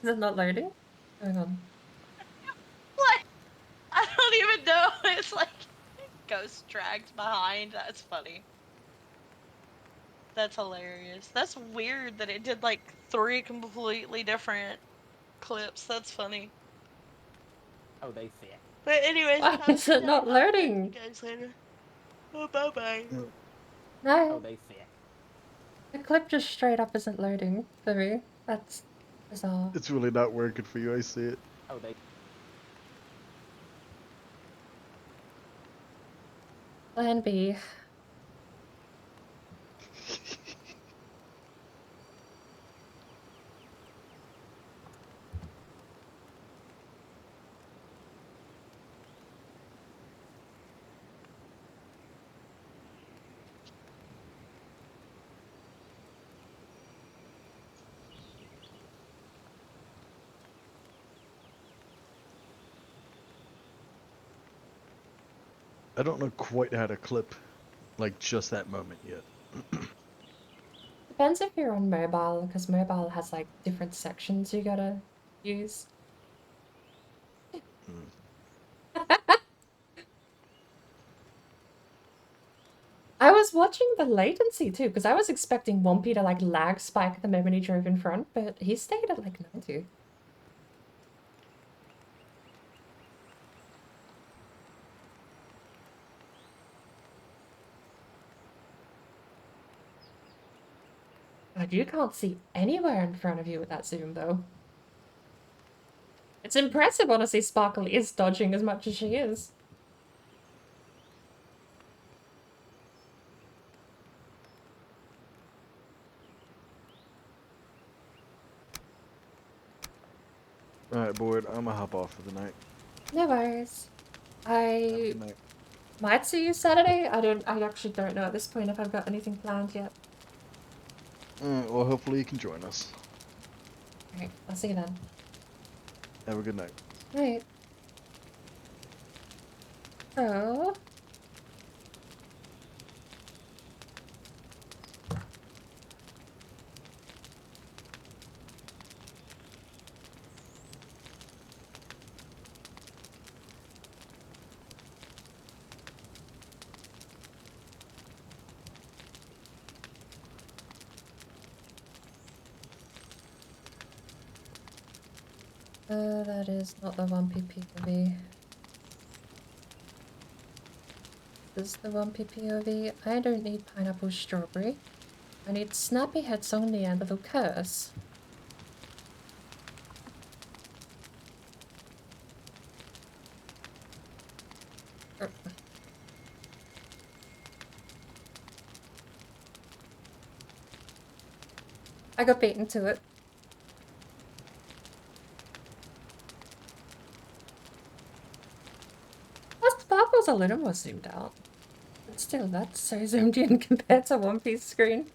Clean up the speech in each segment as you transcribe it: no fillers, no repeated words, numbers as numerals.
Is it not loading? Hang on. What? I don't even know. It's like ghost dragged behind. That's funny. That's hilarious. That's weird that it did like 3 completely different clips. That's funny. Oh, they see it. But anyways, Why have a is good it night. not I'll talk to you loading? guys later. Oh, bye-bye. Oh, No, they see it. the clip just straight up isn't loading for me. That's bizarre. It's really not working for you. I see it. Oh, they. Plan B. I don't know quite how to clip like just that moment yet. Depends if you're on mobile, because mobile has like different sections you gotta use. Mm. I was watching the latency too, because I was expecting Wompy to like lag spike the moment he drove in front, but he stayed at like 90. God, you can't see anywhere in front of you with that zoom though. It's impressive, honestly, Sparkle is dodging as much as she is. All right, board. I'm gonna hop off for the night. No worries. Have a I good night. might see you Saturday. I actually don't know at this point if I've got anything planned yet. Well, hopefully you can join us. Alright, I'll see you then. Have a good night. Right. So, that is not the 1PP POV. This is the 1PP POV. I don't need pineapple strawberry. I need snappy heads on the end of the curse. I got beaten to it. That Sparkle's a little more zoomed out. But still, that's so zoomed in compared to One Piece screen.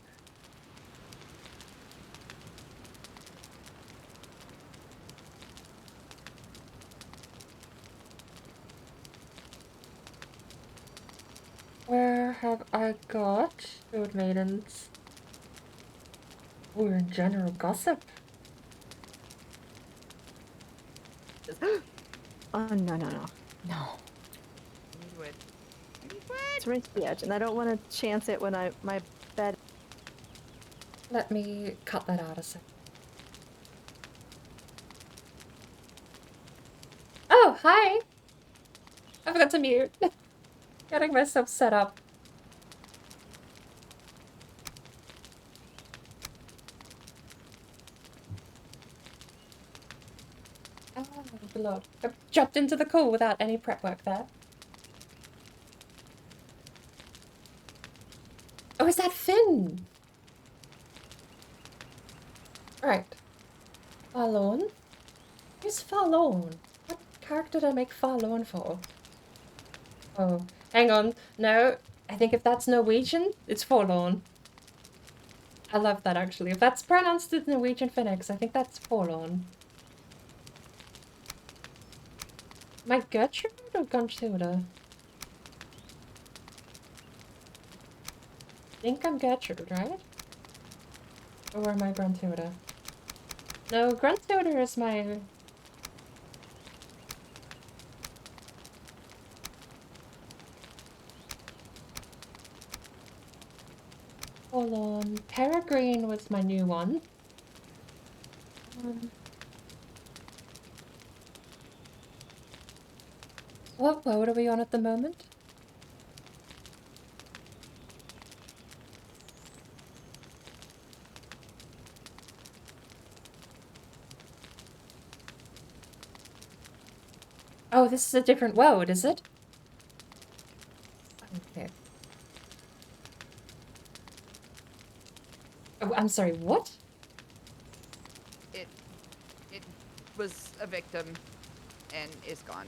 Where have I got good maidens? We're in general gossip. Oh, no, no, no. No. Wood. It's right to the edge, and I don't want to chance it when my bed. Let me cut that out a sec. Oh, hi! I forgot to mute. Getting myself set up. Oh, Lord. I jumped into the call without any prep work there. Oh, is that Finn? Right. Farlorn? Who's Farlorn? What character did I make Farlorn for? Oh, hang on. No, I think if that's Norwegian, it's Forlorn. I love that, actually. If that's pronounced in Norwegian phonics, I think that's Forlorn. Am I Gertrude or Gunchilda? I think I'm Gertrude, right? Or am I Gruntilda? No, grunt tutor is my... Hold on. Peregrine was my new one. What mode are we on at the moment? Oh, this is a different world, is it? Okay. Oh, I'm sorry, what? It was a victim and is gone.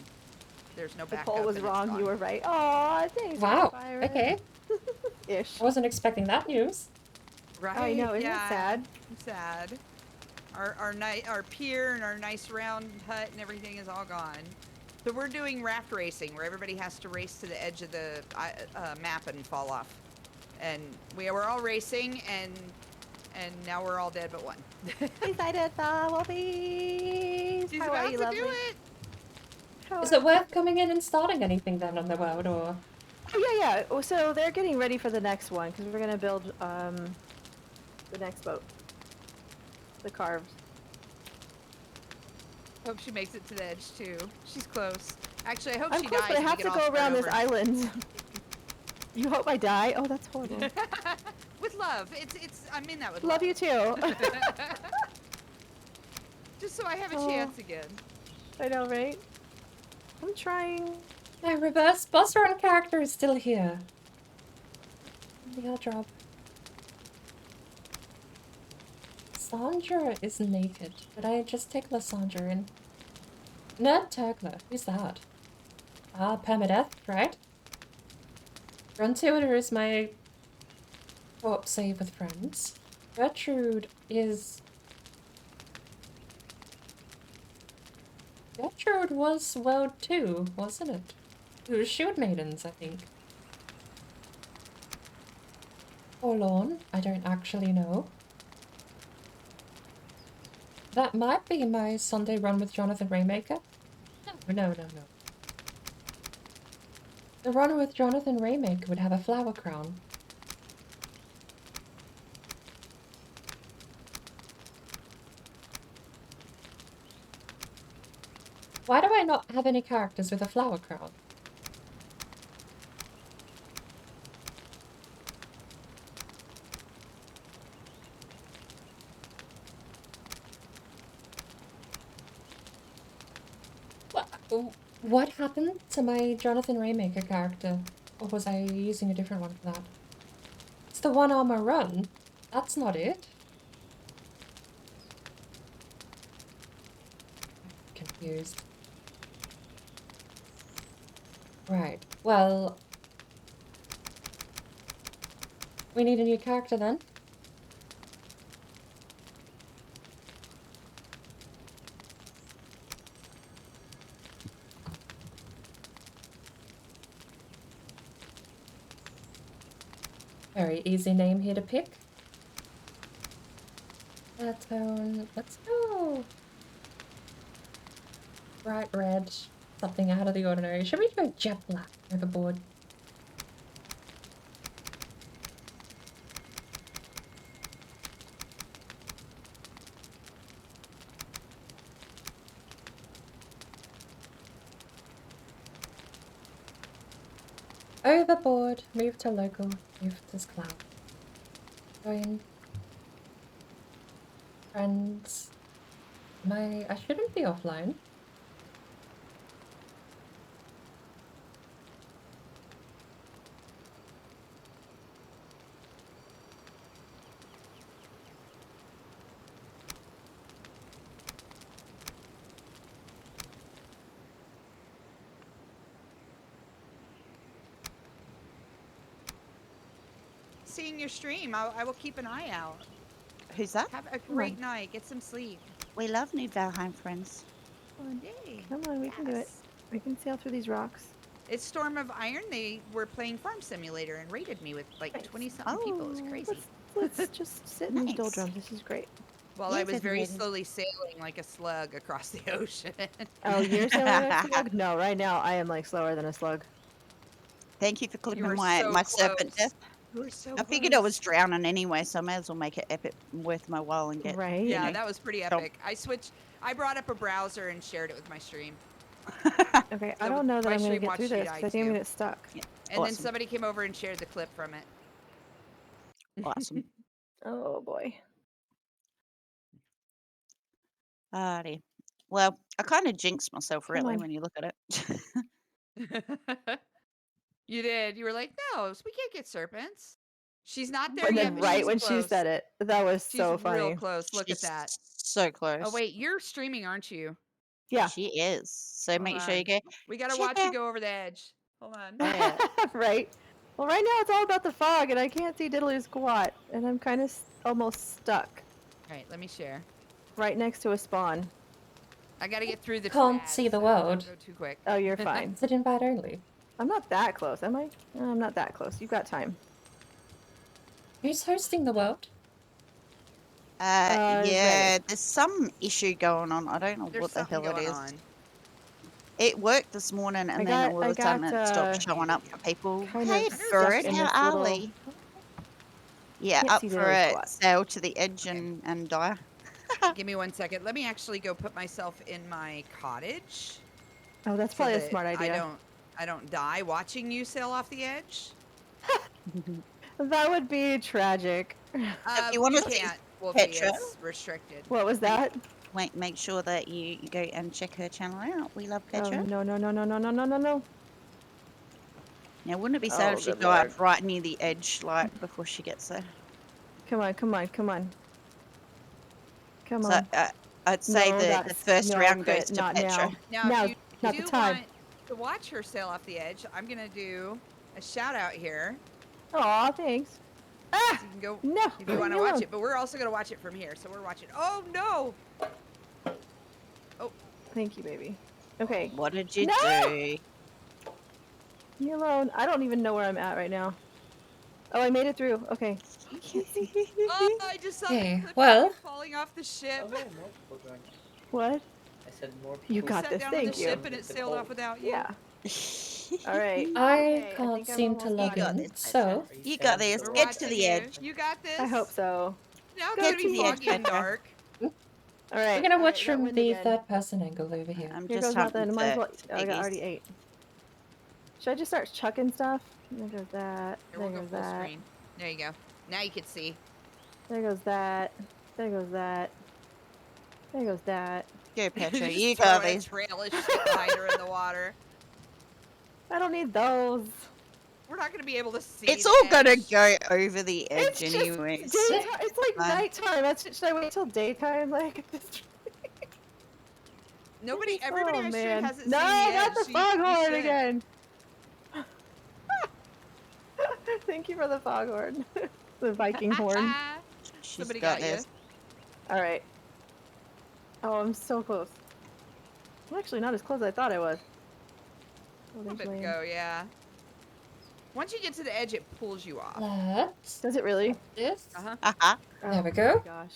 There's no The backup. poll was and it's wrong. gone. You were right. Aw, thanks. Wow, Byron. okay. Ish. I wasn't expecting that news. Right? I know, isn't it yeah. sad? Sad. Our pier and our nice round hut and everything is all gone. So we're doing raft racing, where everybody has to race to the edge of the map and fall off. And we were all racing, and now we're all dead but one. Decided the whoopies. She's How are about you, to lovely? do it. How Is are it worth coming in and starting anything then on the world, or...? Oh, yeah. Oh, so they're getting ready for the next one, because we're going to build the next boat. The carved. Hope she makes it to the edge too. She's close. Actually, I hope I'm she close, dies. but I and we have can to all go start around this over. island. You hope I die? Oh, that's horrible. With love. It's I mean that with Love love. you too. Just so I have a Oh. chance again. I know, right? I'm trying. My reverse boss run character is still here. The odd drop. Sandra is naked. Did I just take Lysandra in? Ned Turkler. Who's that? Ah, permadeath, right? Run tutor is my co-op save with friends. Gertrude is... Gertrude was World 2, wasn't it? It was Shield Maidens, I think. Forlorn? I don't actually know. That might be my Sunday run with Jonathan Raymaker. No. The run with Jonathan Raymaker would have a flower crown. Why do I not have any characters with a flower crown? What happened to my Jonathan Raymaker character? Or was I using a different one for that? It's the one armor run. That's not it. I'm confused. Right. Well, we need a new character then. Very easy name here to pick. Let's go. Bright red. Something out of the ordinary. Should we go jet black overboard? Overboard. Move to local. Move to cloud. Join. Friends. I shouldn't be offline. Seeing your stream, I will keep an eye out. Who's that? Have a great night. Get some sleep. We love New Valheim, friends. Yay. Come on, we can do it. We can sail through these rocks. It's Storm of Iron. They were playing Farm Simulator and raided me with like Nice. 20-something people. It was crazy. Let's just sit in the Nice. doldrums. This is great. While I Yes, was it very is. slowly sailing like a slug across the ocean. Oh, you're sailing like a slug? No, right now I am like slower than a slug. Thank you for You clipping were my, so my serpent close. death. You were so I figured I was close. drowning anyway, so I may as well make it epic worth my while and get. Right? Yeah, know, that was pretty so- epic. I brought up a browser and shared it with my stream. Okay, I So don't know that my I'm gonna stream get through watched you this die because I think I'm too. gonna get stuck. And then Awesome. somebody came over and shared the clip from it. Awesome. Oh boy. Alrighty. Well, I kind of jinxed myself, Come really, on. when you look at it. You did. You were like, no, we can't get serpents. She's not there And yet, then but right she's when close. she said it, that was She's so real funny. close. Look She's at that. so close. Oh wait, you're streaming, aren't you? Yeah. She is. So Hold make sure you on. go. We gotta check watch you out- go over the edge. Hold on. Yeah. Right. Well, right now it's all about the fog, and I can't see diddly squat, and I'm kind of almost stuck All right, let me share. right next to a spawn. I gotta get through the. Can't trads, see the so don't world. Go too quick. Oh, you're fine. Is it invite only? I'm not that close, am I? No, I'm not that close. You've got time. Who's hosting the world? Yeah, Reddit. there's some issue going on. I don't know There's what the something hell it going is. on. It worked this morning, and then all of a sudden it stopped showing up for people. kind Hey, of stuck bird, in how this are little- we? Yeah, Can't up see for diddly a squat. sail to the edge Okay. and die. Give me 1 second. Let me actually go put myself in my cottage. Oh, that's so probably a that smart idea. I don't die watching you sail off the edge. That would be tragic. If you wanna see can't, Wolfie, Petra? it's restricted. What was that? Wait, make sure that you go and check her channel out. We love Oh, Petra. no, no, no, no, no, no, no, no, no. Now, wouldn't it be sad Oh, if she good dived right near the edge, like before she gets there? Come on, come on, come on. Come So on. I'd say No, the that's- first no, round Crit, goes to not Petra. now. Now, Now, if you not the do time. want to watch her sail off the edge, I'm gonna do a shout out here. Aw, thanks. Ah! So you can go No! if you leave want me to watch alone. it. But we're also gonna watch it from here. So we're watching. Oh no! Thank you, baby. Okay, What did you No! do? leave me alone. I don't even know where I'm at right now. Oh, I made it through. Okay. I can't see. Oh, I just saw Okay, the clip well- of you falling off the ship. What? I said more You people. got sat this, down on the thank you. ship and it sailed off without you. Yeah. All right. I Okay, can't think I'm seem to almost log got in, this, so You got this. We're Get to watching the you. edge. You got this. I hope so. Now it's Go gonna to be the edge, foggy and Petra. dark. All right. we're gonna all watch right, that from wind the again. third-person angle over here. I'm Here just goes nothing. hunting Might as well. for Oh, I got piggies. already 8. Should I just start chucking stuff? There goes that. Here, There we'll go goes full that. screen. There you go. Now you can see. There goes that. There goes that. There goes that. Go, Petra. Just You got throwing a this. trail of shit behind her in the water. I don't need those. We're not gonna be able to see. It's the all gonna edge. go over the edge It's anyways. just daytime. It's like Fine. nighttime. Should I wait till daytime? Like this. Nobody, everybody Oh on stream man. hasn't No, seen the edge. not the so you foghorn should. again. Thank you for the foghorn. The Viking horn. She's Somebody got got you. this. All right. Oh, I'm so close. I'm actually not as close as I thought I was. Oh, A little there's bit to Lane. go, yeah. Once you get to the edge, it pulls you off. Let's Does it really? this. Uh-huh. Haha. There we Oh go. my gosh.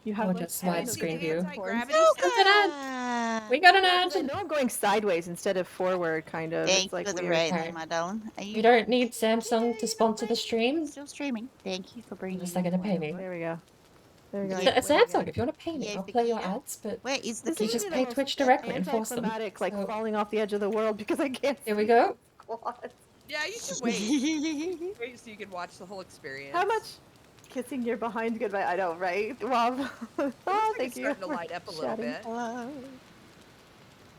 You have Or like just kind of widescreen big view. Anti-gravity horns. stuff. We got an Yeah, 'cause I ad. know I'm going sideways instead of forward, kind of. Thank It's like you for the weird. rating, Okay. my darling. Are You don't need Samsung to sponsor the stream. Still streaming. Thank you for bringing Unless they're gonna pay me. There we go. There we go. Yeah. Samsung, if you want to pay me, Yeah, I'll play your Vicky. ads, but Where is the This you is just the pay most Twitch directly and force them. anticlimactic, like So, falling off the edge of the world because I can't here we see go. squats. Yeah, you should wait. Wait so you can watch the whole experience. How much kissing your behind goodbye? I know, right? Wow. It looks Oh, like thank it's you. starting to for light up a little chatting. bit. Hello.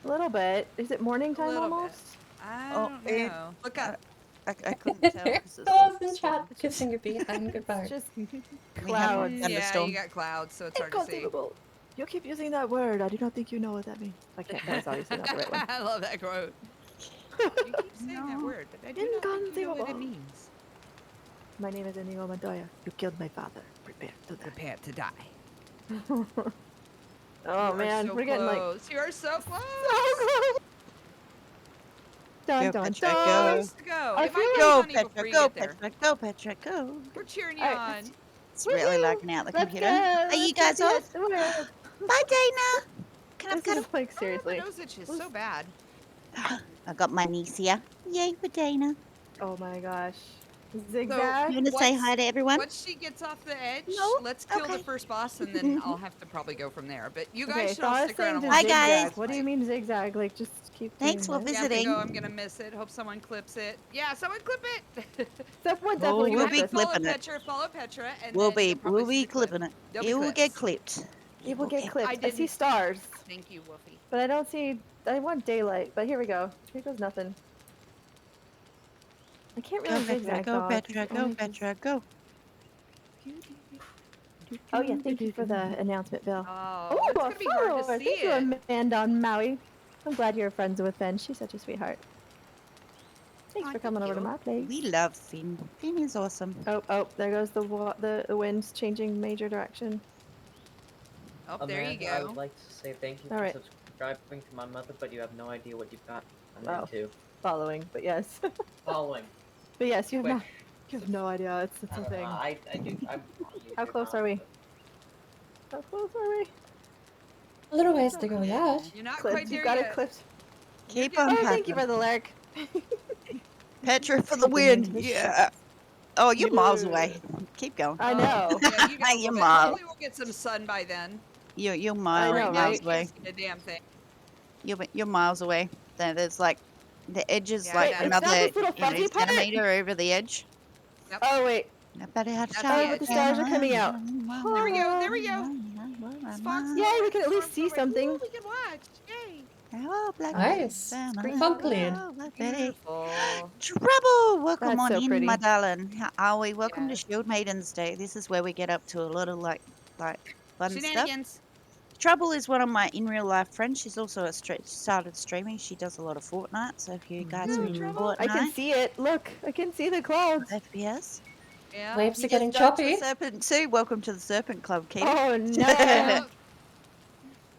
A little bit. Is it morning time little bit. almost? I Oh, don't it- know. Look up. I couldn't tell. 'cause it's Go in so chat, kissing your behind goodbye. It's just We have clouds. one. Yeah, Thunderstorm. you got clouds, so it's hard to see. Inconceivable. You keep using that word. I do not think you know what that means. I can't. That is obviously not the right one. I love that quote. You keep saying that No. word, but I do not think you know what it Inconceivable. means. My name is Inigo Montoya. You killed my father. Prepare to die. Prepare to die. Oh You are man, so we're getting like close. You are so close. so close. Dun Go, dun Petra, dun. go. Close to go. I It feel might like- get Go, sunny Petra, before you go, get there. Petra, go, Petra, go. We're cheering you Alright, on. It's really lagging out the Let's computer. go. Are you Let's guys go to the off? edge of the world. Bye, Dana. Can I This go? is like seriously. My nose itches so bad. I got my niece here. Yay for Dana. Oh my gosh. So, Zigzag. You want to say hi to everyone? once she gets off the edge, No? let's kill the Okay. first boss, and then I'll have to probably go from there. But you guys Okay, should so all I was stick around saying and to Hi, watch. zigzag. guys. What do you mean zigzag? Like just keep Thanks doing for this? Yeah, I'm gonna visiting. go. I'm gonna miss it. Hope someone clips it. Yeah, someone clip it. Someone Oh, definitely we'll clip be this. Follow clipping it. Petra. Follow Petra, and We'll then be you'll probably we'll see be the clip. clipping it. There'll be It will get clips. clipped. It will get Okay. clipped. I see didn't- stars, Thank you, Wolfie. but I don't see. I want daylight, but here we go. Here goes nothing. I can't Go really Petra, zigzag go dog, 'cause Petra, it go only gives- Petra, go. Oh yeah, thank you for the announcement, Bill. Oh, it's gonna be hard to see Thank you, it. Amanda on Maui. I'm glad you're friends with Ben. She's such a sweetheart. Thanks Aw, for coming thank over to you. my place. We love Finn. Finn is awesome. Oh, there goes the wind's changing major direction. Oh, there you Amanda, I would go. like to say thank you All for right. subscribing to my mother, but you have no idea what you've got. I'm Oh. into Following, but yes. following. But yes, you have, Twitch. you have no idea. It's I a don't know, thing. I do. I'm How close are we? How close are we? A little ways to go yet. You're not Clipped. quite You there got it yet. clipped. Keep getting on Oh, thank you passing. for the lyric. Petra for the Open into win. the Yeah. Oh, you're miles Yeah. away. Keep going. I know. Yeah, you got a You're little bit. miles. Hopefully we'll get some sun by then. You're I miles, know, Right now, miles you away. can't see a damn thing. You're miles away. There's like the edge is Yeah, like Wait, it's another not this little fuzzy part? centimeter over the edge. Oh wait. I better have to That's shout. the Oh, but the edge. stars are coming out. There we go. There we go. It's Fox. Yay, we can at least see Storm's over. something. Ooh, we can watch. Yay. Oh, black Nice. Betty. Fun clean. Oh, black Betty. Beautiful. Trouble! Welcome That's on so in, pretty. my darling. How are we? Welcome Yes. to Shield Maidens Day. This is where we get up to a lot of like fun stuff. Shenanigans. Trouble is one of my in real life friends. She's also started streaming. She does a lot of Fortnite. So if you guys are into Trouble. I can Fortnite, see it. Look, I can see the clouds. FPS. Yeah. Waves You are getting just done to the choppy. Serpent too. Welcome to the Serpent Club, Keith. Oh no. Yeah.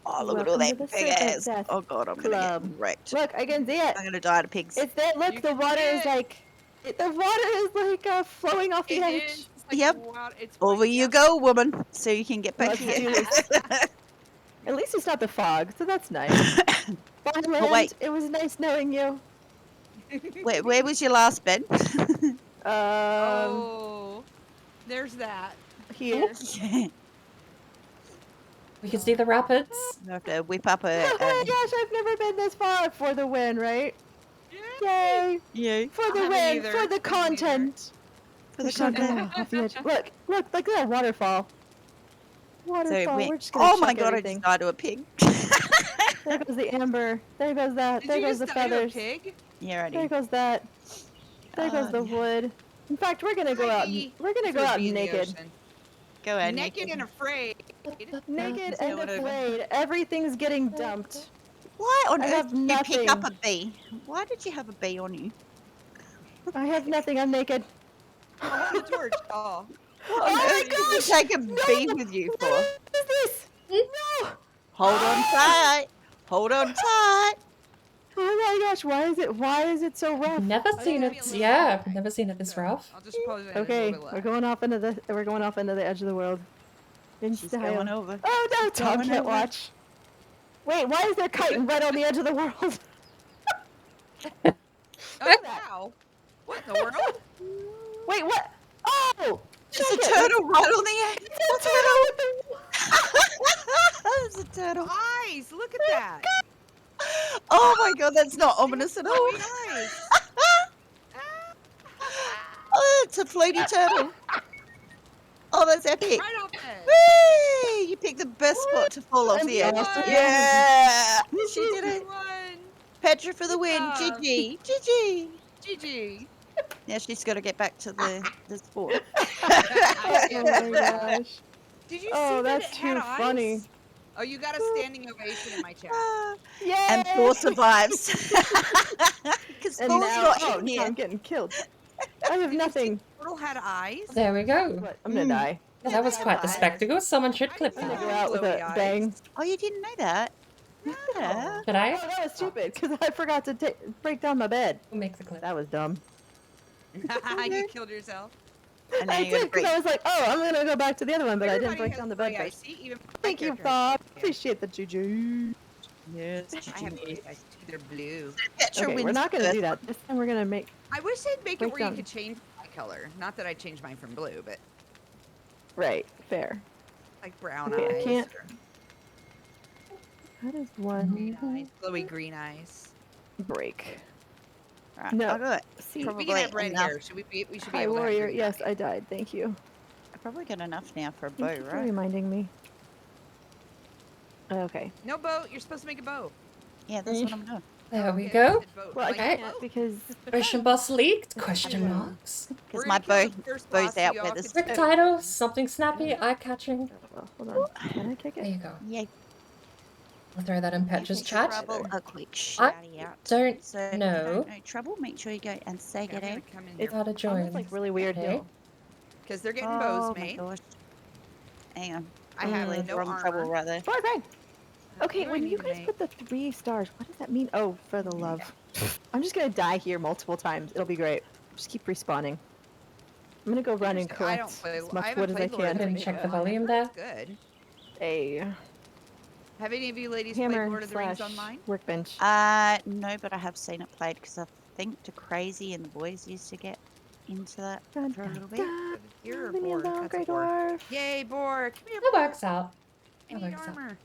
Oh, look at all Welcome that to the big Serpent ass. Death Oh god, I'm gonna Club. get wrecked. Look, I can see it. I'm gonna die to pigs. It's there. Look, You the can water see is it. like the water is like flowing off the It edge. is. It's like Yep. It's Over white, you yep. go, woman. So you can get back Let's here. do this. At least it's not the fog, so that's nice. Bye, Land. wait. It was nice knowing you. where was your last bed? Oh. There's that. Here. We can see the rapids. You have to whip up a, Oh my gosh, I've never been this far for the win, right? Yay! yeah, For I the haven't win, either. for the I haven't either. content. for the We're gonna go content. off the edge. Look at that waterfall. Waterfall. we- We're just gonna oh my chuck god, everything. I just died to a pig. There goes the amber. There goes that. Did There you goes just the die to a feathers. pig? Yeah, I There did. goes that. There goes the yeah. wood. In fact, we're gonna go out. Hi. We're gonna If go it would out be in the naked. ocean. Go ahead. Naked and afraid. Naked Yeah, and whatever. afraid. Everything's getting dumped. Why on I earth have did you pick up a nothing. bee? Why did you have a bee on you? I have nothing. I'm naked. Oh, hold the torch. Oh. What on my earth did you gosh! take a No! bee with you for? What is this? No! Hold on tight. Hold on tight. Oh my gosh! Why is it so rough? Never I seen think it. it'll be a Yeah, little I've never seen it this Okay, rough. I'll just pause it. Okay, A little we're bit going off into the edge of the world. In She's style. going over. Oh no, Tom going can't over. watch. Wait, why is there chitin right on the edge of the world? Oh, wow. What in the world? Wait, what? Oh! There's a check it. turtle right on the edge. It's a turtle with There's a turtle. Eyes. Look at that. Oh my god, that's not ominous at all. Floaty eyes. Oh, it's a floaty turtle. Oh, that's epic. Right off it. Whee! You picked the best spot to fall off I'm the edge. awesome. Yeah! She did it. Won. Petra for the win. job. GG. GG. GG. Now she's got to get back to the sport. Oh my gosh. Did you Oh, see that that's it had too eyes? funny. Oh, you got a standing ovation in my chat. Yay! And Thor survives. Because And Thor's now, not oh, in now here. I'm getting killed. I have nothing. Turtle had eyes. There we go. What? I'm gonna Mm. die. Yeah, that was quite the spectacle. Someone should clip I'm gonna that. go out with Floaty a eyes. bang. Oh, you didn't know that? Yeah. Did Oh, I? that was stupid because I forgot to break down my bed. We'll make the clip. That was dumb. You killed yourself. And then I you gotta did because break. I was like, oh, I'm gonna go back to the other one, but I didn't Everybody break has down the gray bed eyes. first. See, even my Thank you, character has Bob. gray eyes. Appreciate the juju. Yes, I have gray genius. eyes too. They're blue. Petra Okay, we're wins not the gonna do first that. This time we're gonna make I wish they'd make it Break where you down. could change eye color. Not that I changed mine from blue, but right. Fair. like brown Okay, I eyes can't- or How does one green eyes, glowy green eyes. break? Right, No. I got See, We probably can have red enough. hair. We should be Hi able warrior. to have green Yes, eyes. I died. Thank you. I probably got enough now for a Thank bow, you for right? reminding me. Okay. No boat. You're supposed to make a bow. Yeah, that's what I'm doing. There Oh, we okay, I go. said boat. Well, I Like, Okay. can't boat. because Ocean boss leaked? It's Question blue. marks. We're Because gonna my kill bow the first bows boss so out y'all where can the Quick take title, it. something snappy, eye-catching. well, hold on. Can I take There it? you go. Yeah, I'll throw that in Petra's you chat. trouble, a quick I shouty out. don't So if you know. don't know trouble, make sure you go and say Okay, I'm good gonna day. come in It's here How to on join. this like really weird Okay. hill. because they're getting bows Oh my made. gosh. Hang on. I have Really no wrong armor. trouble right there. Fine, fine. Okay, What do I when need you to guys make? put the 3 stars, what does that mean? Oh, for the love. I'm just gonna die here multiple times. It'll be great. Just keep respawning. I'm gonna go run and I collect don't play. as I much haven't wood as I played Lord of can the to Didn't make check a the volume there. That's good. a Have any of you ladies played hammer Lord of the Rings slash online? workbench. No, but I have seen it played because I think the crazy and the boys used to get into that Dun, for a dun, little bit. dun. Deer or Leave me boar? alone, That's a Grey boar. Dwarf. Yay, boar! Come here, That boar. works out. I That need works out. armor.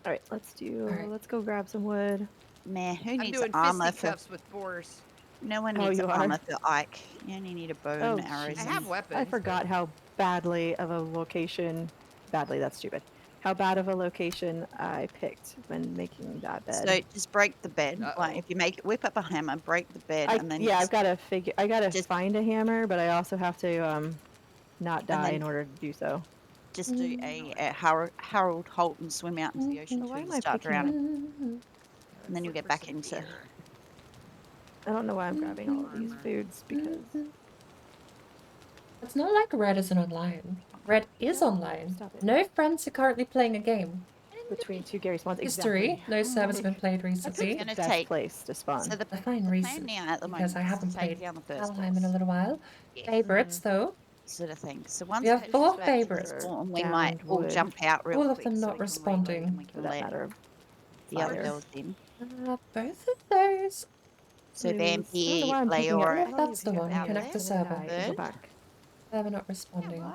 All right, let's do. Alright. Let's go grab some wood. Man, who I'm needs doing armor fisty for? cuffs with boars. No one Oh, needs you armor are? for Ike. You only need a bow Oh, and arrows. I jeez. have And, weapons. I forgot how badly of a location. Badly, that's stupid. How bad of a location I picked when making that bed. so just break the bed. Uh-oh. Like if you make it, whip up a hammer, break the bed, and then yeah, I've just, got to figure. I got to just- find a hammer, but I also have to not die then- in order to do so. just do a Harold Holt and swim out into the ocean Why till am you I start picking drowning. Mm-hmm. And then you'll get back into- I don't know why I'm grabbing all of these Armor. foods because It's not like Red isn't online. Red is No, online. stop it. No friends are currently playing a game. between 2 Gary spawns. History. Exactly. No servers have been played I recently. picked the Gonna best take- place to spawn. So the I find plan recent now at the moment because I is haven't to take played down the first Valheim in a boss. little while. Yeah. Favorites though. Sort of thing. So once We have Petra's 4 back to the favorites. spawn, we Downed might all wood. jump out real All of quick them so not we can reload responding. and we For can that let matter. the other Fire. girls in. Both of those. So Please. I don't know Vampire, why I'm picking it. Leora, Why If don't that's you the pick one, it out connect there? the And then server. I can go Bird? back. They're not responding. Yeah,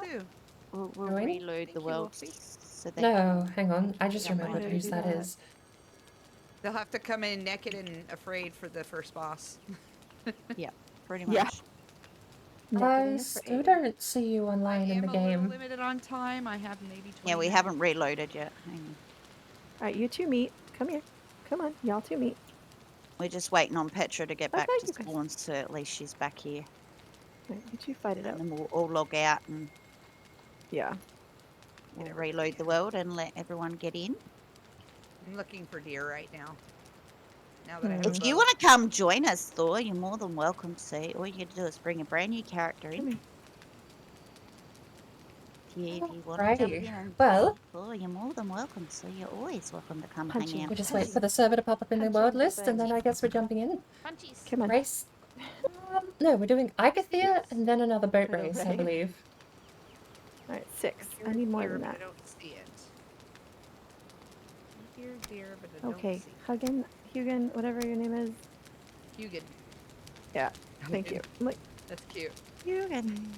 we'll do. we'll Join? reload Thank the you, world Wolfie. so they No, can- hang on. I just Yeah, why remembered don't whose you that do that? is. They'll have to come in naked and afraid for the first boss. pretty much. Yeah. Naked I and still afraid. don't see you I online in am the a little game. limited on time. I have maybe 20 Yeah, we minutes. haven't reloaded yet. Hang on. All right, you two meet. Come here. Come on, y'all two meet. We're just waiting on Petra to get back Okay, to you guys. spawn, so at least she's back here. All right, you two fight it And out. then we'll all log out and Yeah. we'll reload the world and let everyone get in. I'm looking for deer right now. Now that I have Hmm. a If you bow. want to come join us, Thor, you're more than welcome to. All you got to do is bring a brand new character Come in. here. If you want to jump Alrighty. in and Well- play Thor, you're more than welcome to. You're always welcome to come Punching. hang out. We just with wait us. for the server to pop up in the Punch world on the list, and then bench. I guess we're jumping in. Punchies. Come on. Race. No, we're doing Igathia and then another boat Another race, I race. believe. All right, 6. I need more Deer, than but that. I don't see it. I hear deer, but I don't Okay, see it. Hugin, whatever your name is. Hugin. Yeah, thank you. I'm like, That's cute. You can.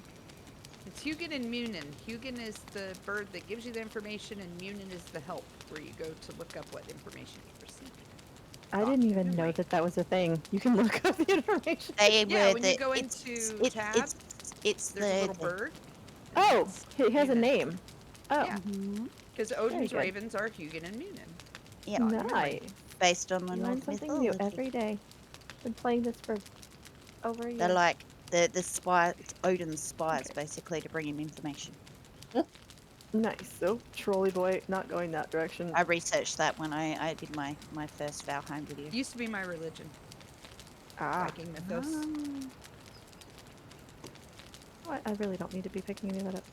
It's Hugin and Munin. Hugin is the bird that gives you the information, and Munin is the help, where you go to look up what information you've received. I didn't even know that that was a thing. You can look up the information. They Yeah, were when the, you go it's, into it, tab, it's there's a little bird. Oh, it has a Munin. name. Oh, Yeah. Mhm. Because Odin's good. ravens are Hugin and Munin. Yeah, nice. based on the You learn Norse something mythology. new every day. Been playing this for over a year. They're like the spy, Odin's spies, Okay. basically, to bring him information. Nice. So, trolley boy, not going that direction. I researched that when I did my first Valheim video. It used to be my religion, Ah, Viking mythos. what? I really don't need to be picking any of that up.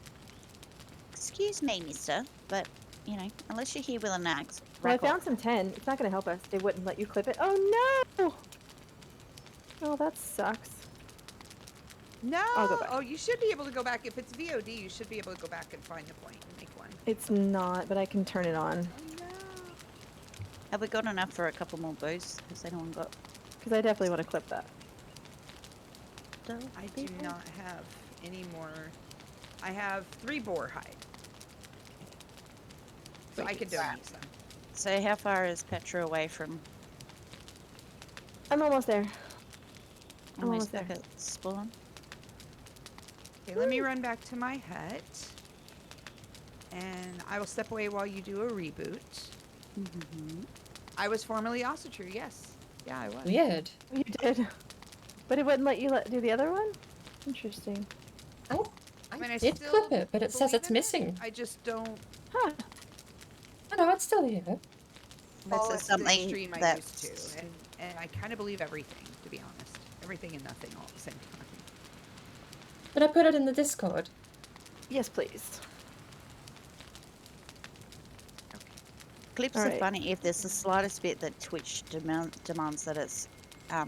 Excuse me, mister, but, you know, unless you're here with an axe, Well, I rack found off. some 10. It's not going to help us. They wouldn't let you clip it. Oh, no! Oh, that sucks. I'll No. go back. Oh, you should be able to go back. If it's VOD, you should be able to go back and find the point and make one. It's not, but I can turn it on. Oh, no. Have we got enough for a couple more bows? Has anyone got? Because I definitely want to clip that. I do not have any more. I have 3 boar hide. So I could donate some. So how far is Petra away from? I'm almost there. I'm Almost almost back there. at spawn. Okay, let me run back to my hut. And I will step away while you do a reboot. Mm-hmm. I was formerly Ossitrue, yes. Yeah, I was. Weird. You did. But it wouldn't let you do the other one? Interesting. I mean, I did still clip it, but it says believe it's in it. missing. I just don't Huh. Oh no, it's still here. follow This it is to the something extreme I that's used to. And I kind of believe everything, to be honest. Everything and nothing all at the same time. Did I put it in the Discord? Yes, please. clips All are right. funny if there's the slightest bit that Twitch demands that it's All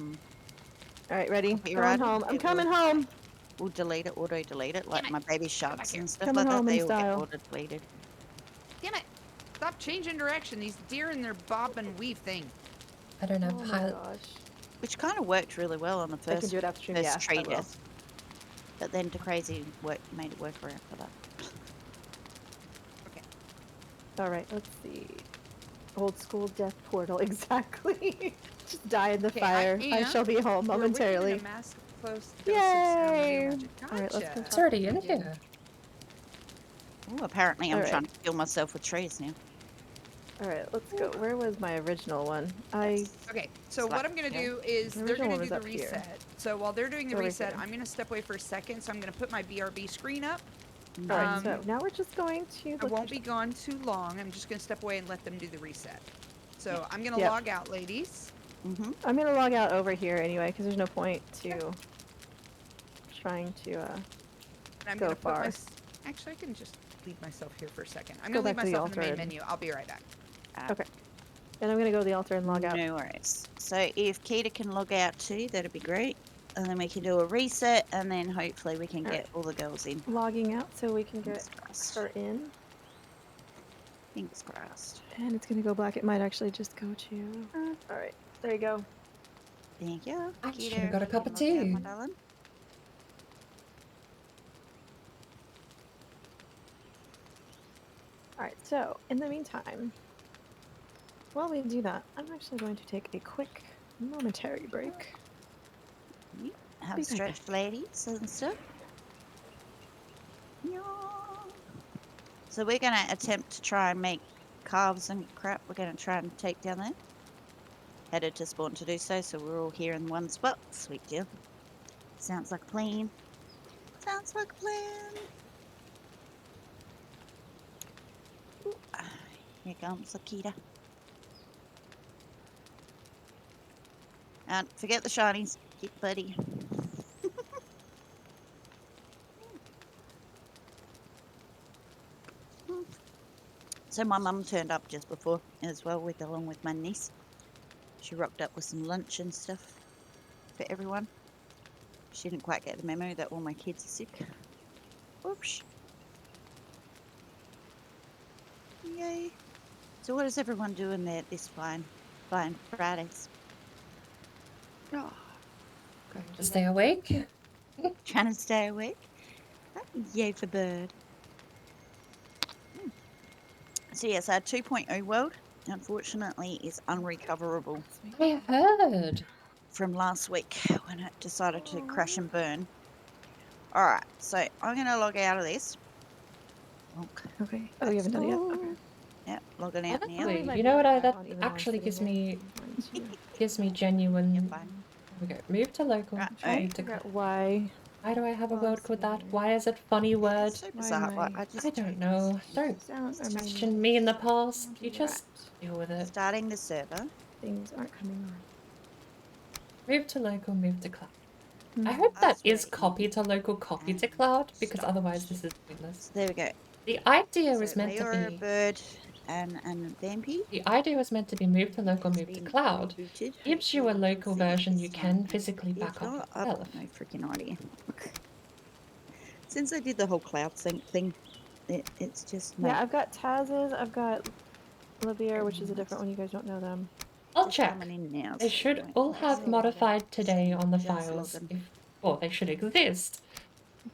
right, ready? Copyrighted, Coming home. I'm it coming will- home. will delete it, auto delete it, like Damn it. my baby back sharks here. and stuff Coming like that. home in They all get style. auto deleted. Damn it! Stop changing direction. These deer and their bob and weave thing. I don't know. Oh my How... gosh. Which kind of worked really well on the I can first do it after stream. first Yeah, tree I will. death. But then crazy made it work around for that. All right, let's see. Old school death portal, exactly. Just die in the Okay, fire. I and shall be home We're within momentarily. a mask close dose of ceremonial Yay! magic. All right, let's go Gotcha. It's already in Yeah. here. Oh, apparently I'm Alright. trying to kill myself with trees now. All right, let's go. Where was my original one? Okay, so It's what like- I'm gonna yeah. do is The they're original gonna one do was the up here. reset. So while they're doing the Over reset, here. I'm gonna step away for a second. So I'm gonna put my BRB screen up. All right, so Um, now we're just going to. I look won't for be gone too long. I'm just gonna step away and let them do the reset. So I'm gonna Yep. log out, ladies. Mm-hmm. I'm gonna log out over here anyway, because there's no point to trying to. And I'm Go gonna put far. my. Actually, I can just leave myself here for a second. I'm Go gonna leave back to the myself in the main altar and- menu. I'll be right back. Okay. And I'm gonna go to the altar and log out. No worries. So if Keita can log out too, that'd be great. And then we can do a reset, and then hopefully we can Alright. get all the girls in. Logging out so we can get Fingers crossed. her in. Fingers crossed. And it's gonna go black. It might actually just go to. All right, there you go. Thank you. I Keita, should've got a if you cup can of log out, tea. my darling. All right. So in the meantime, while we do that, I'm actually going to take a quick momentary break. Have Be a right stretch, ladies and stuff. Yeah. So we're gonna attempt to try and make calves and crap. We're gonna try and take down there. Headed to spawn to do so, so we're all here in one spot. Sweet deal. Sounds like a plan. Sounds like a plan. Ooh, here comes Akita. And forget the shinies. Keep buddy. So my mum turned up just before as well, along with my niece. She rocked up with some lunch and stuff for everyone. She didn't quite get the memo that all my kids are sick. Whoops. Yay. So what is everyone doing there this fine Fridays? Oh, To stay awake? trying to stay awake? Yay for bird. So yes, our 2.0 world, unfortunately, is unrecoverable I heard. from last week when it decided to crash and burn. Alright, so I'm going to log out of this. Okay. Oh, you haven't done it yet. Okay. Yep, logging out now. Honestly, might you be know what? right back That on even though I'm actually sitting gives here. me Fine, too. genuine. fine. Okay, move to local. Right, Trying to Move to figure cl- out why. Why do I have a Well, word called that? see. Why is it funny word? It's so Why bizarre. am Like, I- I just I don't know. Don't Sound or question me in the past. You Right. just deal with it. starting the server. Things aren't coming on. Move to local, move to cloud. Hmm. I hope that Us is waiting copy to local, copy to and cloud, because start. otherwise this is pointless. So there we go. The idea So was meant to Leora be. bird and Vampy. The idea was meant to be move to local, move to Been cloud. rebooted. Gives you a Hopefully we can local see it version this you time. can physically If back up not, I've yourself. got no freaking idea. Since I did the whole cloud sync thing, it's just Yeah, made I've got Taz's, I've got Lavier, which is a Everything different else. one. You guys don't know them. I'll just check. coming in now. They so should won't all be have so modified today on the just files. logging. If Well, they should exist.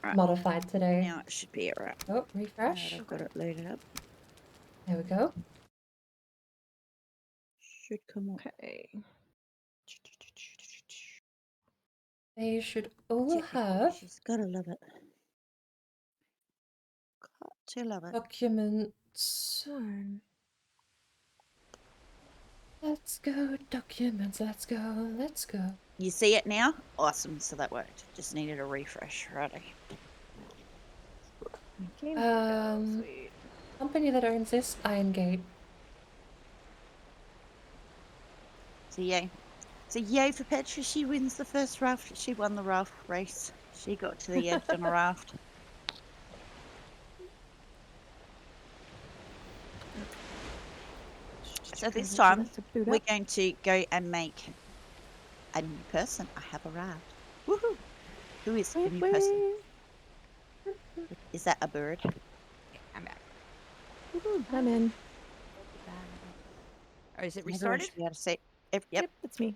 Right. Modified today. Now it should be alright. Oh, refresh. I've got it loaded up. There we go. Should come up. Okay. They should all Technical have issues. Gotta love it. Got to love it. documents. Darn. Let's go, documents. Let's go. Let's go. You see it now? Awesome. So that worked. Just needed a refresh. Righty. Game Um, sweet. Company that owns this, Iron Gate. So yay. So yay for Petra. She wins the first raft. She won the raft race. She got to the edge on a raft. So this time, we're going to go and make a new person. I have arrived. Woohoo! Who is the new person? Is that a bird? I'm back. I'm in. Oh, is it Everyone restarted? should be able to see. Yep. It's me.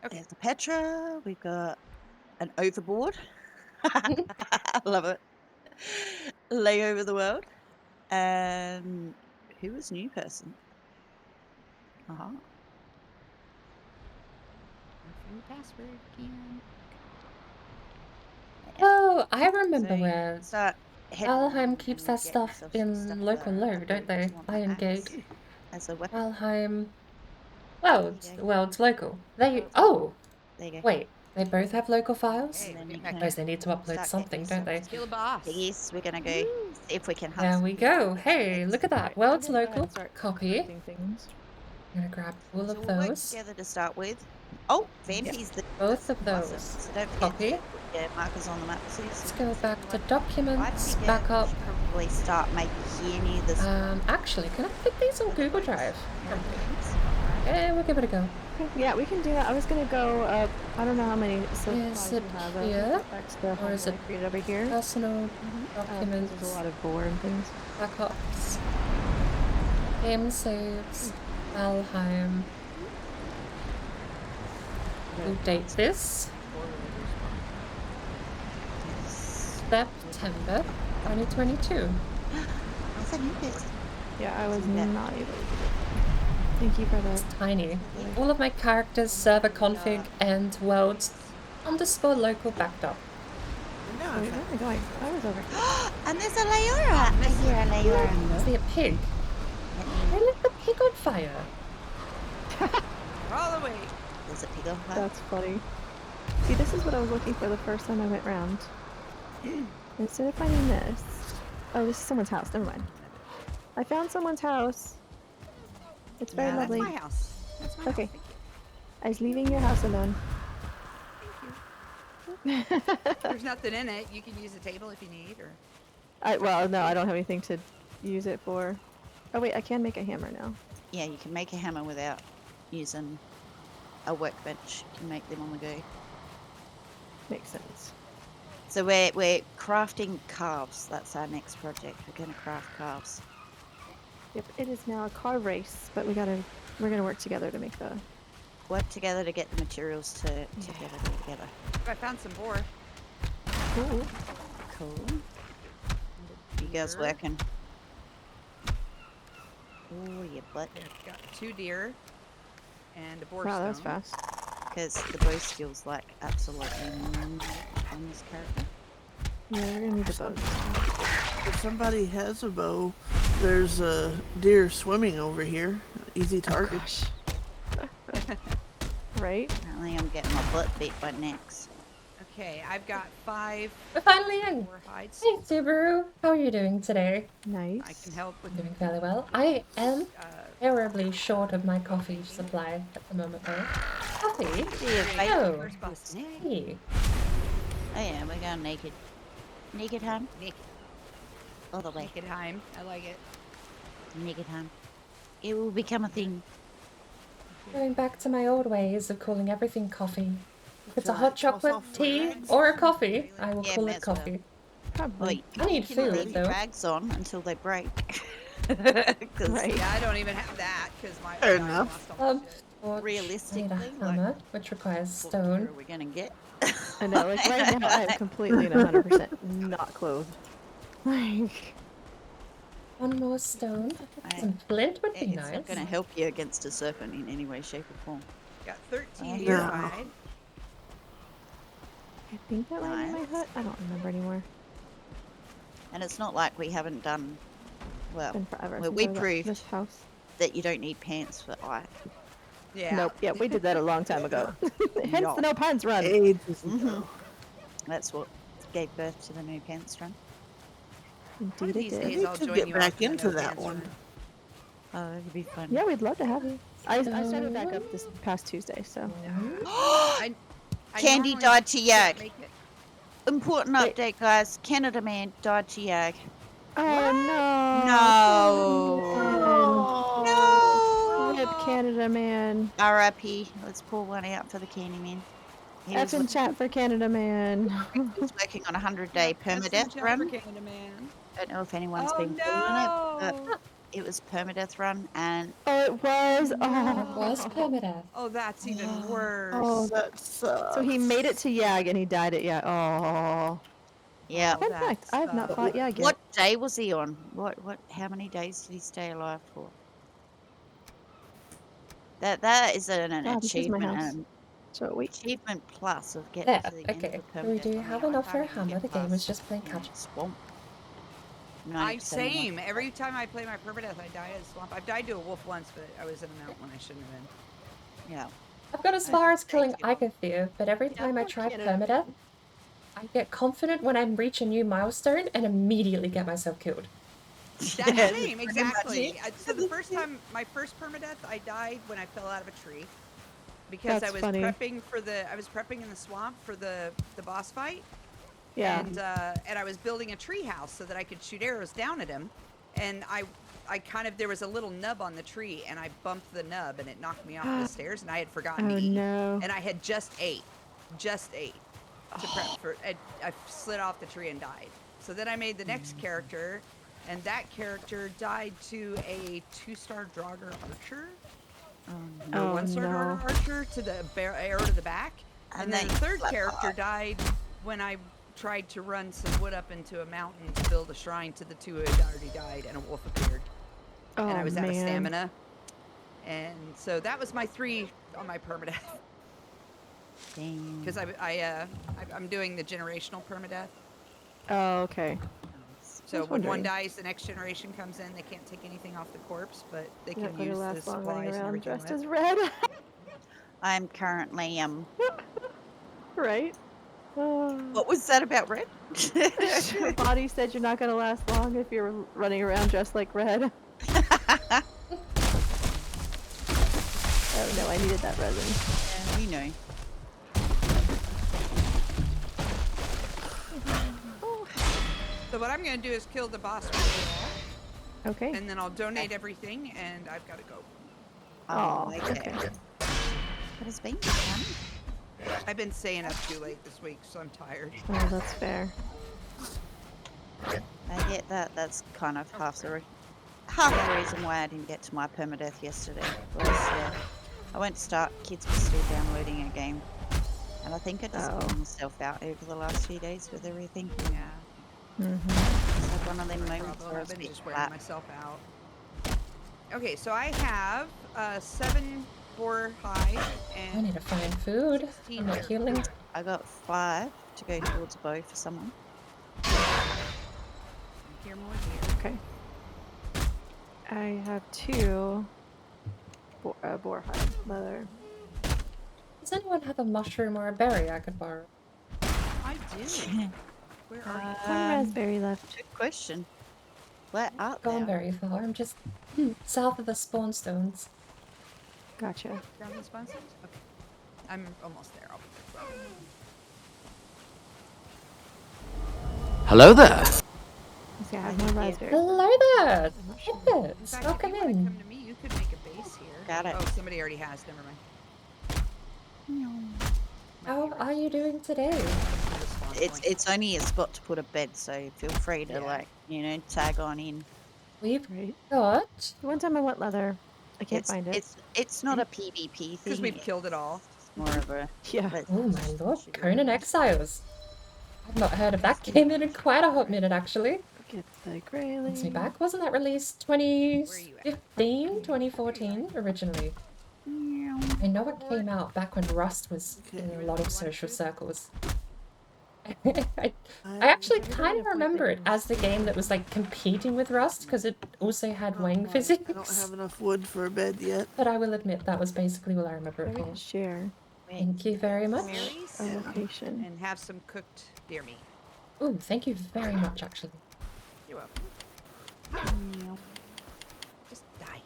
Okay. There's the Petra. We've got an overboard. I love it. Lay over the world. And who is new person? Uh-huh. Casper again. Oh, I remember So, where start heading Valheim and keeps we'll that get stuff myself some in stuff, local load, don't they? do you want my Iron axe Gate. as a weapon. Valheim. Well, There you go. well, it's local. They. Oh! There you go. Wait, they both have local files? Hey, And then we're you getting can back Suppose they need to upload start something, getting don't they? yourself Kill a boss. Yes, we're gonna go see if we can hunt. There some we people go. with Hey, heads. look at that. I'm World's gonna go ahead local. and start Copy. collecting things. I'm gonna grab all So of we'll work those. together to start with. Oh, Vampy's the Both of awesome. those. So don't forget Copy. to put your markers on the map. So Let's go back to documents, I back up. should probably start making here near this. Actually, can I put these on Google Drive? Yeah, we'll give it a go. Yeah, we can do that. I was gonna go up. I don't know how many supplies it we have. here? Back to the Or home is that it I created over here. Personal 'Cause documents, there's a lot of boar and things. backups, game saves, Valheim. We'll date this. September 2022. What's that new bit? Yeah, I was Yeah. not able to do it. Thank you for the. It's tiny. All of my characters, server config, and worlds _local backed up. Wait, where am I going? I was over here. And there's a Leora. I hear a Leora. Is there a pig? I lit the pig on fire. All the way. There's a pig on fire. That's funny. See, this is what I was looking for the first time I went round. Instead of finding this. Oh, this is someone's house. Never mind. I found someone's house. It's very Yeah, lovely. that's my house. That's my Okay. house. I was leaving your house alone. There's nothing in it. You can use a table if you need, or Well, no, I don't have anything to use it for. Oh wait, I can make a hammer now. Yeah, you can make a hammer without using a workbench. You can make them on the go. Makes sense. So we're crafting calves. That's our next project. We're gonna craft calves. Yep, it is now a car race, but we're gonna work together to make the. Work together to get the materials to get it all together. I found some boar. Cool. Cool. You girls Deer. working? Oh, your butt. Yeah, got 2 deer and a boar Wow, that was stone. fast. Because the bow skills like absolutely none on this character. Yeah, we're gonna need the bows. If somebody has a bow, there's a deer swimming over here. Easy target. Right? Apparently I'm getting my butt beat by Nex. Okay, I've got 5 We're finally in. boar hides. Hey, Subaru. How are you doing today? Nice. I can help with I'm doing fairly well. I am uh, terribly short of my coffee supply at the moment, though. Coffee? Oh. first boss. Hey. Oh yeah, we're going naked. Naked home? Naked. All the way. Naked Heim. I like it. Naked home. It will become a thing. Going back to my old ways of calling everything coffee. If it's a Should I hot toss chocolate, off my tea, rags? or a coffee, I will Yeah, call may it as well. coffee. Probably. Well, I need you can food, leave your though. rags on until they break. 'Cause Right. Yeah, I don't even have that because my Fair I enough. lost all my shit. Torch, I need a Realistically, like, hammer, which requires what stone. gear are we gonna get? I know, like right now I'm completely and 100% not clothed. Like, One more stone. I- Some flint would be It's nice. not gonna help you against a serpent in any way, shape, or form. Got 13 No. deer hide. I think that might be my Nice. hut. I don't remember anymore. And it's not like we haven't done well. It's been forever Well, since we I was at proved this house. that you don't need pants for ice. Yeah. Nope. Yeah, we did that a long time ago. Hence Yeah. the no pants run. Ages Mhm. ago. That's what gave birth to the new pants run. One of Indeed it these did. days need I'll to join get you back off in the into no that pants one. run. Oh, it'd be fun. Yeah, we'd love to have you. I started back up this past Tuesday, so. I Candy normally died to can't Yag. make it. Important Wait. update, guys. Canada man died to Yag. Oh No. no! No. Rip Canada man. R.I.P. Let's pour one out for the candy man. He was, F in chat for Canada man. he was working on a 100-day That's the permadeath job run. for Canada man. Don't know if anyone's Oh been following it, but no! it was permadeath run, and Oh, it was. It was Oh. permadeath. Oh, that's even worse. Oh, That sucks. So he made it to Yag and he died at Yag. Oh. yeah. Fun fact, I have not sucks. fought Yag yet. What day was he on? How many days did he stay alive for? That is an Ah, this is my achievement, house. and So wait. achievement plus of getting There, to the end okay. of the We permadeath do on have the enough ice. for a I can't even hammer. get The game is past, just plain you know, catch. swamp. I 90% of the same. Every time I play my permadeath, I die at a swamp. I've died to a wolf once, but I was in a mountain when I shouldn't have been. Yeah. I've got as I far as killing thank you. Agathir, but every Yeah, time I poor try Canada. permadeath, I get confident when I reach a new milestone and immediately get myself killed. That's Yeah, same, that's pretty much exactly. it. So the first time, my first permadeath, I died when I fell out of a tree because That's I was funny. prepping for I was prepping in the swamp for the boss fight. Yeah. And I was building a tree house so that I could shoot arrows down at him. And I kind of, there was a little nub on the tree and I bumped the nub and it knocked me off the stairs and I had forgotten Oh to eat. no. And I had just ate to prep for, I slid off the tree and died. So then I made the next character and that character died to a 2-star Draugr archer. Or Oh, 1-star no. Draugr archer to the arrow to the back. And then the third flat character off. died when I tried to run some wood up into a mountain to build a shrine to the two who had already died, and a wolf appeared. Oh, And I was out of man. stamina. And so that was my 3 on my permadeath. Dang. Because I'm doing the generational permadeath. Oh, okay. So was when one wondering. dies, the next generation comes in. They can't take anything off the corpse, but they You're can not going to use the last long running supplies and around everything dressed with. as red. I'm currently Right? Oh. What was that about red? Your body said you're not going to last long if you're running around dressed like red. Oh no, I needed that resin. Yeah, we know. So what I'm going to do is kill the boss with it all, Okay. and then I'll donate everything, and I've got to go. Oh, okay. okay. But it's been fun. I've been staying up too late this week, so I'm tired. Oh, that's fair. I get that. That's kind of half the reason why I didn't get to my permadeath yesterday. Was I went to start. Kids were still downloading a game, and I think I just burned myself out over the last few days with everything. Yeah. Mm-hmm. It's like one of them moments Problem. where I I've was a been bit just wearing flat. myself out. Okay, so I have 7 boar hide I and need to find food. 16 I'm not deer. healing. I got 5 to go towards a bow for someone. Here more deer. Okay. I have 2 boar hide leather. Does anyone have a mushroom or a berry I could borrow? I do. Where are you? One raspberry left. Good question. Where art Gone thou? very far. I'm just south of the spawn stones. Gotcha. Down the sponsors? Okay. I'm almost there. I'll be there. Hello there. See, I have more raspberries. Hello there! Mushroom. In Hobbits! fact, Welcome if you want to in. come to me, you could make is here. Got it. Oh, somebody already has. Never mind. How are you doing today? The spawn point. It's only a spot to put a bed, so feel free to Yeah. tag on in. We've Right. got... One time I want leather. I can't find it. It's not a PvP thing. Because we've killed it all. It's more of a Yeah. Oh my lord, Should we- Conan Exiles. I've not heard of that game in quite a hot minute, actually. Get the grayling. Let's see back. Wasn't that released Where are you at? 2015, 2014 originally? I know it came out back when Rust was in a lot of social circles. I actually kind of remember it as the game that was like competing with Rust because it also had wang I don't physics. have enough wood for a bed yet. But I will admit that was basically what I remember it Maybe we for. can share Thank you very much. Berries a location. and have some cooked deer meat. Oh, thank you very much, actually. You're welcome. Just die.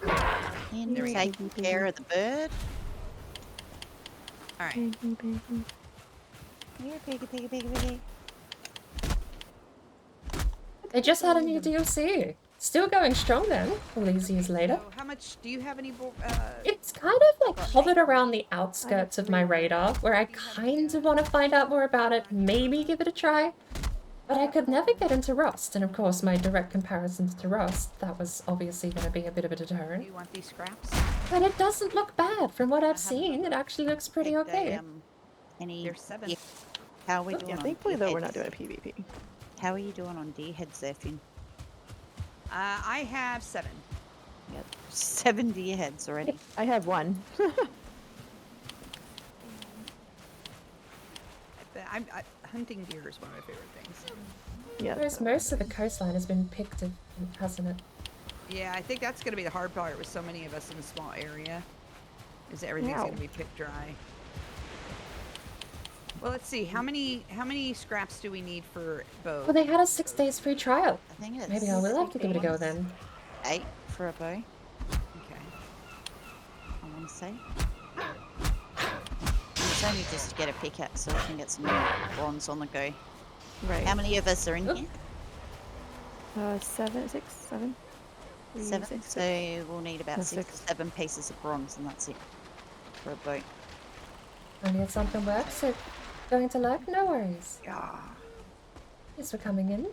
And There we go. taking care of the bird. All right. Piggy, piggy. Here, piggy, piggy, piggy, piggy. They just had a new DLC. Still going strong then, all these years later. So how much do you have any? It's kind of like hovered around the outskirts of my radar, where I kind of want to find out more about it, maybe give it a try. But I could never get into Rust, and of course my direct comparisons to Rust, that was obviously going to be a bit of a Do deterrent. you want these scraps? But it doesn't look bad from what I've seen, it actually looks pretty Take the, okay. any There's 7. yeah, how are we doing Yeah, on thankfully deer though we're not heads? doing a PvP. How are you doing on deer heads there, Finn? I have 7. Yep. 7 deer heads already. I have one. Hunting deer is one of my favorite things. Yeah. Whereas most of the coastline has been picked, hasn't it? Yeah, I think that's going to be the hard part with so many of us in a small area. Is that everything's Ow. going to be picked dry. Well, let's see. How many scraps do we need for both? Well, they had a 6 days free trial. I think it's Maybe I will have to give it a go then. 8 for a bow, Okay. I want to say. And it's only just to get a pickaxe so we can get some more bronze on the go. Right. How many of us are in Oh. here? 7, 6, 7. 7. 6, So we'll need about No, 6 6. or 7 pieces of bronze, and that's it for a bow. Only if something works, so going to luck? No worries. Yeah. Thanks for coming in.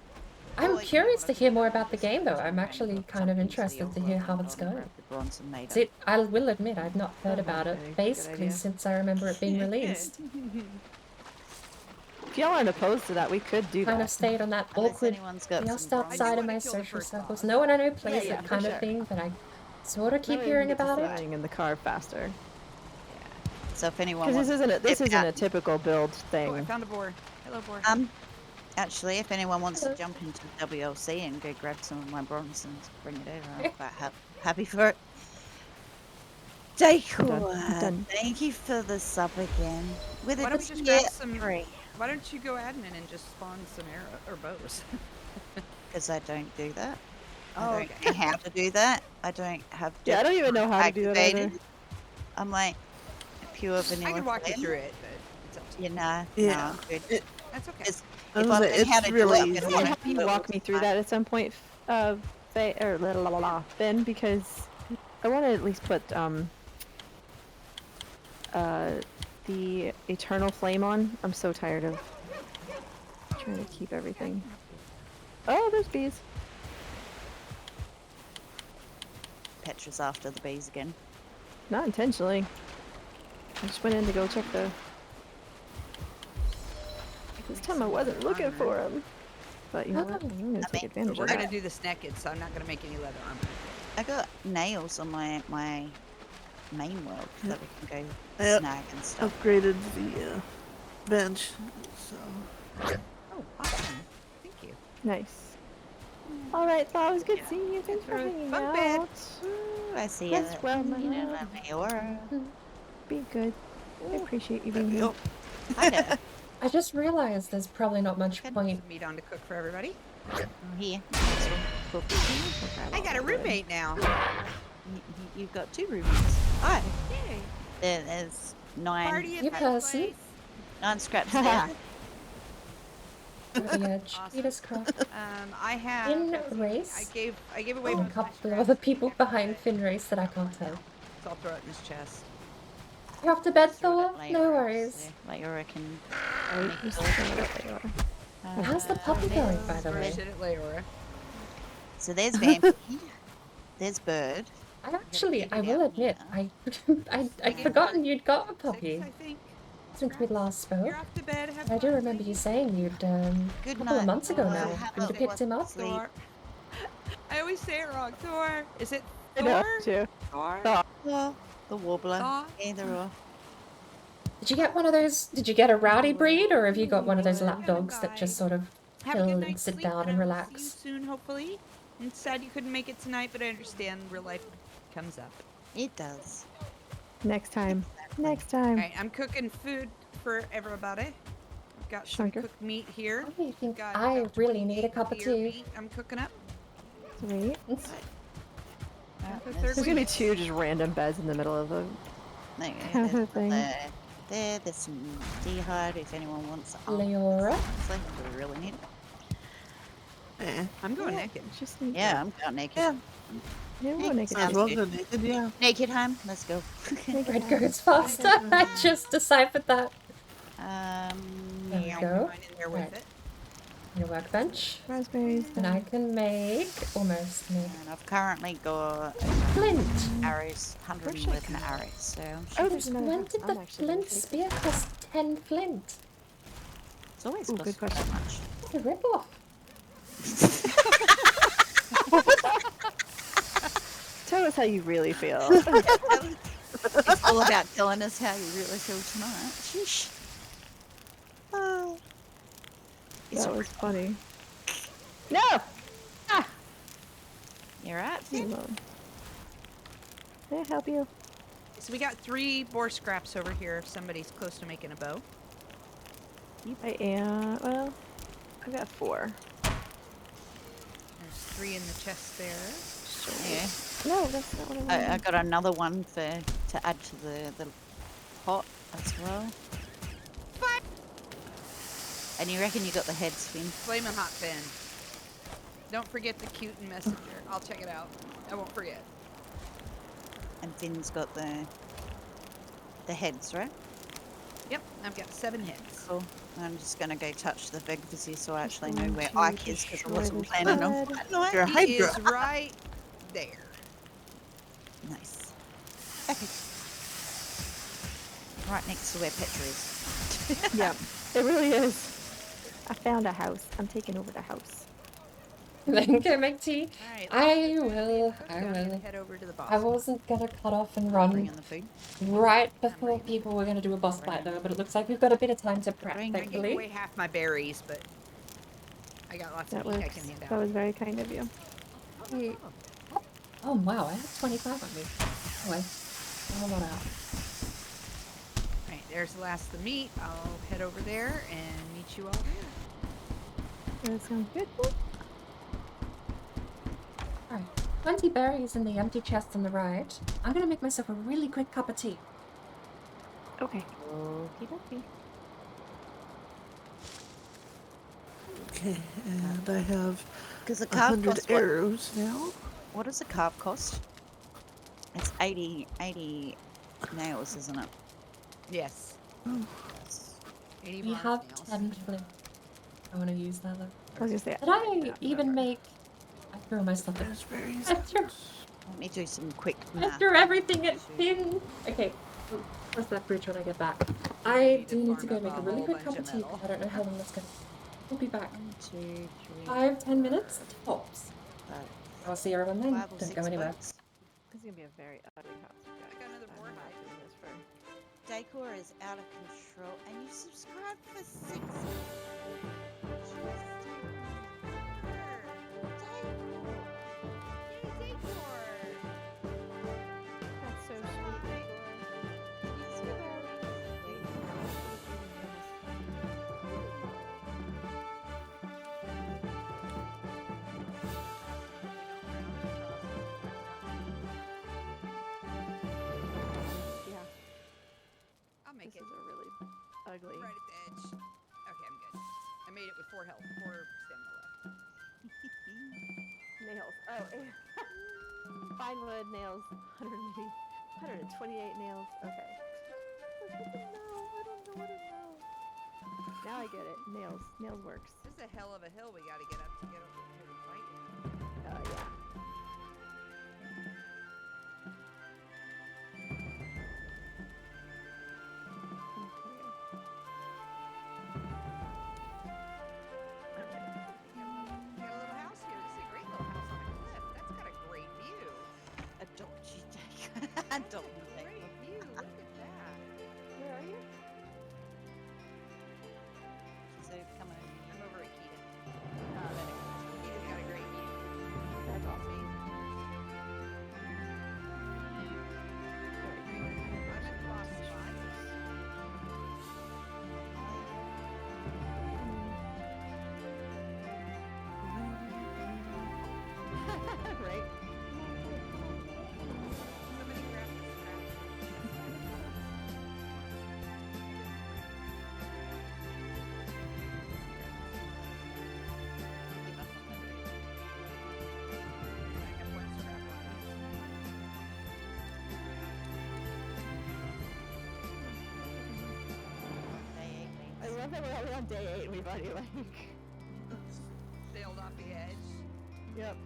I'm curious to hear more about the game though. I'm actually kind of interested to hear how it's going. Bronze and made See, I will admit I've not heard Oh, about it okay, good basically idea. since I remember it being released. If y'all aren't opposed to that, we could do Kind that. of stayed on that Unless awkward anyone's got just some bronze. outside of wanna my kill the social first circles. boss. No one I know plays yeah, it for kind of sure. thing, but I sort of keep That way we hearing can get to about it. flying in the car faster. So if anyone Because wants this isn't a, this dip isn't out- a typical build Oh, I thing. found a boar. Hello, boar. Actually, if anyone wants Hello. to jump into WLC and go grab some of my bronze and bring it over, I'm quite happy for it. Decor, I'm done. thank you for the sub again. With Why it, don't we just yeah, grab some? free, Why don't you go admin and just spawn some arrow or bows? because I don't do that. Oh, I don't okay. know how to do that. I don't have. Yeah, I don't even know how to do that either. activated. I'm like a pure vanilla. I can walk you player. through it, but it's up to you. Yeah, nah, Yeah. nah, I'm good. That's okay. It's- I If was I like, learn how it's to really do it, I'm easy. gonna I'll wanna have you do it walk me through that at some point, Ben, because I want to at least put the eternal flame on. I'm so tired of trying to keep everything. Oh, there's bees. Petra's after the bees again. Not intentionally. I just went in to go check the. This time I wasn't looking for him. But you know what? I'm gonna take mean, advantage We're of gonna that. do this naked, so I'm not gonna make any leather armor. I got nails on my main world that we can go Yep. snag and stuff. Upgraded the bench, so Oh, awesome. Thank you. Nice. Alright, so it was good seeing you. Thanks for Right. hanging Bunk out. bed. Ooh, I see Yes, it. well, You know, my my aura. Be good. I appreciate you being here. yep. I know. I just realized there's probably not much point. Some meat on to cook for everybody. I'm here. I got a roommate now. You've got 2 roommates. Hi. Yay. There's 9. Party at You my person. place. 9 scraps there. Over the edge. Awesome. Jesus Christ. I have. In let's see, race. I gave away And a most of my couple of scraps. other people behind Finrace that I can't tell. I'll throw it in his chest. You're off to bed, Just throw it Thor? at No Lyra, worries. so Lyra can I make just it throw it at Leora. How's the puppy going, by the Throw way? shit at Leora. So there's Vampy. There's Bird. I will admit, I'd forgotten you'd got a puppy 6, I think. since we last spoke. You're off to bed. Have I fun. do remember you saying you'd, a Good couple of night, months ago Thor. now, Have you'd a picked him up. sleep. Thor. I always say it wrong. Thor. Is it I know, Thor? too. Thor? Thor. The Warbler. Thor? Either or. Did you get one of those, did you get a rowdy breed, or have you got one of those lap Kind of dogs that guy. just sort of Have a chill good and night's sit sleep, down and I will relax? See you soon, hopefully. I'm sad you couldn't make it tonight, but I understand real life comes up. It does. Next time. Exactly. Next time. Alright, I'm cooking food for everybody. I've got some Shunker. cooked meat here. What do you think? Got I about really need a 28 cup of deer tea. meat I'm cooking up. Sweet. It's- Alright, The there's- third There's gonna be week. 2 just random beds in the middle of the. No, kind of there's thing. there's some dehyde if anyone wants. Leora? Honestly, do we really need it? Eh. I'm going naked. Just Yeah, I'm out naked. Yeah. Yeah, we'll make it. Might as Sounds well good. go naked, yeah. Naked home. Let's go. Red goes faster. I just deciphered that. um, There we meow. go. Mine in there with Right. it. Your workbench. Raspberries. And I can almost make And I've currently got flint. arrows, 111 arrows. So I'm sure Oh, there's another When house. did I'm the actually flint gonna take spear cost 10 flint? it's always Ooh, cost good question. that much. What a rip-off. Tell us how you really feel. It's all about telling us how you really feel tonight. Sheesh. Oh. It's That was funny. No! You're right. Hold on. May I help you? So we got 3 boar scraps over here if somebody's close to making a bow. I am. Well, I've got 4. There's 3 in the chest there. Yeah. No, that's not what I wanted. I got another one to add to the pot as well. And you reckon you got the head spin? Flamin' Hot Fin. Don't forget the cute and messenger. I'll check it out. I won't forget. And Finn's got the heads, right? Yep, I've got 7 heads. Cool. I'm just gonna go touch the Veg Vizzy so I actually know going where to Ike is because I destroy wasn't this planning on bed. fighting Ike. Your He Hydra. is right there. Nice. Okay. Right next to where Petra is. Yeah, it really is. I found a house. I'm taking over the house. Then go make tea. Alright. I will. Head over to the boss. I wasn't gonna cut off and Bring run in the food. right before people were gonna do a boss fight though, but it looks like we've got a bit of time to prep, Bring- I gave thankfully. away half my berries, but I got lots That of meat I works. can hand That out. was very kind of you. Hey. Oh wow, I have 25 on me. Anyway, I'll lot out. Alright, there's the last of the meat. I'll head over there and meet you all there. That sounds good. Alright, 20 berries in the empty chest on the right. I'm gonna make myself a really quick cup of tea. Okay. Okie dokie. Okay, and I have Because the carb 100 costs what? arrows now. What does the carb cost? It's 80 nails, isn't it? Yes. Oh, 80 We bronze have nails. 10 flint. I wanna use that though. I was gonna say. Did I even make... I threw my stuff in. raspberries. I threw, Let me do some quick I math. threw everything at Finn! Okay, what's that bridge when I get back? I need to do need to farm go up make a a really whole quick cup bunch of of tea metal. because I don't know how long that's gonna... We'll be back. 1, 2, 3, 5-10 minutes tops. 5, I'll see everyone then. 5 or Don't 6 go anywhere. bucks. This is gonna be a very ugly house. I got another I'm boar not hide. doing this for. Decor is out of control, and you subscribed for 6. That's so sweet. Yeah, I'll make this it. is a really ugly. Right at the edge. Okay, I'm good. I made it with 4 health, 4 stamina left. Nails. Oh, fine wood nails. 180. 128 nails. Okay. I don't know. Now I get it. Nails works. This is a hell of a hill we got to get up to get over here and fight you. Yeah. We got a little house here. This is a great little house on a cliff. That's got a great view. Don't you take. That's Don't a you take. great view. Look at that. Where are you? So come on. I'm over at Keita. Better. Keita's got a great view. That's awesome. Amazing. I'm at the boss spot. Right? Somebody grab the scraps. Give up on that. I have one scrap on Day 8 I love that we're only on day 8 and we've already like... me. Sailed off the edge. Yep.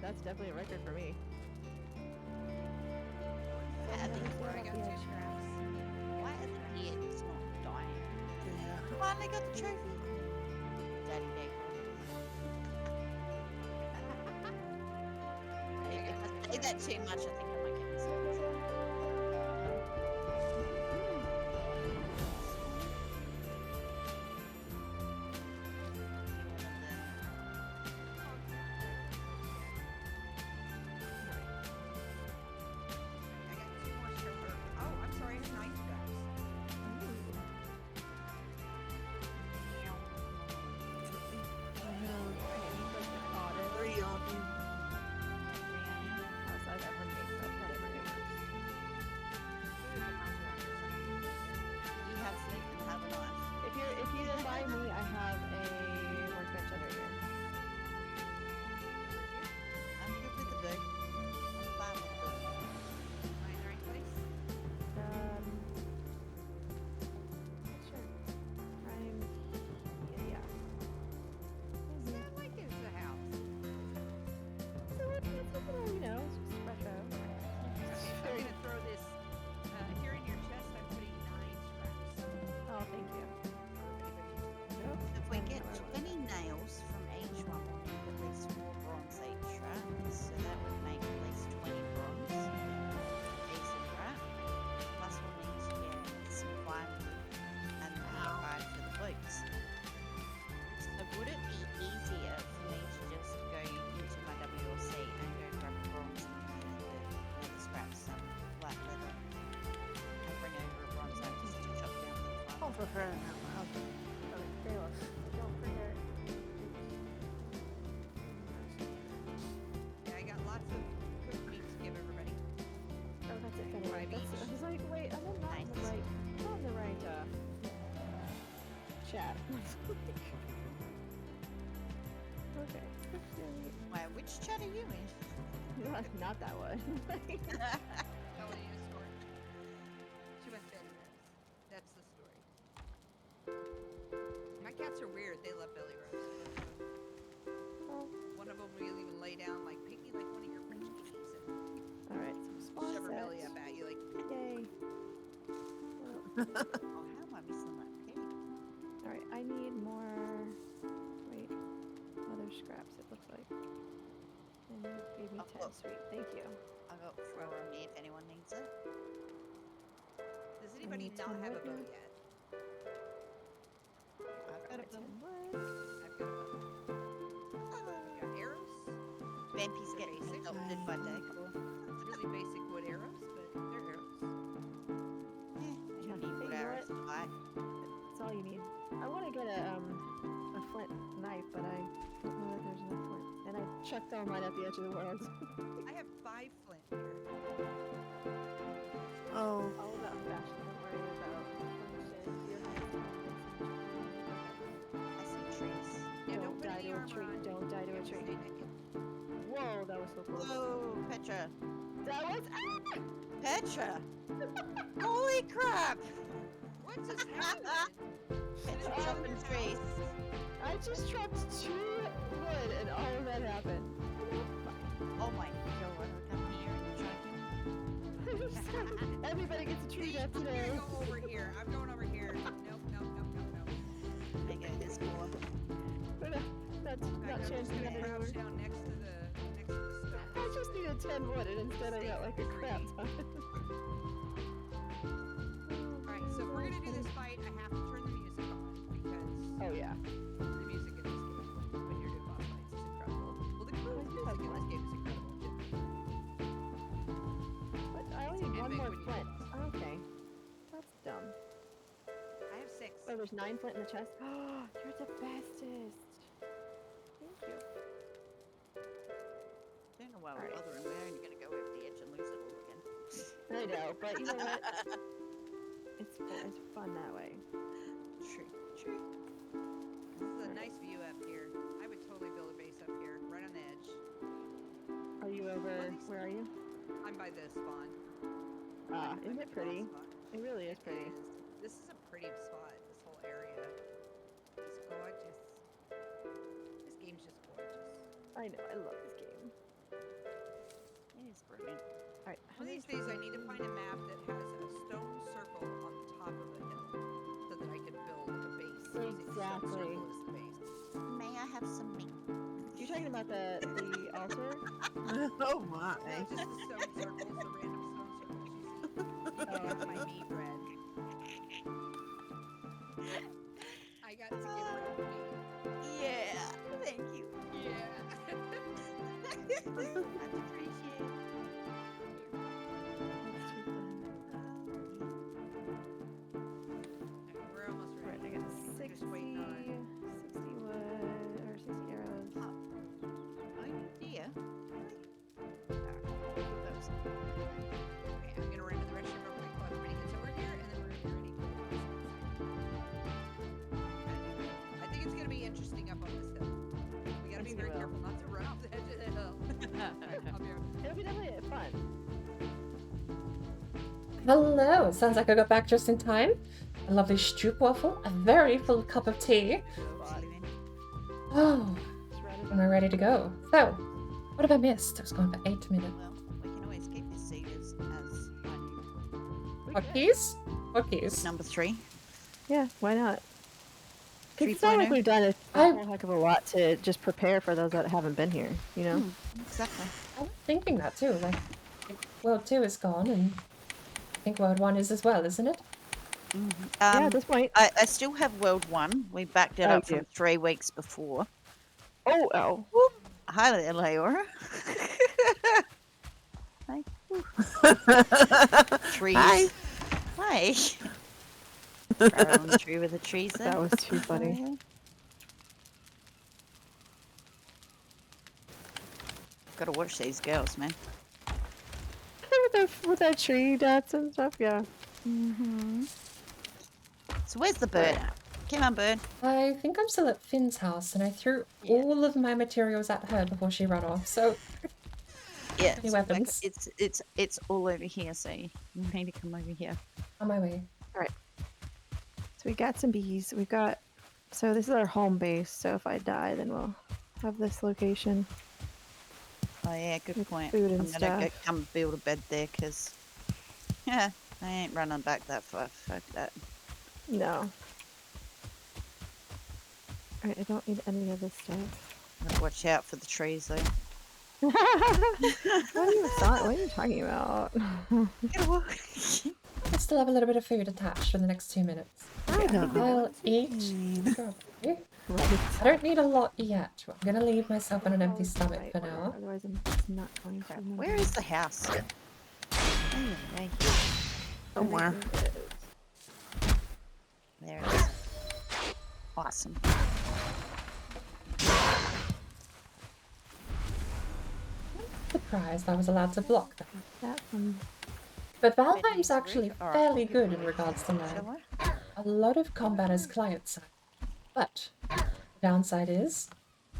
That's definitely a record for me. Where I got 2 scraps. Why is it here? It's not dying. Yeah. Finally got the trophy. Daddy day. If I say that too much, I think I might get myself. I got 2 more scraps. Oh, I'm sorry. I have 9 scraps. I have Audit. 3 on me. Outside that from me, so whatever it works. You have sleep and have a knife. If you didn't buy me, I have a workbench under here. I'm good with the book. I'm fine with the book. Am I in the right place? Sure. Yeah. See, I like it as a house. So it's a little, it's just retro. I'm going to throw this here in your chest. I'm putting 9 scraps. Oh, thank you. If we get 20 nails from each one, we'll need at least 4 bronze each, right? So that would make at least 20 bronze. Easy, right? Plus we'll need to get some firewood and hide for the boots. So would it be easier for me to just go into my WLC and go grab a bronze and the scraps and light leather and bring over a bronze axe to chop down the fire? Oh, for crying out loud. Bailiff, don't forget. Yeah, I got lots of cooked meat to give everybody. Oh, that's it. Five Anyway, each. I was like, wait, I'm not in the right, chat. Okay. Wait, which chat are you in? Not that one. Oh, we need a story. She went belly rubs. That's the story. My cats are weird. They love belly rubs. One of them will even lay down like piggy, like one of your French kitties, and Alright, so spawn shove her belly set. up at you like. Yay. Oh, how am I missing that pig? Alright, I need more. Wait. Other scraps, it looks like. And you gave me 10. Sweet, thank you. I got 4 on me if anyone needs it. Does anybody need not 10 have a bow wood. yet? I've got a 10 bow. wood. I've got a bow. You got arrows? Vampy's They're getting basic. adopted by decor. Really basic wood arrows, but they're arrows. Yeah, you don't need Hey, wood you know arrows what? to fight. That's all you need. I want to get a flint knife, but I don't know that there's enough flint. And I chucked all mine at the edge of the world. I have 5 flint here. Oh, All about fashion. Don't worry about I see trees. Yeah, Don't don't put die any to a armor tree. on. Don't die to You a have to tree. stay naked. Whoa, that was so close. Whoa, Petra. That was. Petra! Holy crap! What just happened? Petra chopping trees. I just dropped 2 wood and all of that happened. Oh my god, come here and try again. Everybody gets a tree death I'm today. gonna go over here. I'm going over here. Nope. I go this more. That's I'm not just changing gonna that anymore. crouch down next to the stone. I just needed 10 wood and instead I got like a crap ton. Alright, so if we're gonna do this fight, I have to turn the music on because Oh yeah. the music in this game when you're doing boss fights is incredible. Well, the music in this game is incredible too. But I only It's need 1 epic more when you do flint. boss Okay. That's dumb. I have 6. Oh, there's 9 flint in the chest. Oh, you're the bestest. Thank you. Don't know why we're bothering. We're only going to go over the edge and lose it all again. I know, but you know what? It's fun that way. True. This is a nice view up here. I would totally build a base up here, right on the edge. Are you over? Where are you? I'm by the spawn. Ah, I'm isn't by it the pretty? boss spot. It really is pretty. This is a pretty spot, this whole area. It's gorgeous. This game's just gorgeous. I know, I love this game. It is brilliant. Alright, One of these days I need to find a map that has a stone circle on the top of a hill so that I can build a base using the stone Exactly. circle as the base. May I have some meat? you're talking about the altar? Oh my. No, just the stone circles, the random stone circles you see. That's my meat bread. I got to get rid of meat. Yeah, thank you. Yeah. Much appreciated. We're almost Right, ready. I got We're 60 just waiting on. wood, or 60 arrows. Oh dear. Okay, I'm gonna run to the restroom real quick while everybody gets over here, and then we're gonna be ready to go. I think it's gonna be interesting up on this hill. We gotta be Yes, it very will. careful not to run off the edge of the hill. Alright, I'll be right back. It'll be definitely fun. Hello! Sounds like I got back just in time. A lovely stroop waffle, a very full cup of tea. Oh, Just run it and we're ready to go. So, what have I missed? I was going for 8 minutes. Well, we can always keep this seat as Hotkeys? Hotkeys. number 3. Yeah, why not? 'Cause it's not 3.0. like we've done a I- whole heck of a lot to just prepare for those that haven't been here, you know? Exactly. I was thinking that too. Like, World 2 is gone, and I think World 1 is as well, isn't it? Yeah, at this point. I still have World 1. We backed it Oh, up from dear. 3 weeks before. Oh. Hi there, Leora. Hi. Trees. Hi. Hi. Right on the tree with the trees there. That was too funny. Gotta watch these girls, man. with their tree deaths and stuff, yeah. So where's the bird at? Come on, bird. I think I'm still at Finn's house, and I threw Yeah. all of my materials at her before she ran off. So, Yeah. Any so back- weapons? It's all over here, so you need to come over here. on my way. So we got some bees. We've got. So this is our home base. So if I die, then we'll have this location. Oh yeah, good With point. food and I'm gonna stuff. come build a bed there, cause yeah, I ain't running back that far. Fuck that. No. Alright, I don't need any of this stuff. Gotta watch out for the trees though. What are you talking about? Gotta walk. I still have a little bit of food attached for the next 2 minutes. I don't know. I'll eat. mean. Probably. Right. I don't need a lot yet. I'm gonna leave myself on an empty Oh, stomach right, for whatever, now. Otherwise, I'm just not going to. Where is the house? Thank you. Somewhere. There it is. Awesome. Surprised I was allowed to block them. That one. But Valheim's actually Alright. fairly good in regards to land. Shall I? A lot of combat is client side. But the downside is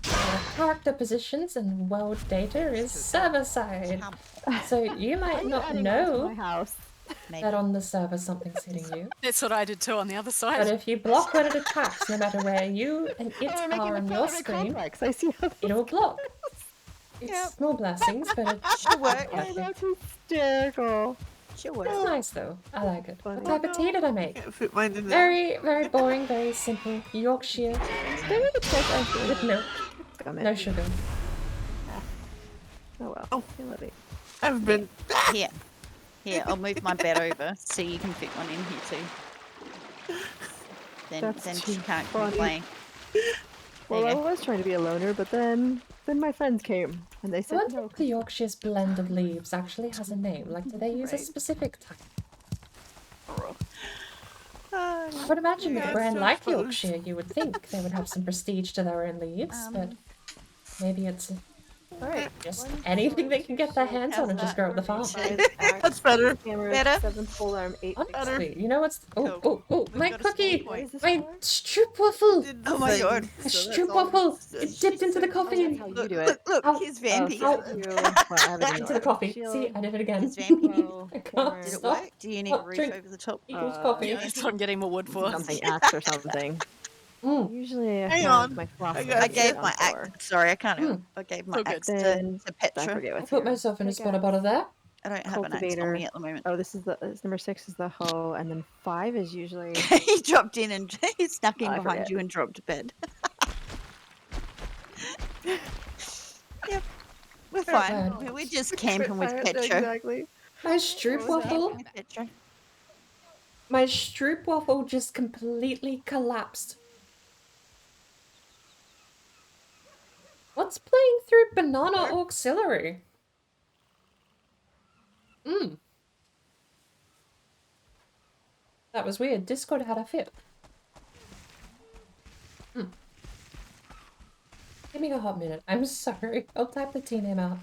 you have to character positions and world data is server side. So you might not Adding know onto my house. that on the server something's hitting you. That's what I did too on the other side. But if you block when it attacks, no matter where you and it we're making are the on your apartment screen, complex. I see how this it'll block. It's Yep. small blessings, but it's Should work. Oh, that's hysterical. Should work. It's nice though. I like it. Funny. What type of tea did I make? Can't fit mine in there. Very, very boring, very simple. Yorkshire Maybe we could check actually. with milk, Damn it. no sugar. Oh well. Oh. I love it. I've been. Here. Here, I'll move my bed over so you can fit one in here too. Then That's she too can't funny. complain. Well, There I you go. was trying to be a loner, but then my friends came and they I said wonder no. if the Yorkshire's blend of leaves actually has a name. Like, do they use a Right. specific type? Oh, I would imagine with a Yeah, brand so like close. Yorkshire, you would think they would have some prestige to their own leaves, but maybe it's Alright. just anything they can get their hands on and just grow at the farm. That's better. Hammer, Better? 7th polearm, 8 Honestly, you know what's? Oh, Cool. oh, oh! My got a small cookie, point. Is this my for? stroopwafel, Did the Oh my thing, God. my so that's all stroopwafel. good. It dipped into the coffee. How you Look, do it. look, look, Oh, here's Oh, Vampy. oh. thank you. Well, I have it Into the coffee. Shield, See, I did it again. Here's Vampy. bow, I can't hammer, Did it stop. work? Do you need Oh, a roof drink. over the top? Equals Uh, coffee. Yeah, that's what I'm getting more wood for. something axe or something. Mm. Usually I Hang have on. my cloth. I got I it. gave my axe. Sorry, I can't help. Mm. I gave It's my all good. axe to Then I Petra. forget I what's put here. myself in a Take spot bottle there. I don't have an axe on Cultivator. me at the moment. Oh, this is number 6 is the hoe, and then 5 is usually He dropped in and he snuck in I behind forget. you and dropped to bed. Yep. We're fine. bad. We're just camping with I- Petra. Exactly. My stroopwafel, With Petra. my stroopwafel just completely collapsed. What's playing through Banana Auxiliary? That was weird. Discord had a fit. Give me a hot minute. I'm sorry. I'll type the T name out.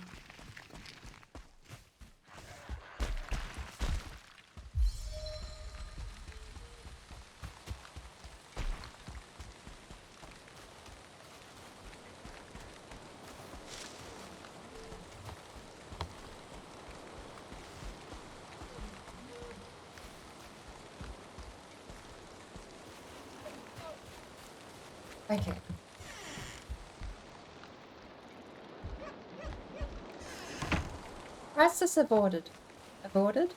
Okay. Crisis aborted. Aborted?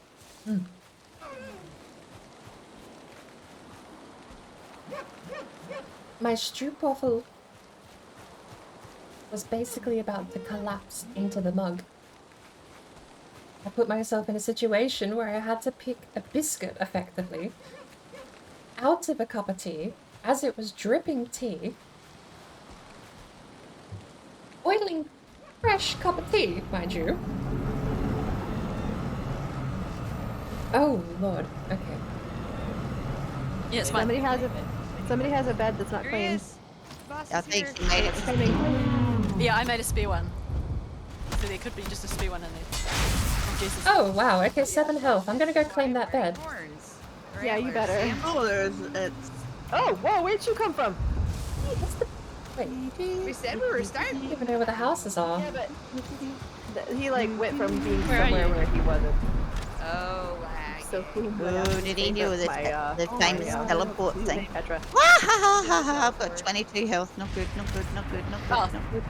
My stroopwafel was basically about to collapse into the mug. I put myself in a situation where I had to pick a biscuit, effectively, out of a cup of tea, as it was dripping tea, boiling fresh cup of tea, mind you. Oh, Lord. Okay. Yeah, it's fine. Somebody has a bed that's not Here he clean. is. Boss I is here. think he made it. Coming. Yeah, I made a spare one. So there could be just a spare one in there. Oh, Jesus. Oh, wow. Okay, 7 health. I'm gonna go claim that bed. Horns. Or Yeah, you antlers. better. See 'em? Oh, there's it's. Oh, whoa, where'd you come from? What's the... Wait, We said we were starting. I don't even know where the houses are. Yeah, but he like went from being Where are somewhere you? where he wasn't. Oh, lag. So he went Ooh, out to did he save do us the, my, the famous teleport Hey, thing? Petra. Wah, ha, ha, ha, ha, I've got 22 health. Not good, not good, not good, not good, Oh. not good.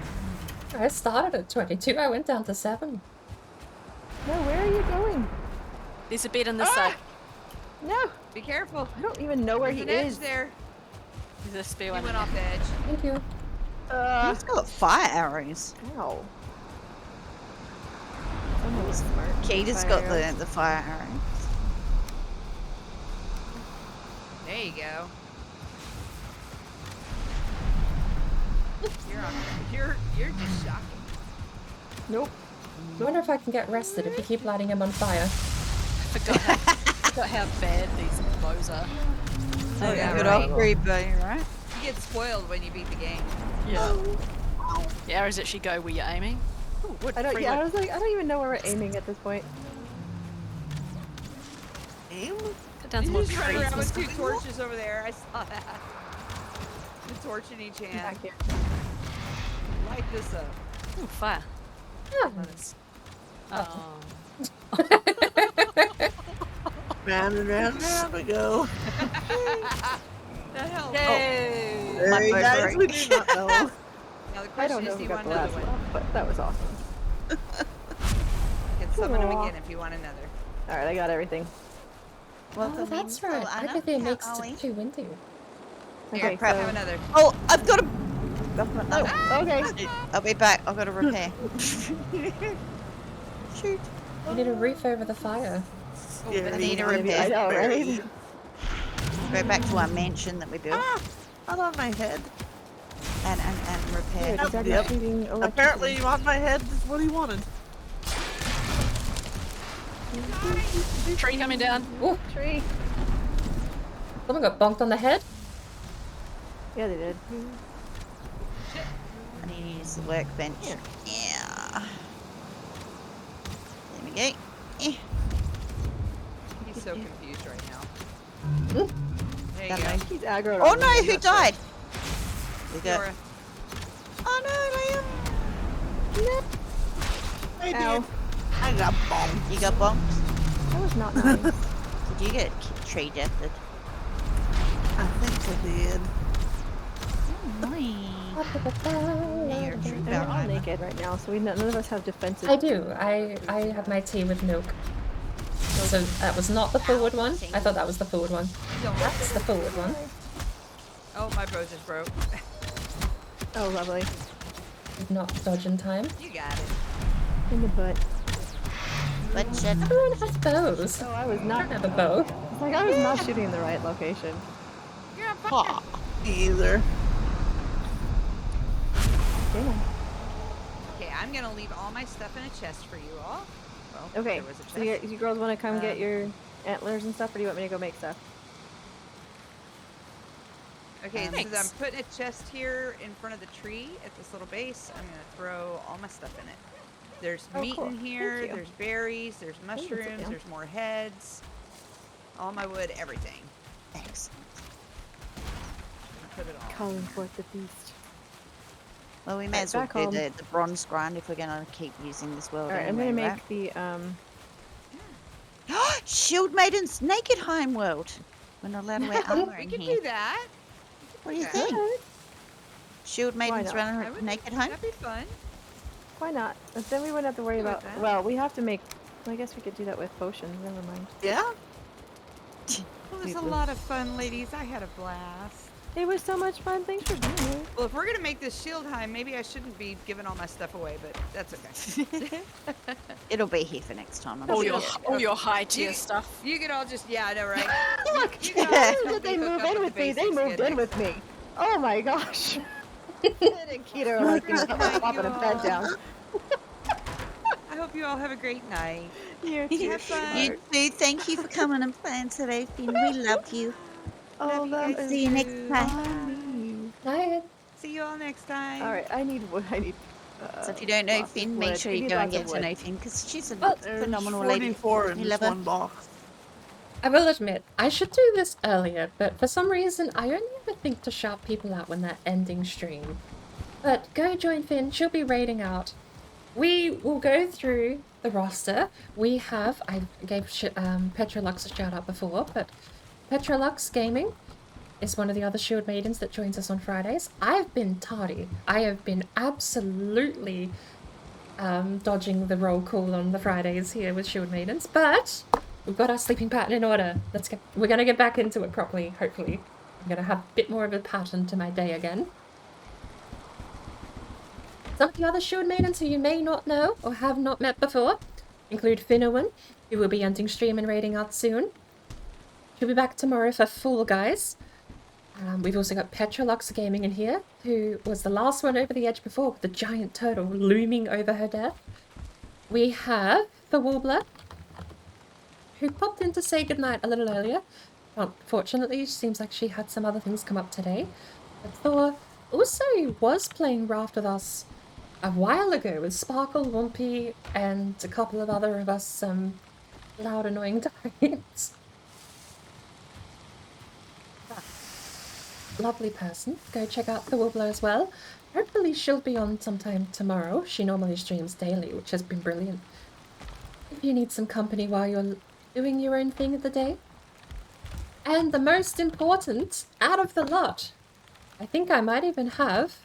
I started at 22. I went down to 7. No, where are you going? There's a bed on this side. No, Be careful. I don't even know where he There's an edge is. there. There's a spare He one. went in off the edge. Thank you. He's got fire arrows. Ow. Someone was smart. Keita's got the fire arrows. There you go. You're just shocking. Nope. I wonder if I can get rested if you keep lighting him on fire. Forgot how bad these bows are. Oh, yeah, Good right. upgrade, buddy, right? You get spoiled when you beat the game. Yeah. The arrows actually go where you're aiming. Ooh, wood, I don't. free Yeah, I wood. was like, I don't even know where we're aiming at this point. Aim? Cut down some You more just run trees. around with and two stuff. torches over there. I saw that. The torch in each hand. Back here. Light this up. Ooh, fire. Yeah. Let's. Oh. Round and round and round we go. That helps. Yay! Hey boat guys, we broke. do not know. Now the I question don't know is, who do you got want the another last one? one, but that was awesome. You can summon them Aw. again if you want another. Alright, I got everything. Oh, that's right. Anna. Maybe it How makes are we? it too windy. Here, Okay, crap, so- have another. Oh, I've got a. Oh, okay. I'll be back. I've got to repair. Shoot. You need a roof over the fire. Scary. I need a Maybe repair. I know, right? scary. Go back to our mansion that we built Not on my head. and repair. Good, Dad, Yep. you're shooting Apparently, electricity. on my head is what he wanted. Tree coming down. Ooh, Tree. someone got bonked on the head. Yeah, they did. I need to use the workbench. Yeah. There we go. Eh. He's so confused right now. Ooh. There you Don't go. know. He's aggroed Oh on no, me, I'm who not sure. died? We got. Dora. Oh no, Liam. I Ow. did. I got bombed. You got bonked. That was not nice. Did you get tree deathed? I think I did. Annoying. Yeah, you're a true And we're power all moment. naked right now, so none of us have defensive. I do. I have my tea with milk. So that was not the forward one. I thought that was the forward one. That's the forward one. Oh, my bow just broke. Oh, lovely. Did not dodge in time. You got it. In the butt. But shit. Everyone has bows. Oh, I was I not. don't have a bow. It's like I was not shooting in the right location. You're on fire. Either. Damn. Okay, I'm gonna leave all my stuff in a chest for you all. Well, Okay, there was a chest. so you girls want to come get Um, your antlers and stuff, or do you want me to go make stuff? Okay, so Thanks. I'm putting a chest here in front of the tree at this little base. I'm gonna throw all my stuff in it. There's Oh, meat cool. in Thank here, you. there's berries, there's sit mushrooms, down. there's more heads, all my wood, everything. Excellent. I'm gonna put it all. Calling forth the beast. Well, we may Right, as well back do home. the bronze grind if we're gonna keep using this world. Alright, I'm anyway, gonna right? make the Shield Maidens naked home world. We're not allowed to wear armor We in can here. do that. What do you Okay. think? Shield Maidens not? I running would- naked home? That'd be fun. Why not? But then we wouldn't have to worry Good with about. that. Well, we have to make. I guess we could do that with potions. Never mind. Yeah? Well, it was a People. lot of fun, ladies. I had a blast. It was so much fun. Thanks for doing it. Well, if we're gonna make this shield high, maybe I shouldn't be giving all my stuff away, but that's okay. It'll be here for next time. I'm All sure. your high tier You- stuff. You could all just, yeah, I know, right? Look, You can all just did help they me hook move up in the with me? They basics moved again in next- with me. Oh my gosh. Ed and Keita are like, you know, Thank popping a you bed all. down. I hope you all have a great night. You're Have fun. You too. Thank you for coming and playing today, Finn. We love you. Oh, Love you that guys is See you next too. time. Night. See you all next time. All right. I need wood. I need. So if you don't know lots of Finn, make wood. sure We you need go and lots of get to know wood. Finn because she's a There's phenomenal lady. 44 in We this love her. one box. I will admit, I should do this earlier, but for some reason, I only ever think to shout people out when they're ending stream. But go join Finn, she'll be raiding out. We will go through the roster. We have, I gave Petrolux a shout out before, but Petrolux Gaming is one of the other Shield Maidens that joins us on Fridays. I've been tardy. I have been absolutely dodging the roll call on the Fridays here with Shield Maidens, but we've got our sleeping pattern in order. We're gonna get back into it properly, hopefully. I'm gonna have a bit more of a pattern to my day again. Some of the other Shield Maidens who you may not know or have not met before include Finnowen, who will be ending stream and raiding out soon. She'll be back tomorrow for Fall Guys. We've also got Petrolux Gaming in here, who was the last one over the edge before with the giant turtle looming over her death. We have the Warbler, who popped in to say goodnight a little earlier. Unfortunately, it seems like she had some other things come up today. But Thor also was playing Raft with us a while ago with Sparkle, Lumpy, and a couple of other of us loud, annoying types. lovely person. Go check out the Wobbler as well. Hopefully she'll be on sometime tomorrow. She normally streams daily, which has been brilliant. If you need some company while you're doing your own thing of the day. And the most important, out of the lot, I think I might even have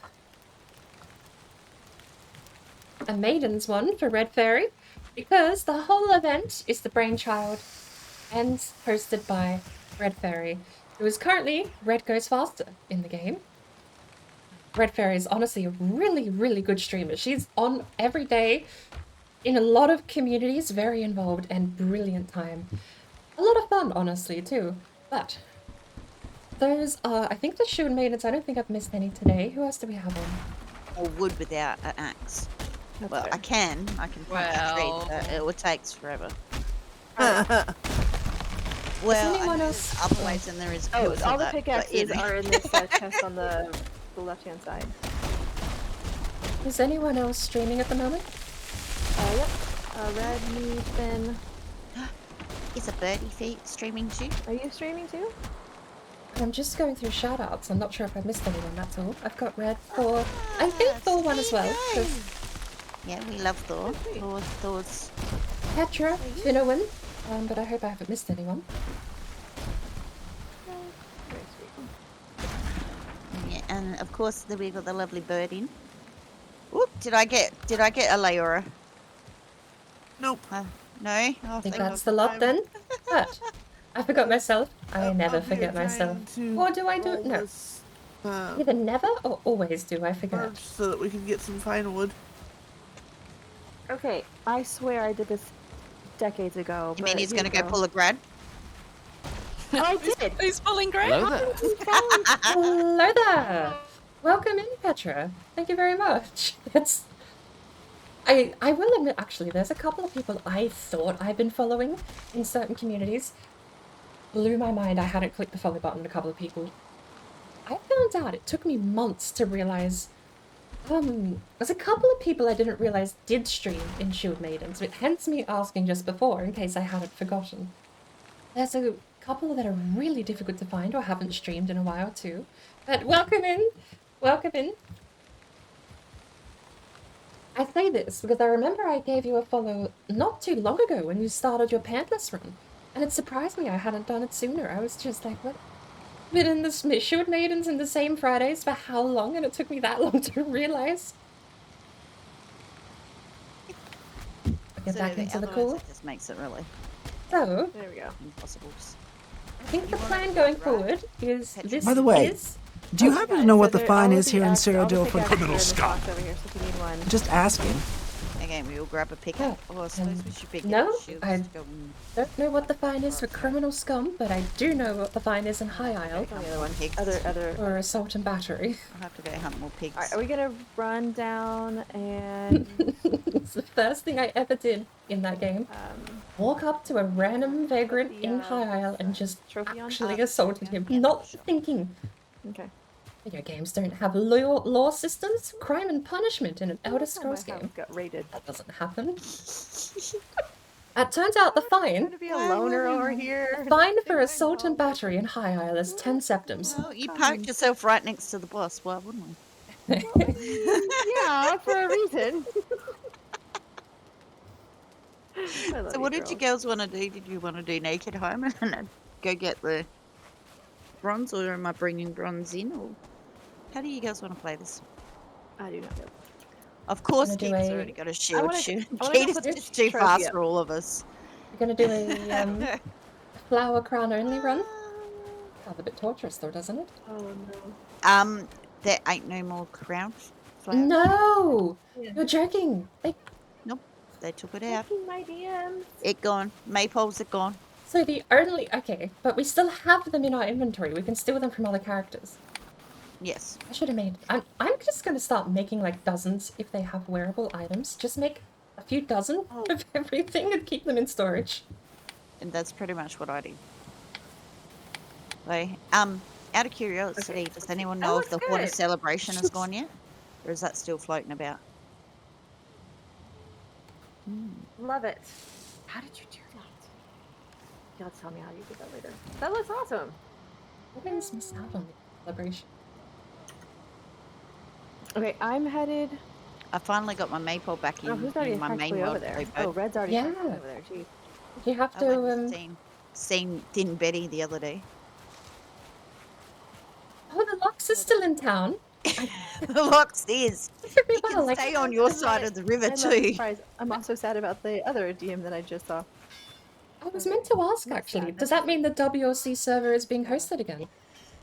a Maidens one for Red Fairy, because the whole event is the brainchild and hosted by Red Fairy, who is currently Red Goes Faster in the game. Red Fairy is honestly a really, really good streamer. She's on every day in a lot of communities, very involved and brilliant time. A lot of fun, honestly, too. But those are, I think, the Shoe and Maidens. I don't think I've missed any today. Who else do we have on? Or wood without an axe. That's Well, fair. I can punch a tree, but it would take forever. Well, anyone I know else- there's other ways than there is Oh, wood for all the that, but pickaxes yeah. are in this chest on the left-hand side. Is anyone else streaming at the moment? Yep. Red, me, Finn. Is a birdie feet streaming too? Are you streaming too? I'm just going through shoutouts. I'm not sure if I missed anyone, that's all. I've got Red, Thor. I think Thor one as well. 'Cause Yeah, we love Thor. Thor's. Petra, Finowin. But I hope I haven't missed anyone. Yeah, and of course we got the lovely bird in. Oop! Did I get a Leora? Nope. No. I think that's the lot then. But I forgot myself. I never forget myself. Or do I do? No. Either never or always do I forget. So that we can get some fine wood. Okay, I swear I did this decades ago. You mean but he's here gonna we go pull a grad? Oh, I did! Who's pulling Greg? Hello there. Hello there. Welcome in, Petra. Thank you very much. I will admit, actually, there's a couple of people I thought I'd been following in certain communities. Blew my mind. I hadn't clicked the follow button. A couple of people. I found out it took me months to realize. There's a couple of people I didn't realize did stream in Shield Maidens, hence me asking just before in case I hadn't forgotten. There's a couple that are really difficult to find or haven't streamed in a while too. But welcome in! Welcome in! I say this because I remember I gave you a follow not too long ago when you started your Pantless run. And it surprised me I hadn't done it sooner. I was just like, what? Been in the Shield Maidens in the same Fridays for how long? And it took me that long to realize. Get back into the call. It just makes it really So, There we go. impossible. I think the plan going forward is this By the way, is... Do you Okay, happen to guys, know so what the there- fine all is the here in all the Cyrodiil for pickaxes are in criminal the scum? box over here, so if you need one. Just asking. Again, we all grab a pickup. Oh, I suppose we should be no, getting shields I to go and- don't know what the fine is for criminal scum, but I do know what the fine is in High Isle Come on, pigs. Other. for assault and battery. I'll have to go hunt more pigs. Alright, are we gonna run down and It's the first thing I ever did in that game. Walk up to a random vagrant in High Isle and just trophy on actually top? assaulted him, Yeah, not sure. thinking. Okay. Video games don't have law systems, crime and punishment in an Elder Scrolls My house game. got raided. That doesn't happen. It turns out the fine Gonna be a loner over here. Fine for assault and battery in High Isle is 10 septums. Well, you parked yourself right next to the boss. Why wouldn't we? Yeah, for a reason. So what did you girls want to do? Did you want to do naked home and go get the bronze, or am I bringing bronze in? Or how do you guys want to play this? I do not know. Of course, Wanna do Keith's a- already got a shield. wanna- Shoot. I wanna Keith's put this just too trophy fast up. for all of us. We're gonna do a flower crown only run. Sounds a bit torturous though, doesn't it? Oh no. There ain't no more crown flower. No! Yeah. You're joking! They took it out. Checking my DMs. It gone. Maypoles are gone. So the only... Okay, but we still have them in our inventory. We can steal them from other characters. Yes. I should have made... I'm just gonna start making like dozens if they have wearable items. Just make a few dozen of everything and keep them in storage. And that's pretty much what I do. So, out of curiosity, does anyone know if the looks Hornet good. celebration has gone yet? Or is that still floating about? Love it. How did you do that? You'll tell me how you did that later. That looks awesome. What did I miss out on? celebration. Okay, I'm headed. I finally got my maple back Oh, who's already in my main practically over world. there? Play Oh, bird. Red's already Yeah. practically over there. Geez. You have I went to and seen Thin Betty the other day. Oh, the Lux is still in town. The Lox is. Pretty He can well, like, stay on your side of the river I love the too. surprise. I'm also sad about the other DM that I just saw. I was meant to ask Not actually. sad, Does that's that mean the WLC server is being hosted again?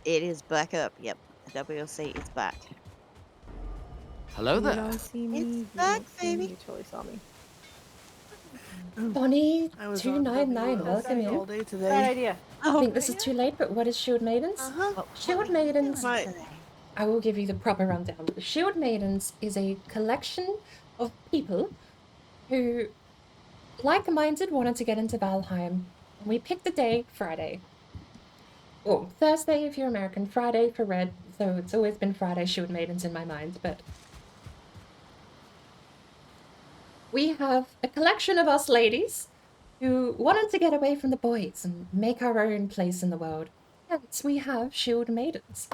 It is back up. Yep, the WLC is back. Hello You there. don't see me. It's You back, don't see me. baby. You totally saw me. Bonnie I was on 299, WLC welcome all in. day Bad today. idea. I Oh, think this is too late, but what is Shield Maidens? Uh-huh. what Shield were you Maidens, doing My- today? I will give you the proper rundown. Shield Maidens is a collection of people who, like-minded, wanted to get into Valheim. And we picked a day, Friday. Or Thursday if you're American, Friday for Red, so it's always been Friday Shield Maidens in my mind, but we have a collection of us ladies who wanted to get away from the boys and make our own place in the world. Hence, we have Shield Maidens.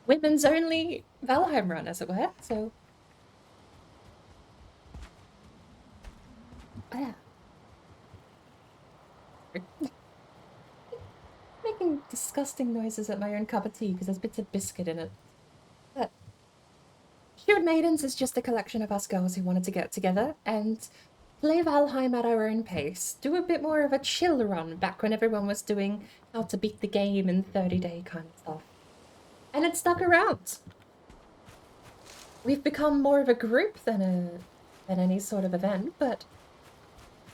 Women's only Valheim run, as it were, so. Yeah. Making disgusting noises at my own cup of tea because there's bits of biscuit in it. But Shield Maidens is just a collection of us girls who wanted to get together and play Valheim at our own pace. Do a bit more of a chill run back when everyone was doing how to beat the game in 30-day kind of stuff. And it stuck around. We've become more of a group than any sort of event, but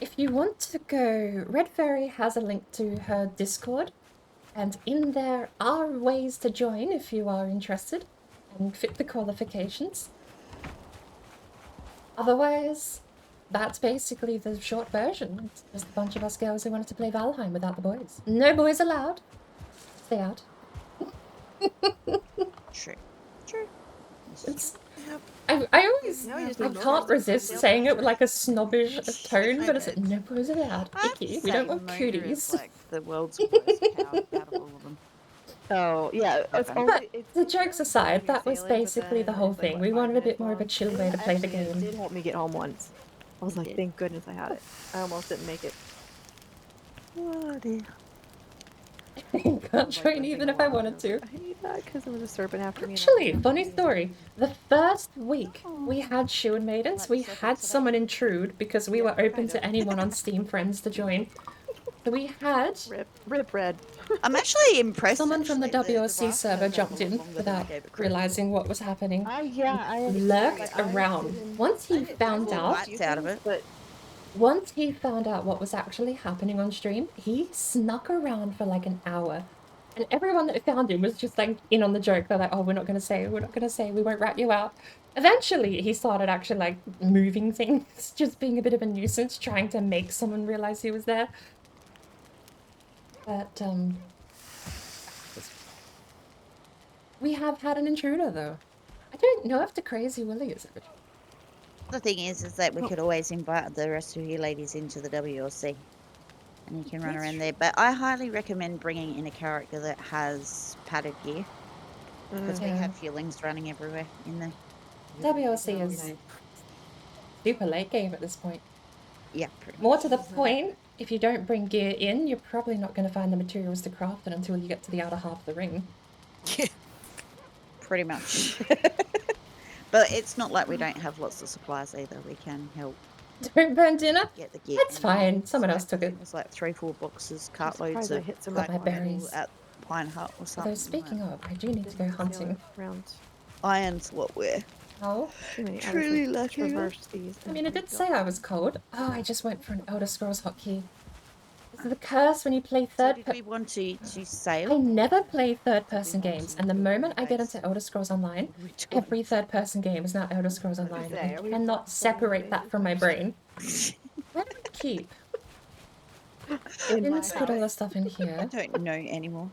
if you want to go, Red Fairy has a link to her Discord, and in there are ways to join if you are interested and fit the qualifications. Otherwise, that's basically the short version. It's just a bunch of us girls who wanted to play Valheim without the boys. No boys allowed. Stay out. True. True. It's, I always, Now we just I need can't more resist girls. saying it with like a snobbish tone, but it's like, Right. no boys allowed. I have to Icky. We don't say, want Moira cooties. is like the world's worst cow out of all of them. Oh yeah, it's Okay. only. But It's the jokes aside, that was basically the whole thing. We wanted a bit more of a It chill way to play the actually did game. help me get home once. I was like, did. thank goodness I had it. I almost didn't make it. Oh dear. Can't join even if I wanted to. I hate that because there was a serpent after me. and I Actually, was funny like, story. The first week we had Shield Maidens, Like we serpents had today? someone intrude because we Yeah, were open kind to of. anyone on Steam Friends to join. So we had Rip red. I'm actually impressed. someone from the actually. WLC Raft server has jumped a lot in longer than I without gave it credit for. realizing what was happening. I Lurked I around. didn't- Once I he didn't found know out, bites out of it. But once he found out what was actually happening on stream, he snuck around for like an hour. And everyone that found him was just like in on the joke. They're like, oh, we're not going to say, we won't rat you out. Eventually, he started actually like moving things, just being a bit of a nuisance, trying to make someone realize he was there. But, we have had an intruder though. I don't know if the Crazy Willy is it. The thing is that we could always invite the rest of you ladies into the WLC, and you can run around there. But I highly recommend bringing in a character that has padded gear, because we Yeah. have feelings running everywhere in there. WLC is super late game at this point. Yeah, pretty More much. to the point, if you don't bring gear in, you're probably not going to find the materials to craft it until you get to the outer half of the ring. Pretty much. But it's not like we don't have lots of supplies either. We can help Don't burn dinner? get the gear. That's fine. Someone else took it. It was like 3-4 boxes, I'm cartloads surprised I of hit some Got my of my berries. at Pine Hut or something. Although speaking of, I do need to go hunting. Iron's what we're Oh, truly lucky. Traverse these. I mean, it did say I was cold. Oh, I just went for an Elder Scrolls hotkey. It's the curse when you play So third did person. we want to I sail? never play third-person We want games, to and the do moment I get base. into Elder Scrolls Online, We do. every third-person game is now Elder Scrolls Online. say, I are we cannot playing separate that bases from my or- brain. Where do I keep? I didn't put all the stuff in I here. don't know anymore.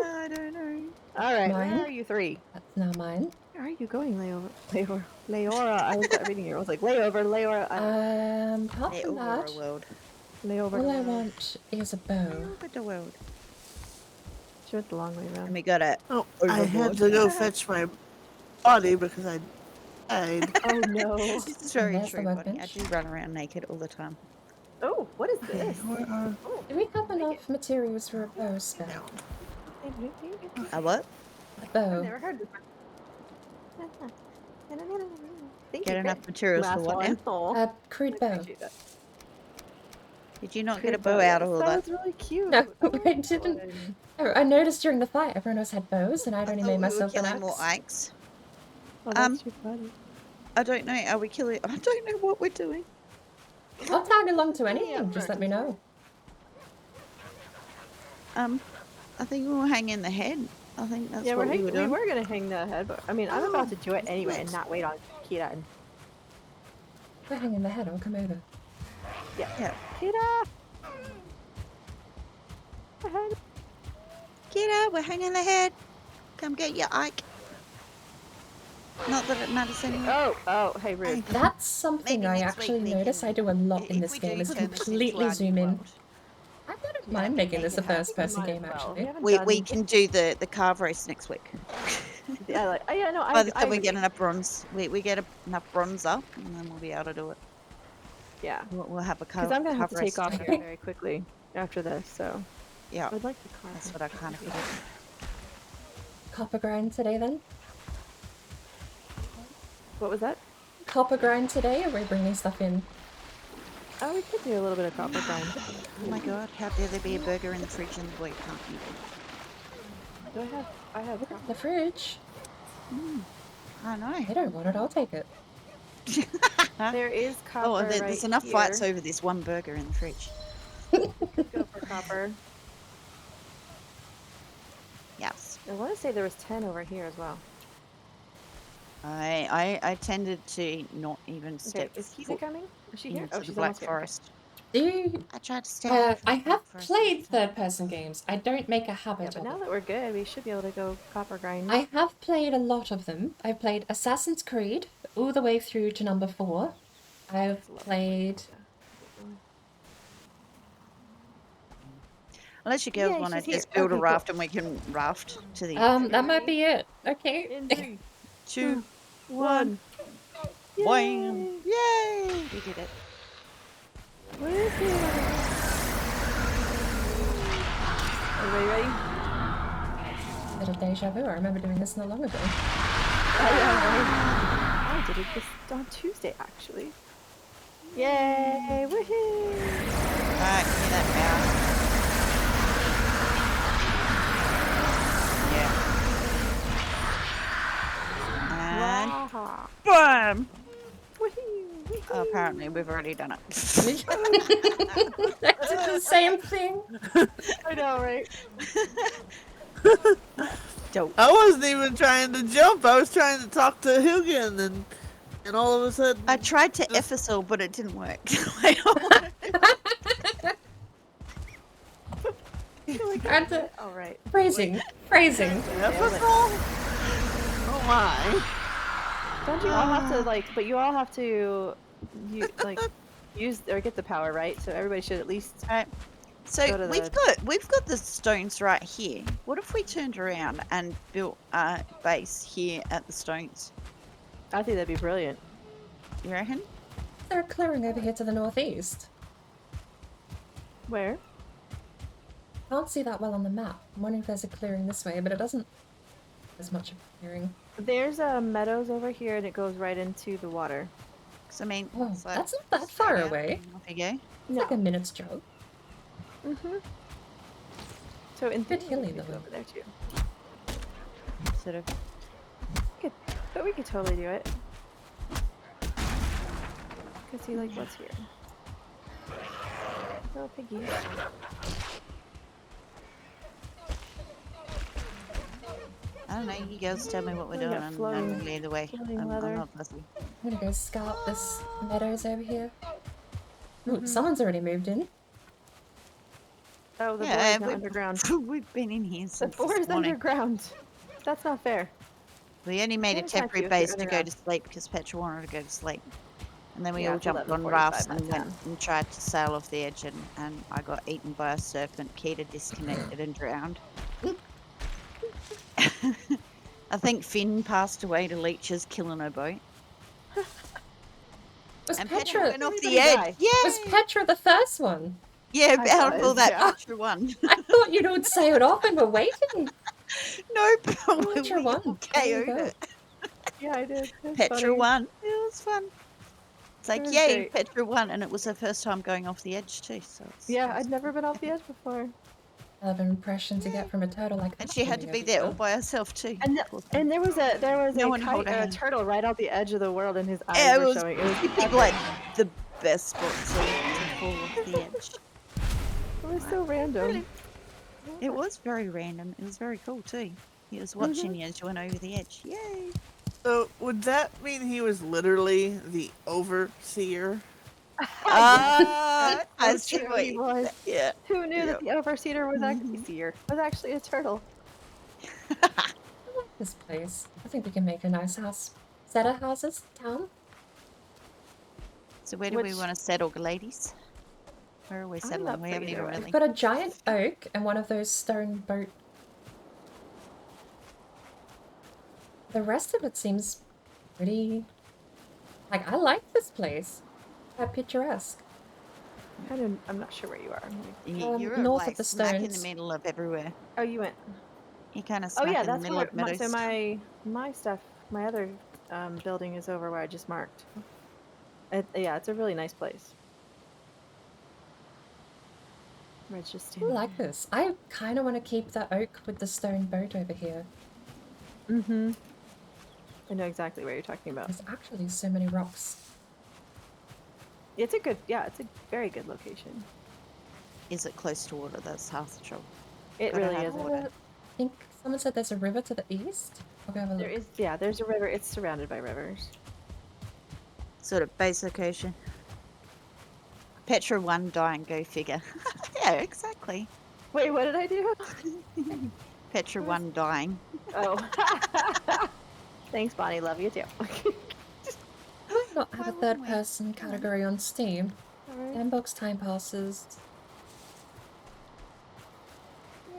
I don't know. All right, Mine? where are you three? That's now mine. Where are you going, Leora? I was reading here. I was like, Leora. Apart They're from all over that, the world. Leora. all I want is a bow. All over the world. She went the long way And around. we got it. Oh, I had to go fetch my body because I died. Oh no. This is very There's the true, buddy. I workbench. do run around naked all the time. Oh, what is Okay, this? where are Oh, Do we have I like enough materials for a bow spell? down? A what? A I've bow. never heard this. Thank Get you, enough Crit. materials for Last what now? one. Aw, A crude I bow. appreciate that. Did you not get a Crit bow bow, out of yes, all that? was really cute. No, I I like that didn't. one. Oh, I noticed during the fight everyone else had bows, and I'd I only thought made we were myself an killing more axe. Ikes. Oh, that's too funny. I don't know. Are we killing? I don't know what we're doing. I'll tag along to Yeah, anything, just let me know. I think we were hanging the head. I think that's Yeah, what we we were doing. were gonna hang the head, but I mean, I'm about to do it anyway and not wait on Kira. And We're hanging the head, I'll come over. Yeah. Kira! Ahead. Get out, we're hanging the head. Come get your Ike. Not that it matters anymore. Oh, hey, rude. That's something Maybe I next week actually we notice can- I do a lot in if this we game, do is turn this into completely our new zoom in. world. I wouldn't Yeah, mind we making make this a it happen. first-person Might as game, well. actually. haven't We done- can do the carve race next week. Yeah, like, yeah, no, By the I time we get agree. enough bronze, we get enough bronze up, and then we'll be able to do it. Yeah, We'll have a because carve I'm gonna have to race take off together. here very quickly after this, so Yeah, I'd like to carve. that's what I kind of figured. Copper grind today, then? What was that? Copper grind today, or are we bringing stuff in? Oh, we could do a little bit of copper grind. Oh my god, how dare there be a burger in the fridge and the boy can't eat it? Do I have Look at the fridge. I know. I don't want it, I'll take it. There is copper Oh, there's right enough here. fights over this one burger in the fridge. Go for copper. Yes. I want to say there was 10 over here as well. I tended to not even Okay, step is Kiza foot coming? Is she here? into Oh, the she's Black almost here. Okay. Forest. Do you... I tried to stay away from I the Black have Forest. played third-person games. I don't make a Yeah, habit but of now it. that we're good, we should be able to go copper grind. I have played a lot of them. I've played Assassin's Creed all the way through to number 4. I've played... Unless you girls Yay, want to she's just here. build a Okay, raft and we can raft to the that might be it. Okay. In 3, 2, 1. Wham! Yay! We did it. Woohoo! Everybody ready? Bit of deja vu. I remember doing this not long ago. I did it this on Tuesday, actually. Yay! Woohoo! Alright, give me that power. Yeah. And Waha. BAM! Woohoo! Oh, apparently we've already done it. I did the same thing. I know, right? Dope. I wasn't even trying to jump. I was trying to talk to Hugin, and all of a sudden, I tried to Ephisol, but it didn't work. And the All right. phrasing. Oh my! Don't you all have to but you all have to, use or get the power, right? So everybody should at least. Right. So Go to we've got the stones right here. What if we turned around and built a base here at the stones? I think that'd be brilliant. You reckon? They're clearing over here to the northeast. Where? Can't see that well on the map. I'm wondering if there's a clearing this way, but it doesn't. There's much of a clearing. There's meadows over here, and it goes right into the water. Because I mean, Oh, it's like, that's not that far yeah, away. Off you go. It's like a minute's jog. Mhm. So in Bit theory, hilly, we could go though. over there too. Sort of. But we could totally do it. Cause see, what's here? Little piggies. I don't know. You girls tell me what we're We doing, got and floating- I'm either way. floating I'm leather. not fussy. I'm gonna go scout this meadows over here. Ooh, someone's already moved in. Oh, the Yeah, boar is now we- underground. We've been in here The since boar this is morning. underground. That's not fair. We only made a Can't attack temporary you if you're base to go underground. to sleep because Petra wanted to go to sleep. And then we Yeah, all it's jumped on 11:45 rafts my and went time. and tried to sail off the edge, and I got eaten by a serpent. Keita disconnected and drowned. I think Finn passed away to leeches killing her boat. Was And Petra Petra went off Anybody the edge. die? was Yay! Petra the first one? Yeah, I out of all was, that, yeah. Petra won. I thought you would say it off and we're waiting. Nope, Petra we won. all There you KO'd go. it. Yeah, I did. It was Petra funny. won. It was fun. It's like, was yay, great. Petra won, and it was her first time going off the edge too. So it's, Yeah, I'd never been off the edge before. I have an impression to get from a turtle like and that. she had to doing be it. there all by herself too. And Poor thing. and there was No a one hold kite, her a hand. turtle right out the edge of the world, and his eyes Yeah, it were was showing. It was people epic. like the best spot to fall off the edge. It was so random. It was very random. It was very cool too. He was watching you as you went over the edge. Yay! So would that mean he was literally the overseer? I That's see true, what he you- was. Yeah. Who knew that Yep. the overseer was actually a turtle? This place. I think we can make a nice house. Set of houses town. So where do we Which- want to settle, ladies? Where are we I'm settling? up We for haven't either even way. really. We've got a giant oak and one of those stone boat. The rest of it seems pretty. Like, I like this place. Quite picturesque. I'm not sure where you are. You're north like of the smack in the stones. middle of everywhere. Oh, you went. You're kind of Oh smack yeah, in the that's middle where of meadows. so my stuff, my other building is over where I just marked. Yeah, it's a really nice place. Where it's just I standing. like this. I kind of want to keep that oak with the stone boat over here. Mm-hmm. I know exactly what you're talking about. There's actually so many rocks. It's a very good location. Is it close to water? That's half the trouble. It Gotta really have is. water. I think someone said there's a river to the east. I'll go have a look. There is, yeah, there's a river. It's surrounded by rivers. Sort of base location. Petra 1 dying, go figure. Yeah, exactly. Wait, what did I do? Petra 1 dying. Oh. Thanks, Bonnie. Love you too. Might not have Why a wouldn't third we? person category on Steam. Alright. Sandbox time passes.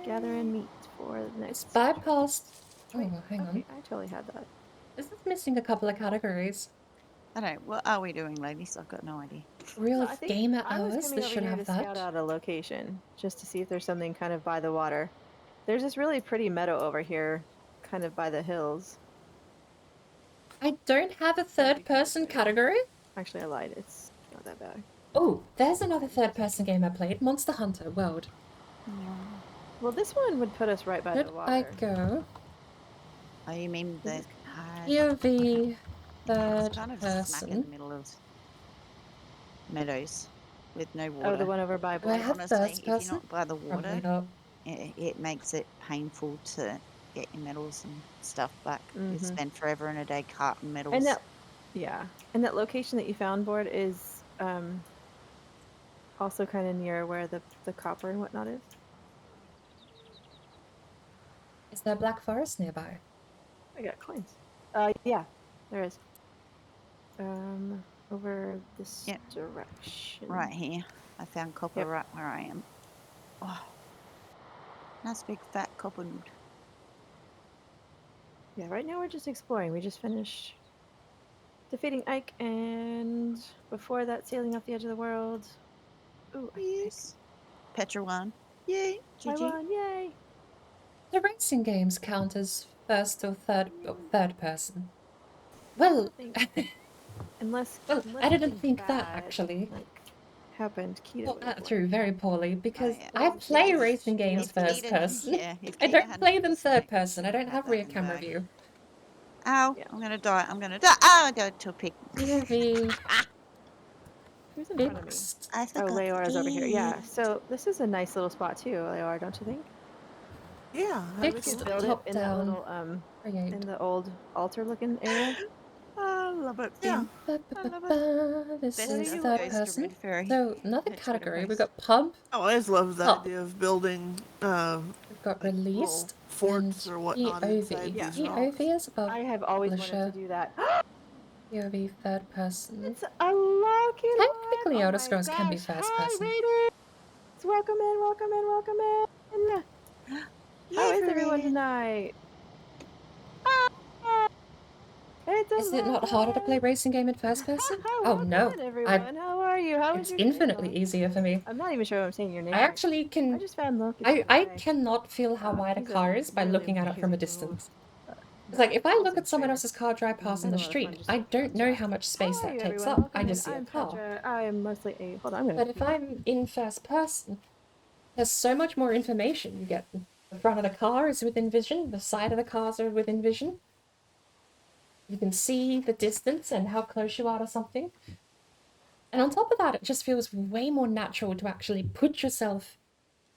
Gather in meat for the It's next. bypassed. Oh, Wait, hang on. okay, I totally had that. Is this missing a couple of categories? I don't. What are we doing, ladies? I've got no idea. Real I think gamer I was hours. coming This over should here have to scout that. out a location just to see if there's something kind of by the water. There's this really pretty meadow over here, kind of by the hills. I don't have a third person category. Actually, I lied. It's not that bad. Oh, there's another third person game I played. Monster Hunter World. Well, this one would put us right by Should the water. I go? Oh, you mean the POV it's third kind of smack in the person. middle of meadows with no Oh, water. the one over by. Do I And have honestly, first if you're person? not by the Probably water, not. it makes it painful to get your medals and stuff back. You spend forever in a day carting medals. And that, yeah, and that location that you found, Board, is also kind of near where the copper and whatnot is. Is there Black Forest nearby? I got coins. Yeah, there is. Over this Yep. direction. Right here. I found copper Yep. right where I am. Oh, nice big fat copper node. Yeah, right now we're just exploring. We just finished defeating Ike, and before that, sailing off the edge of the world. Ooh, Yes. Petra 1. Yay. I GG. won! Yay! Do racing games count as first or third person? Well, Unless, well, unless I didn't something think that bad, actually. like, happened. Keto Thought would that have through won. very poorly because yeah. I Well, play yeah, racing games if first Keita- person. Yeah, if I Keita don't hadn't play them third disconnected, person. I we don't would've have had rear that in camera bag. view. Ow, Yeah. I'm gonna die. I'm gonna die. Oh, I died to a pig. POV Who's in front of me? fixed. I Oh, forgot Leora's over here. Yeah, eat. so this is a nice little spot too, Leora, don't you think? Yeah. We Fixed could build it top in that down. little Create. in the old altar-looking area. I love it. Yeah. Ba, ba, I ba, love it. ba. This Best is stuff third goes to person. Red Fairy. So another Let's get a category. We've price. got pub. I always love the Oh. idea of building We've got like little released forts and or whatnot inside POV. these rocks. POV is above I have always publisher. wanted to do that. POV third person. It's a lucky Technically, line. Elder Oh my Scrolls can be gosh. first Hi, person. Maidens! Welcome in, welcome in, welcome in. How is everyone tonight? It does Is it not harder to play racing game in first person? Oh Welcome no, in, everyone. How are you? How was it's your infinitely day? easier for me. I'm not even sure I'm saying your name. I right. actually I can. just found located. I cannot feel how wide a He's car is by really looking at it from a amazing little, distance. It's like if I look awesome at someone trailer. else's car drive past in And the a lot of fun street, just I looking don't on know track. how much space How are that you, takes everyone? up. I Welcome just in. see a I'm car. Petra. I am mostly a. Hold on, I'm gonna. But if I'm in first person, there's so much more information. You get the front of the car is within vision, the side of the cars are within vision. You can see the distance and how close you are to something. And on top of that, it just feels way more natural to actually put yourself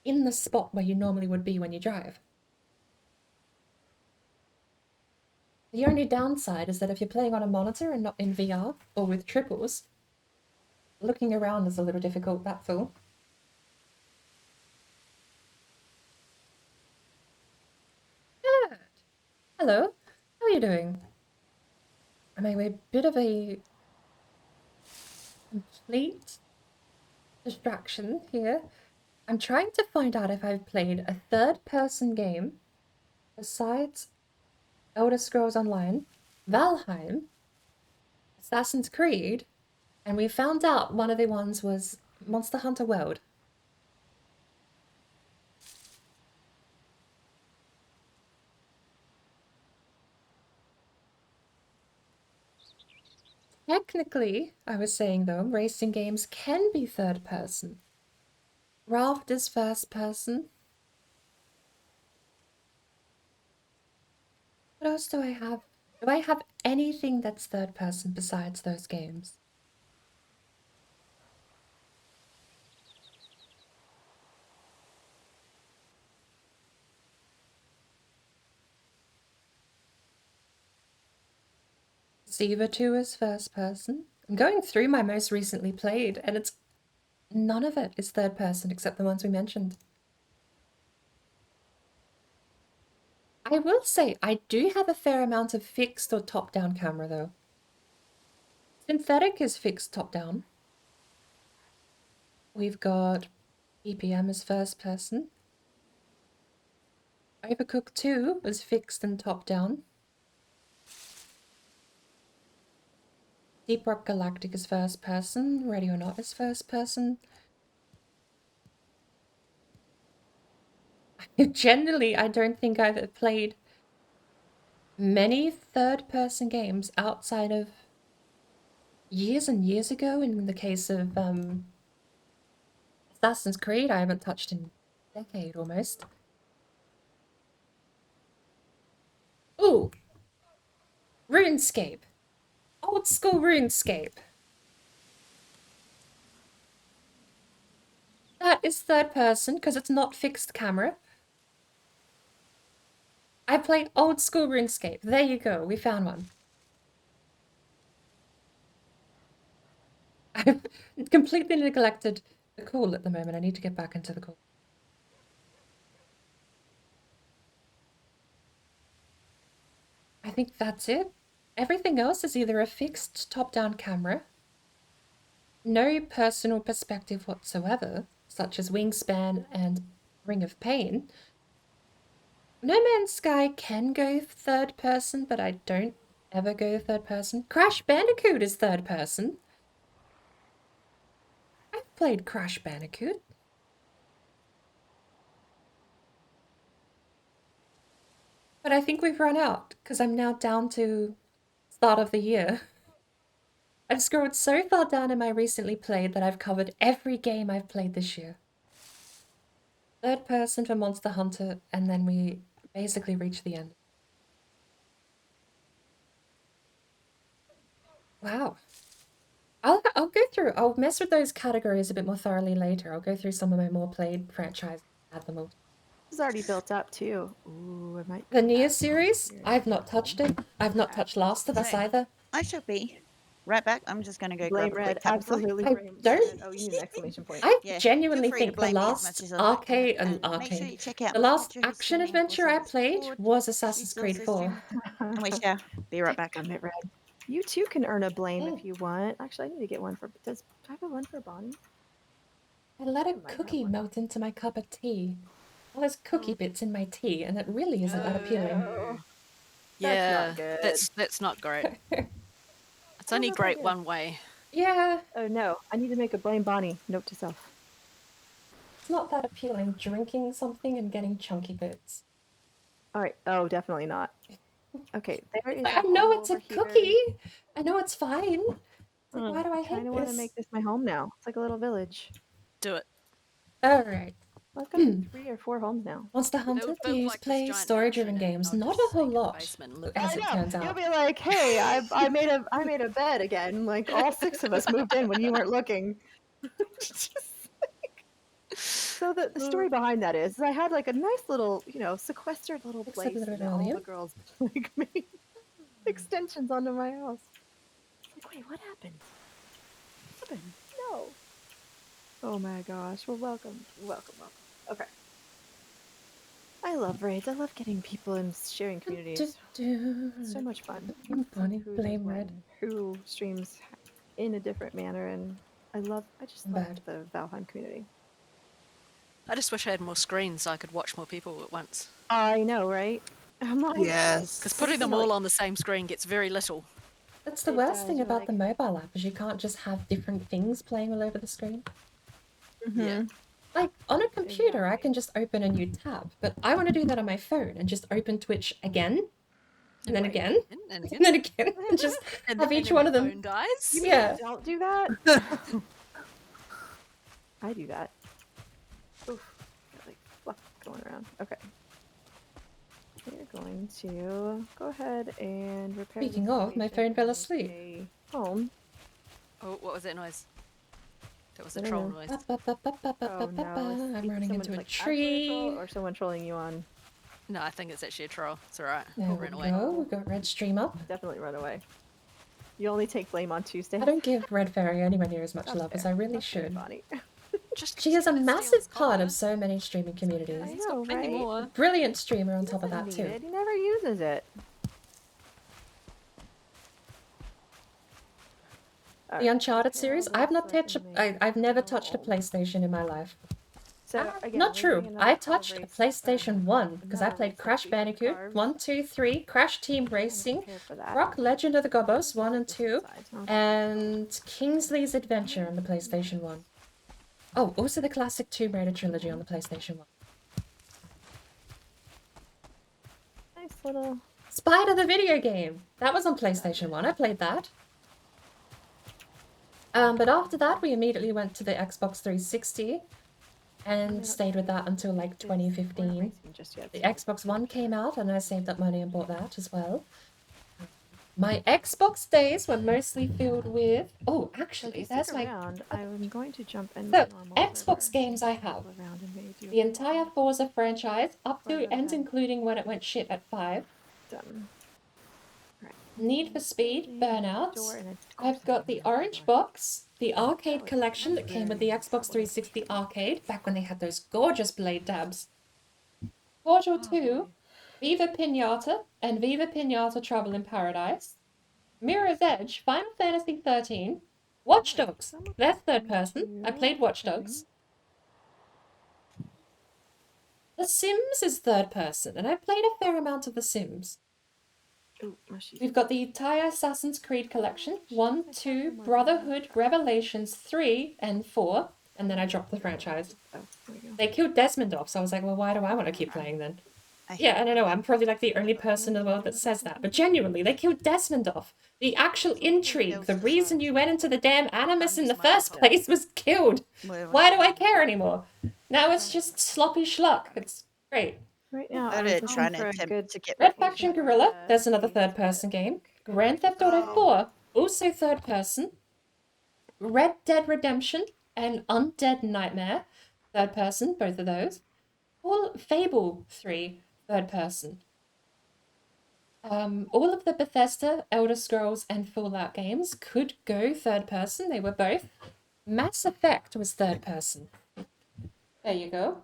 in the spot where you normally would be when you drive. The only downside is that if you're playing on a monitor and not in VR or with triples, looking around is a little difficult, that's all. Good. Hello, how are you doing? I'm a bit of a complete distraction here. I'm trying to find out if I've played a third-person game besides Elder Scrolls Online, Valheim, Assassin's Creed, and we found out one of the ones was Monster Hunter World. Technically, I was saying though, racing games can be third person. Raft is first person. What else do I have? Do I have anything that's third person besides those games? Ziva 2 is first person. I'm going through my most recently played, and it's none of it is third person except the ones we mentioned. I will say I do have a fair amount of fixed or top-down camera though. Synthetic is fixed top-down. We've got EPM as first person. Overcooked 2 was fixed and top-down. Deep Rock Galactic is first person. Ready or Not is first person. Generally, I don't think I've played many third-person games outside of years and years ago. In the case of Assassin's Creed, I haven't touched in a decade almost. Ooh! RuneScape. Old school RuneScape. That is third person because it's not fixed camera. I played old school RuneScape. There you go, we found one. I've completely neglected the call at the moment. I need to get back into the call. I think that's it. Everything else is either a fixed top-down camera, no personal perspective whatsoever, such as Wingspan and Ring of Pain. No Man's Sky can go third person, but I don't ever go third person. Crash Bandicoot is third person. I've played Crash Bandicoot. But I think we've run out, because I'm now down to start of the year. I've scrolled so far down in my recently played that I've covered every game I've played this year. Third person for Monster Hunter, and then we basically reach the end. Wow. I'll go through, I'll mess with those categories a bit more thoroughly later. I'll go through some of my more played franchises, add them all. It's already built up too. Ooh, I might. The Nier series, I've not touched it. I've not touched Last of Us Same. either. I shall be right back. I'm just going to go Blame grab a red. quick cup of coffee. Absolutely I blame don't- red. Oh, you need an exclamation point. I Yeah, genuinely feel free to think the blame me as much last as I like, and make sure you check out the last Petra, who's action streaming adventure I also played Discord. was She's Assassin's Creed also 4. streaming. And we shall be right back. Damn it, red. You too can earn a blame if you want. Actually, I need to get one for. Does I have one for Bonnie? I let a might have cookie one. melt into my cup of tea. All those cookie bits in my tea, and it really isn't that appealing. Oh. Yeah, not good. that's not great. It's I don't only know if I great did. one way. Yeah, Oh no, I need to make a blame Bonnie note to self. it's not that appealing drinking something and getting chunky bits. All right. Oh, definitely not. Okay, there is. Like, a I know hole it's a over here. cookie. I know it's fine. It's like, why do I kind hate of want to this? make this my home now. It's like a little village. Do it. Alright. Well, I've got like 3 or 4 homes now. Monster Hunter, Build do you like this play giant story-driven mansion games? and I'll Not a just whole sneak in the lot, basement and live as I it know. turns You'll out. be like, "Hey, I made a bed again." Like all 6 of us moved in when you weren't looking. So the story behind that is I had like a nice little, sequestered little Looks like a place, little and bit all earlier. the girls like made extensions onto my house. It's like, wait, what happened? What happened? No. Oh my gosh. Well, welcome. Okay. I love raids. I love getting people and sharing communities. It's so much fun. Bonnie, Who does blame what Red. and who streams in a different manner, and I just love Bad. the Valheim community. I just wish I had more screens so I could watch more people at once. I know, right? I'm like, Yes. Because putting them all on the same screen gets very little. That's the It worst does, thing you're about the like- mobile app is you can't just have different things playing all over the screen. Yeah. Like, on a computer, I Exactly. can just open a new tab, but I want to do that on my phone and just open Twitch again, and then Right. again, And and again. then again, and just And have then each one of my them. phone dies. You mean Yeah. don't do that? I do that. Oof. Got like fluff going around. Okay. We're going to go ahead and repair. Speaking this of, my station phone fell and asleep. make a home. Oh, what was that noise? That was I a don't troll know. noise. Oh no! I'm running someone into a like actually troll tree. or someone trolling you on. No, I think it's actually a troll. It's alright. There I'll we run away. go. We've got Red Stream up. Definitely run away. You only take blame on Tuesdays. I don't give Red Fairy anywhere near as much Sounds love as fair. I really That's fair, should. Bonnie. Just She is a gonna steal massive his part copper. of so many streaming communities. I He's know, got plenty right? more. Brilliant streamer on He top of doesn't that need too. it. He never uses it. The Uncharted repair series, all I've this not so I touched. can make I've never a touched a home. PlayStation in my life. So again, Not we're true. doing I another touched race, PlayStation 1 because I another played race Crash update for Bandicoot carbs. 1, 2, 3, Crash Team Trying to Racing, prepare for that. Rock Legend of the Gobos 1 and This 2, inside. and Kingsley's Adventure on the PlayStation 1. Oh, also the classic Tomb Raider trilogy on the PlayStation 1. Nice little. Spider the video game! That was on PlayStation 1. I played that. But after that, we immediately went to the Xbox 360 and stayed with that until like 2015. Just yet, The so- Xbox One came out and I saved up money and bought that as well. My Xbox days were mostly filled with... Oh, So if actually, you there's stick my... around, I'm going to jump in So, normal Xbox server. games I have. Go around and maybe do The entire Forza franchise, up Right, to and okay. including when it went shit at 5. done. Need for Speed, Burnout. Door, and I've got the Orange Box, the Arcade Collection that came with the Xbox 360 Arcade, back when they had those gorgeous blade dabs. Portal 2, Viva Pinata, and Viva Pinata Trouble in Paradise. Mirror's Edge, Final Fantasy 13, Watch Dogs, that's third person, I played Watch Dogs. The Sims is third person, and I've played a fair amount of The Sims. Ooh, mushy. We've got the entire Assassin's Creed collection, 1, 2, Brotherhood, Revelations 3, and 4, and then I dropped the franchise. Oh, there we go. They killed Desmond off, so I was like, well, why do I want to keep playing then? Yeah, I don't know, I'm probably like the only person in the world that says that, but genuinely, they killed Desmond off. The actual intrigue, the reason you went into the damn Animus in the first place was killed. Why do I care anymore? Now it's just sloppy schluck. It's great. Right now, I'm I'm trying to for a attempt good to get Red rid of Faction Gorilla, there's another third-person game. Grand Theft Auto 4, also third-person. Red Dead Redemption and Undead Nightmare, third-person, both of those. Fable 3, third-person. All of the Bethesda, Elder Scrolls, and Fallout games could go third-person. They were both. Mass Effect was third-person. There you go.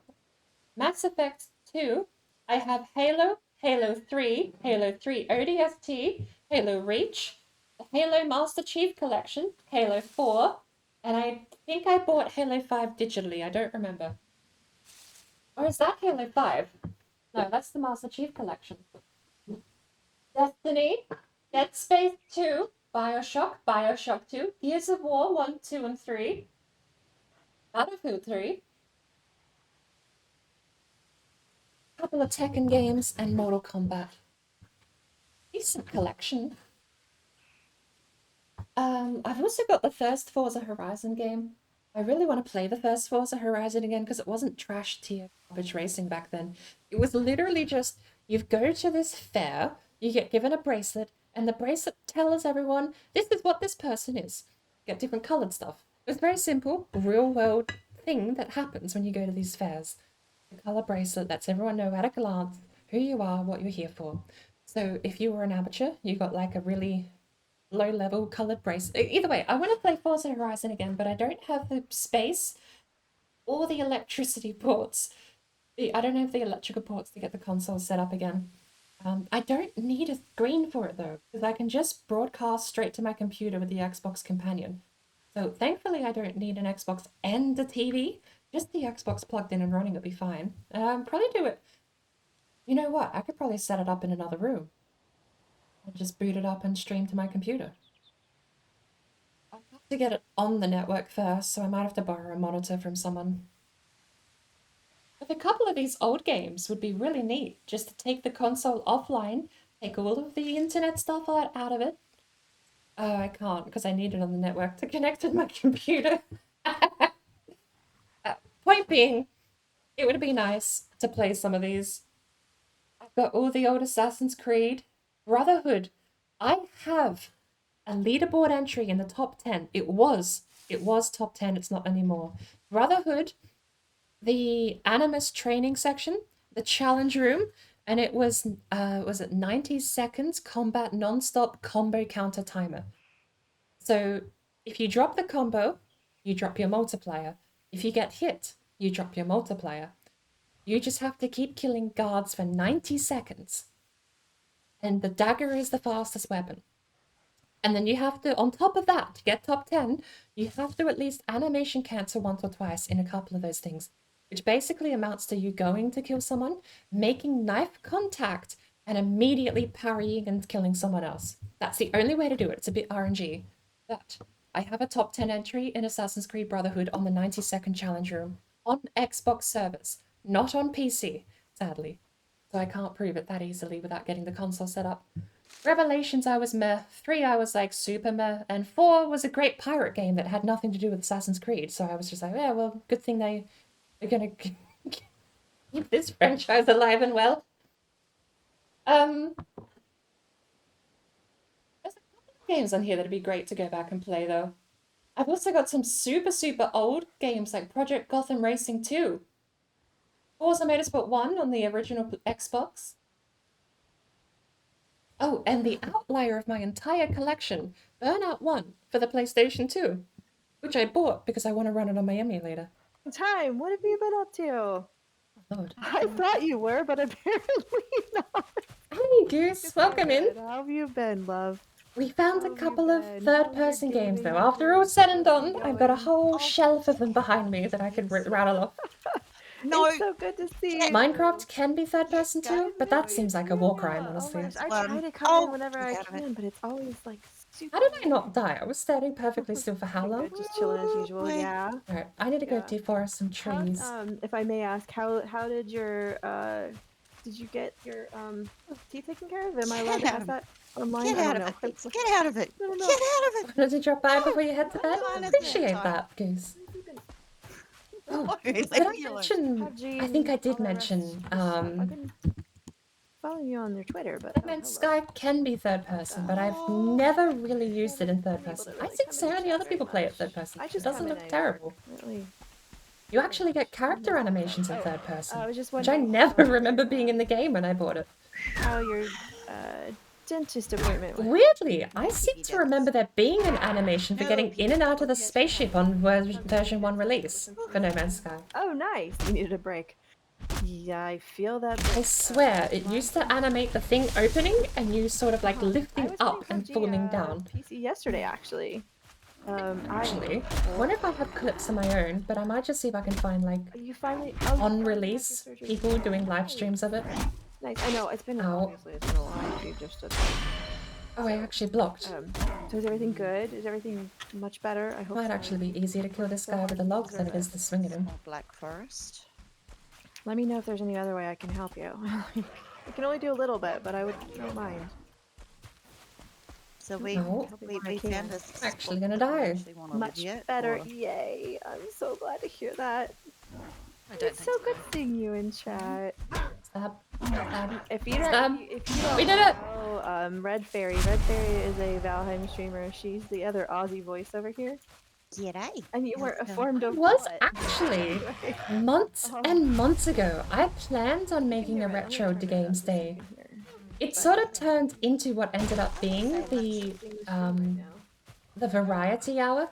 Mass Effect 2. I have Halo, Halo 3, Halo 3 ODST, Halo Reach, the Halo Master Chief Collection, Halo 4, and I think I bought Halo 5 digitally, I don't remember. Or is that Halo 5? No, that's the Master Chief Collection. Destiny, Dead Space 2, Bioshock 2, Gears of War 1, 2, and 3, Battlefield 3, a couple of Tekken games, and Mortal Kombat. Decent collection. I've also got the first Forza Horizon game. I really want to play the first Forza Horizon again because it wasn't trash tier garbage racing back then. It was literally just, you go to this fair, you get given a bracelet, and the bracelet tells everyone, this is what this person is. You get different coloured stuff. It was very simple, real world thing that happens when you go to these fairs. The colour bracelet lets everyone know at a glance who you are, what you're here for. So if you were an amateur, you got like a really low-level coloured bracelet. Either way, I want to play Forza Horizon again, but I don't have the space or the electricity ports. I don't have the electrical ports to get the console set up again. I don't need a screen for it though, because I can just broadcast straight to my computer with the Xbox Companion. So thankfully I don't need an Xbox and a TV. Just the Xbox plugged in and running will be fine. Probably do it. You know what? I could probably set it up in another room. And just boot it up and stream to my computer. I'll have to get it on the network first, so I might have to borrow a monitor from someone. But a couple of these old games would be really neat, just to take the console offline, take all of the internet stuff out of it. Oh, I can't, because I need it on the network to connect to my computer. Point being, it would be nice to play some of these. I've got all the old Assassin's Creed, Brotherhood. I have a leaderboard entry in the top 10. It was top 10, it's not anymore. Brotherhood, the Animus training section, the challenge room, and it was it 90 seconds combat non-stop combo counter timer. So if you drop the combo, you drop your multiplier. If you get hit, you drop your multiplier. You just have to keep killing guards for 90 seconds. And the dagger is the fastest weapon. And then you have to, on top of that, to get top 10, you have to at least animation cancel once or twice in a couple of those things, which basically amounts to you going to kill someone, making knife contact, and immediately parrying and killing someone else. That's the only way to do it. It's a bit RNG. But I have a top 10 entry in Assassin's Creed Brotherhood on the 90-second challenge room on Xbox servers, not on PC, sadly. So I can't prove it that easily without getting the console set up. Revelations, I was meh. 3, I was like super meh. And 4 was a great pirate game that had nothing to do with Assassin's Creed. So I was just like, yeah, well, good thing they're gonna keep this franchise alive and well. There's a couple of games on here that'd be great to go back and play though. I've also got some super, super old games like Project Gotham Racing 2. Forza Motorsport 1 on the original Xbox. Oh, and the outlier of my entire collection, Burnout 1 for the PlayStation 2, which I bought because I want to run it on my emulator. Time, what have you been up to? Oh, Lord. I thought you were, but apparently not. Hey, Goose, welcome in. How have you been, love? We found How a have couple you of been? third-person How's your games, though. doing? After all said and done, How's it I've got a going? whole shelf of them behind me that I could rattle off. No, It's so good to see you. Minecraft can be third-person too, but that seems like a war crime, honestly. Oh my gosh, I Well, try to come in oh, whenever I forget of it. can, but it's always like super. How did I not die? I was standing perfectly still for how long? Good, just chilling as usual. Wait. Yeah. Alright, I need to go Yeah. deforest some How, trees. if I may ask, how did your did you get your teeth taken care of? Am I allowed to Get ask out that online? Get I out don't of know. it. Get out of it. I don't know. Get out of it. Wanted to drop by before you head to bed? Fine, it's Appreciate bedtime. that, Goose. Oh, Leave did I me alone. mention? Hi, Jean, I think I all did the rest mention. of the stuff. I've been following you on your Twitter, but I meant Skype can be third person, but I've never really used it in third person. I think so many other people play it third person. I It just doesn't come in, look I terrible. really. You actually get character animations in third person, I was just which I wondering never how remember your, being in the game when I bought it. How your dentist appointment went. Weirdly, I seem to remember there being an animation for getting in and out of the spaceship on version 1 release for No Man's Sky. Oh, nice. You needed a break. Yeah, I feel that. I swear, it used to animate the thing opening and you sort of like lifting up and falling down. PC yesterday, actually. Actually, I wonder if I have clips of my own, but I might just see if I can find like You finally on release people doing live streams of it. Nice. I know it's been Ow. obviously it's been a while. You just Oh, I actually blocked. So is everything good? Is everything much better? I hope. Might so. actually be easier to kill this So guy hard with a to log deserve than it is to swing at him. More Black Forest. Let me know if there's any other way I can help you. I can only do a little bit, but I don't mind. So we No. we found this. Actually gonna die. Actually want to Much live it, better. or- Yay! I'm so glad to hear that. I don't It's think so good seeing you in chat. Stab. Stab. If you don't, Stab. if you don't We did it! know, Red Fairy. Red Fairy is a Valheim streamer. She's the other Aussie voice over here. G'day. And you were How's it formed It of was what? actually Anyway. months Oh. and months ago. I planned on You can making hear a it. Let me retro turn to it up games so you day. can hear. It But- sort of turned into what ended up being the variety hour,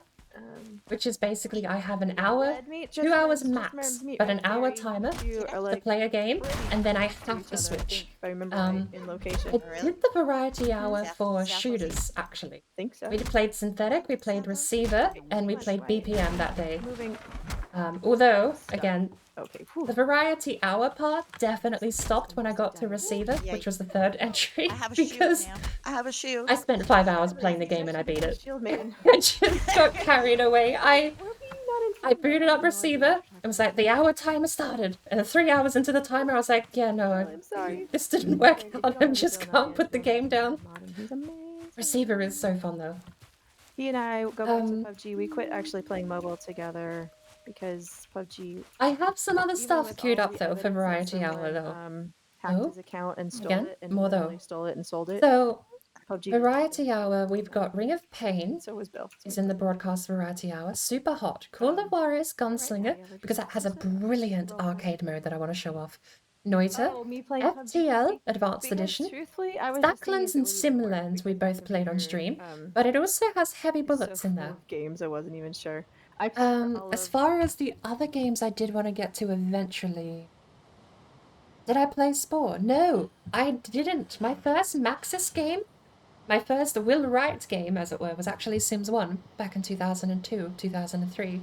which is basically I have an hour, Red meat, 2 just hours Red- just max, Red meat, but Red an hour Fairy. timer You are to like play a game, and then I to have each to other, I switch. think, if I remember right, in location. I did the variety hour South- for South shooters, actually. think so. We played synthetic, we played receiver, and we played BPM that day. Moving. Although, Stuck. again, Okay. the variety hour part definitely stopped when I got to receiver, Yeah, which was the third entry, I have a shield because now. I have a shield. I spent 5 hours playing the game and I beat it. Shield maiden. I just got carried away. I Were we not I informed? booted I up have no receiver. idea. It was like the hour timer started, and then 3 hours into the timer, I was like, yeah, no, I'm sorry. this didn't work If you out. don't I know just Bill, can't not put the Angela, game down. Modern. He's amazing. Receiver is so fun though. He and I go back to PUBG. We quit actually playing mobile together because PUBG. I have some other even stuff with queued all up the though for evidence that variety hour someone, though. hacked Oh, his account and stole again, it, and more though. literally stole it and sold it. So PUBG variety hour, we've got Ring of Pain. So was Bill. Is in the broadcast variety hour. Super hot. Call of Warriors Gunslinger, because that has a brilliant arcade mode that I want to show off. Noita, Oh, me playing FTL PUBG. Advanced Because Edition, truthfully, I was just seeing if Stacklands it and would even work, Simlands we because both played on they're, stream, but it also has heavy so bullets in full there. of games, I wasn't even sure. I played all As of- far as the other games I did want to get to eventually. Did I play Spore? No, I didn't. My first Maxis game, my first Will Wright game, as it were, was actually Sims 1 back in 2002, 2003.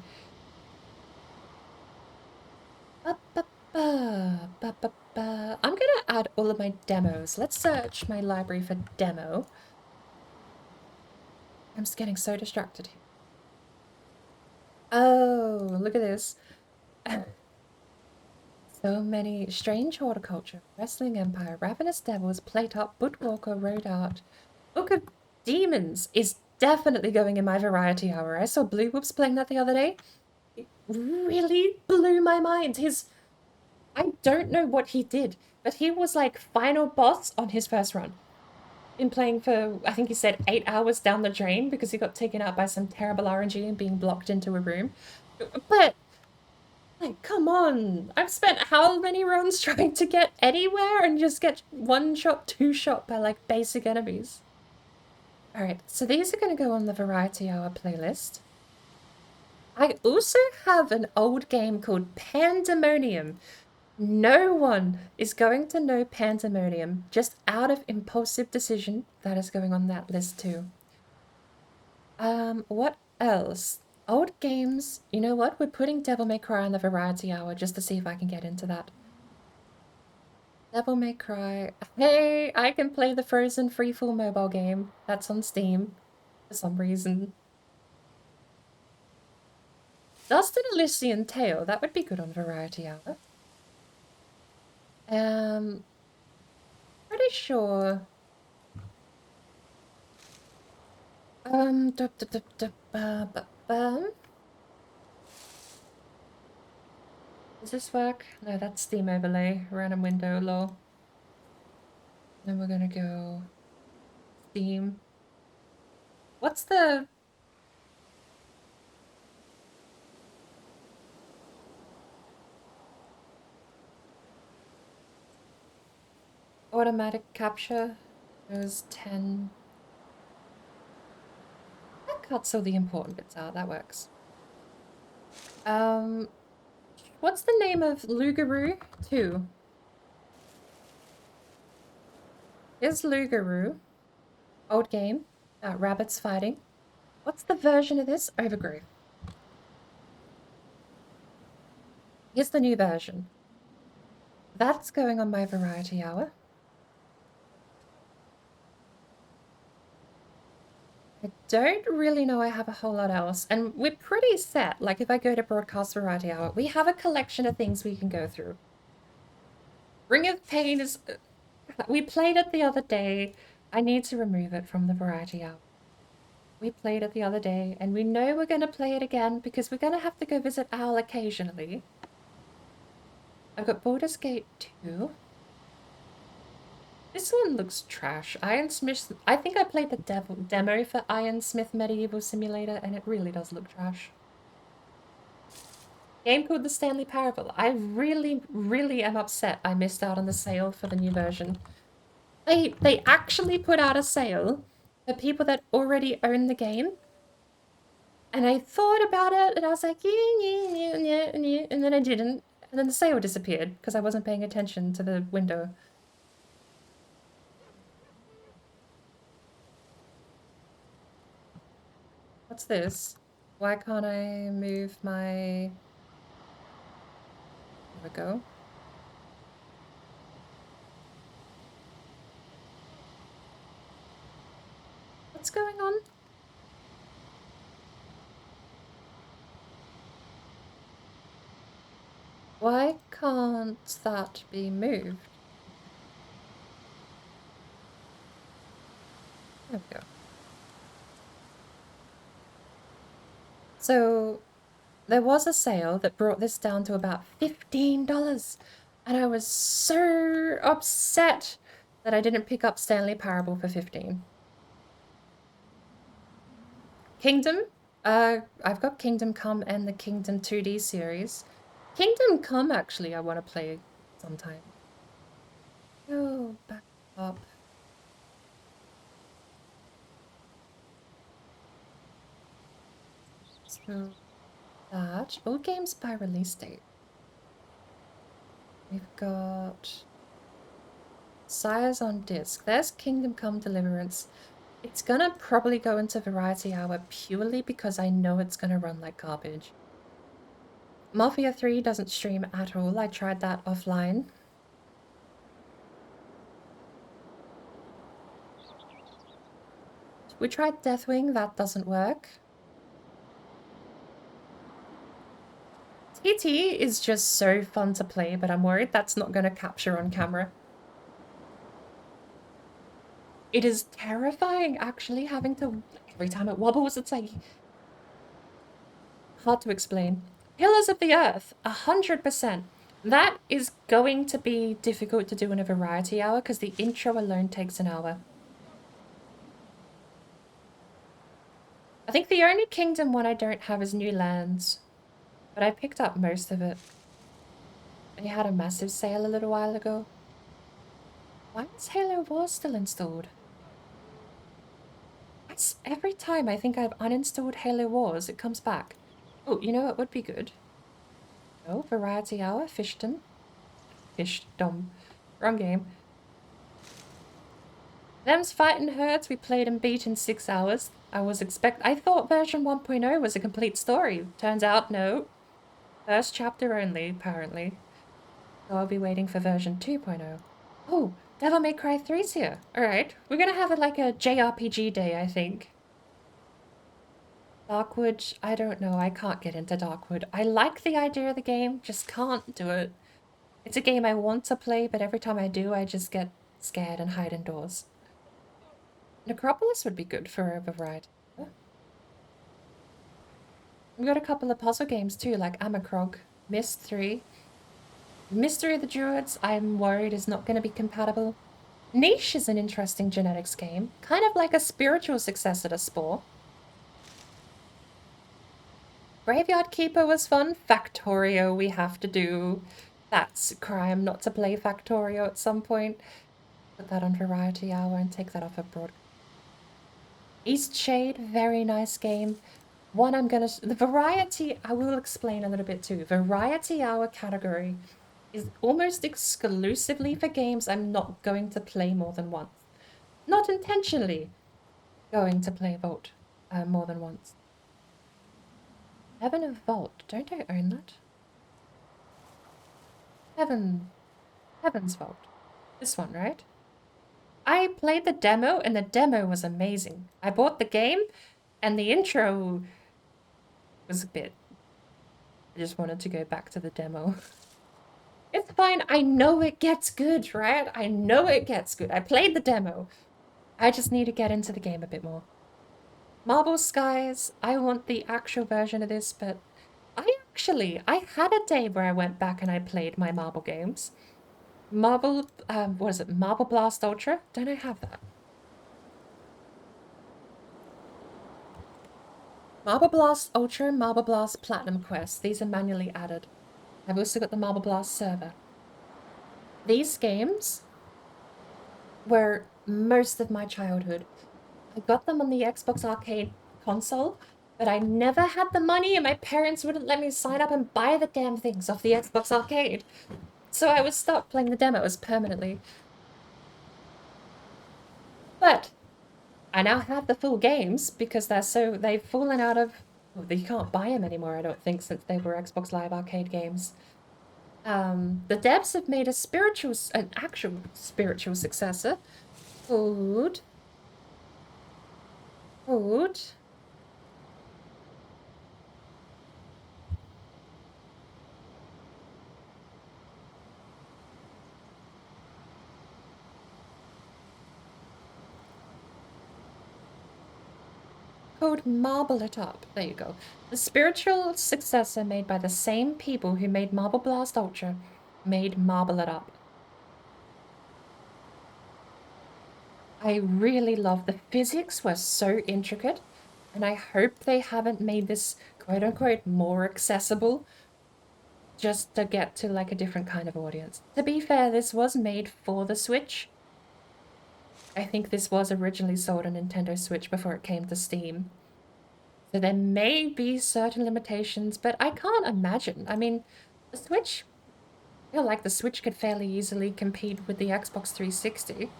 I'm gonna add all of my demos. Let's search my library for demo. I'm just getting so distracted here. Oh, look at this. So many strange horticulture, wrestling empire, ravenous devils, playtop, woodwalker, road art. Book of Demons is definitely going in my variety hour. I saw Blue Whoops playing that the other day. It really blew my mind. I don't know what he did, but he was like final boss on his first run. Been playing for, I think he said 8 hours down the drain because he got taken out by some terrible RNG and being blocked into a room. But, like, come on. I've spent how many runs trying to get anywhere and just get one shot, two shot by like basic enemies. Alright, so these are going to go on the Variety Hour playlist. I also have an old game called Pandemonium. No one is going to know Pandemonium just out of impulsive decision. That is going on that list too. What else? Old games. You know what? We're putting Devil May Cry on the Variety Hour just to see if I can get into that. Devil May Cry. Hey, I can play the Frozen Freefall mobile game. That's on Steam for some reason. Dust and Elysian Tale. That would be good on Variety Hour. Pretty sure. Does this work? No, that's Steam overlay. Random window lol. Then we're gonna go Steam. What's the automatic capture? There's 10. That cuts all the important bits out. That works. What's the name of Lugaroo 2? Here's Lugaroo. Old game. Rabbits fighting. What's the version of this? Overgrowth. Here's the new version. That's going on my variety hour. I don't really know I have a whole lot else, and we're pretty set. Like, if I go to broadcast variety hour, we have a collection of things we can go through. Ring of Pain is... we played it the other day. I need to remove it from the variety hour. We played it the other day, and we know we're going to play it again because we're going to have to go visit Owl occasionally. I've got Baldur's Gate 2. This one looks trash. Ironsmith... I think I played the demo for Ironsmith Medieval Simulator, and it really does look trash. Game called The Stanley Parable. I really, really am upset I missed out on the sale for the new version. They actually put out a sale for people that already own the game. And I thought about it, and I was like, yeah, and then I didn't. And then the sale disappeared because I wasn't paying attention to the window. What's this? Why can't I move my... There we go. What's going on? Why can't that be moved? There we go. So there was a sale that brought this down to about $15, and I was so upset that I didn't pick up Stanley Parable for $15. Kingdom, I've got Kingdom Come and the Kingdom 2D series. Kingdom Come, actually, I want to play sometime. Oh, back up. So that, all games by release date. We've got Sires on disc. There's Kingdom Come Deliverance. It's gonna probably go into variety hour purely because I know it's gonna run like garbage. Mafia 3 doesn't stream at all. I tried that offline. We tried Deathwing, that doesn't work. TT is just so fun to play, but I'm worried that's not going to capture on camera. It is terrifying, actually, having to... Every time it wobbles, it's like... hard to explain. Pillars of the Earth, 100%. That is going to be difficult to do in a variety hour, because the intro alone takes an hour. I think the only Kingdom one I don't have is New Lands, but I picked up most of it. They had a massive sale a little while ago. Why is Halo Wars still installed? Every time I think I've uninstalled Halo Wars, it comes back. Oh, you know what would be good? Oh, Variety Hour, Fishdom. Fishdom. Wrong game. Them's Fighting Herds, we played and beat in 6 hours. I thought version 1.0 was a complete story. Turns out, no. First chapter only, apparently. So I'll be waiting for version 2.0. Oh, Devil May Cry 3's here. Alright, we're gonna have like a JRPG day, I think. Darkwood, I don't know, I can't get into Darkwood. I like the idea of the game, just can't do it. It's a game I want to play, but every time I do, I just get scared and hide indoors. Necropolis would be good for a variety. We've got a couple of puzzle games too, like Amakrog, Myst 3. Mystery of the Druids, I'm worried is not going to be compatible. Niche is an interesting genetics game, kind of like a spiritual successor to Spore. Graveyard Keeper was fun. Factorio we have to do. That's a crime not to play Factorio at some point. Put that on Variety Hour and take that off of broadcast. East Shade, very nice game. One I'm gonna... The Variety, I will explain a little bit too. Variety Hour category is almost exclusively for games I'm not going to play more than once. Not intentionally going to play Vault more than once. Heaven of Vault, don't I own that? Heaven Heaven's Vault. This one, right? I played the demo, and the demo was amazing. I bought the game, and the intro was a bit... I just wanted to go back to the demo. It's fine. I know it gets good, right? I know it gets good. I played the demo. I just need to get into the game a bit more. Marble Skies, I want the actual version of this, but I had a day where I went back and I played my marble games. Marble, what is it? Marble Blast Ultra? Don't I have that? Marble Blast Ultra and Marble Blast Platinum Quest. These are manually added. I've also got the Marble Blast server. These games were most of my childhood. I got them on the Xbox Arcade console, but I never had the money and my parents wouldn't let me sign up and buy the damn things off the Xbox Arcade. So I was stuck playing the demos permanently. But I now have the full games because they've fallen out of... Well, you can't buy them anymore, I don't think, since they were Xbox Live Arcade games. The devs have made an actual spiritual successor called... called Marble It Up. There you go. The spiritual successor made by the same people who made Marble Blast Ultra made Marble It Up. I really love the physics were so intricate, and I hope they haven't made this quote-unquote more accessible just to get to like a different kind of audience. To be fair, this was made for the Switch. I think this was originally sold on Nintendo Switch before it came to Steam. So there may be certain limitations, but I can't imagine. I mean, the Switch, I feel like the Switch could fairly easily compete with the Xbox 360.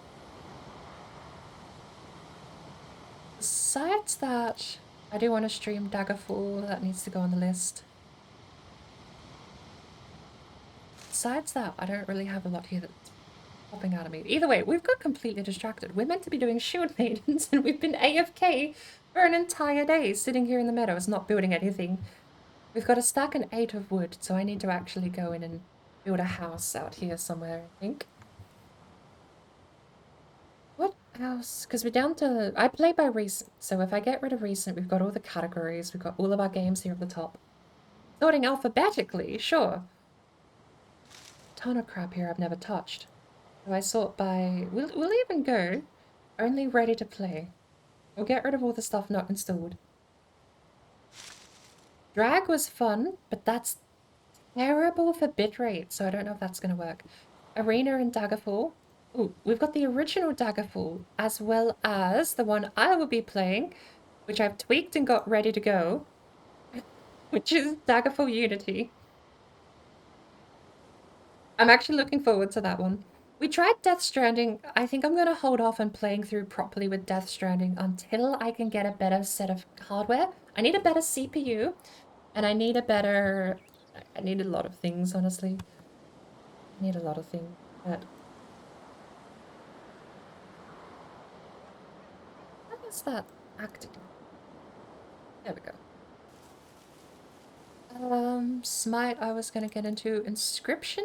Besides that, I do want to stream Daggerfall. That needs to go on the list. Besides that, I don't really have a lot here that's popping out of me. Either way, we've got completely distracted. We're meant to be doing Shield Maidens, and we've been AFK for an entire day, sitting here in the meadows, not building anything. We've got a stack and 8 of wood, so I need to actually go in and build a house out here somewhere, I think. What else? Because we're down to... I play by recent, so if I get rid of recent, we've got all the categories, we've got all of our games here at the top. Sorting alphabetically, sure. Ton of crap here I've never touched. So I sort by... We'll even go only ready to play. We'll get rid of all the stuff not installed. Drag was fun, but that's terrible for bitrate, so I don't know if that's going to work. Arena and Daggerfall. Ooh, we've got the original Daggerfall, as well as the one I will be playing, which I've tweaked and got ready to go, which is Daggerfall Unity. I'm actually looking forward to that one. We tried Death Stranding. I think I'm going to hold off on playing through properly with Death Stranding until I can get a better set of hardware. I need a better CPU, and I need a better... I need a lot of things, honestly. I need a lot of things, but... How is that acting? There we go. Smite, I was going to get into. Inscription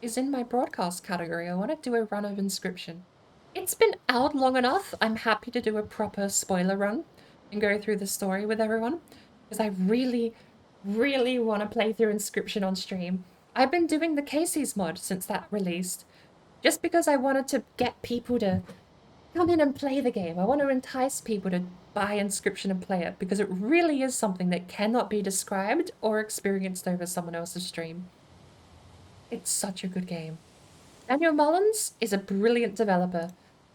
is in my broadcast category. I want to do a run of Inscription. It's been out long enough. I'm happy to do a proper spoiler run and go through the story with everyone, because I really, really want to play through Inscription on stream. I've been doing the Casey's mod since that released, just because I wanted to get people to come in and play the game. I want to entice people to buy Inscription and play it, because it really is something that cannot be described or experienced over someone else's stream. It's such a good game. Daniel Mullins is a brilliant developer.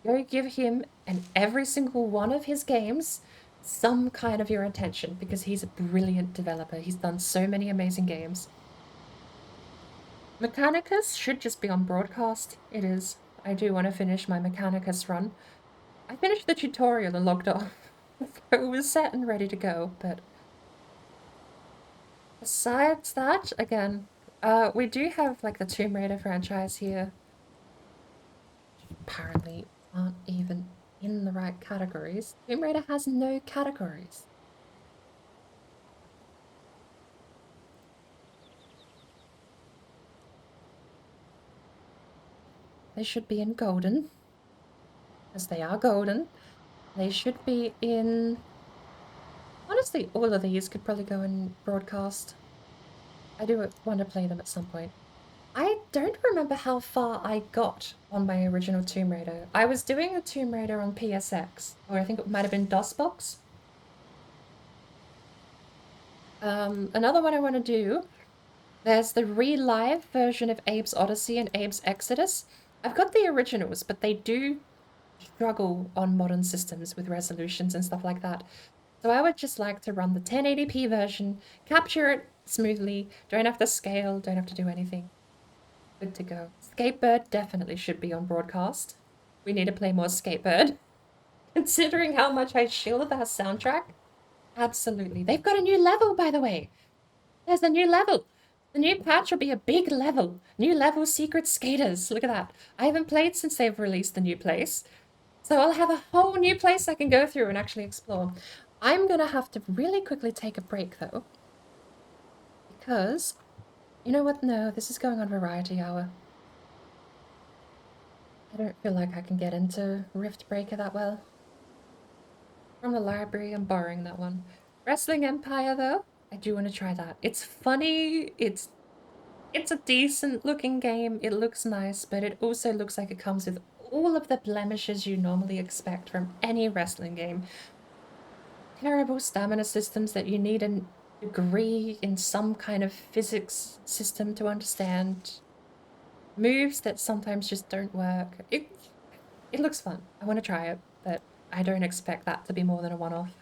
Go give him and every single one of his games some kind of your attention, because he's a brilliant developer. He's done so many amazing games. Mechanicus should just be on broadcast. It is. I do want to finish my Mechanicus run. I finished the tutorial and logged off. It was set and ready to go, but... Besides that, again, we do have like the Tomb Raider franchise here. apparently aren't even in the right categories. Tomb Raider has no categories. They should be in golden, as they are golden. They should be in... Honestly, all of these could probably go in broadcast. I do want to play them at some point. I don't remember how far I got on my original Tomb Raider. I was doing a Tomb Raider on PSX, or I think it might have been DOSBox. Another one I want to do, there's the relive version of Abe's Odyssey and Abe's Exodus. I've got the originals, but they do struggle on modern systems with resolutions and stuff like that. So I would just like to run the 1080p version, capture it smoothly, don't have to scale, don't have to do anything. Good to go. Skatebird definitely should be on broadcast. We need to play more Skatebird. Considering how much I shield that soundtrack. Absolutely. They've got a new level, by the way. There's a new level. The new patch will be a big level. New level secret skaters. Look at that. I haven't played since they've released the new place. So I'll have a whole new place I can go through and actually explore. I'm going to have to really quickly take a break, though. Because, you know what? No, this is going on Variety Hour. I don't feel like I can get into Rift Breaker that well. From the library, I'm borrowing that one. Wrestling Empire, though, I do want to try that. It's funny, it's a decent looking game, it looks nice, but it also looks like it comes with all of the blemishes you normally expect from any wrestling game. Terrible stamina systems that you need a degree in some kind of physics system to understand. Moves that sometimes just don't work. It looks fun. I want to try it, but I don't expect that to be more than a one-off.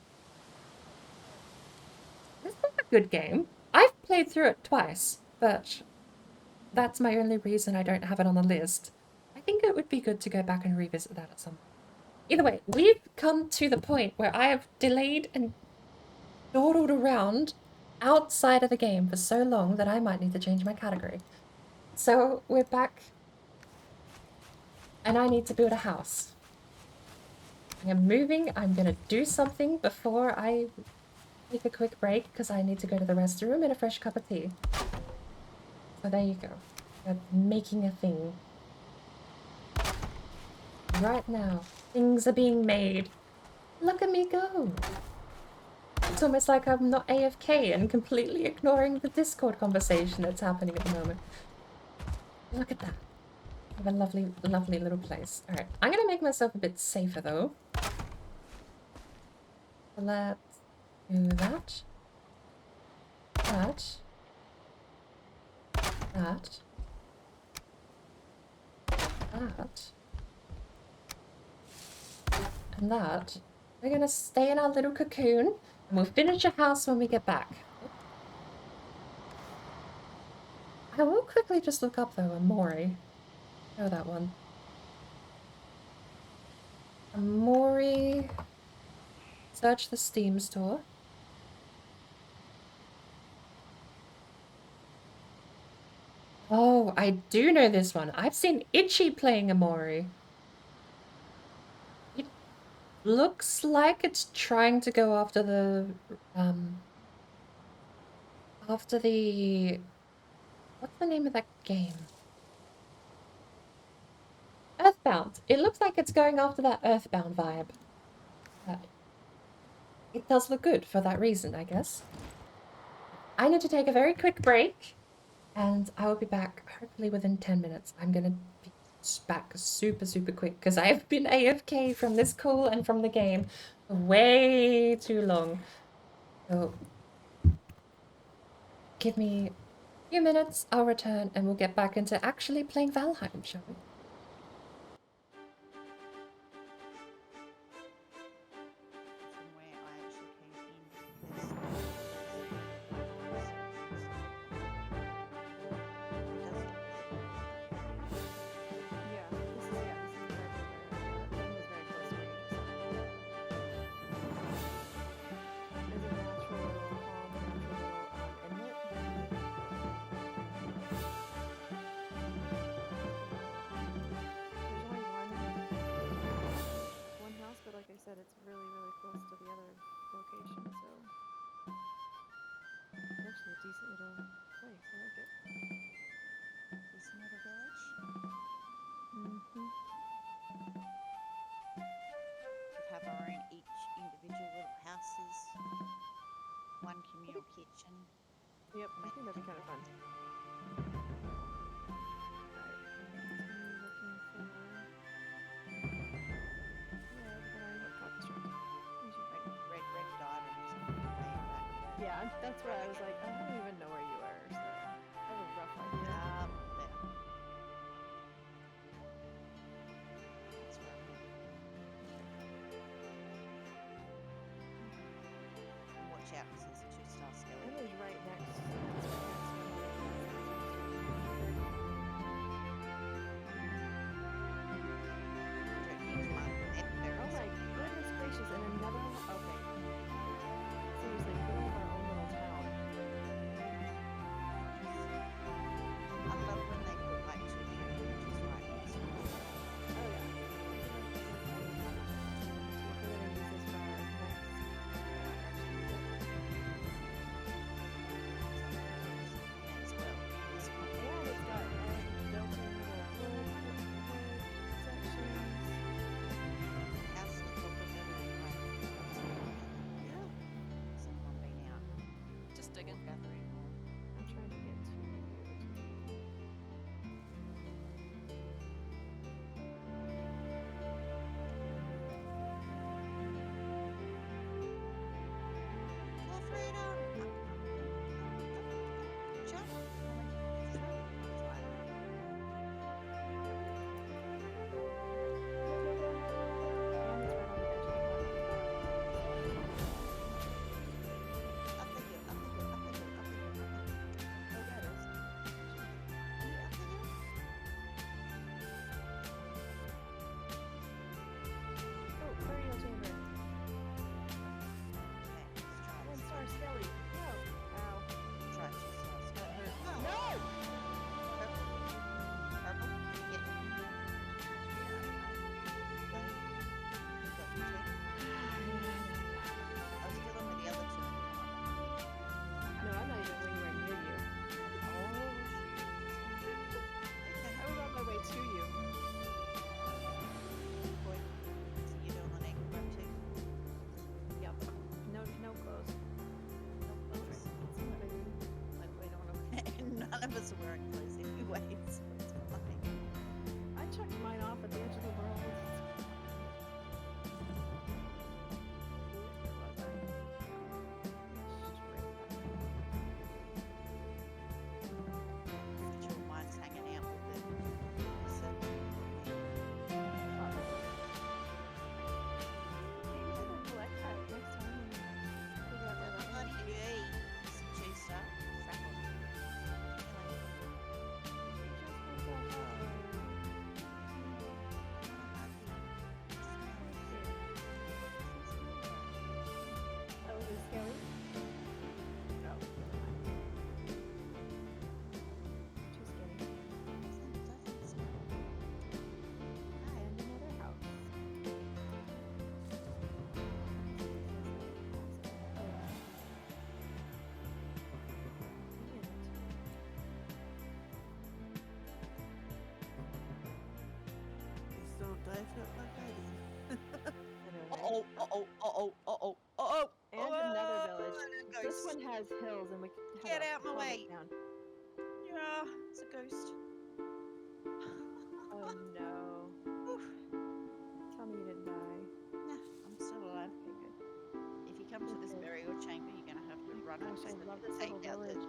It's not a good game. I've played through it twice, but that's my only reason I don't have it on the list. I think it would be good to go back and revisit that at some point. Either way, we've come to the point where I have delayed and dawdled around outside of the game for so long that I might need to change my category. So we're back, and I need to build a house. I am moving. I'm gonna do something before I take a quick break because I need to go to the restroom and a fresh cup of tea. So there you go. We're making a thing. Right now, things are being made. Look at me go. It's almost like I'm not AFK and completely ignoring the Discord conversation that's happening at the moment. Look at that. I have a lovely, lovely little place. Alright, I'm gonna make myself a bit safer though. Let's do that. That. That. That. And that. We're gonna stay in our little cocoon, and we'll finish a house when we get back. I will quickly just look up though, Amori. Oh, that one. Amori. Search the Steam store. Oh, I do know this one. I've seen Itchy playing Amori. It looks like it's trying to go after the, what's the name of that game? Earthbound. It looks like it's going after that Earthbound vibe. It does look good for that reason, I guess. I need to take a very quick break, and I will be back hopefully within 10 minutes. I'm gonna be back super, super quick, because I have been AFK from this call and from the game for way too long. So, give me a few minutes, I'll return, and we'll get back into actually playing Valheim, shall we? That'd be kind of fun. Alright, continue looking for red, but I hope copy strike. Where's your red? Red dot and just way back. Yeah, that's why I was like, I don't even know where you are, so I have a rough idea. There. That's where I'm at. Watch out, because there's a 2-star That skeleton. is right next. Don't need to mark them. There Oh is. my goodness gracious, and another one? Okay. Seriously, we don't have our own little town. I love when they put like 2 or 3 villages right next to each other. Oh yeah. We're gonna use this for our next. As well. This one. And it's got built-in little wood sections. How's the corporate gathering going? Yeah. Has anyone been out Just digging. gathering? I'm trying to get to you. For freedom! Jump! And it's right on the edge of the map. Up the hill, up the hill, up the hill, up the hill, up the hill. Oh, yeah, it is. Yeah, up the hill. Oh, burial chamber. Okay, let's try this. 1-star skelly. No. Ow. Try 2 stars. That hurt. No! Purple. Purple. Get it. Got the 2. I was dealing with the other 2. No, I'm not even anywhere near you. Okay. I was on my way to you. Boy. So you're doing the naked run too? Yep. No clothes. No clothes. Like we don't know. None of us are wearing clothes anyway, so it's fine. I checked mine off at the edge of the world. Where was I? Straight up. Your mind's hanging out with it. So, Maybe I can collect that next time and figure out where that bloody yay. Some 2-star. Freckle. Oh, is it scary? Oh, never mind. Too scary. And another house. Just don't dive it like I did. Uh-oh, uh-oh, uh-oh, uh-oh, uh-oh. And another Oh, village. and a This ghost. one has hills and we can have Get a out my plummet way. down. Yeah, it's a ghost. Oh no. Whew. Tell me you didn't die. Nah, I'm still alive. Okay, good. If you come to this Okay. burial chamber, you're going to have to run Gosh, I over love to this take little out the... village.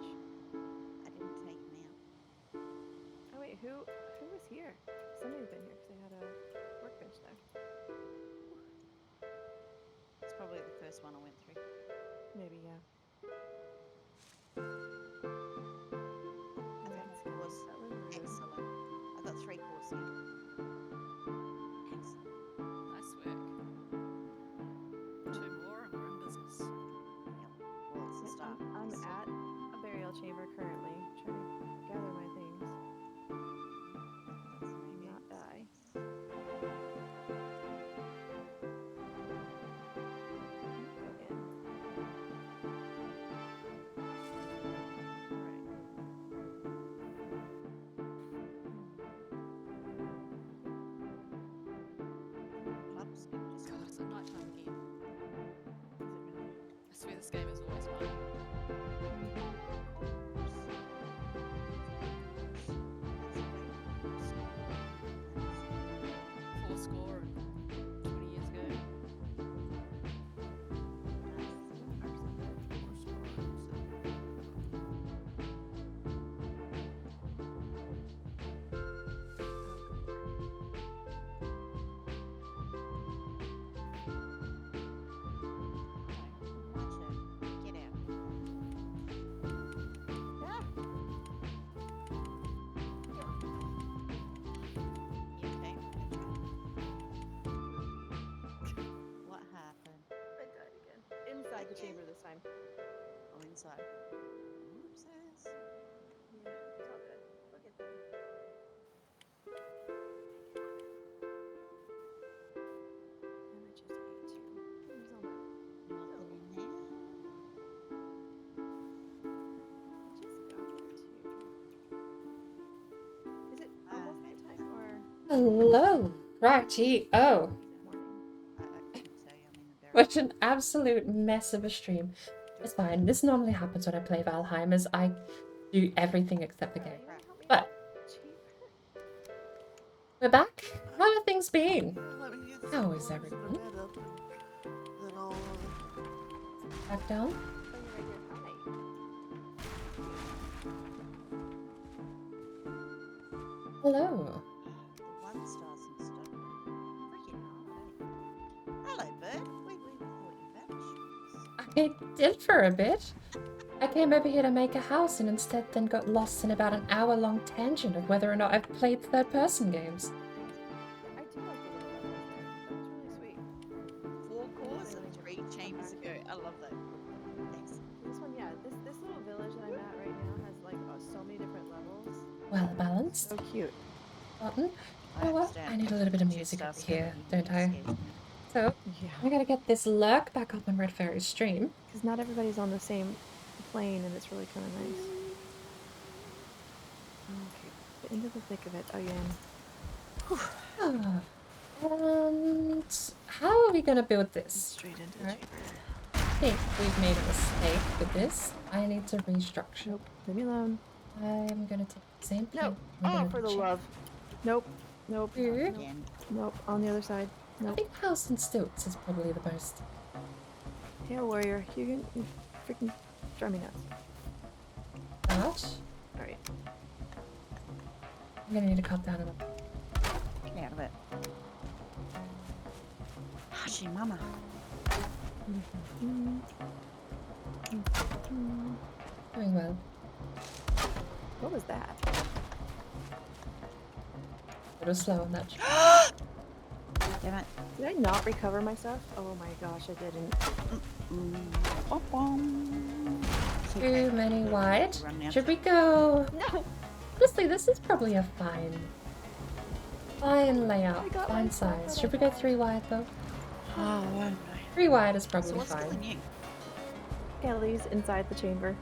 I didn't take him out. Oh wait, who was here? Somebody's been here because they had a workbench there. It's probably the first one I went through. Maybe, yeah. I think it was That was rude. excellent. I got 3 courses here. Excellent. Nice work. 2 more and we're in business. Yep. Well, it's the Yeah, start. I'm so- at a burial chamber currently, trying to gather my things. That's maybe Not die. Go in. the chamber this time. Oh, inside. Oopsies. Yeah, it's all good. We'll get there. And I just ate too. There's all that. Nothing in there. I just got there too. Is it almost nighttime or Hello. Righty. Oh, is it morning? I couldn't tell you. I'm in the barrel. what an absolute mess of a stream. It's fine. This normally happens when I play Valheim, as I do everything except the game. But we're back. How have things been? Let me get How some is clothes and a everyone? bed up, and then I'll Back down? Oh, you're right here. Hi. Hello. The 1 stars and stuff. Freaking hard, eh? Hello, bird. We thought you vanished. I did for a bit. I came over here to make a house and instead then got lost in about an hour-long tangent of whether or not I've played third-person games. I do like the little level there. That was really sweet. 4 cores and 3 chambers ago. I love that. Thanks. This one, yeah. This little village that I'm at right now has like so many different levels. Well balanced. So cute. Button. You know what? I need a little bit of music over here, don't I? So, Yeah. I gotta get this lurk back up on Red Fairy's stream. Because not everybody's on the same plane, and it's really kind of nice. Okay, get into the thick of it again. Ah, and how are we gonna build this? Straight into the Alright. chamber. I think we've made a mistake with this. I need to restructure. Nope, leave me alone. I'm gonna take the same No. thing. I'm Oh, gonna for the change- love. Nope. Nope. Here. Again. Nope. On the other side. I Nope. think House and Stilts is probably the most. Hail warrior, you freaking drive me nuts. That. All right. I'm gonna need to cut down a little. Get out of it. Hushie, mama. Doing well. What was that? A little slow on that. Damn it. Did I not recover my stuff? Oh my gosh, I didn't. It's Too okay. many wide. Run now. Should we go? No. Honestly, this is probably a fine layout, I got fine my stuff, size. but Should I we go got- 3 wide though? Oh, won't 3 wide is I? probably So what's fine. killing you? Kelly's inside the chamber.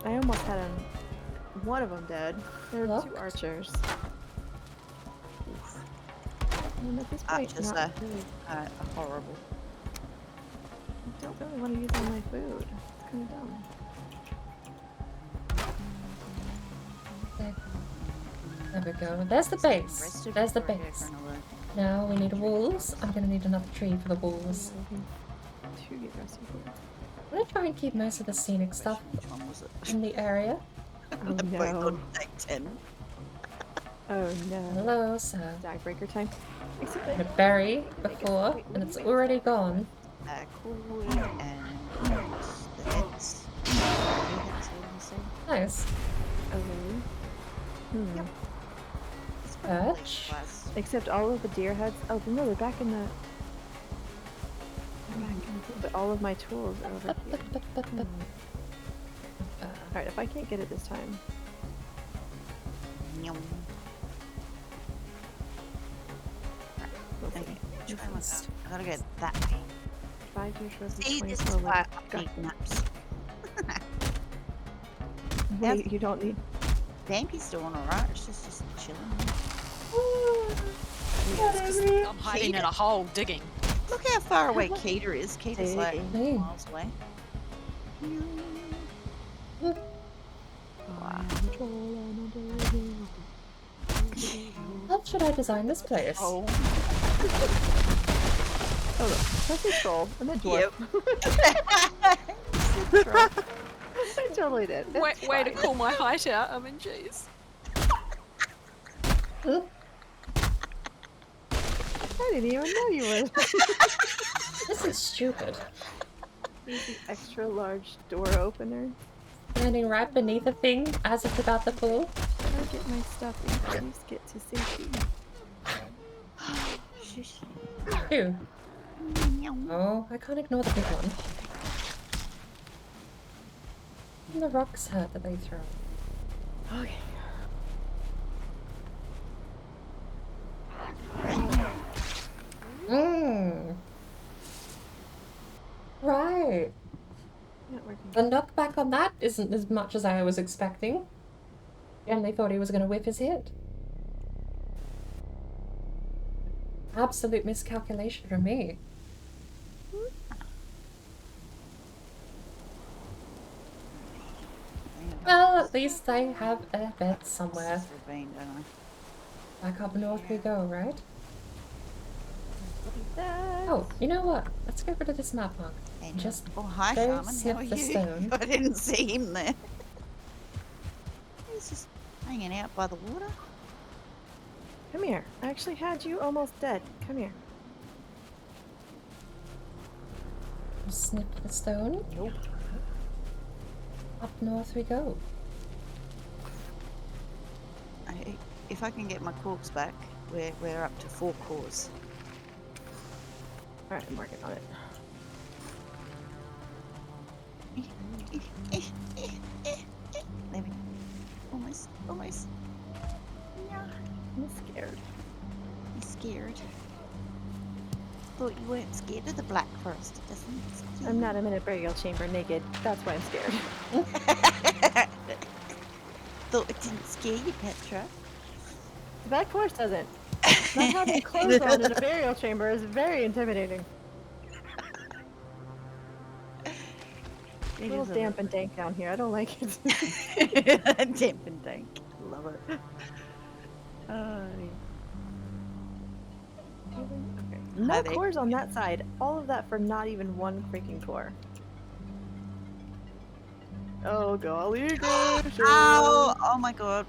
I almost had one of them dead. There were 2 Locked? archers. And at this point, Archers not really, are horrible. I don't really want to use all my food. It's kind of dumb. There we go. There's the base. Rest of There's the your base. adrenaline. Now we need walls. I'm gonna need another tree for the walls. 2 get rest of food. I'm gonna try and keep most of the scenic stuff Which one was it? in the area. Oh They're both no. on deck 10. Oh no. Hello, sir. Dagbreaker time. Except I had a that berry before, and it's already gone. Cool and the heads. The heads are the same. Nice. Hmm. It's probably Birch. class. Except all of the deer heads. Oh no, they're back in the. But all of my tools are over here. Alright, if I can't get it this time. Yum. We'll see. Okay, which way am I going? I gotta go that way. 5 years roses, See, 20 this is silver. why I Got- need naps. Wait, you don't need. Vampy's doing alright, she's just chilling. I'm hiding in a hole digging. Look how far away Keita is. Keita's like Hey. miles away. How should I design this place? Oh, Oh, look, that's a troll. I'm a dwarf. I totally did. Way, That's way to fine. call my height out. I mean, jeez. I didn't even know you were. This is stupid. Here's the extra large door opener. Standing right beneath a thing as it's about to fall. How to get my stuff and please get to safety. shush. Ew. Yum. Oh, I can't ignore the big one. And the rocks hurt that they throw. Okay. Mmm. Right. Not working. The knockback on that isn't as much as I was expecting. And they thought he was going to whip his hit. Absolute miscalculation from me. Well, at least I have a bed somewhere. Ravine, don't I? Back up north we go, right? That. Oh, you know what? Let's get rid of this map mark. And Just oh, hi, go Carmen. How snip are the you? stone. I didn't see him there. He's just hanging out by the water. Come here. I actually had you almost dead. Come here. Snip the stone. Nope. Up north we go. If I can get my corpse back, we're up to 4 cores. Alright, I'm working on it. There we go. Almost. Yeah. I'm scared. I'm scared. Thought you weren't scared of the Black Forest. It doesn't scare I'm not. I'm in a burial chamber naked. That's why I'm scared. Thought it didn't scare you, Petra. The Black Forest doesn't. Not having clothes on in a burial chamber is very intimidating. A little damp and dank down here. I don't like it. Damp and dank. Love it. Okay. No cores on that side. All of that for not even one freaking core. Oh golly gracious. Ow! Oh my god.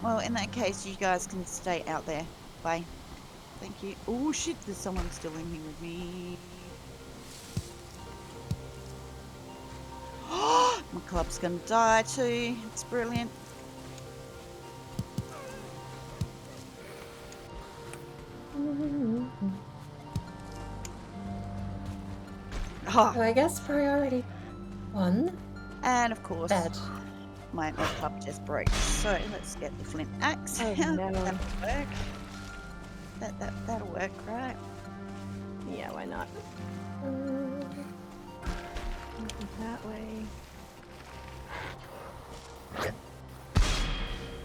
Well, in that case, you guys can stay out there. Bye. Thank you. Oh shit, there's someone still in here with me. My club's gonna die too. It's brilliant. So I guess priority 1. And of course, Bed. my club just broke. So let's get the flint axe. Oh, out. no. That'll work. That'll work, right? Yeah, why not? That way.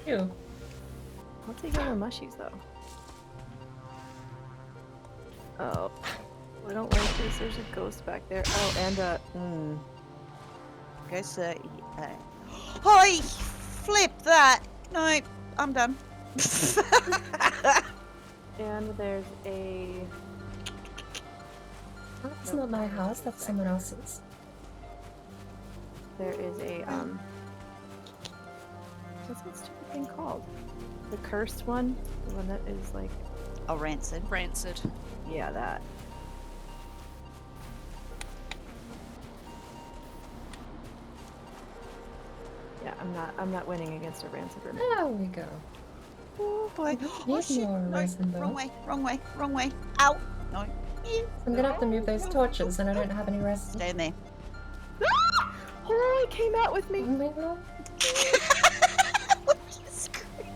Ew. I'll take all the mushies though. Oh. I don't like this. There's a ghost back there. Oh, and Ghost, Hi! Flip that! No, I'm done. and there's a... That's not my house, that's someone else's. There is a, what's that stupid thing called? The cursed one? The one that is like... Oh, rancid. Rancid. Yeah, that. Yeah, I'm not winning against a rancid room. There we go. Oh boy. Need Oh shit. more No, resin though. wrong way. Ow! No. I'm gonna have to move those torches and I don't have any resin. Stay in there. Oh, it came out with me! Oh my god. What did you scream?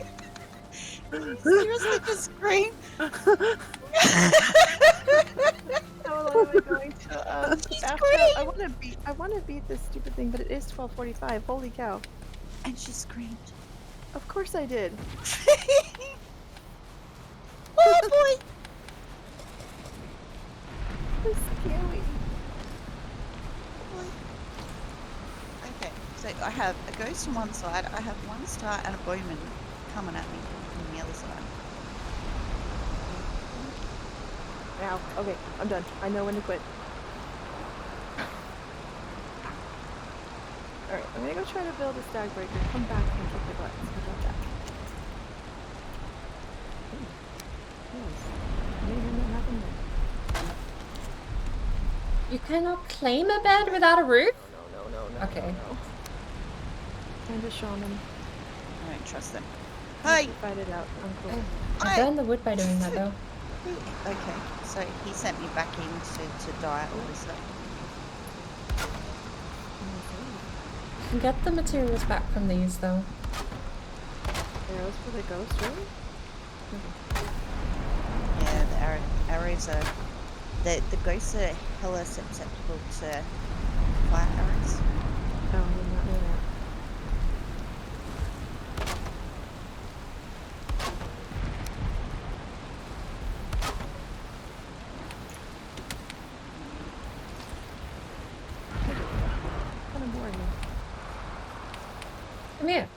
Seriously, just scream? How long am I going to I wanna beat this stupid thing, but it is 12:45. Holy cow. And she screamed. Of course I did. Oh boy! It's scary. Okay, so I have a ghost on one side, I have one star and a bowman coming at me on the other side. Ow. Okay, I'm done. I know when to quit. Alright, I'm gonna go try to build a stag breaker. Come back and kick your butts. How about that? Nothing there. You cannot claim a bed without a roof? No. Okay. No. Find a shaman. I don't trust them. Hey! Hey! Fight it out. I'm cool. I burned the wood by doing that though. Okay, so he sent me back in to diet all this stuff. You can get the materials back from these, though. Arrows for the ghost, really? Yeah, the arrows are... The ghosts are hella susceptible to fire arrows. Oh, I did not know that. Kind of boring. Come here.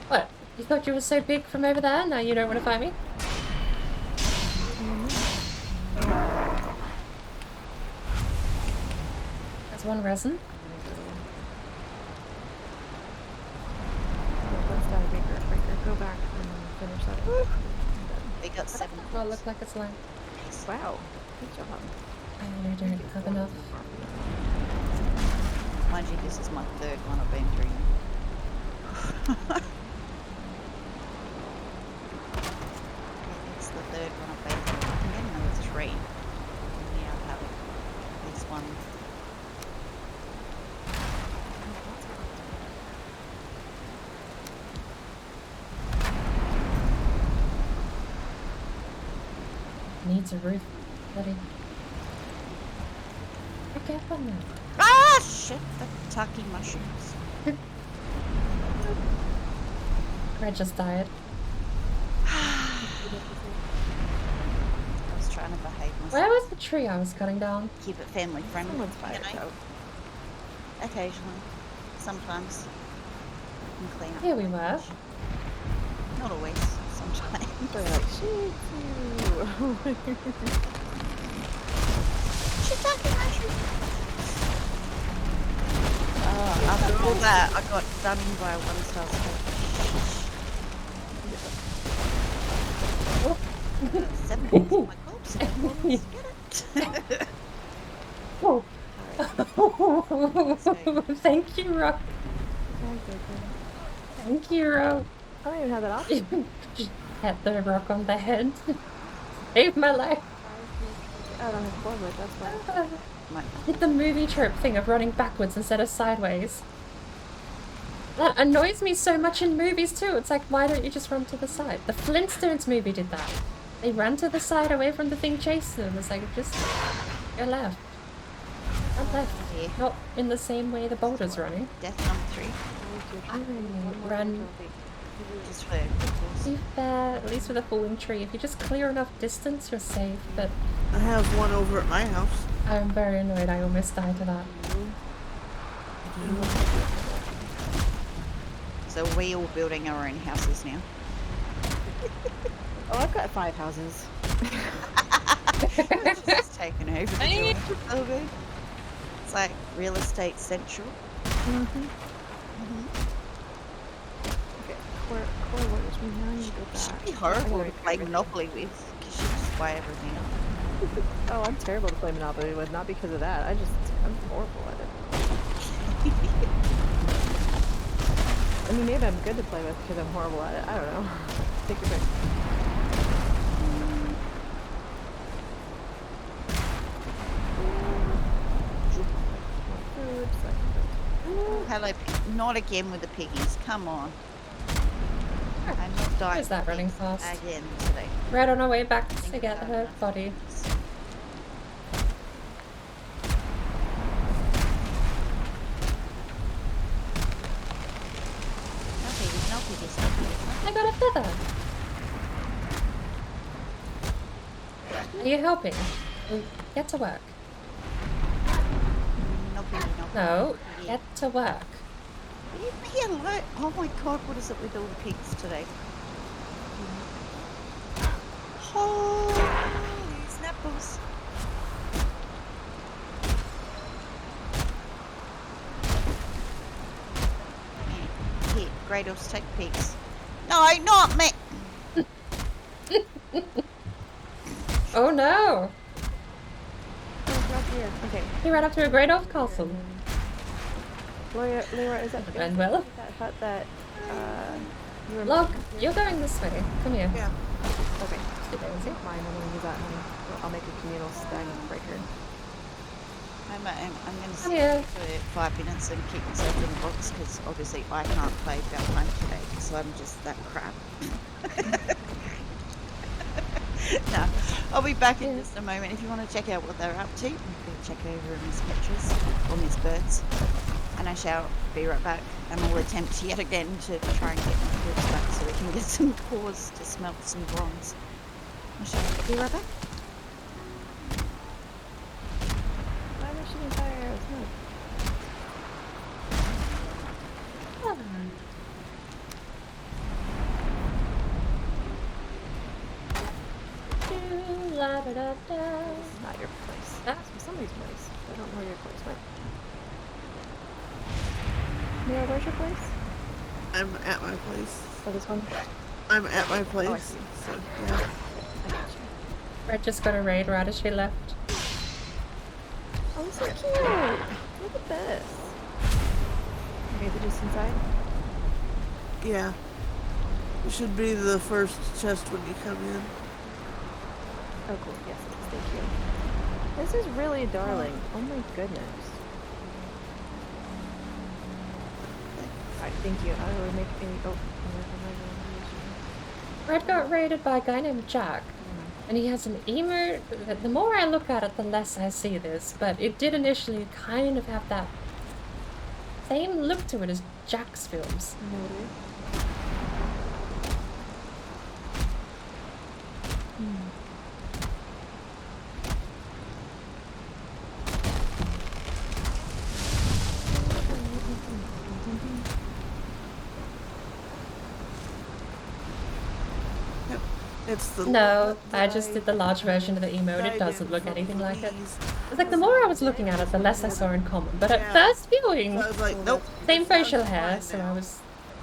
What? You thought you were so big from over there? Now you don't want to find me? That's one resin. Let's die, Baker. Go back and finish that. They got 7. Well, look like it's like... Wow. Good job. I don't have enough. Mind you, this is my 3rd one I've been through now. It's the 3rd one I've been through. I can get another 3. And yeah, I'll have at least one. Needs a roof, buddy. Okay, on now. Ah, shit! The Taki mushrooms. Red just died. I was trying to behave myself. Where was the tree I was cutting down? Keep it family friendly. Someone's fired out. Occasionally. Sometimes. And clean up. Here we were. Not always. Sometimes. They're like, shit, you. Shiitake mushroom. After all that, I got done in by a 1-star steak. 7 points on my corpse. 7 points. Get it? Oh. Thank you, Rock. Thank you, Rock. I don't even have that option. Hit the rock on the head. Save my life. I don't have forward, that's why. Hit the movie trope thing of running backwards instead of sideways. That annoys me so much in movies too. It's like, why don't you just run to the side? The Flintstones movie did that. They ran to the side away from the thing chasing them. It's like, just go left. Not left. Yeah. Not in the same way the boulder's running. Death number 3. I ran. Just for To be fair, at least with a falling tree, if you just clear enough distance, you're safe. But I have one over at my house. I'm very annoyed. I almost died to that. So we all building our own houses now. Oh, I've got 5 houses. It's just taken over the job a little bit. It's like real estate central. Okay, Core orders me now. I need to go She'd back. be horrible to play Monopoly with, because she'd just buy everything up. Oh, I'm terrible to play Monopoly with, not because of that. I'm horrible at it. I mean, maybe I'm good to play with because I'm horrible at it. I don't know. Take your pick. Food, so I can go. Hello, not again with the piggies. Come on. I'm not dying. Where's that running fast? Again today. Right on our way back to get her body. No piggies. I got a feather. Are you helping? Get to work. No piggy, no piggy. No, get to work. Leave me alone. Oh my god, what is it with all the pigs today? Holy snapples. Here, Gradles, take pigs. No, not me! Oh no! Oh, right here. Okay. He ran up to a great old castle. Laura, is that And well, that hut that you were Log, you're going this way. Come here. Yeah. Okay. Oopsie daisy. Mine, I'm gonna use that one. I'll make a communal stagnant breaker. I'm going to Come sit here. for 5 minutes and keep myself in the box because obviously I can't play Valheim today because I'm just that crap. No, I'll be back in just a moment. If you want to check out what they're up to, you can check over Miss Petra's or Miss Bird's. And I shall be right back. And we'll attempt yet again to try and get my groups back so we can get some cores to smelt some bronze. I shall be right back. Why am I shooting fire arrows? No. La-da-da-da. It's not your place. That's It's somebody's place. I don't know your place. Wait. Mira, where's your place? I'm at my place. Oh, this one? I'm at my place. Oh, I see. So, yeah. I got you. Red just got a raid right as she left. Oh, this is cute. Look at this. Okay, is it just inside? Yeah. It should be the first chest when you come in. Oh, cool. Yes, it is. Thank you. This is really darling. Oh my goodness. Alright, thank you. I will make a... Oh, Red got raided by a guy named Jack. And he has an emote. The more I look at it, the less I see this. But it did initially kind of have that same look to it as Jack's films. It's the No, I just did the large version of the emote. It doesn't look anything like it. It's like the more I was looking at it, the less I saw in common. But at first viewing, I was like, nope. same facial hair, so I was...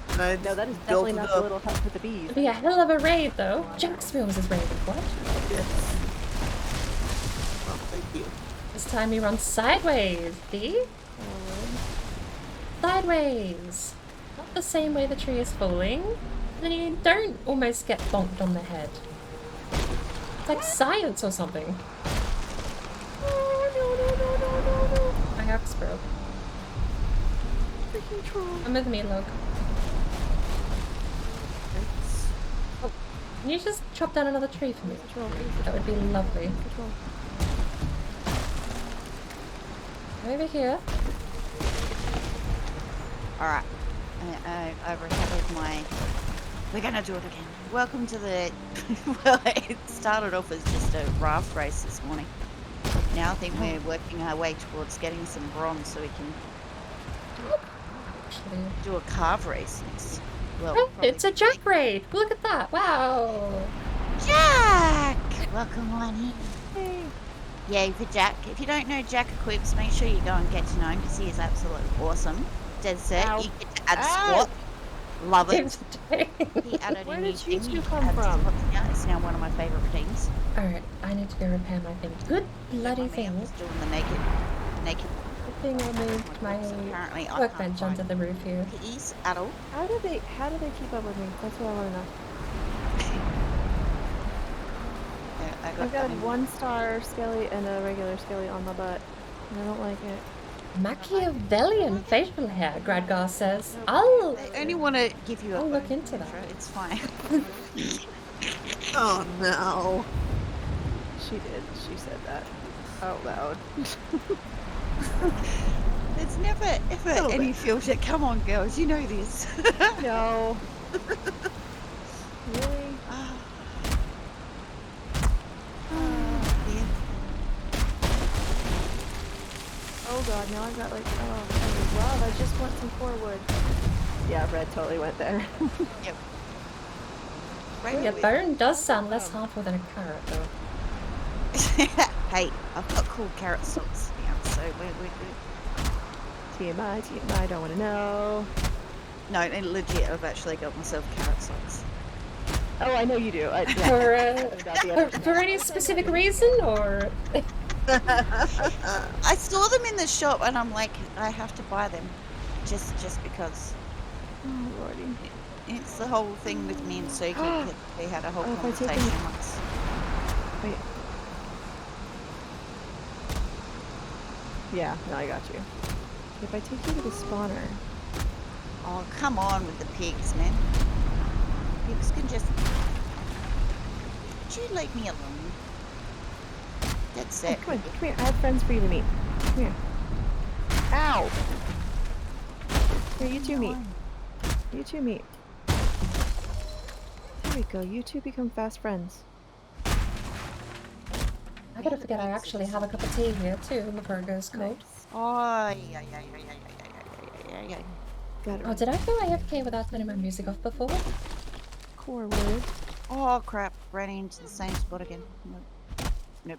And I No, that is built definitely it not up. the little hut with the bees. It'd be a hell of a raid, though. Jack's films is raided. What? Yes. Well, thank you. This time he runs sideways, see? Sideways. Not the same way the tree is falling. Then you don't almost get bonked on the head. It's like science or something. My axe broke. Freaking troll. Come with me, Log. Oh, can you just chop down another tree for me? That would be lovely. Over here. Alright. I recovered my... We're gonna do it again. Welcome to the... Well, it started off as just a raft race this morning. Now I think we're working our way towards getting some bronze so we can Actually, do a carve race next. Well, oh, probably it's a Jack raid! Look at that! Wow! Jack! Welcome on in. Hey. Yay for Jack. If you don't know Jack Equips, make sure you go and get to know him because he is absolutely awesome. Dead set. Ow. You get to add squat. Love it. Alright, He added Where a new did thing. you You come can add from? squats now. It's now one of my favourite things. I need to go repair my thing. Good bloody My thing. man's doing the naked Good thing I moved my apparently I workbench can't onto the roof here. He's at all. How do they keep up with me? That's what I want to know. Yeah, I've got a 1-star skelly and a regular skelly on my butt. And I don't like it. Machiavellian facial hair, Gradgar says. I'll I only want to give you a I'll look into that. It's fine. Oh no. She did. She said that out loud. There's never ever any filter. Come on, girls, you know this. No. Really? Yeah. Oh god, now I've got like, oh, love, I just want some core wood. Yeah, Red totally went there. Yep. Yeah, bone does sound less harmful than a carrot, though. Hey, I've got cool carrot socks now, so we're good. TMI, don't want to know. No, legit, I've actually got myself carrot socks. Oh, I know you do. For any specific reason, or? I saw them in the shop and I'm like, I have to buy them. Just because. Oh, lordy. It's the whole thing with me and Suki. We had a whole Oh, if I take conversation them- once. Wait. Yeah, no, I got you. If I take you to the spawner, Oh, come on with the pigs, man. Pigs can just... Would you leave me alone? That's oh, it. come here. I have friends for you to meet. Come here. Ow! Here, you two meet. You two meet. There we go. You two become fast friends. I gotta forget I actually have a cup of tea here too before it goes cold. Nice. Oh, yeah. Got it. Oh, did I go AFK without turning my music off before? Core word. Oh, crap. Ran into the same spot again. Nope.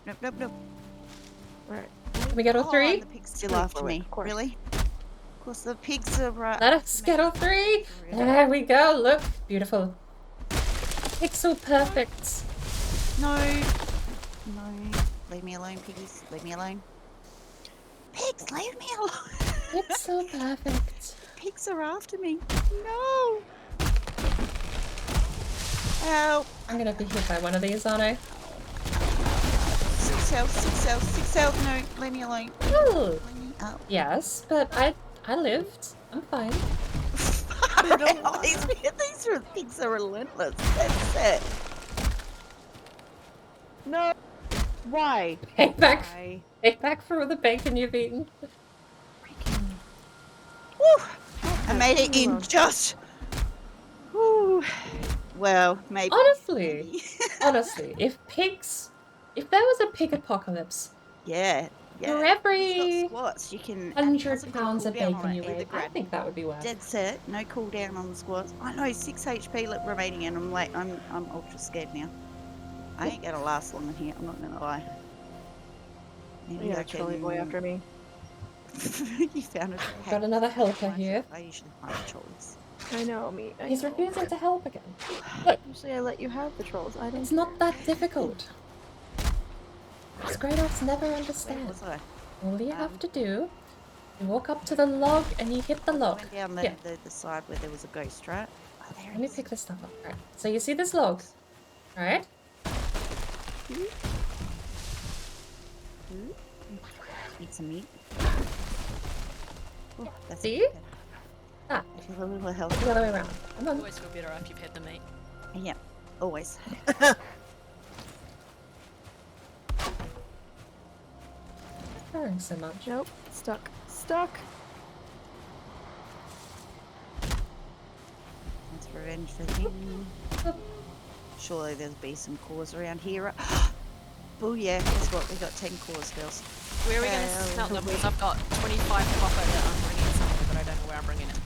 Alright. Can we get all Oh, three? and the pig's still after me. Of course. Really? Of course, the pigs are right. Let us get all three! There we go, look! Beautiful. Pixel perfect. No. Leave me alone, piggies. Leave me alone. Pigs, leave me alone. Pixel perfect. Pigs are after me. No. Help. I'm gonna be hit by one of these, aren't I? 6 health. No, leave me alone. Oh, Leave me out. yes, but I lived. I'm fine. These pigs are relentless. That's it. No! Why? Payback. Why? Payback for all the bacon you've eaten. Woo! I made it in just. Woo. Well, maybe. Honestly, if there was a pig apocalypse, Yeah. for It's every got squats. You can. 100 pounds of bacon you ate, I think that would be worth it. Dead set. No cooldown on the squats. I know 6 HP remaining, and I'm ultra scared now. I ain't gonna last long in here. I'm not gonna lie. Maybe Yeah, I trolley can- boy after me. You found it. Got another helper here. I usually find trolls. I know, me. I He's know. refusing to help again. Usually I let you have the trolls. I don't. It's not that difficult. Grey-Dogs never Where understand. was I? All you have to do, you walk up to the log and you hit the I log. went down Yeah. the side where there was a ghost, right? Oh, there Let it me is. pick this stuff up. Right. So you see this log, right? Eat some meat. Oh, that's See? good. Ah, I feel a little healthy. the other way around. Come You on. always feel better after you've had the meat. Yeah, always. Throwing so much. Nope. Stuck. Stuck. That's revenge for him. Surely there'll be some cores around here. Oh yeah, guess what? We got 10 cores, girls. Where are we going to smelt them? Because I've got 25 copper that I'm bringing somewhere, but I don't know where I'm bringing it.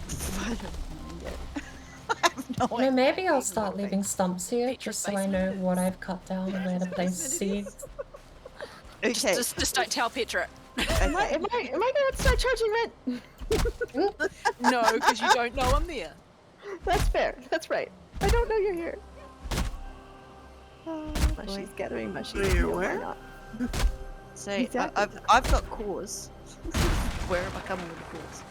I have no You know, maybe idea I'll what start they- leaving stumps here, just so I know what I've cut down and where to place seeds. Okay. Just don't tell Petra. Am I gonna start charging rent? No, because you don't know I'm there. That's fair. That's right. I don't know you're here. Oh, Mushy's gathering mushy. Wait, No, why where? not? So Exactly. I've got cores. Where am I coming with the cores?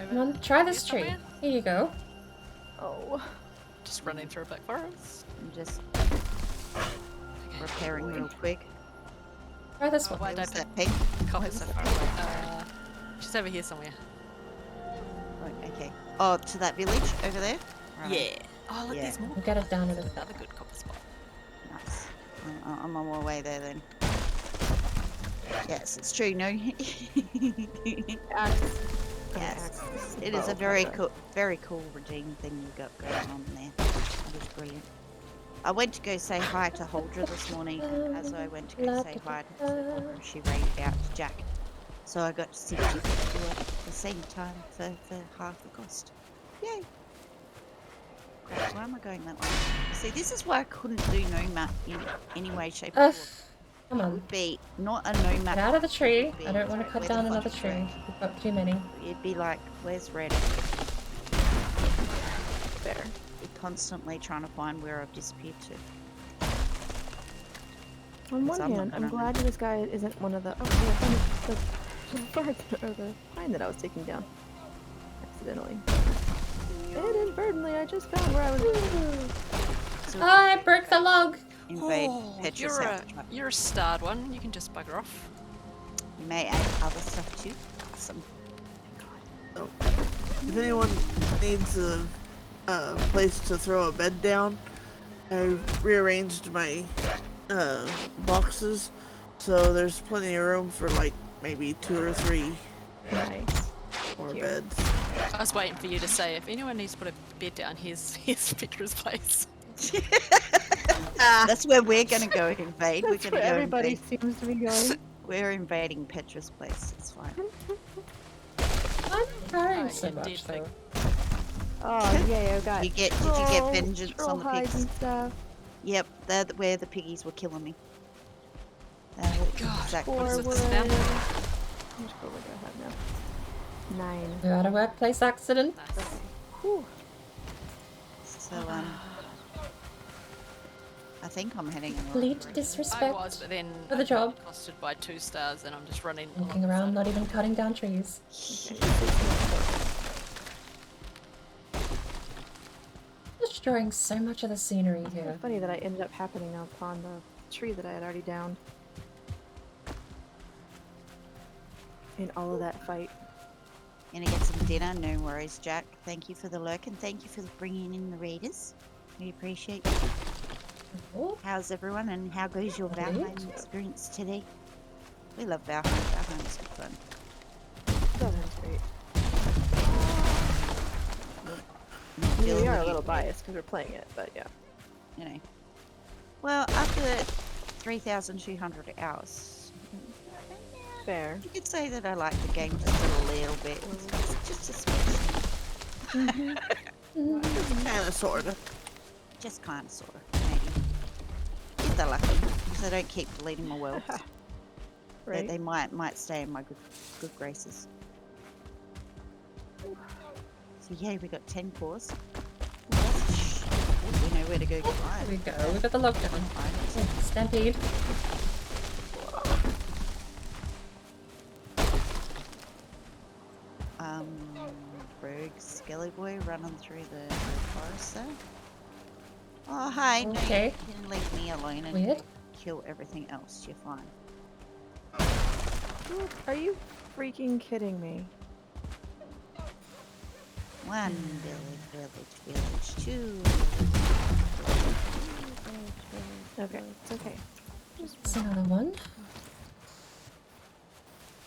Come on, try this tree. somewhere? Here you go. Oh. Just running through a black forest. I'm just repairing real quick. Try this Oh, one. why Where's don't that pig? copper's so far away? She's over here somewhere. Oh, okay. Oh, to that village over there? Right. Yeah. Oh, look, Yeah. there's more. We'll get it down in a bit. Another good copper spot. Nice. I'm on my way there then. Yes, it's true. No. Axe. Yes, Axe. it is a Bow, very cool redeem thing you got going on there. That is brilliant. I went to go say hi to Holdra this morning, and as I went to go say hi to Holdra, she raided out to Jack. So I got to see Jack do it at the same time for half the cost. Yay! Crap, why am I going that way? See, this is why I couldn't do no map in any way, shape, or Ugh. form. Come It on. would be not a no map. Get out of the tree. It would be I don't want to cut where's down the another fucking tree. red? We've got too many. It'd be like, where's red? There. Be constantly trying to find where I've disappeared to. On one I'm not hand, I'm gonna- glad this guy isn't one of the. Oh, yeah, the bark or the pine that I was taking down accidentally. Inadvertently, I just found where I was. So I broke the log. invade Oh, Petra's you're house. you're a starred one. You can just bugger off. You may add other stuff too. Awesome. So, if anyone needs a place to throw a bed down, I rearranged my boxes so there's plenty of room for like maybe 2 or 3 Nice. more Cute. beds. I was waiting for you to say if anyone needs to put a bed down, here's Petra's place. That's where we're gonna go invade. That's We're where gonna go everybody invade. seems to be going. We're invading Petra's place. It's fine. I'm carrying Oh, so you much did though. Oh yay! I got. Did you get troll- vengeance troll on the hides pigs? and stuff. Yep, they're where the piggies were killing me. God, exactly. what is Forward. this now? How much gold do I have now? 9. You had a workplace accident? Nice. Whew. So I think I'm heading in the right Complete direction. I disrespect. was, but then For the I job. got costed by 2 stars, and I'm just running. Walking along the around, side. not even cutting down trees. Destroying so much of the scenery It's here. funny that I ended up happening upon the tree that I had already downed. In all of that fight. Gonna get some dinner, no worries, Jack. Thank you for the lurk and thank you for bringing in the raiders. We appreciate you. Oh, How's everyone and how goes your Great. Valheim experience today? We love Valheim. Valheim's good fun. That sounds great. I mean, Feel we are the a little heat wave, biased because we're playing it, but yeah. You know. Well, after 3,200 hours, Fair. you could say that I like the game just a little bit. Just a smidge. Kinda, sorta. Just kind of, sort of, maybe. If they're lucky, because I don't keep deleting my worlds. Right. They might stay in my good graces. So yeah, we got 10 cores. We know where to go get here mine. we go. We got the lockdown. Oh, Stampede. Rogue Skelly Boy running through the forest there. Oh, hi. No, Okay. you can leave me alone and Weird. kill everything else. You're fine. Are you freaking kidding me? One village, 2. Okay, it's okay. It's another one.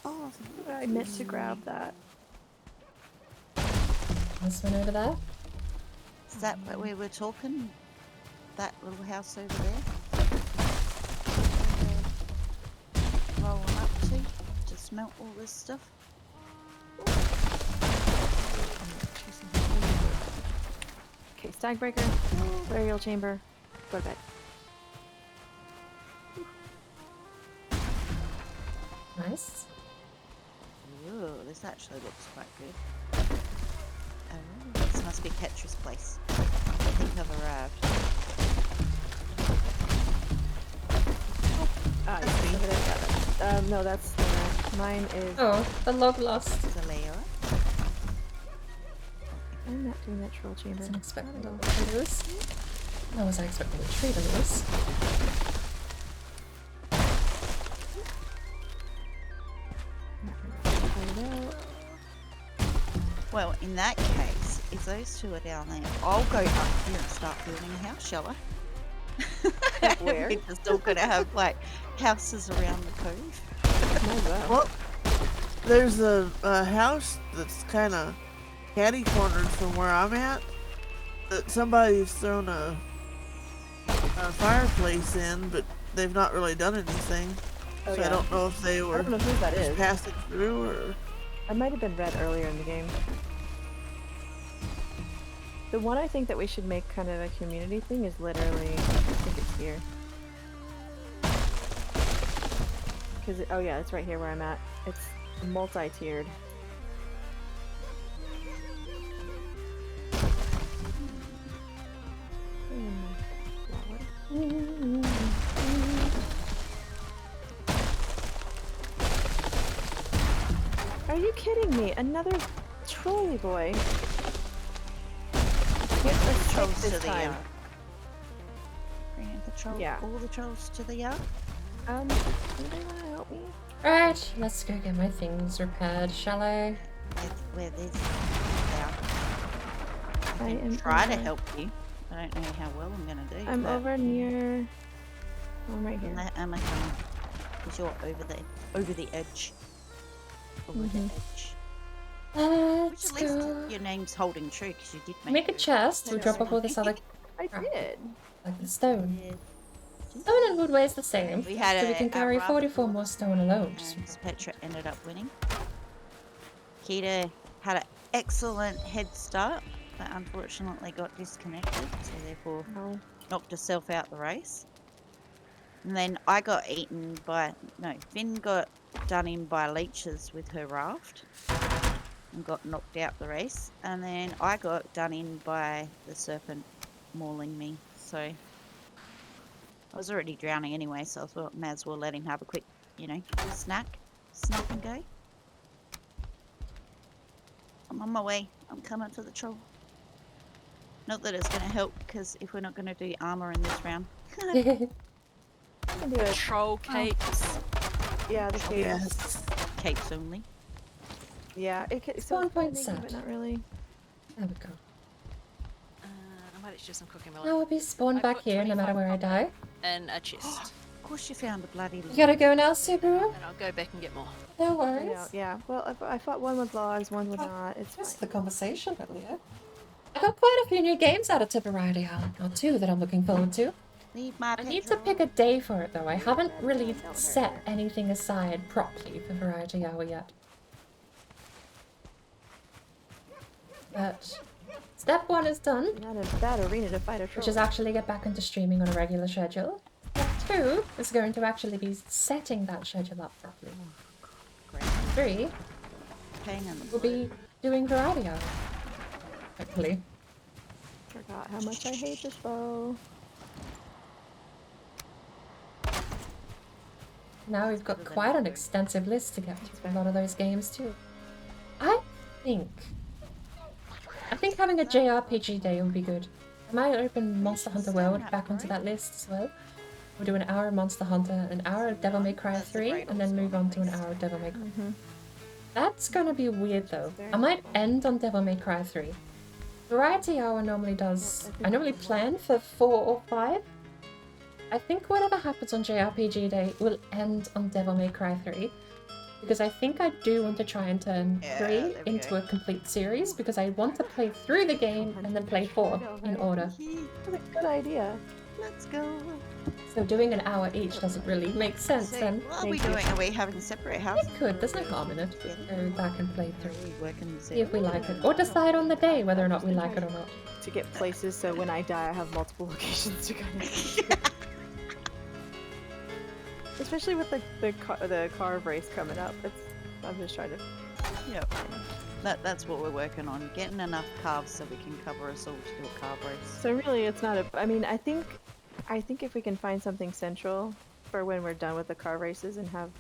Oh, I meant to grab that. This one over there. Is that what we were talking? That little house over there? Rolling up to smelt all this stuff? Okay, Stagbreaker, burial chamber, go to bed. Nice. Ooh, this actually looks quite good. Oh, this must be Petra's place. I think I've arrived. Ah, yes, over there, got it. No, that's mine is. Oh, the log lost. Zalea. I'm not doing that troll chamber. Wasn't expecting the log to lose. Nor was I expecting the tree to lose. Well, in that case, if those two are down there, I'll go up here and start building a house, shall I? Where? We're just all gonna have like houses around the cove. Well, there's a house that's kind of catty cornered from where I'm at. That somebody's thrown a fireplace in, but they've not really done anything. Oh, So yeah. I don't know if they I were don't know who that just is. passing through or. I might have been red earlier in the game. The one I think that we should make kind of a community thing is literally, I think it's here. Because, oh yeah, it's right here where I'm at. It's multi-tiered. Are you kidding me? Another trolley boy. Get the trolls stick to this the time. yard. Bringing the troll, Yeah. all the trolls to the yard. Anybody wanna help me? Right, let's go get my things repaired, shall I? Where these are. I I am can try to over- help you. I don't know how well I'm gonna do. I'm but over near. I'm right here. I'm coming. Because you're over the edge. Over the edge. Which Let's at least go. your name's holding true because you did Make a it. chest. We drop off all this other, I did. like the stone. Yeah. Stone and wood weighs the same, We had so we can carry Raft 44 more stone alone. and Petra ended up winning. Kita had an excellent head start, but unfortunately got disconnected, so therefore No. knocked herself out the race. And then I got eaten by Finn got done in by leeches with her raft and got knocked out the race. And then I got done in by the serpent mauling me. So I was already drowning anyway, so I thought may as well let him have a quick, snack and go. I'm on my way. I'm coming for the troll. Not that it's going to help, because if we're not going to do armor in this round. I can do it. Troll capes. Yeah, the cave. Yes. Capes only. Yeah, it can. So Spawn it's point naked, set. but not really. There we go. I might do some cooking. I will be spawned I've back got here no matter 25 where I die. And a chest. Of course you found a bloody... You gotta go now, Subaru? And I'll go back and get more. No I worries. know, yeah. Well, I fought one with logs, one with not. It's Just fine. the conversation earlier. I got quite a few new games added to Variety Island, or two that I'm looking forward to. Leave my I need to pick a day for it though. I haven't really set anything aside properly for Variety Hour yet. But step one is done, Not a bad arena to fight a troll. which is actually get back into streaming on a regular schedule. Step two is going to actually be setting that schedule up properly. Three Pain in the will be doing Variety Hour. Hopefully. Forgot how much I hate this bow. Now we've got quite an extensive list to get through a lot of those games too. I think having a JRPG day would be good. I might open Monster Hunter World back onto that list as well. We'll do an hour of Monster Hunter, an hour of Devil May Cry 3, and then move on to an hour of Devil May Cry. That's gonna be weird though. I might end on Devil May Cry 3. Variety Hour normally does... I normally plan for 4 or 5. I think whatever happens on JRPG Day will end on Devil May Cry 3. Because I think I do want to try and turn 3 into a complete series, because I want to play through the game and then play 4 in order. That's a good idea. Let's go. So doing an hour each doesn't really make sense So, then. what are we doing? Are we having separate houses? It could, there's no harm in it. Go back and play through. Are we working the See if we like it. Or decide on the day whether or not we like it or not. To get places, so when I die, I have multiple locations to kind of. Especially with the carve race coming up. I'm just trying to. Yep. That's what we're working on. Getting enough calves so we can cover us all to do a calf race. So really, it's not a. I mean, I think if we can find something central for when we're done with the car races and have,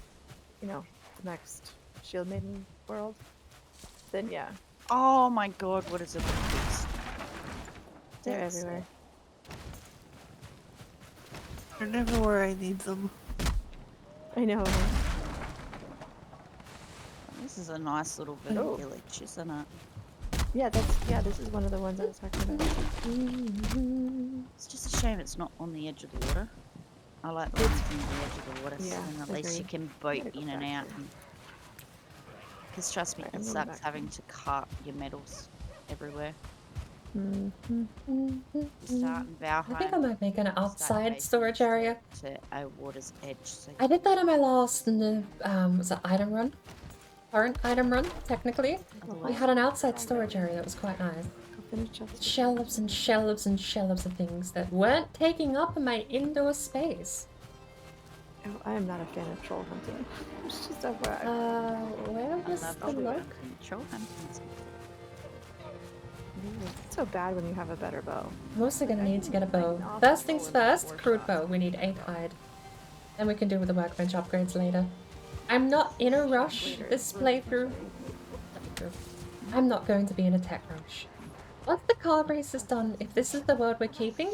the next Shield Maiden world, then yeah, Oh my god, what is it with these? they're That's everywhere. They're never where I need them. I know. This is a nice little Oh. village, isn't it? Yeah, this is one of the ones I was talking about. It's just a shame it's not on the edge of the water. I like the ones on the edge of the water, so Yeah, then at least you agreed. can boat Gotta go in and back out. Because trust me, Right, it I'm going sucks back. having to cart your metals everywhere. Mhm. You start in Valheim. I think I might make an start outside basing storage area. to a water's edge. So I did that on my last was it item run? Current item run, technically. We had an outside storage area that was quite nice. I'll finish up. Shelves and shelves and shelves of things that weren't taking up my indoor space. Oh, I am not a fan of troll hunting. It's just FYI. Where I was love the troll look? hunting. Troll hunting's It's so bad when you have a better bow. I'm also gonna need to get a bow. First things first, crude bow. We need 8 hide. Then we can do with the workbench upgrades later. I'm not in a rush this playthrough. I'm not going to be in a tech rush. Once the car race is done, if this is the world we're keeping,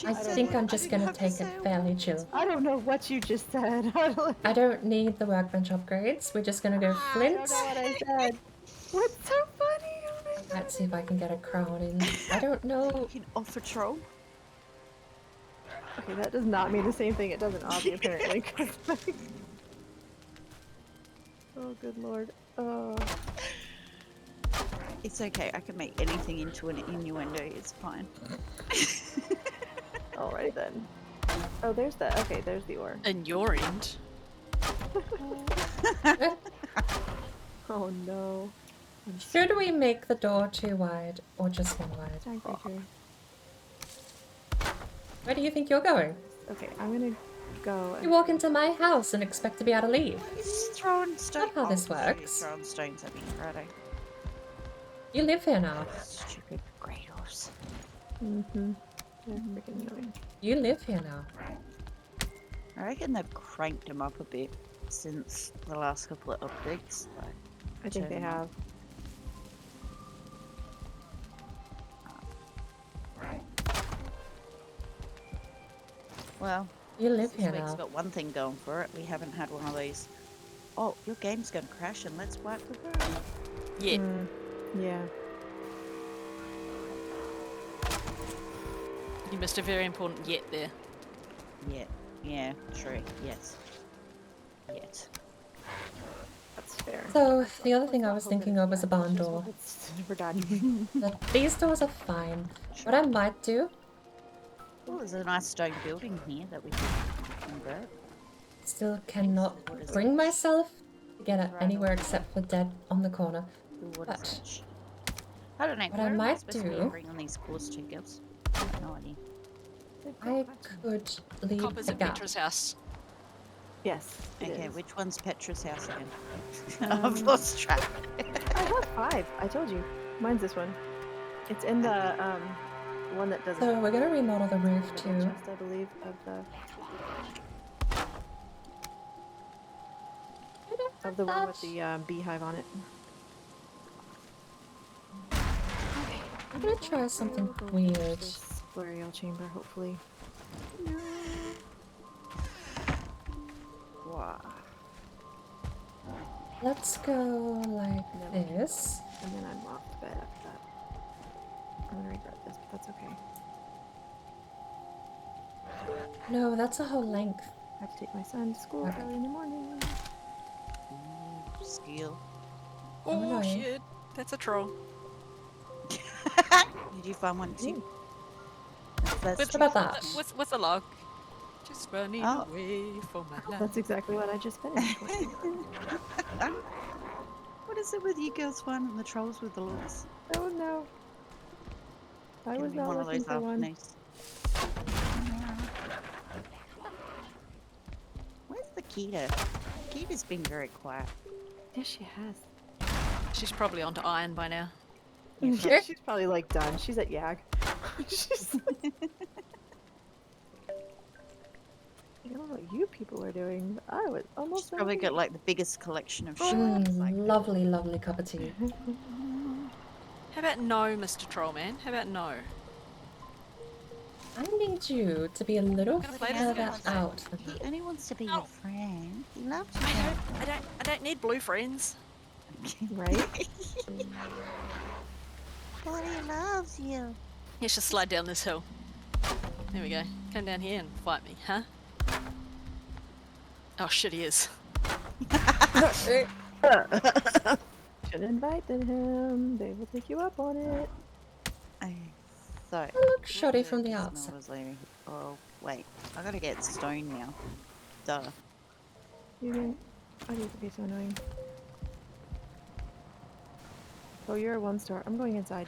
I think I'm just gonna take it fairly chill. I don't know what you just said. I don't need the workbench upgrades. We're just gonna go I flint. don't know what I said. What's so funny? Oh my God. Let's see if I can get a crown in. I don't know. You can offer troll. Okay, that does not mean the same thing it does in Obby, apparently. 'cause, like... Oh, good lord. Oh. It's okay. I can make anything into an innuendo. It's fine. Alright then. Oh, there's the. Okay, there's the ore. In your end. Oh no. Should we make the door too wide or just one wide? Thank you. Where do you think you're going? Okay, I'm gonna go. You walk into my house and expect to be able to leave. He's throwing stones. Not how this works. He's throwing stones at me, Friday. You live here now. Stupid Kratos. Mm-hmm. They're freaking annoying. You live here now. I reckon they've cranked him up a bit since the last couple of updates. Like, I think they have. Well, You live this here week's now. got one thing going for it. We haven't had one of these. Oh, your game's gonna crash and let's wipe the world. Yeah. Yeah. You missed a very important yet there. Yeah. Yeah. True. Yes. Yet. That's fair. So, the other thing I was thinking of was a barn door. It's never done. These doors are fine. What I might do, Oh, there's a nice stone building here that we can convert. still cannot bring myself to get it anywhere except for dead on the corner. Ooh, what But is it? I don't know. what I where am might supposed to be do- bring on these cores to, girls? I have no idea. I could leave Copper's a at gap. Petra's house. Yes. it Okay, is. which one's Petra's house again? I've Um, lost track. I have 5. I told you. Mine's this one. It's in the one that doesn't. So we're gonna remodel the roof the too. chest, I believe, of the one with the beehive on it. I'm gonna try something We'll go weird. finish this burial chamber, hopefully. Wow. Let's go like this. And then I'm off to bed after that. I'm gonna regret this, but that's okay. No, that's a whole length. I have to take my son to school Okay. early in the morning. Skill. Oh, Oh no. shit. That's a troll. Did you find one too? What about that? What's the log? Just running Oh. away for my life. That's exactly what I just finished. What is it with you girls finding the trolls with the logs? Oh no. I Gonna was be not one of looking those for one. afternoons. Where's the Kita? Kita's been very quiet. Yes, she has. She's probably onto iron by now. She's probably like done. She's at YAG. She's like... I don't know what you people are doing, but I was almost. She's probably got like the biggest collection of shit. Lovely, lovely cup of tea. How about no, Mr. Trollman? How about no? I need you to be a little Gonna play further this out. than He that. only wants to be your friend. He loves you. I don't need blue friends. Right? But he loves you. Let's just slide down this hill. There we go. Come down here and fight me, huh? Oh shit, he is. Should invite him. They will take you up on it. So. I look shoddy from the smell outside. was leaving. Oh wait, I gotta get stone now. Duh. You can. Oh, these would be so annoying. Oh, you're a 1-star. I'm going inside.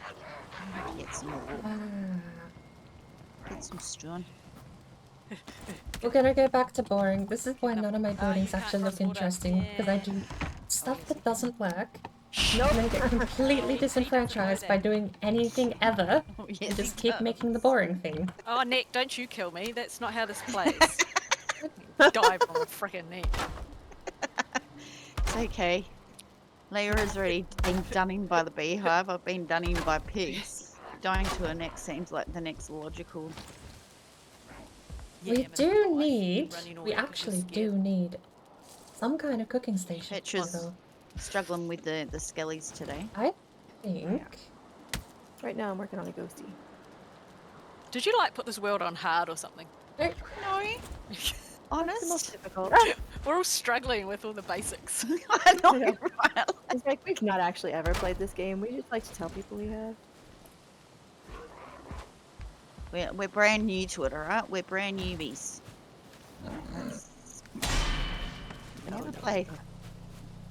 I have to get some more wood. Get some stone. We're gonna go back to boring. This is why none of my buildings you can't actually look cross water. interesting, because I do stuff that doesn't work, and then get completely disenfranchised by doing anything ever, Oh, and yes, just he keep does. making the boring thing. Oh, Nick, don't you kill me. That's not how this plays. Dive on the frickin' Nick. It's okay. Leia has already been done in by the beehive. I've been done in by pigs. Going to a next seems like the next logical. We but do otherwise you're need, running we away 'cause you're actually scared. do need some kind of cooking station. Petra's Although struggling with the skellies today. I think Right now I'm working on a ghosty. Did you like put this world on hard or something? No. That's the most Honest? difficult. We're all struggling with all the basics. I know, Yeah. right? It's like we've not actually ever played this game. We just like to tell people we have. We're brand new to it, alright? We're brand newbies. We've never played.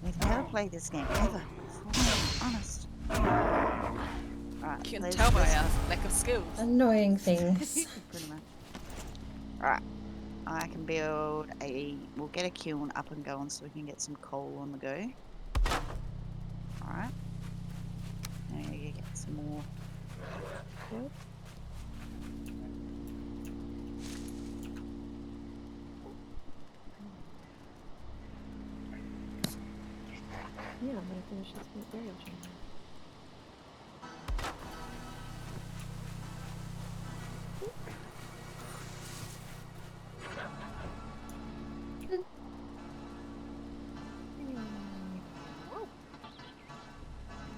We've never played this game, ever. Honest. Alright, You can let's- tell by let's- our lack of skills. annoying things. Pretty much. Alright. I can build a... We'll get a kiln up and going so we can get some coal on the go. Alright. Now you get some more. Yep. Yeah, I'm gonna finish this burial chamber.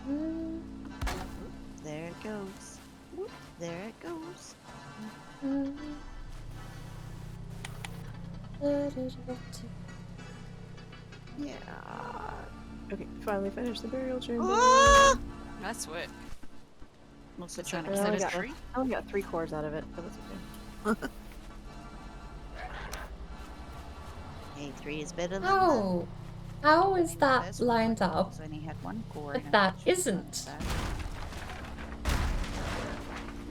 Mm, There it goes. There it goes. mm. Yeah. Okay, finally finished the burial chamber. Ah! Nice work. I'm also Is trying that- to is I that only a got, tree? I only got 3 cores out of it, but it's okay. Hey, 3 is better than How? How is the that first one. lined up? It's only had 1 core But in it, that which is isn't. sad.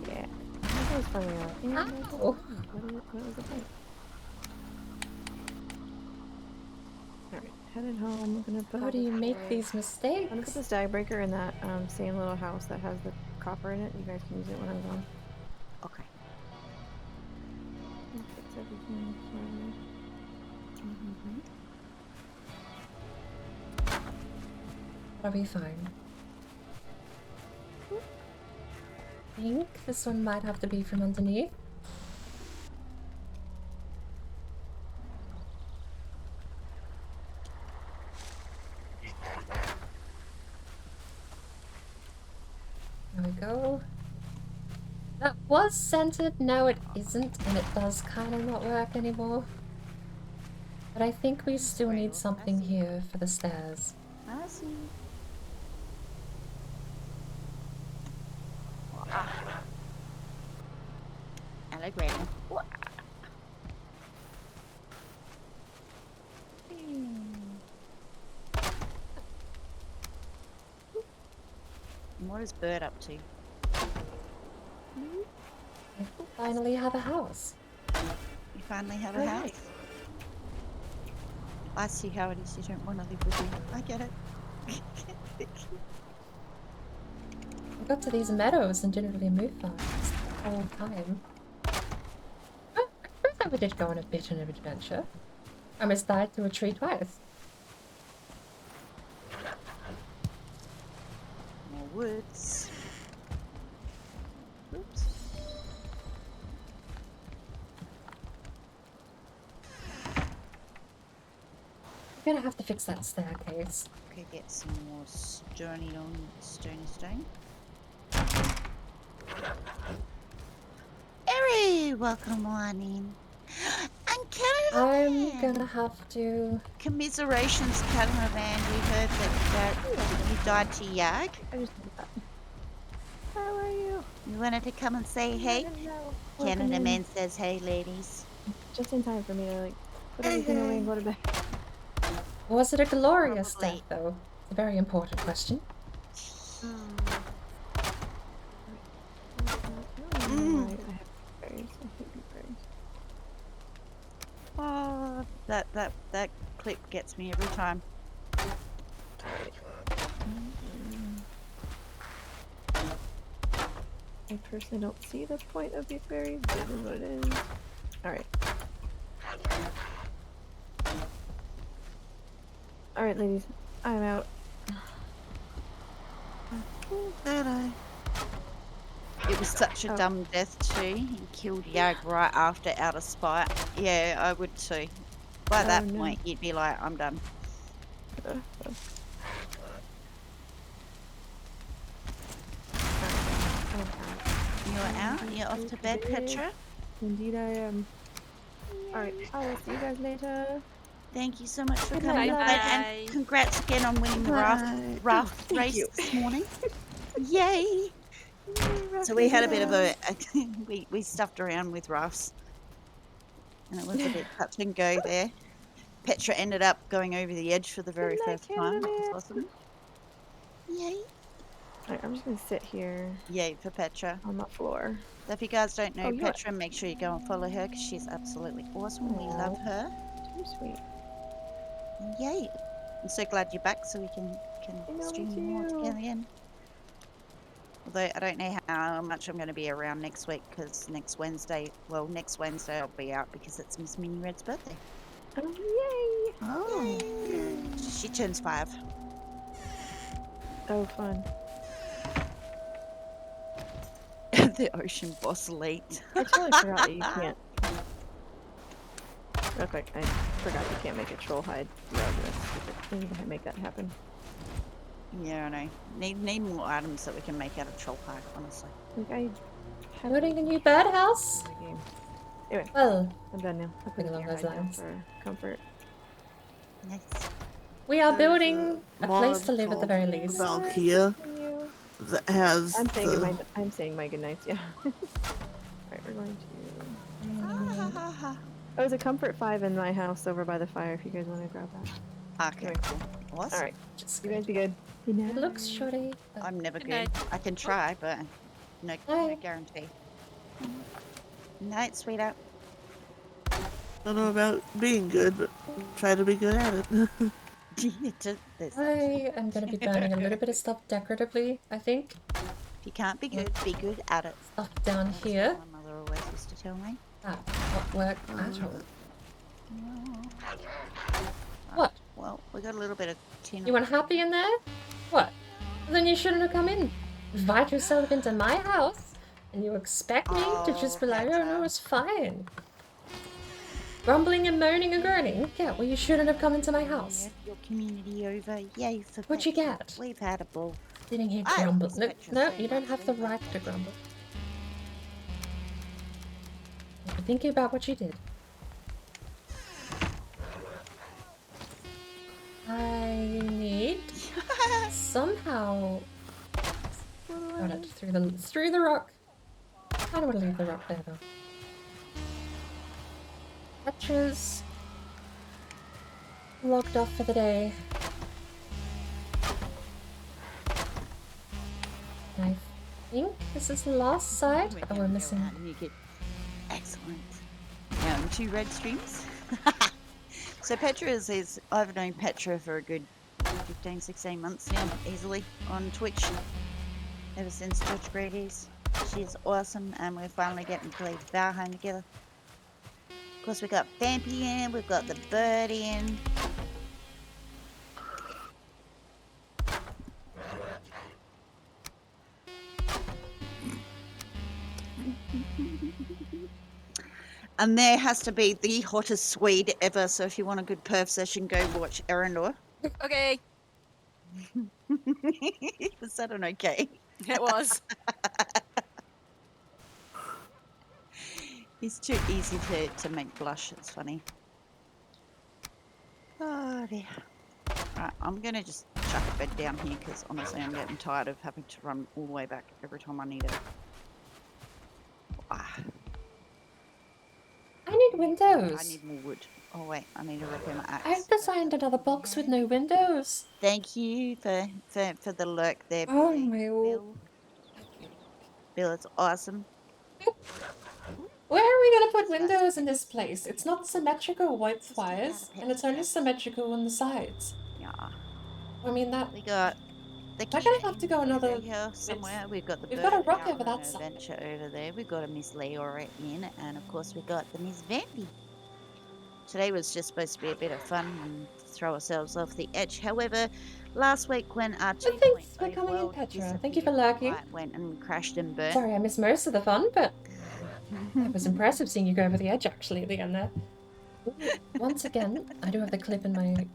Yeah. That was finally out. And I did Ow. what was the point? Alright, headed home. I'm gonna How do you make these mistakes? I'm gonna put the stag breaker in that same little house that has the copper in it. You guys can use it when I'm gone. Okay. Fix everything. That'll be fine. I think this one might have to be from underneath. There we go. That was centered, now it isn't, and it does kind of not work anymore. But I think we still need something here for the stairs. I see. Hello, Granny. And what is Bird up to? I finally have a house. You finally have a Oh, house? nice. I see how it is. You don't want to live with me. I get it. I got to these meadows and didn't really move fast the whole time. Oh, I thought we did go on a bit of an adventure. I almost died to a tree twice. More woods. Oops. I'm gonna have to fix that staircase. Okay, get some more stony stone. Very welcome on in. And I'm Caravan! gonna have to... Commiserations, Caravan. We heard that you died to Yag. I just did that. How are you? You wanted to come and say hey? Hello. Canada Welcome in. Man says hey, ladies. Just in time for me to like put everything away and go to bed. Was it a glorious Probably. death, though? It's a very important question. I don't know why I have berries. I hate berries. Oh, that clip gets me every time. I personally don't see the point of these berries, but it is what it is. Alright. Alright, ladies. I'm out. Night-night. It was such a dumb death too. He killed Yag right after out of spite. Yeah, I would too. By that no. point, you'd be like, I'm done. You're out? You're off to bed, Petra? Indeed I am. Alright, I will see you guys later. Thank you so much for Good coming night, up, love. and congrats again on winning the raft Thank race you. this morning. Yay! So we had a bit of a we stuffed around with rafts, and it was a bit touch and go there. Petra ended up going over the edge for the very first time, which was awesome. Yay! Alright, I'm just gonna sit here Yay for Petra. on the floor. So if you guys don't know Oh, you're Petra, make sure you go and follow her because she's absolutely awesome. We love her. too sweet. Yay! I'm so glad you're back so we can I know, stream me more too. together again. Although I don't know how much I'm going to be around next week because next Wednesday I'll be out because it's Miss Mini Red's birthday. Oh, yay! Oh. She turns 5. Oh, fun. The ocean boss late. I totally forgot that you can't. Real quick, I forgot you can't make a troll hide. I need to make that happen. Yeah, I know. Need more items so we can make out a troll hide, honestly. Like I have Building a new birdhouse? the game. Anyway, Well, I'm done now. I'll put it along here those hide now lines. for comfort. Nice. we are There's building a place mod to live at the very least. called Valkia that has I'm saying the... I'm saying my goodnights, yeah. Alright, we're going to Oh, there's a comfort 5 in my house over by the fire if you guys want to grab that. Okay, Anyway. cool. Awesome. Alright, Just you guys be good. Good It looks shorty. but- I'm never Good good. night. I can try, but no Night. guarantee. Night, sweetheart. I don't know about being good, but try to be good at it. There's I am going to be burning a little bit of stuff decoratively, I think. If you can't be good at it. Stuff down That's here. what my mother always used to tell me. That won't work at all. What? Well, we got a little bit of tin. You unhappy in there? What? Then you shouldn't have come in. Invite yourself into my house, and you expect me to just be like, oh no, it's fine. Grumbling and moaning and groaning? Yeah, well you shouldn't have come into my house. Your community over. Yay for What'd you Petra. get? We've had a ball. Sitting here I grumble. love No, Petra no, so you don't much. have the right to grumble. You're thinking about what you did. I need somehow got it through the rock. I don't want to leave the rock there though. Petra's logged off for the day. I think this is the last side. Oh, we're missing. And you get excellent. 2 red streams. So Petra is I've known Petra for a good 15, 16 months now, easily, on Twitch. Ever since Twitch Greedies. She's awesome, and we're finally getting to play Valheim together. Of course, we got Vampy in, we've got the bird in. And there has to be the hottest Swede ever, so if you want a good perf session, go watch Erendor. Okay. Was that an okay? It was. He's too easy to make blush, it's funny. Oh dear. Right, I'm gonna just chuck a bed down here because honestly I'm getting tired of having to run all the way back every time I need it. Ah, I need windows. I need more wood. Oh wait, I need to repair my axe. I've designed another box with no windows. Thank you for the lurk there, Oh Billy. my Bill. Bill, it's awesome. Where are we gonna put windows in this place? It's not symmetrical width-wise, and it's only symmetrical on the sides. Yeah. I mean that. We got the Am I gonna have to go another? over here somewhere. We've got the We've got a bird rock out over on that side. adventure over there. We've got a Miss Leora in, and of course we've got the Miss Vampy Today was just supposed to be a bit of fun and throw ourselves off the edge. However, last week when our Well, thanks for 2.0 coming in, world Petra. Thank you for disappeared, lurking. light went and crashed and burnt. Sorry I missed most of the fun, but it was impressive seeing you go over the edge actually at the end there. Ooh, once again, I do have the clip in my...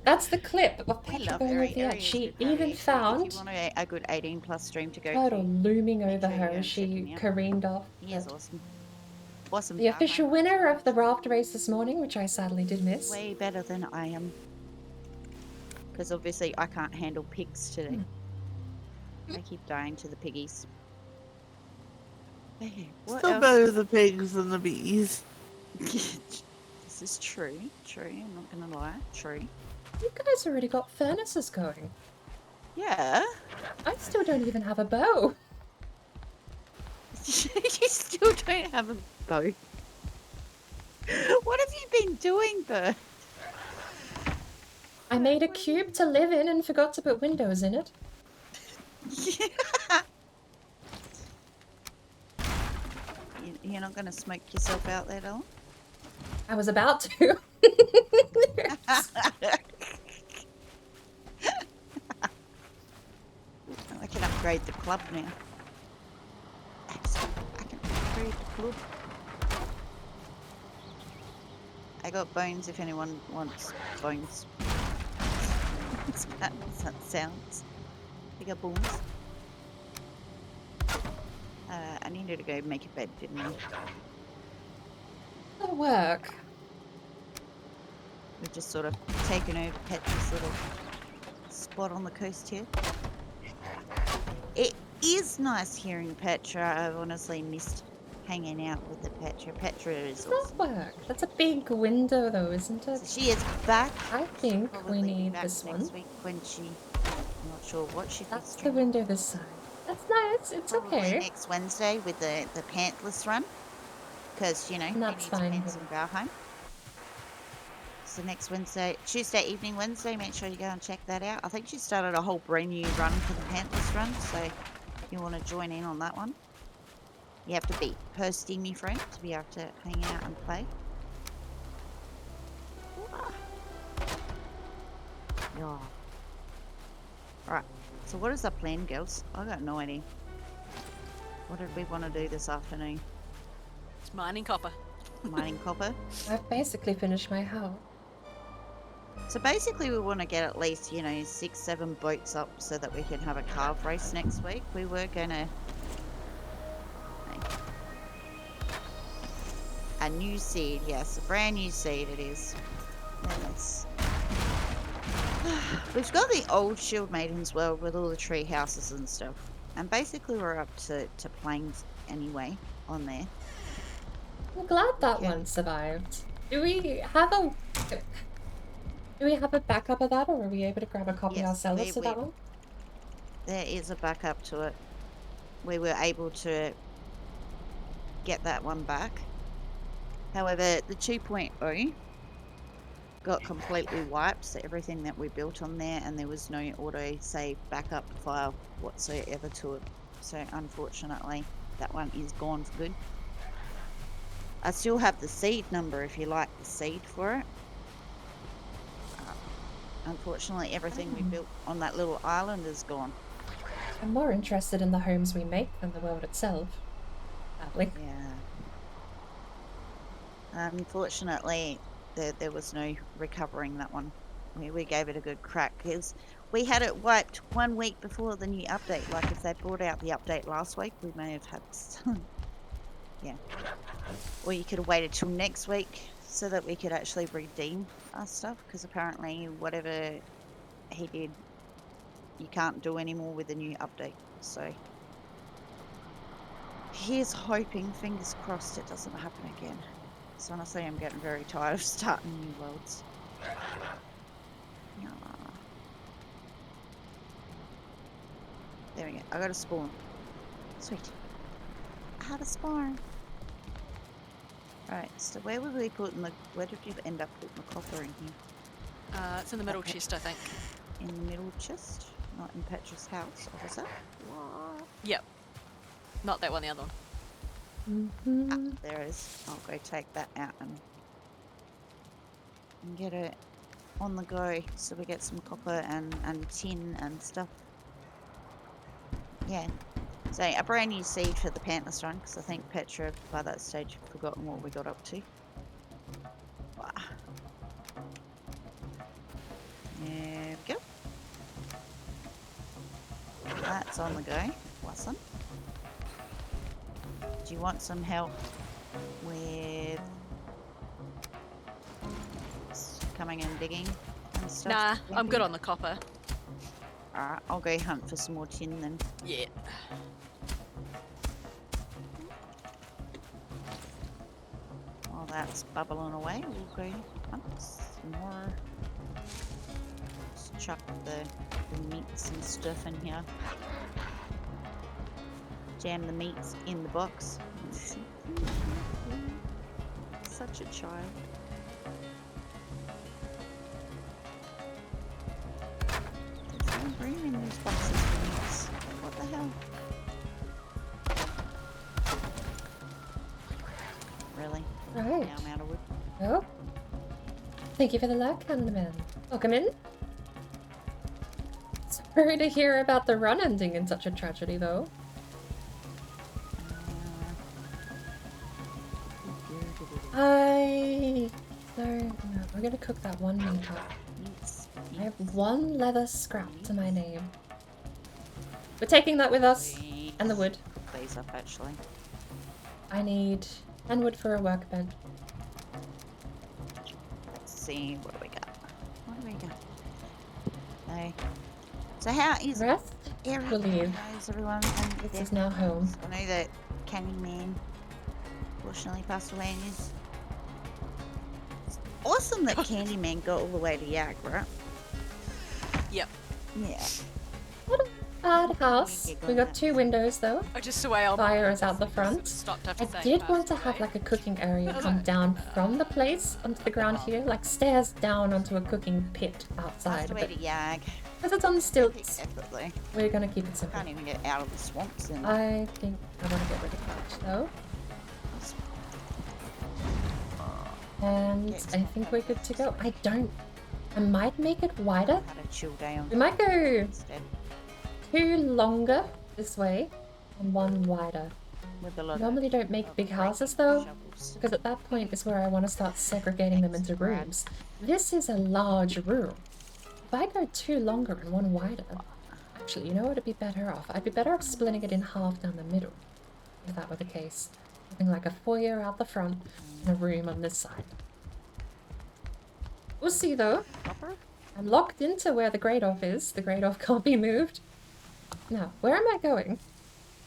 That's the clip of I Petra love going over area. the edge. Area is She good fun. even Actually, if found you want a good 18+ stream to go turtle to, looming make over sure you her go as and check she him out. careened off. He is awesome. Awesome. The official winner of the raft race this morning, which I sadly did miss. Way better than I am. Because obviously I can't handle pigs today. I keep dying to the piggies. Okay, what Still else? better the pigs than the bees. This is true. True. I'm not gonna lie. True. You guys already got furnaces going. Yeah. I still don't even have a bow. You still don't have a bow. What have you been doing, Bert? I made a cube to live in and forgot to put windows in it. You're not gonna smoke yourself out there, doll? I was about to. I can upgrade the club now. Excellent. I can upgrade the club. I got bones if anyone wants bones. That sounds. I got bones. I needed to go make a bed, didn't I? That'll work. We've just sort of taken over Petra's little spot on the coast here. It is nice hearing Petra. I've honestly missed hanging out with the Petra. Petra is awesome. That'll work. That's a big window though, isn't So it? she is back. I think we Probably be need back this next one. week when she. I'm not sure what she'd be That's the streaming. window this side. That's nice. It's Probably okay. next Wednesday with the pantless run, because you know And that's he needs fine. pants in Valheim. So next Wednesday, Tuesday evening, Wednesday. Make sure you go and check that out. I think she started a whole brand new run for the pantless run, so if you want to join in on that one, you have to be her Steamy friend to be able to hang out and play. Yeah. Alright, so what is our plan, girls? I got no idea. What did we want to do this afternoon? It's mining copper. Mining copper? I've basically finished my house. So basically we want to get at least, you know, 6-7 boats up so that we can have a carve race next week. We were going to... A new seed, yes, a brand new seed it is. Yes. We've got the old Shield Maidens world with all the tree houses and stuff. And basically we're up to plains anyway on there. I'm glad that one survived. Do we have a backup of that, or are we able to grab a copy ourselves of that one? There is a backup to it. We were able to get that one back. However, the 2.0 got completely wiped, so everything that we built on there, and there was no auto-save backup file whatsoever to it. So unfortunately, that one is gone for good. I still have the seed number if you like the seed for it. Unfortunately, everything we built on that little island is gone. I'm more interested in the homes we make than the world itself. Sadly. Yeah. Unfortunately, there was no recovering that one. We gave it a good crack because we had it wiped 1 week before the new update. Like if they brought out the update last week, we may have had some. Yeah. Or you could have waited till next week so that we could actually redeem our stuff, because apparently whatever he did, you can't do anymore with the new update. So here's hoping, fingers crossed, it doesn't happen again. So honestly, I'm getting very tired of starting new worlds. Yeah. There we go. I got a spawn. Sweet. I have a spawn. Right, so where were we putting the... Where did you end up putting the copper in here? It's in the middle chest, I think. In the middle chest? Not in Petra's house, obviously. What? Yep. Not that one, the other one. Mm-hmm. There it is. I'll go take that out and and get it on the go so we get some copper and tin and stuff. Yeah. So a brand new seed for the Pantless run because I think Petra by that stage had forgotten what we got up to. Wow. There we go. That's on the go. Awesome. Do you want some help with coming and digging and stuff? Nah, I'm good on the copper. Alright, I'll go hunt for some more tin then. Yeah. While that's bubbling away, we'll go hunt some more. Just chuck the meats and stuff in here. Jam the meats in the box. Such a child. There's no room in these boxes for meats. What the hell? Really? Right. Now I'm out of wood. Oh. Thank you for the luck, Handyman. Welcome in. Sorry to hear about the run ending in such a tragedy, though. I don't know. We're gonna cook that one meat up. I have one leather scrap to my name. We're taking that with us. And the wood. Cook these up actually. I need 10 wood for a workbench. Let's see, what do we got? What do we got? Okay. So how is Rest? everyone? Believe. How's everyone? And This is now home. I know that Candyman fortunately passed away and is awesome that Candyman got all the way to Yak, right? Yep. Yeah. What a bad house. We got 2 windows though. Oh, just the way I'll Fire is out the front. stopped I after saying did passed want to away. have like a cooking area come down from the place onto the ground here, like stairs down onto a cooking pit outside. Passed away But to Yak. because it's on stilts, Definitely. we're gonna keep it simple. Can't even get out of the swamps and I think I want to get rid of that though. And I think we're good to go. I might make it wider. had a chill day on We might go instead 2 longer this way and 1 wider. with a lot Normally don't make of big houses though, because at that point is where I want to start segregating them into rooms. This is a large room. If I go 2 longer and 1 wider, actually, you know what would be better off? I'd be better off splitting it in half down the middle, if that were the case. Something like a foyer out the front and a room on this side. We'll see though. copper. I'm locked into where the Great Off is. The Great Off can't be moved. Now, where am I going?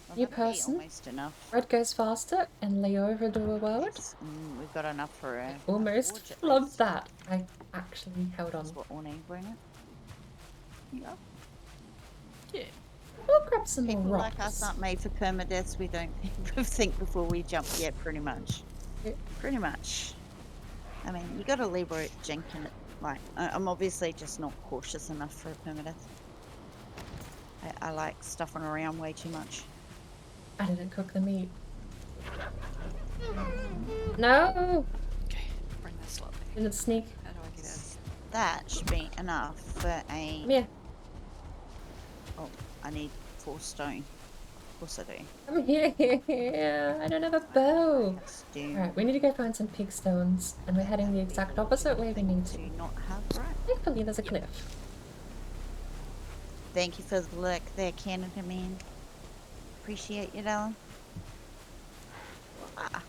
Well, New that'll be person. Almost enough. Red goes faster and Leo do a world. We've got enough for a Almost forge at flubbed least. that. I actually held on. That's what we'll need, bring it. Yeah. Yeah. We'll grab some more People rocks. like us aren't made for permadeaths. We don't think before we jump yet, pretty much. Yeah. Pretty much. I mean, you gotta leave where it's janking it. Like, I'm obviously just not cautious enough for a permadeath. I like stuffing around way too much. I didn't cook the meat. No! Okay, bring that slowly. Didn't sneak. How do I get out? That should be enough for a... Come here. Oh, I need 4 stone. Of course I do. Come here. I don't have a bow. Let's do... Alright, we need to go find some pig stones. And we're heading the exact opposite way we need to. Do not have, right? Thankfully, there's a cliff. Thank you for the look there, Canada man. Appreciate you, darling. Ah.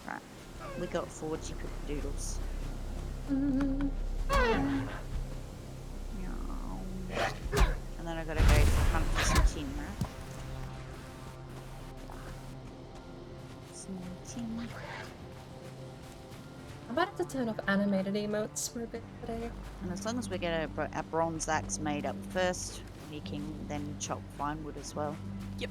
Right, we got 40 cooked doodles. Mm. And then I gotta go hunt for some tin, right? Some more tin. I might have to turn off animated emotes for a bit today. And as long as we get a bronze axe made up first, we can then chop fine wood as well. Yep.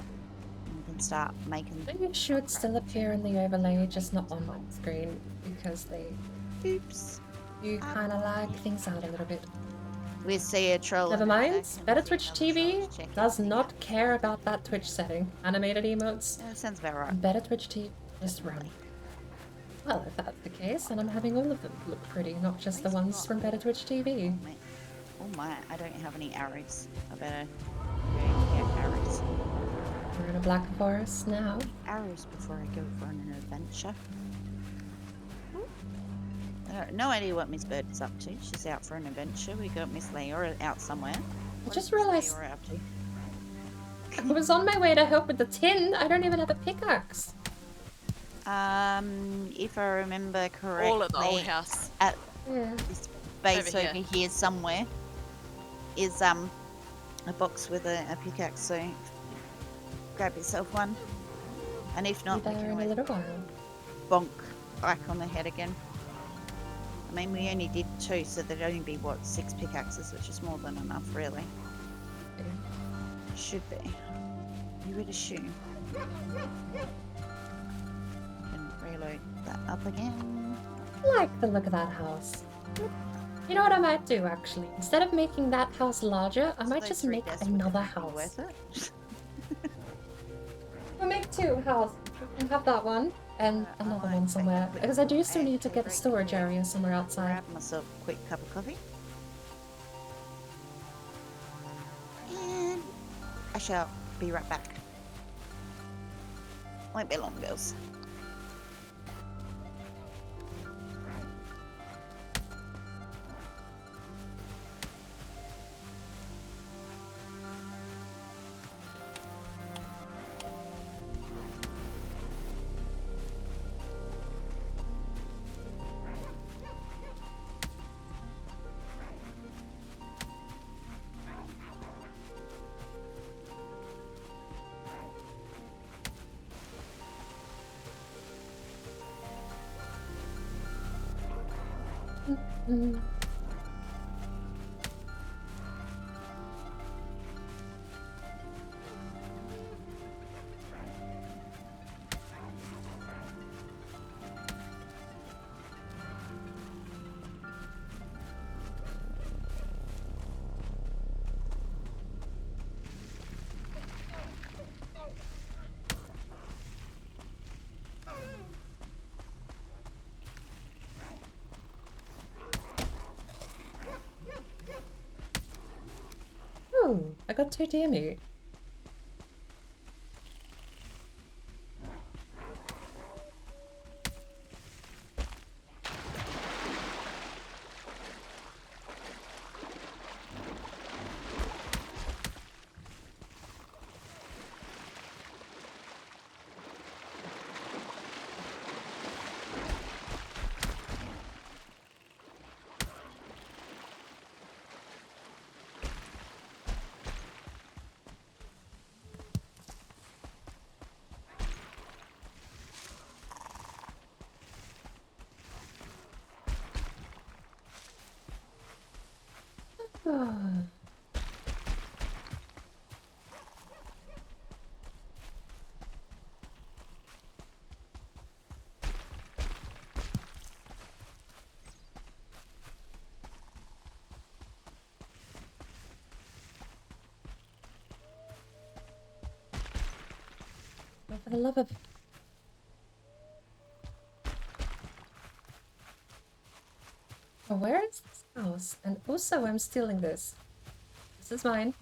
And we can start making. They should still appear in the overlay, just not on my screen, because they Oops. do kind of lag things out a little bit. We see a troll. Never in the mind. back Better and Twitch see another TV troll checking does thing not out. care about that Twitch setting. Animated emotes. Yeah, that sounds about right. Better Twitch TV. Just run. Well, if that's the case, then I'm having all of them look pretty, not just the Where's ones God? from Better Twitch TV. Oh my, I don't have any arrows. I better go get arrows. We're in a black forest now. Arrows before I go for an adventure. I have no idea what Miss Bird is up to. She's out for an adventure. We got Miss Leora out somewhere. I just realised Leora up to? I was on my way to help with the tin. I don't even have a pickaxe. If I remember correctly, All at the old house. at Yeah. this base Over over here. here somewhere is a box with a pickaxe. So grab yourself one, and if Be not, we there can in a always little while. bonk Ike on the head again. I mean, we only did 2, so there'd only be, what, 6 pickaxes, which is more than enough, really. Should be. You would assume. Can reload that up again. I like the look of that house. You know what I might do, actually? Instead of making that house larger, I might Those just 3 make deaths would another have been house. worth it. We'll make 2 houses. We can have that one and I another might one take a somewhere. quick Because I do still need to tea get a break storage here. area somewhere outside. Grab myself a quick cup of coffee. And I shall be right back. Won't be long, girls. Mm. Oh, I got 2 deer meat. Ah. Oh, for the love of... Oh, where is this house? And also, I'm stealing this. This is mine.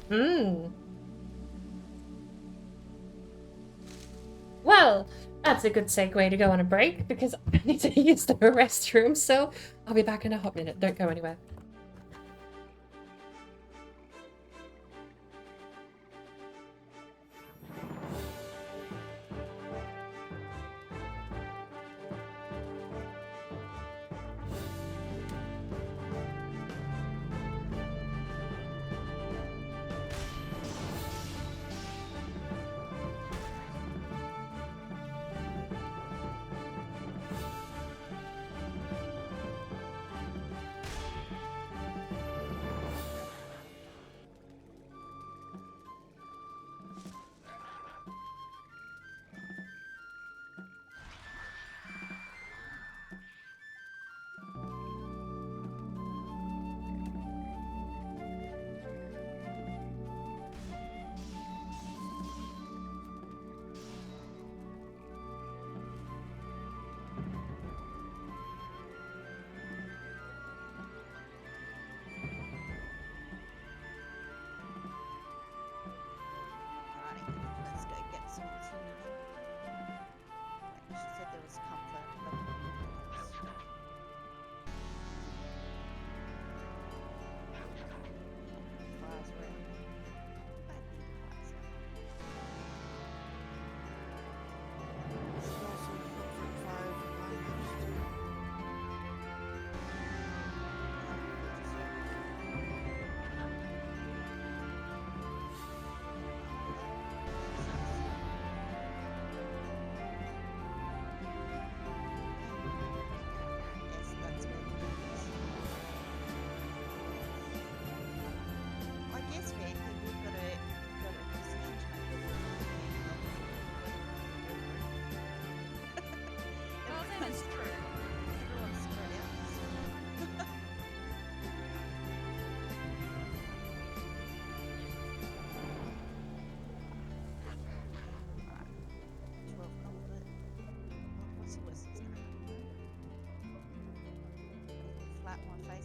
Hmm. Well, that's a good segue to go on a break because I need to use the restroom, so I'll be back in a hot minute. Don't go anywhere.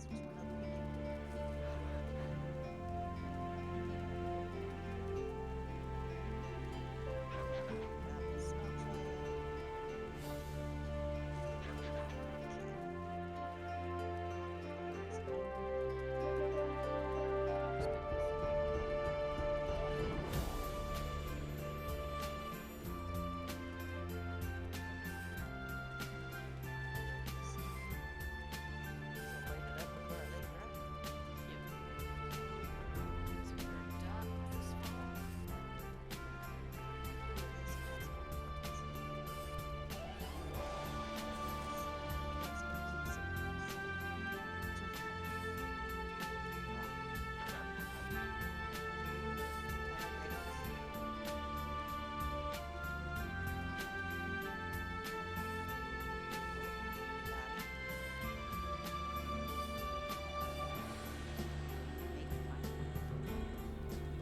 us to another picnic.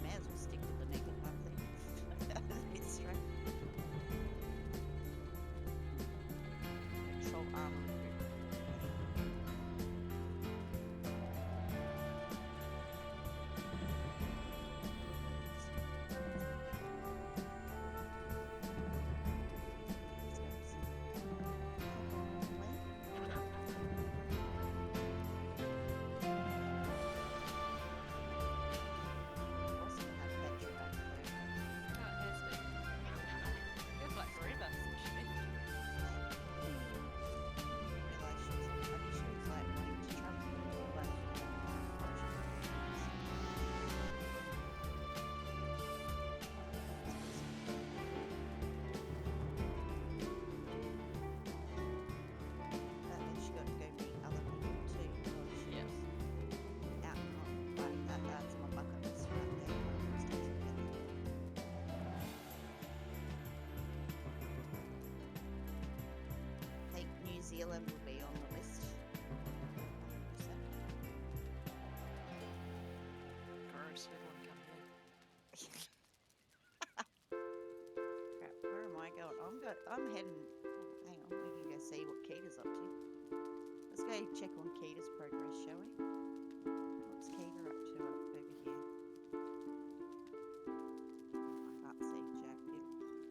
May as well stick with the naked monthly. It's right. Control armor. Feels like forever since she left. She got to go meet other people too. Yeah. Out and on. Like, that's my bucket list right there. Stay together. I think New Zealand will be on the list. 100%. Gross, we want to come here. Crap, where am I going? I'm heading. Oh, hang on, we can go see what Keita's up to. Let's go check on Keita's progress, shall we? What's Keita up to over here? I can't see Jack.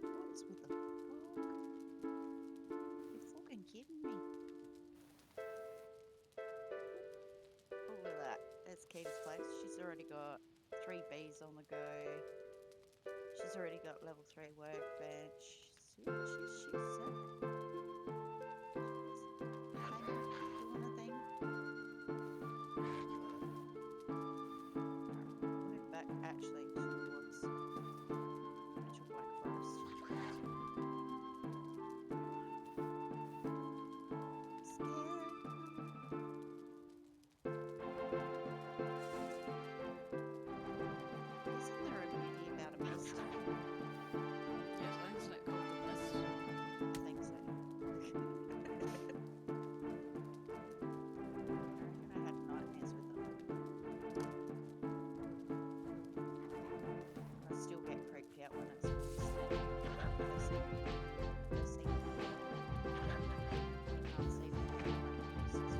What's with the fog? You're fucking kidding me. Oh, look at that. There's Keita's place. She's already got 3 Bs on the go. She's already got level 3 workbench. She's set. Doing a thing. Move back actually towards Mitchell Black Forest. Scared. Isn't there a movie about a mist? Yes, I think it's called The Mist. I think so. I had nightmares with it. I still get creeped out when it's mist. First thing you can't see the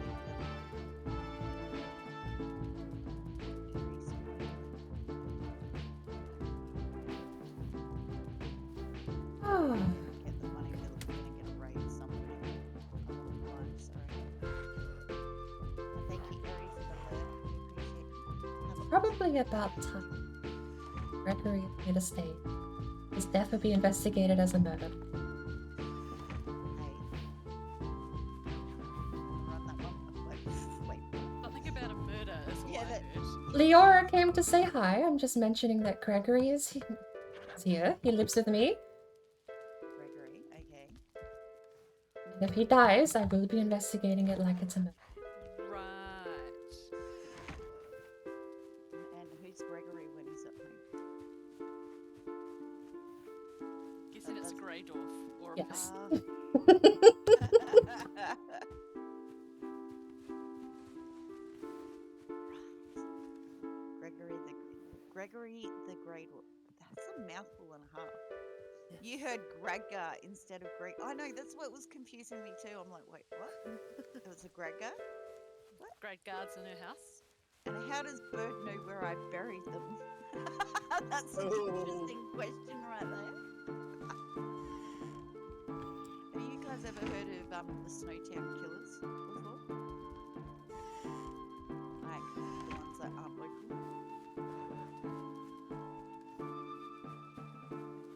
Oh, get the money bill. We're gonna get a raise somewhere. I'm on the line, sorry. Thank you, Gary, for the alert. We appreciate it. probably about time. Gregory made a stay. His death will be investigated as a murder. Run that one. Wait. Something about a murder is all Yeah, I that- heard. Leora came to say hi. I'm just mentioning that Gregory is here. He lives with me. Gregory, okay. And if he dies, I will be investigating it like it's a murder. Right. And who's Gregory when he's at home? Guessing it's Greydorf or a Yes. Gregory the Great. That's a mouthful and a half. You heard Gregor instead of Greg. I know, that's what was confusing me too. I'm like, wait, what? It was a Gregor? What? upgrade guards in her house. And how does Bird know where I buried them? That's an interesting question right there. Have you guys ever heard of the Snowtown Killers before? Like the ones that aren't local?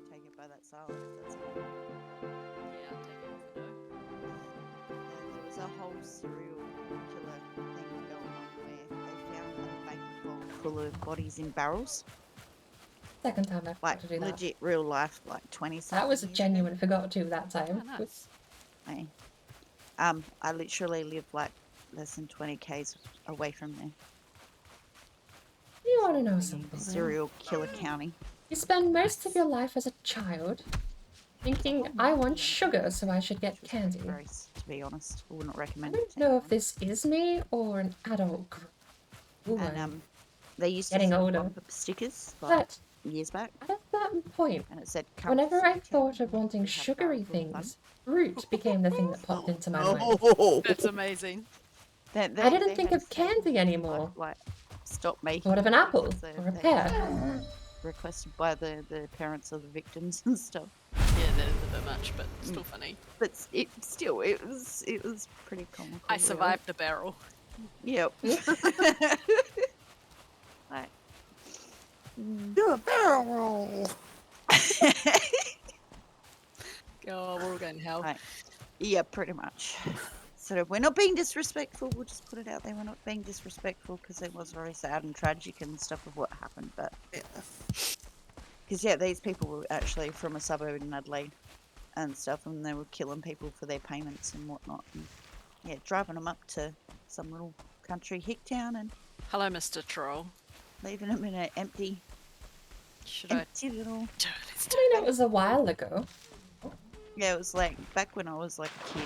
Take it by that silence. That's it. Yeah, I'll take it as a no. There was a whole serial killer thing going on where they found a bank full of bodies in barrels. Second time I've got Like to do that. legit real life, like 20 something. That was a genuine forgot to that time. Oh, nice. Hey. I literally live like less than 20 k's away from there. You want to know something? Serial killer county. You spend most of your life as a child thinking, I want sugar, so I should get candy. Gross, to be honest. I wouldn't I recommend it. don't know if this is me or an adult group. Ooh, And they used to getting sell older. bumper stickers like But years back, at a certain point, and it said, whenever I "Come thought to of wanting have sugary barrel full of things, fruit became the thing that popped into my mind. Oh, That's amazing. fun." I didn't think of candy anymore. Like, stop making. Thought of an it apple because they- or a they pear. were requested by the parents of the victims and stuff. Yeah, that is a bit much, but still funny. But it was pretty comical. I survived the barrel. Really. Yep. Like, do a barrel roll. Oh, we're all going to hell. Right. Yeah, pretty much. Sort of, we're not being disrespectful. We'll just put it out there. We're not being disrespectful because it was very sad and tragic and stuff of what happened. But because these people were actually from a suburb in Adelaide and stuff, and they were killing people for their payments and whatnot. And, yeah, driving them up to some little country hick town and Hello, Mr. Troll. leaving them in an empty little. Let's I mean, it was a while ago. Yeah, it was like back when I was like a kid.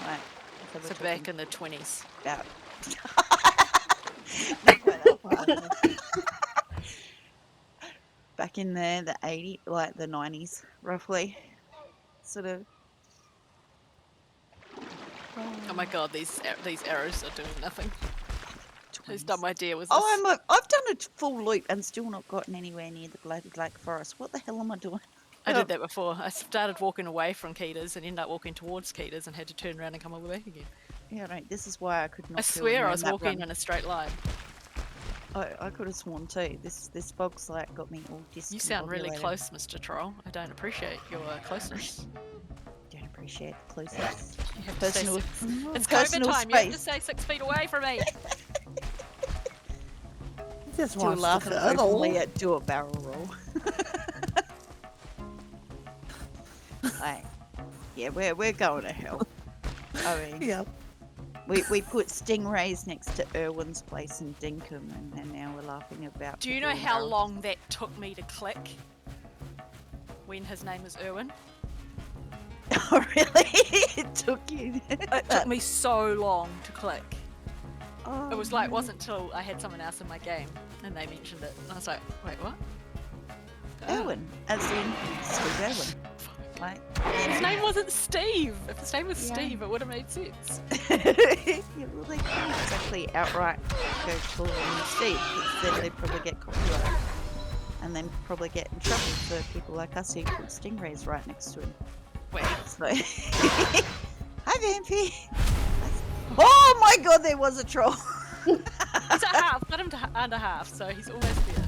Like, so we're So back in the 20s. about. Not quite that far. Back in the 80s, like the 90s, roughly. Sort of. Oh my god, these arrows are doing nothing. Who's done my deer with this? Oh, I've done a full loop and still not gotten anywhere near the bloody Lake Forest. What the hell am I doing? I did that before. I started walking away from Keita's and ended up walking towards Keita's and had to turn around and come all the way back again. Yeah, right. This is why I could not. I do swear I was that walking run. in a straight line. I could have sworn too. This fog's like got me all discombobulated. You sound really close, Mr. Troll. I don't appreciate your closeness. Don't appreciate the closeness. You have to stay Personal. it's COVID personal time. You have to space. stay 6 feet away from me. Just To watch laugh the at openly cuddle. at do a barrel roll. Like, yeah, we're going to hell. I mean, Yep. we put stingrays next to Irwin's place in Dinkum, and now we're laughing about. Do you know how long that took me to click? When his name is Irwin? Oh, really? It took you. It took me so long to click. Oh, It was like, wasn't till I had someone else in my game and they mentioned it. And I was like, wait, what? Irwin, as in Steve Irwin. Like, His name wasn't Steve. If his name was Yeah. Steve, it would have made sense. yeah, well, they can't exactly outright go call him Steve, because then they'd probably get copyright. And then probably get in trouble for people like us who put stingrays right next to him. Wait, So, hi, Vampy. Oh my god, there was a troll. he's at half. Got him to under half, so he's almost there.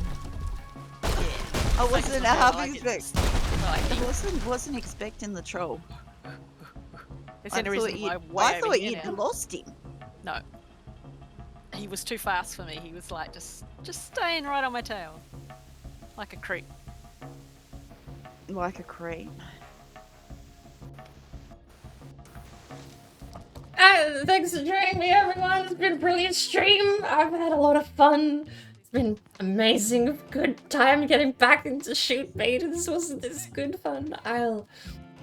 I Like, wasn't it's a not half like expect. Like, I wasn't expecting the troll. there's I any reason thought why you'd, way I over thought here you'd now. lost him. No. He was too fast for me. He was like just staying right on my tail. Like a creep. Like a creep. Thanks for joining me, everyone. It's been a brilliant stream. I've had a lot of fun. It's been amazing. Good time getting back into shoot Maidens. Wasn't this good fun?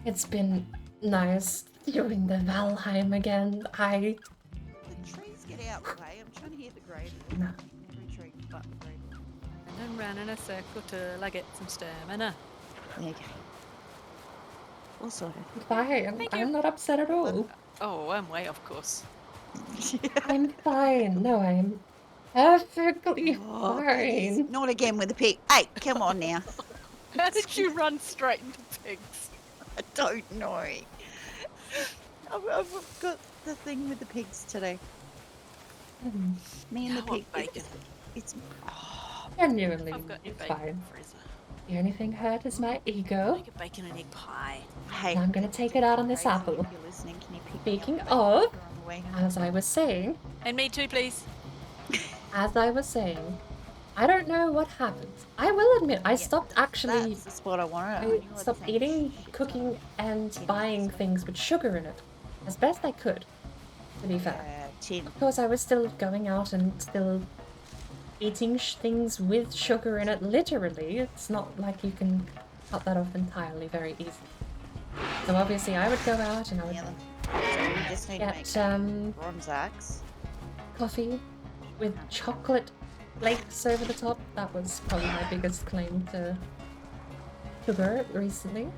It's been nice doing the Valheim again. The trees get out the way. I'm trying to hear the grade. No. Every tree but the grade. And then ran in a circle till I get some stamina. There you go. All sorted. Bye. I'm not upset at all. Oh, I'm way off course. I'm fine. No, I'm perfectly Oh, goodness. fine. Not again with the pig. Hey, come on now. How did you run straight into pigs? I don't know. I've got the thing with the pigs today. Hmm. Me and Yeah, the I want pig. bacon. It's Genuinely, I've got any it's bacon in fine. the freezer. The only thing hurt is my ego, Make a bacon and egg pie. hey. and I'm gonna take it out on this Crazy, apple. if you're listening, can you pick me Speaking up of, on the way home? as I was saying, And me too, please. I don't know what happened. I will admit, I stopped actually. That's the spot I wanted. I knew I'd stopped say eating, shit cooking, ton. and 10 buying minutes things with sugar in it, as best I could. To be fair, 10. of course, I was still going out and still eating things with sugar in it. Literally, it's not like you can cut that off entirely very easily. So obviously, I would go out and I would Yeah, so we just need to make get bronze axe. coffee with chocolate flakes over the top. That was probably my biggest claim to sugar recently.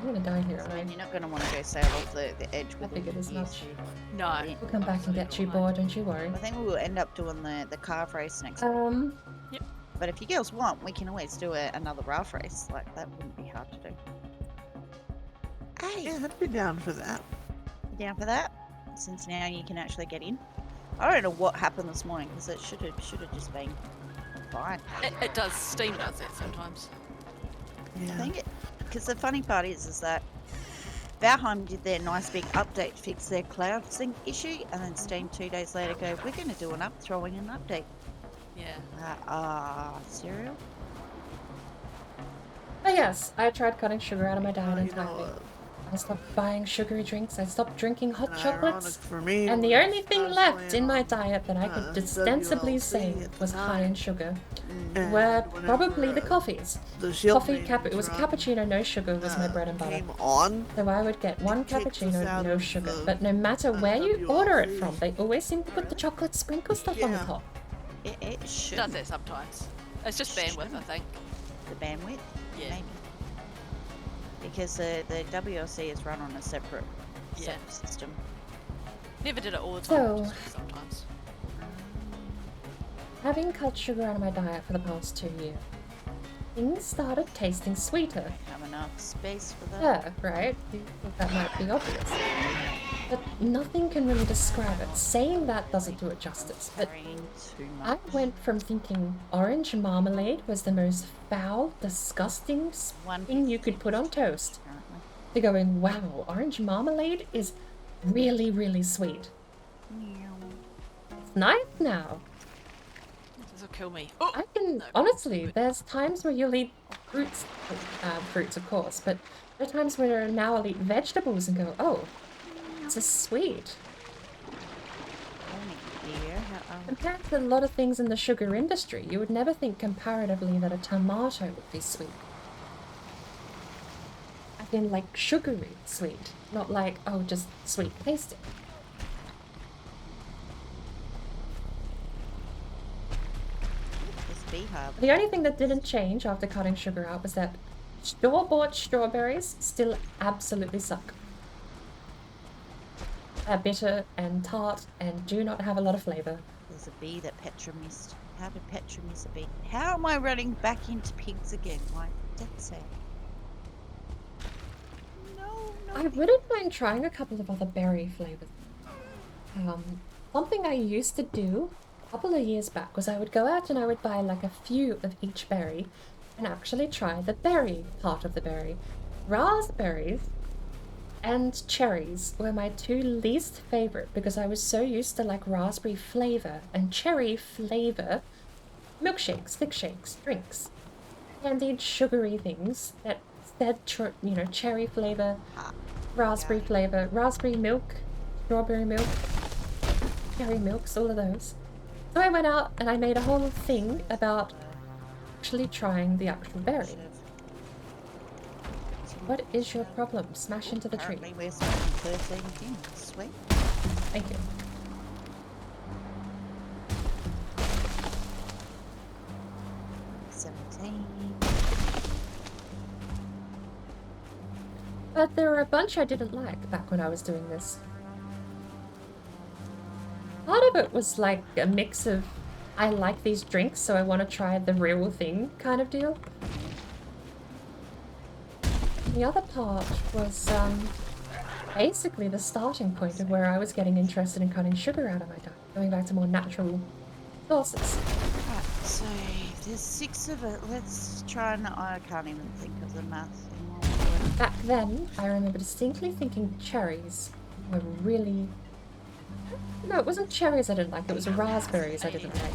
I'm gonna die here, aren't I? And you're not going to want to go sail off the edge I with figured all as the much. gears. No. We'll come back and get you bored, don't you worry. I think we will end up doing the calf race next week. Yep. But if you girls want, we can always do another raft race. Like, that wouldn't be hard to do. Hey, Yeah, I'd be down for that. you down for that? Since now you can actually get in. I don't know what happened this morning because it should have just been fine. It does. Steam does it sometimes. I Yeah. think it, because the funny part is that Valheim did their nice big update to fix their cloud sync issue, and then Steam 2 days later go, we're going to do throwing an update. Yeah. Cereal? But yes, I tried cutting sugar out of my diet You know, entirely. I stopped buying sugary drinks, I stopped drinking hot ironic chocolates, for me and the was only thing I was left playing in my on, diet that I could ostensibly WLC say at the was high in time, sugar and were whenever, probably the coffees. the shield Coffee, it was a run, cappuccino, no sugar was my bread and butter. came on. So I would get one kicked us cappuccino, out no of sugar. the, But no matter where you order it WLC. from, they always seem to put the chocolate sprinkle stuff on the Yeah. top. It should. Does it sometimes. It's just bandwidth, I think. The bandwidth? Yeah. Maybe. Because the WLC is run on a separate Yeah. system. Never did it all the time. So- Just sometimes. Having cut sugar out of my diet for the past 2 years, things started tasting sweeter. Have enough space for that. Yeah, right? You think that might be obvious. But nothing can really describe it. Saying that doesn't do it justice. But Carrying too I much. went from thinking orange marmalade was the most foul, disgusting One thing you could put on toast apparently. to going, wow, orange marmalade is really, really sweet. It's nice now. This will kill me. Oh! I can, No. honestly, there's times where you'll eat fruits of course, but there are times where now I'll eat vegetables and go, oh, this is sweet. Compared to a lot of things in the sugar industry, you would never think comparatively that a tomato would be sweet. I mean, like sugary sweet, not like, oh, just sweet tasting. This beehive. The only thing that didn't change after cutting sugar out was that store-bought strawberries still absolutely suck. They're bitter and tart and do not have a lot of flavour. There's a bee that Petra missed. How did Petra miss a bee? How am I running back into pigs again? Like, that's sad. No. I wouldn't mind trying a couple of other berry flavours. Something I used to do a couple of years back was I would go out and I would buy like a few of each berry and actually try the berry part of the berry. Raspberries and cherries were my two least favourite because I was so used to like raspberry flavour and cherry flavour milkshakes, thick shakes, drinks, candied sugary things that said cherry flavour, raspberry flavour, raspberry milk, strawberry milk, cherry milks, all of those. So I went out and I made a whole thing about actually trying the actual berry. What is your problem? Smash into the tree. Apparently we're smoking 13 again. Sweet. Thank you. But there were a bunch I didn't like back when I was doing this. it was like a mix of I like these drinks, so I want to try the real thing kind of deal. The other part was basically the starting point of where I was getting interested in cutting sugar out of my diet, going back to more natural sources. Right, so there's 6 of it. Let's try and I can't even think of the math anymore. Back then, I remember distinctly thinking cherries were really... No, it wasn't cherries I didn't like, it was raspberries I didn't like.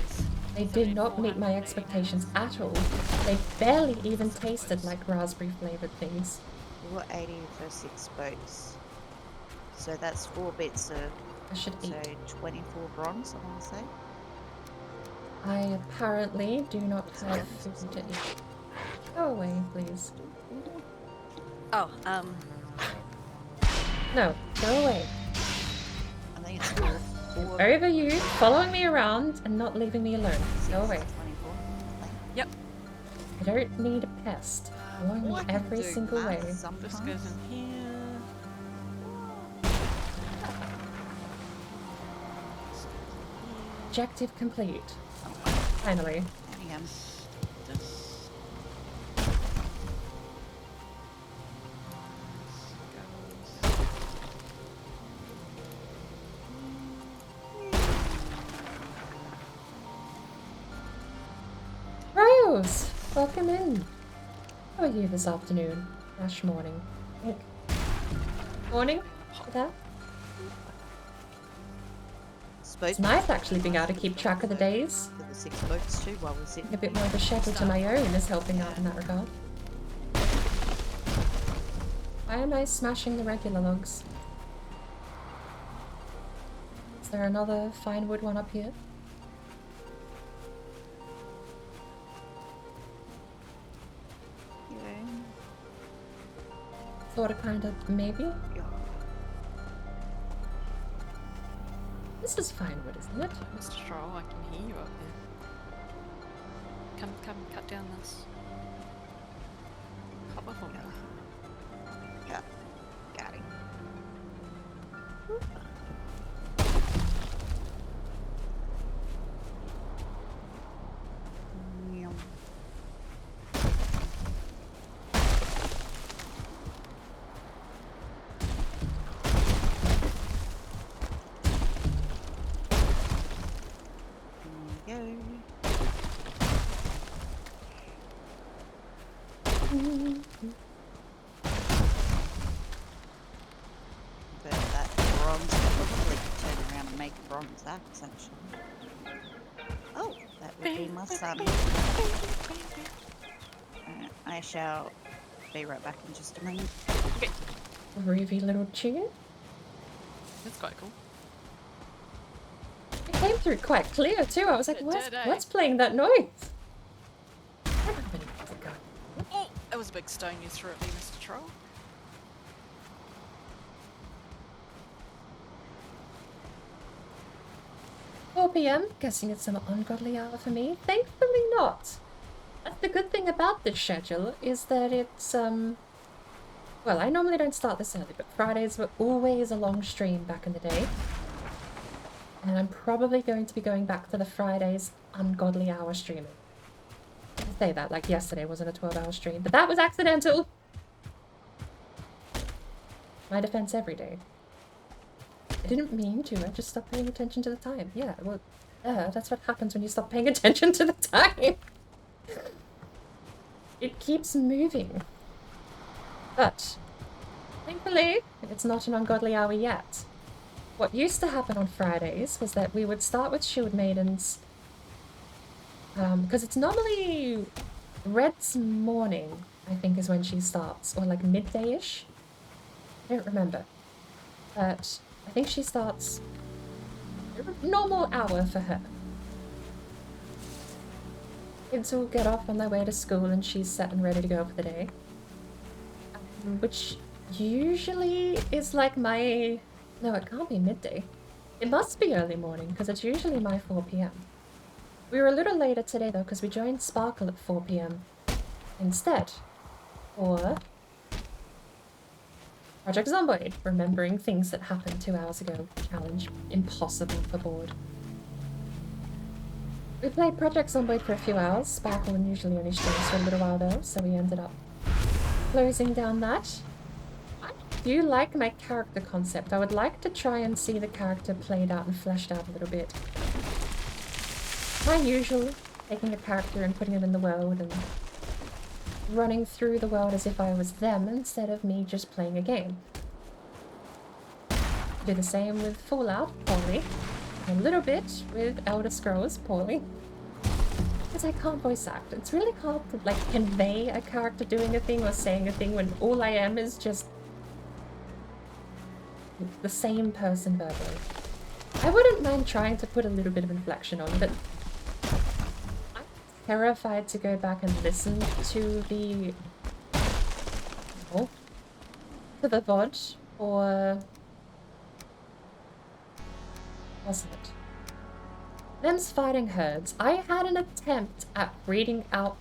They did not meet my expectations at all. They barely even tasted like raspberry flavoured things. We got 80 for 6 boats. So that's 4 bits of, I should eat. so 24 bronze, I want to say. I apparently do not have food to eat. Go away, please. Oh, No, go away. I think it's 4. Over you, following me around and not leaving me alone. Go away. 24. yep. I don't need a pest following me Well, I can every do single math way. This sometimes. goes in here. Objective complete. Finally. Hang on. This. Rose! Welcome in. How are you this afternoon? / morning? Morning? There? It's nice actually being able to keep track of the days. For the 6 boats too while we're sitting. A bit more of a schedule to my own is helping out in that regard. Why am I smashing the regular logs? Is there another fine wood one up here? Thought it kind of maybe? This is fine wood, isn't it? Mr. Troll, I can hear you up there. Come, cut down this. Hop off on me. Yeah. Got it. Yum. There we But that bronze will probably turn around and make a bronze axe actually. Oh, that would be my son. I shall be right back in just a moment. Okay, Groovy little tune. that's quite cool. It came through quite clear too. I was like, It what's, did, eh? what's playing that noise? I don't have any music going. Oh, that was a big stone you threw at me, Mr. Troll. $4 p.m. Guessing it's some ungodly hour for me. Thankfully not. That's the good thing about this schedule is that it's well, I normally don't start this early, but Fridays were always a long stream back in the day. And I'm probably going to be going back to the Fridays ungodly hour streaming. I say that like yesterday wasn't a 12-hour stream, but that was accidental. My defense every day. I didn't mean to, I just stopped paying attention to the time. Yeah, well, that's what happens when you stop paying attention to the time. It keeps moving. But, thankfully, it's not an ungodly hour yet. What used to happen on Fridays was that we would start with Shield Maidens, because it's normally Red's morning, I think is when she starts, or like midday-ish. I don't remember. But I think she starts a normal hour for her. Kids will get off on their way to school and she's set and ready to go for the day. Which usually is like my... No, it can't be midday. It must be early morning because it's usually my 4 p.m. We were a little later today though because we joined Sparkle at 4 p.m. instead. Or Project Zomboid, remembering things that happened 2 hours ago. Challenge impossible for board. We played Project Zomboid for a few hours. Sparkle usually only streams for a little while though, so we ended up closing down that. I do like my character concept. I would like to try and see the character played out and fleshed out a little bit. My usual, taking a character and putting them in the world and running through the world as if I was them instead of me just playing a game. Do the same with Fallout, poorly. A little bit with Elder Scrolls, poorly. Because I can't voice act. It's really hard to like convey a character doing a thing or saying a thing when all I am is just the same person verbally. I wouldn't mind trying to put a little bit of inflection on, but I'm terrified to go back and listen to the VOD or wasn't it? Them's fighting herds. I had an attempt at reading out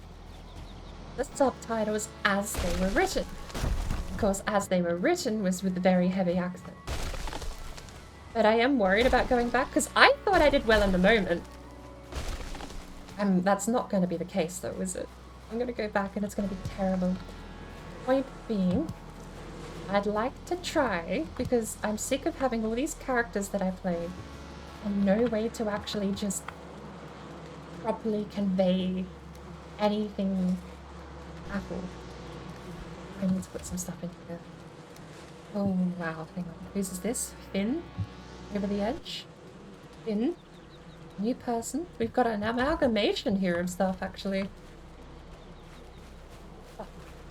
the subtitles as they were written. Of course, as they were written was with a very heavy accent. But I am worried about going back because I thought I did well in the moment. That's not going to be the case though, is it? I'm going to go back and it's going to be terrible. Point being, I'd like to try, because I'm sick of having all these characters that I play and no way to actually just properly convey anything at all. I need to put some stuff in here. Oh wow, hang on. Whose is this? Finn? Over the edge? Finn? New person? We've got an amalgamation here of stuff actually.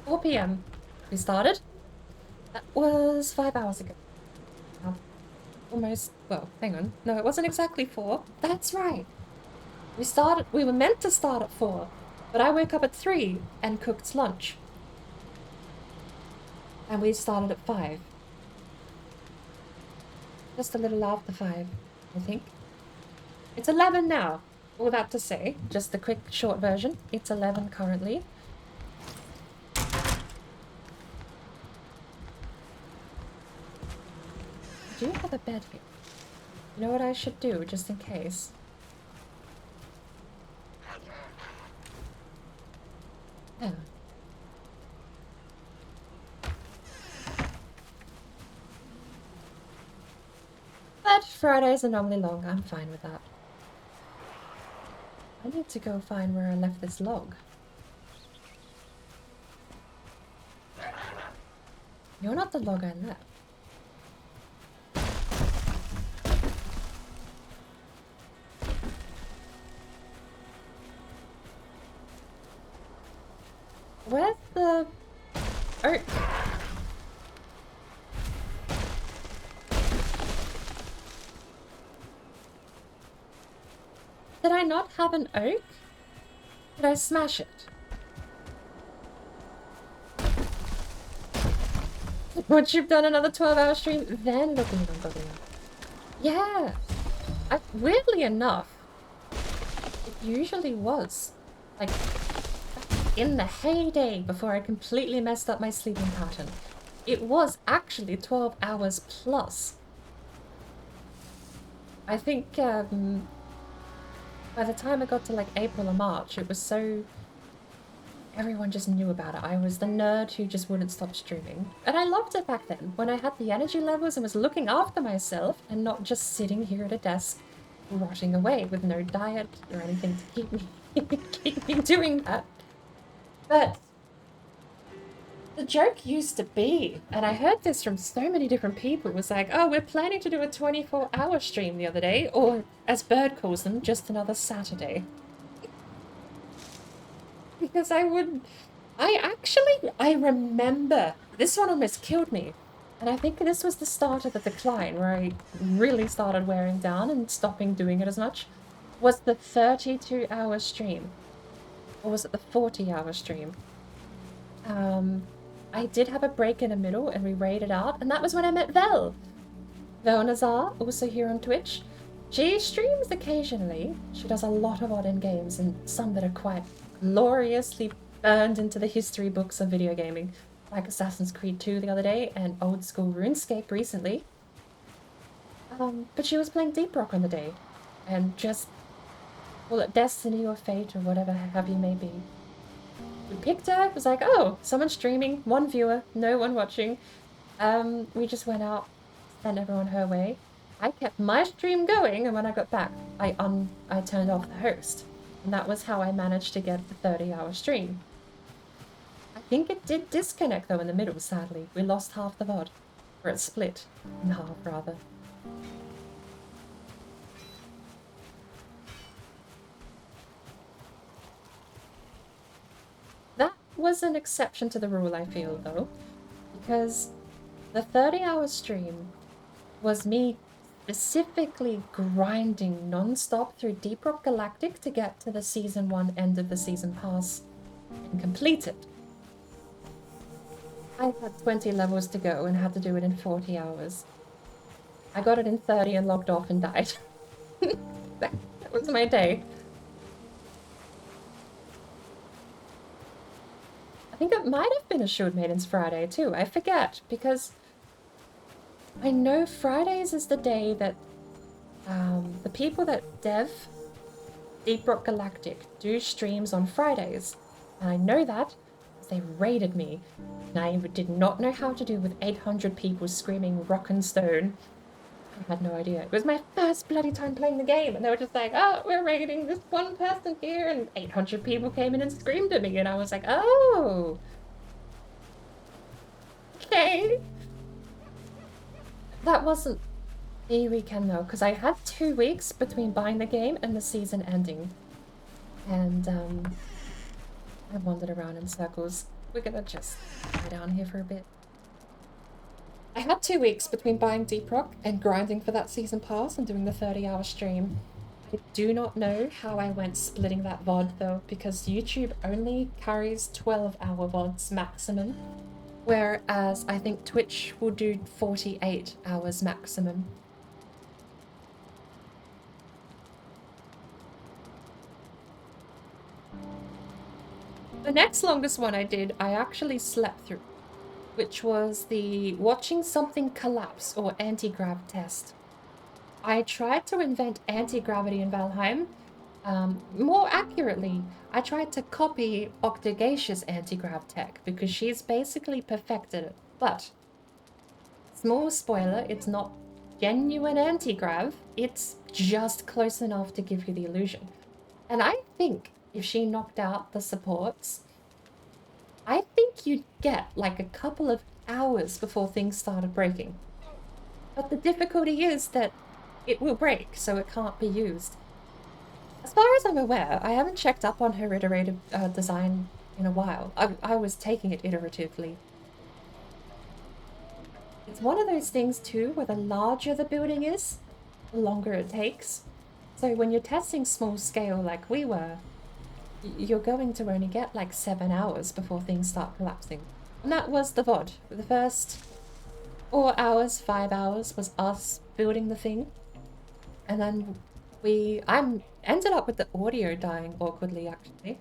4 PM. We started. That was 5 hours ago. Almost, well, hang on. No, it wasn't exactly 4. That's right. We were meant to start at 4, but I woke up at 3 and cooked lunch. And we started at 5. Just a little after 5, I think. It's 11 now. All that to say, just the quick short version. It's 11 currently. I do have a bed here. You know what I should do, just in case? Oh. But Fridays are normally long, I'm fine with that. I need to go find where I left this log. You're not the log I left. Where's the oak? Did I not have an oak? Did I smash it? Once you've done another 12-hour stream, then looking at them. Yeah. Weirdly enough, it usually was. Like, in the heyday before I completely messed up my sleeping pattern, it was actually 12 hours plus. I think by the time I got to like April or March, it was so... everyone just knew about it. I was the nerd who just wouldn't stop streaming. And I loved it back then, when I had the energy levels and was looking after myself and not just sitting here at a desk rotting away with no diet or anything to keep me doing that. But the joke used to be, and I heard this from so many different people, it was like, oh, we're planning to do a 24-hour stream the other day, or as Bird calls them, just another Saturday. Because I remember, this one almost killed me. And I think this was the start of the decline, where I really started wearing down and stopping doing it as much, was the 32-hour stream. Or was it the 40-hour stream? I did have a break in the middle and we raided out, and that was when I met Vel. Vel Nazar, also here on Twitch. She streams occasionally. She does a lot of odd-end games and some that are quite gloriously burned into the history books of video gaming, like Assassin's Creed 2 the other day and old school RuneScape recently. But she was playing Deep Rock on the day and just call it destiny or fate or whatever have you may be. We picked her, it was like, oh, someone streaming, one viewer, no one watching. We just went out, sent everyone her way. I kept my stream going, and when I got back, I turned off the host. And that was how I managed to get the 30-hour stream. I think it did disconnect though in the middle, sadly. We lost half the VOD. Or it split in half, rather. That was an exception to the rule, I feel, though. Because the 30-hour stream was me specifically grinding non-stop through Deep Rock Galactic to get to the Season 1 end of the Season Pass and complete it. I had 20 levels to go and had to do it in 40 hours. I got it in 30 and logged off and died. that was my day. I think it might have been a Shield Maidens Friday too, I forget, because I know Fridays is the day that the people that dev Deep Rock Galactic do streams on Fridays. And I know that because they raided me. And I did not know how to do with 800 people screaming rock and stone. I had no idea. It was my first bloody time playing the game, and they were just like, oh, we're raiding this one person here, and 800 people came in and screamed at me, and I was like, oh. Okay. That wasn't the weekend though, because I had 2 weeks between buying the game and the season ending. And I wandered around in circles. We're gonna just lie down here for a bit. I had 2 weeks between buying Deep Rock and grinding for that season pass and doing the 30-hour stream. I do not know how I went splitting that VOD though, because YouTube only carries 12-hour VODs maximum, whereas I think Twitch will do 48 hours maximum. The next longest one I did, I actually slept through, which was the watching something collapse or anti-grav test. I tried to invent anti-gravity in Valheim. More accurately, I tried to copy Octagasia's anti-grav tech because she's basically perfected it. But, small spoiler, it's not genuine anti-grav, it's just close enough to give you the illusion. And I think if she knocked out the supports, I think you'd get like a couple of hours before things started breaking. But the difficulty is that it will break, so it can't be used. As far as I'm aware, I haven't checked up on her iterative design in a while. I was taking it iteratively. It's one of those things too, where the larger the building is, the longer it takes. So when you're testing small scale like we were, you're going to only get like 7 hours before things start collapsing. And that was the VOD. The first 4 hours, 5 hours was us building the thing. And then I ended up with the audio dying awkwardly actually.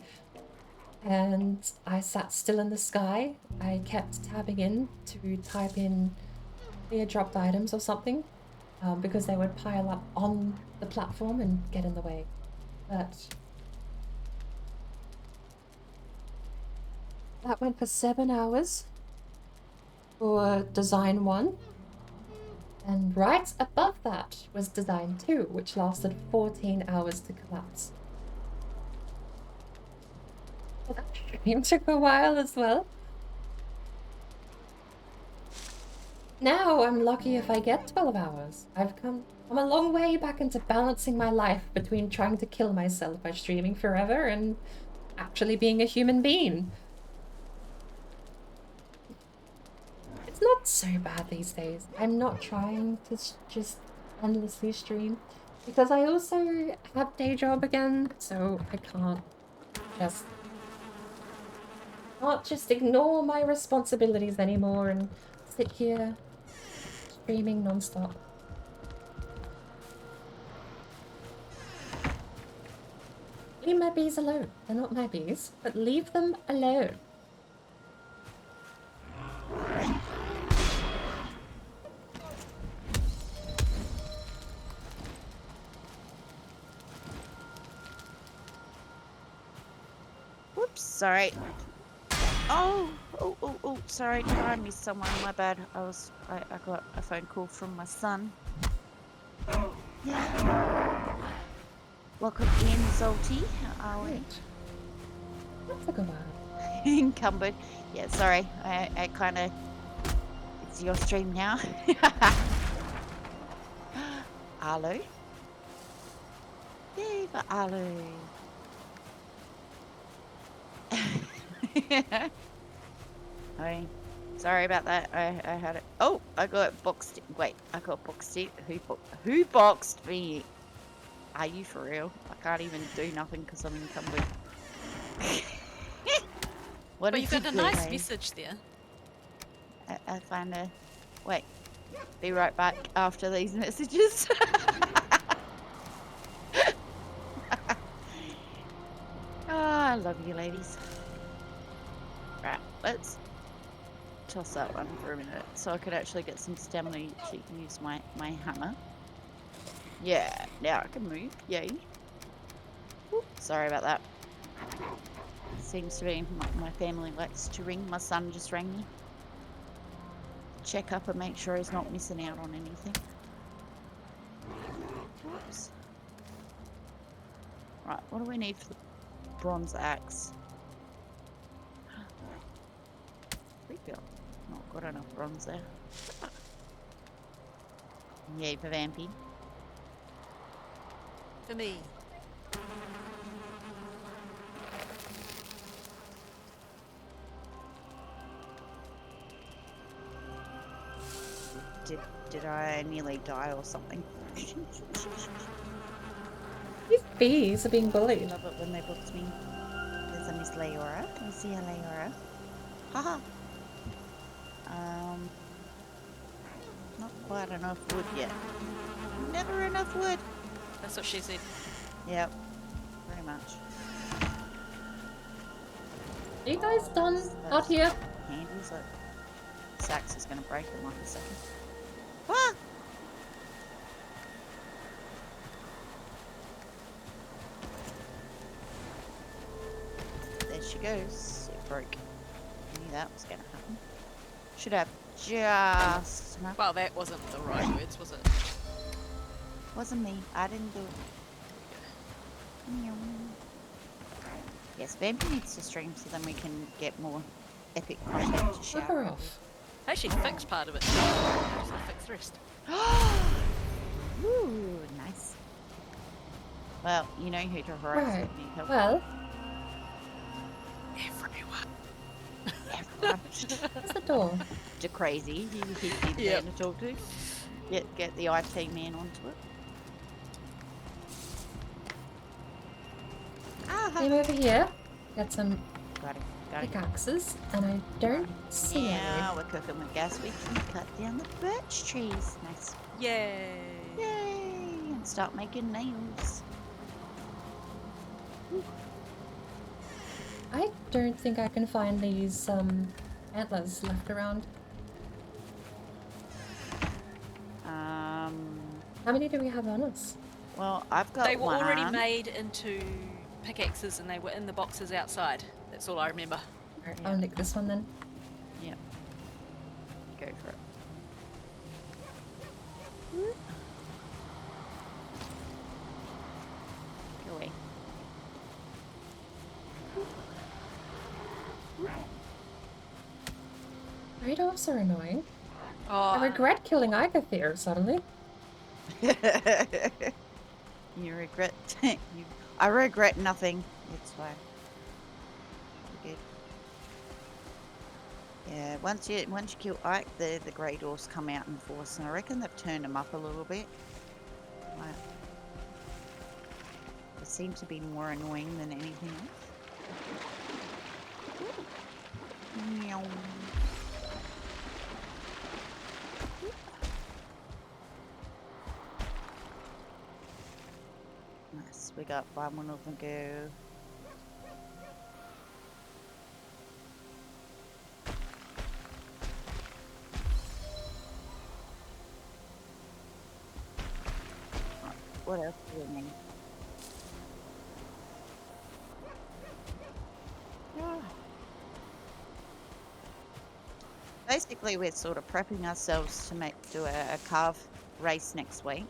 And I sat still in the sky. I kept tabbing in to type in dropped items or something. Because they would pile up on the platform and get in the way. But that went for 7 hours for design 1. And right above that was design 2, which lasted 14 hours to collapse. So that stream took a while as well. Now I'm lucky if I get 12 hours. I've come a long way back into balancing my life between trying to kill myself by streaming forever and actually being a human being. It's not so bad these days. I'm not trying to just endlessly stream because I also have day job again, so I can't just ignore my responsibilities anymore and sit here streaming non-stop. Leave my bees alone. They're not my bees, but leave them alone. Whoops, sorry. Oh, sorry, did I miss someone? My bad. I got a phone call from my son. Yeah. Welcome in, Salty. How are we? Right. That's a good one. Encumbered. Yeah, sorry. I kind of. It's your stream now. Hello. Yay for Hello. I sorry about that. I had it. Oh, I got boxed. Wait, I got boxed in. Who boxed me? Are you for real? I can't even do nothing because I'm encumbered. What But did you've you got a do, nice eh? message there. I find a. Wait. Be right back after these messages. I love you, ladies. Right, let's toss that one for a minute so I could actually get some stamina to use my hammer. Yeah, now I can move. Yay. Whoop, sorry about that. Seems to be my family likes to ring. My son just rang me. Check up and make sure he's not missing out on anything. Whoops. Right, what do we need for the bronze axe? Refill. Not got enough bronze there. Yay for Vampy. For me. Did I nearly die or something? These bees are being bullied. Love it when they box me. There's a Miss Leora. Can we see a Leora? Haha. Not quite enough wood yet. Never enough wood. That's what she said. Yep. Pretty much. Are you guys done out here? Handy's like Sax is gonna break in like a second. Ah! There she goes. It broke. I knew that was gonna happen. Should have just enough. Well, that wasn't the right words, was it? Wasn't me. I didn't do it. Meow. Yes, Vampy needs to stream so then we can get more epic content to share. Bugger off. I actually fixed part of it. I fixed the rest. Ooh, nice. Well, you know who to harass Right. if you need help. Well, Everyone. Everyone. what's the door? To crazy. He'd be the Yep. man to talk to. Get the IT man onto it. Came over here, got some Got it. Got it. pickaxes, and I don't see Now any. we're cooking with gas. We can cut down the birch trees. Nice. Yay. Yay! And start making nails. I don't think I can find these antlers left around. How many do we have on us? Well, I've got They were already one. made into pickaxes and they were in the boxes outside. That's all I remember. Alright, I'll nick this one then. Yep. Go for it. Go away. Trade-offs are annoying. Oh, I regret killing Agathir suddenly. You regret. I regret nothing. It's fine. You're good. Yeah, once you kill Ike, the grey dwarfs come out in force, and I reckon they've turned them up a little bit. Like, they seem to be more annoying than anything else. Meow. Nice, we got 5 more of them go. What else do we need? basically we're sort of prepping ourselves to do a carve race next week.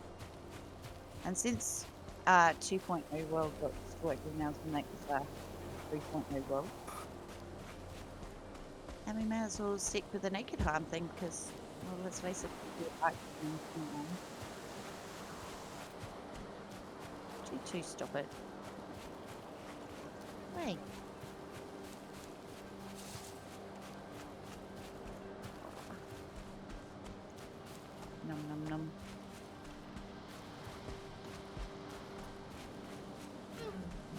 And since 2.0 world got working now to make this 3.0 world, and we may as well stick with the naked harm thing because, well, let's face it, G2, stop it. Hey. Num num num.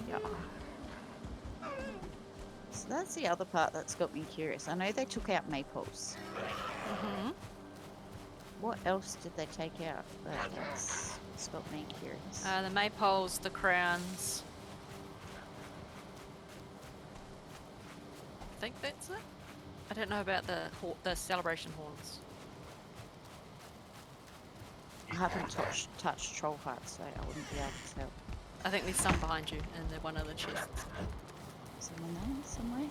Yeah. So that's the other part that's got me curious. I know they took out maples. Mm-hmm. What else did they take out? That's got me curious. The maypoles, the crowns. I think that's it. I don't know about the celebration horns. I haven't touched troll hearts, so I wouldn't be able to tell. I think there's some behind you in one of the chests. Someone there, somewhere.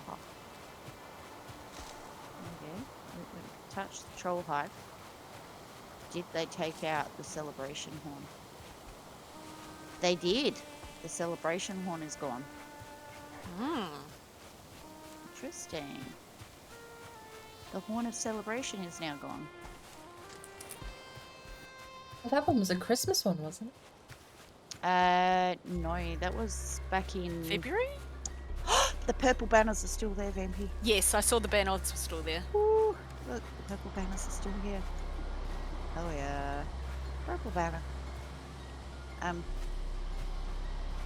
Oh. Okay, we touched the troll heart. Did they take out the celebration horn? They did. The celebration horn is gone. Hmm. Interesting. The horn of celebration is now gone. Well, that one was a Christmas one, wasn't it? No, that was back in February? The purple banners are still there, Vampy. Yes, I saw the banners were still there. Ooh, look, the purple banners are still here. Oh yeah, purple banner.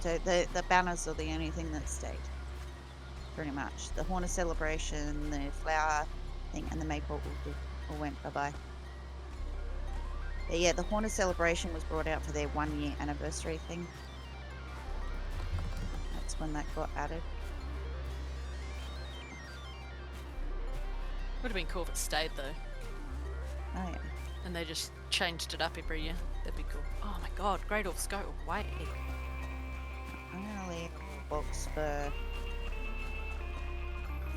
So the banners are the only thing that stayed. Pretty much. The horn of celebration, the flower thing, and the maple all went bye-bye. But yeah, the horn of celebration was brought out for their 1 year anniversary thing. That's when that got added. Would have been cool if it stayed though. Oh yeah. And they just changed it up every year. That'd be cool. Oh my god, Great Orcs go away. I'm gonna leave a box for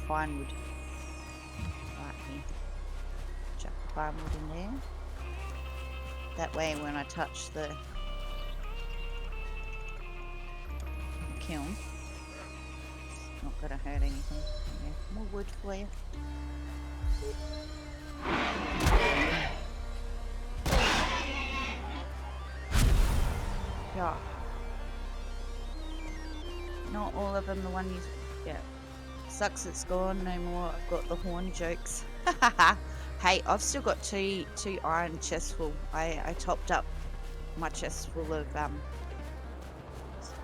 firewood. Right here. Chuck the firewood in there. That way when I touch the kiln, it's not gonna hurt anything. Yeah, more wood for you. Yeah. Not all of them the one you... Yeah. Sucks it's gone, no more. I've got the horn jokes. Hey, I've still got two iron chests full. I topped up my chest full of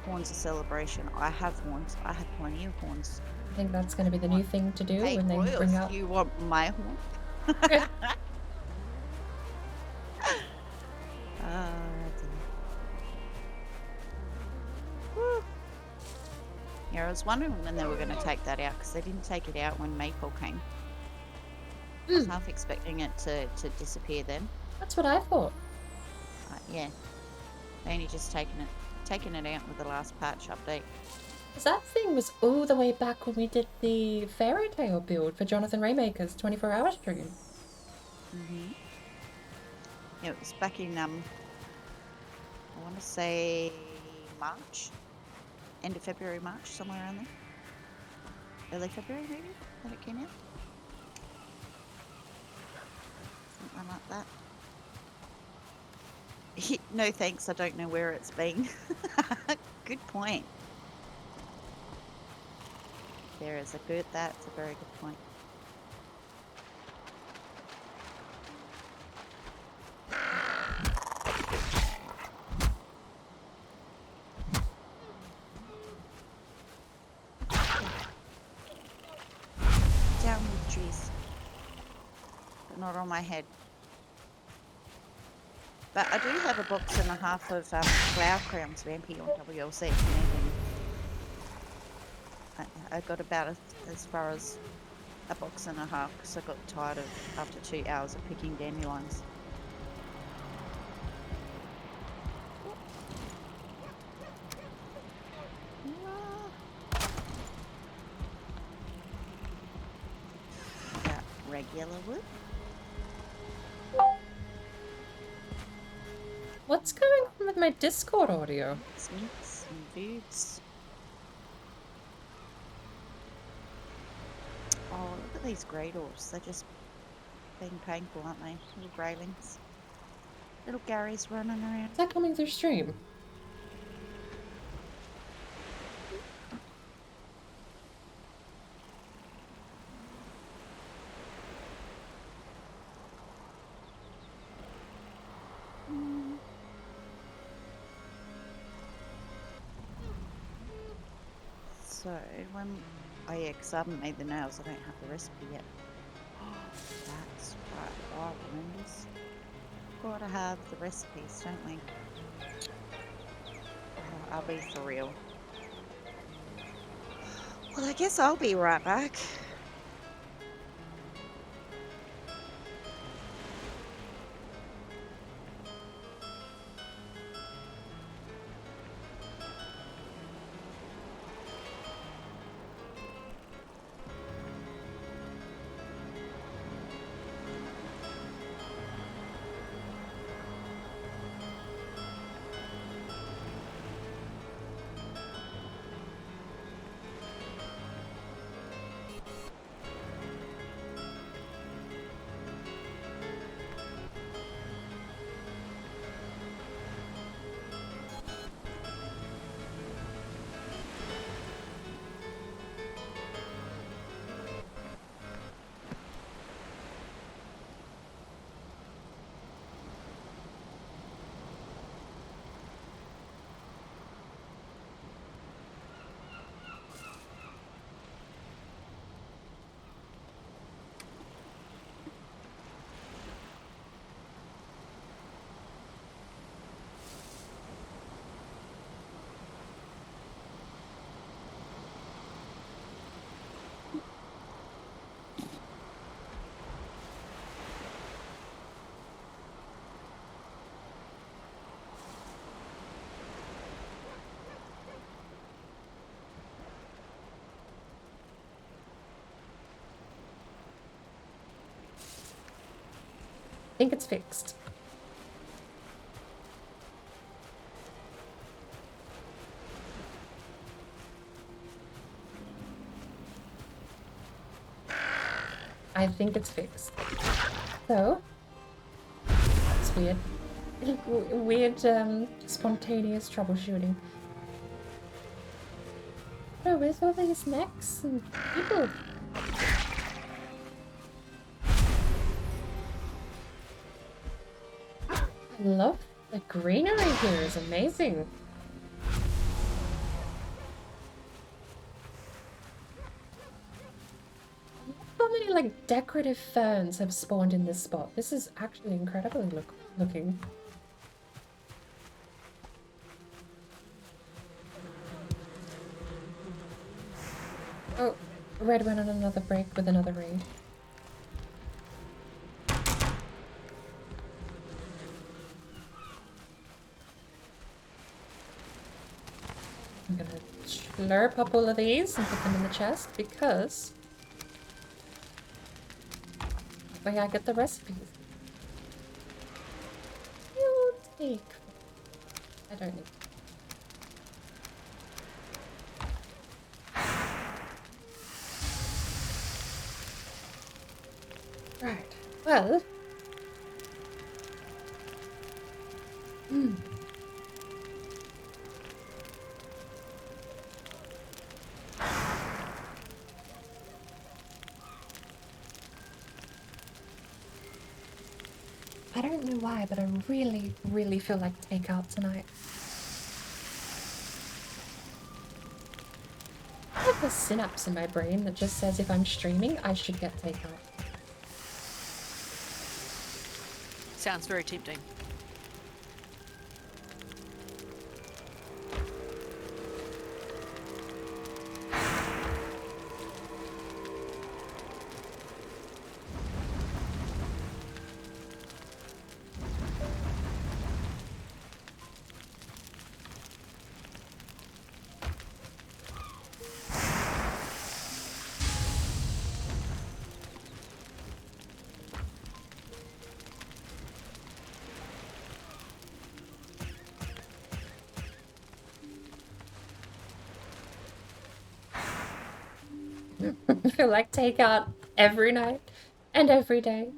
horns of celebration. I have horns. I have plenty of horns. I think that's going to be the new thing to do Hey, when they Royals, bring out... you want my horn? Woo. Yeah, I was wondering when they were going to take that out because they didn't take it out when Maple came. I was half expecting it to disappear then. That's what I thought. Yeah, they only just taken it out with the last patch update. Because that thing was all the way back when we did the Fairy Tale build for Jonathan Raymaker's 24-hour stream. Yeah, it was back in I want to say March, end of February, March, somewhere around there. Early February maybe that it came out. Something like that. No thanks, I don't know where it's been. Good point. That's a very good point. Down with trees. But not on my head. But I do have a box and a half of flower crowns, Vampy, on WLC. I got about as far as a box and a half because I got tired of after 2 hours of picking dandelions. yellow wood. What's going on with my Discord audio? Some meats, some foods. Oh, look at these grey dwarfs. They're just being painful, aren't they? Little greylings. Little Gary's running around. Is that coming through stream? So, when... Oh yeah, because I haven't made the nails. I don't have the recipe yet. That's right. Oh, remembers. Gotta have the recipes, don't we? Oh, I'll be for real. Well, I guess I'll be right back. I think it's fixed. I think it's fixed. So, that's weird. Weird, spontaneous troubleshooting. Oh, where's all these necks and people? I love the greenery here, is amazing. How many like decorative ferns have spawned in this spot? This is actually incredibly looking. Oh, Red went on another break with another raid. I'm gonna slurp up all of these and put them in the chest because that way I get the recipes. You take. I don't need. Right. Well. I don't know why, but I really, really feel like takeout tonight. I have a synapse in my brain that just says if I'm streaming, I should get takeout. Sounds very tempting. feel like takeout every night and every day.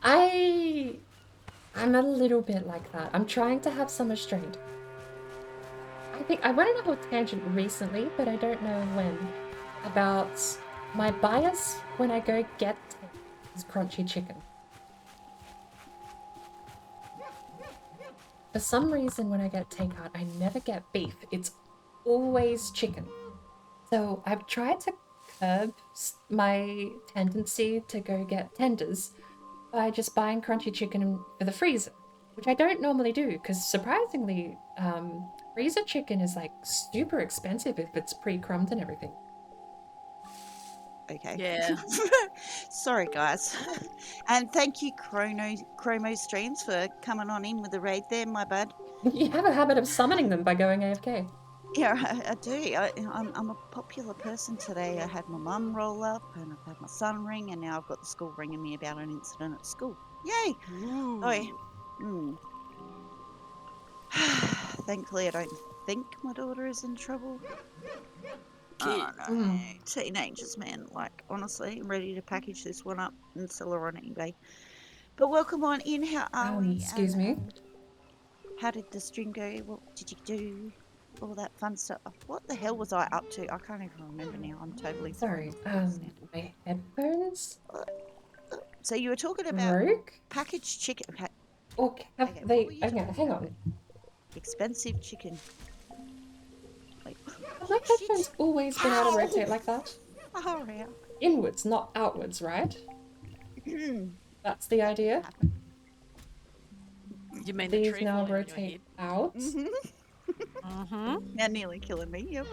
I'm a little bit like that. I'm trying to have some restraint. I think I went on a whole tangent recently, but I don't know when, about my bias when I go get is crunchy chicken. For some reason, when I get takeout, I never get beef. It's always chicken. So I've tried to curb my tendency to go get tenders by just buying crunchy chicken for the freezer, which I don't normally do because surprisingly, freezer chicken is like super expensive if it's pre-crumbed and everything. Okay. Yeah. Sorry, guys. And thank you, Chromo Streams, for coming on in with the raid there, my bud. You have a habit of summoning them by going AFK. Yeah, I do. I'm a popular person today. I had my mum roll up, and I've had my son ring, and now I've got the school ringing me about an incident at school. Yay! Ooh. Thankfully, I don't think my daughter is in trouble. Kid. Oh no, teenagers, man. Like, honestly, I'm ready to package this one up and sell her on eBay. But welcome on in. How are we? Excuse me? How did the stream go? What did you do? All that fun stuff. What the hell was I up to? I can't even remember now. I'm totally Sorry, thrown off course now. my headphones So you were talking about broke? packaged chicken. Or have Okay, they... what were you Okay, talking hang about? on. Expensive chicken. Wait, Have my headphones always been able to rotate like that? oh, yeah. Inwards, not outwards, right? That's the idea? You mean the These tree now falling on your rotate head? out. Now nearly killing me. Yep.